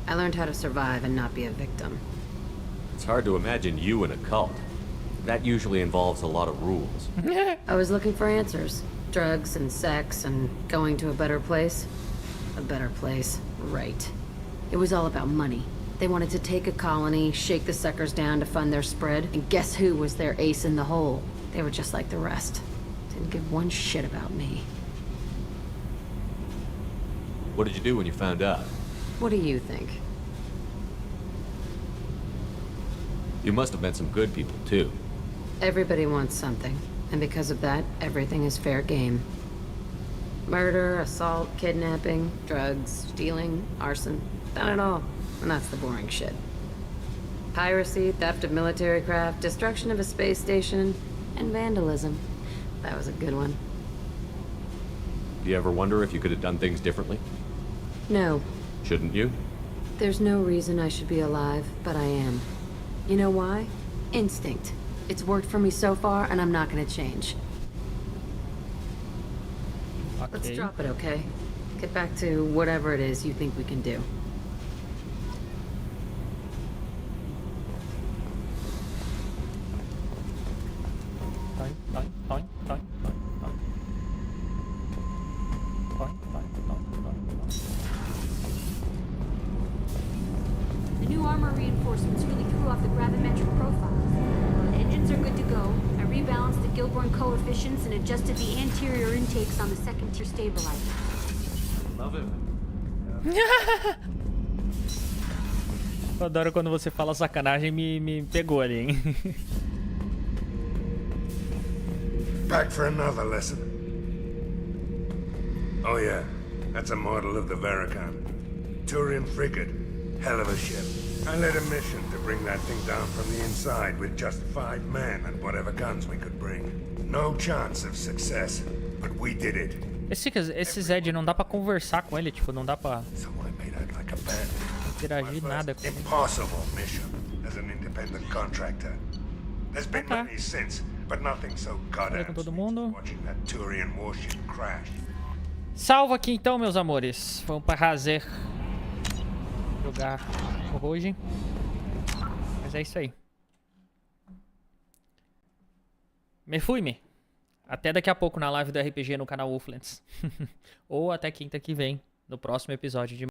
Speaker 7: I learned how to survive and not be a victim.
Speaker 3: It's hard to imagine you in a cult. That usually involves a lot of rules.
Speaker 7: I was looking for answers. Drugs and sex and going to a better place. A better place, right. It was all about money. They wanted to take a colony, shake the suckers down to fund their spread, and guess who was their ace in the hole? They were just like the rest. Didn't give one shit about me.
Speaker 3: What did you do when you found out?
Speaker 7: What do you think?
Speaker 3: You must have met some good people, too.
Speaker 7: Everybody wants something, and because of that, everything is fair game. Murder, assault, kidnapping, drugs, stealing, arson, done it all. And that's the boring shit. Piracy, theft of military craft, destruction of a space station, and vandalism. That was a good one.
Speaker 3: Do you ever wonder if you could have done things differently?
Speaker 7: No.
Speaker 3: Shouldn't you?
Speaker 7: There's no reason I should be alive, but I am. You know why? Instinct. It's worked for me so far, and I'm not gonna change.
Speaker 1: Okay.
Speaker 7: Let's drop it, okay? Get back to whatever it is you think we can do.
Speaker 2: The new armor reinforcements really threw off the gravimetric profiles. The engines are good to go. I rebalanced the Gilborn coefficients and adjusted the anterior intakes on the second tier stabilizer.
Speaker 23: Love it.
Speaker 1: Eu adoro quando você fala sacanagem, me pegou ali, hein?
Speaker 8: Back for another lesson. Oh yeah, that's a model of the Veracon. Turian frigate. Hell of a ship. I led a mission to bring that thing down from the inside with just 5 men and whatever guns we could bring. No chance of success, but we did it.
Speaker 1: Esse Zed não dá pra conversar com ele, tipo, não dá pra interagir nada com ele.
Speaker 8: Impossible mission as an independent contractor. There's been many since, but nothing so goddamn
Speaker 1: Com todo mundo.
Speaker 8: watching that Turian warship crash.
Speaker 1: Salva aqui então, meus amores. Vamos pra Razer jogar hoje. Mas é isso aí. Me fui-me. Até daqui a pouco na live do RPG no canal Wolflands. Ou até quinta que vem, no próximo episódio de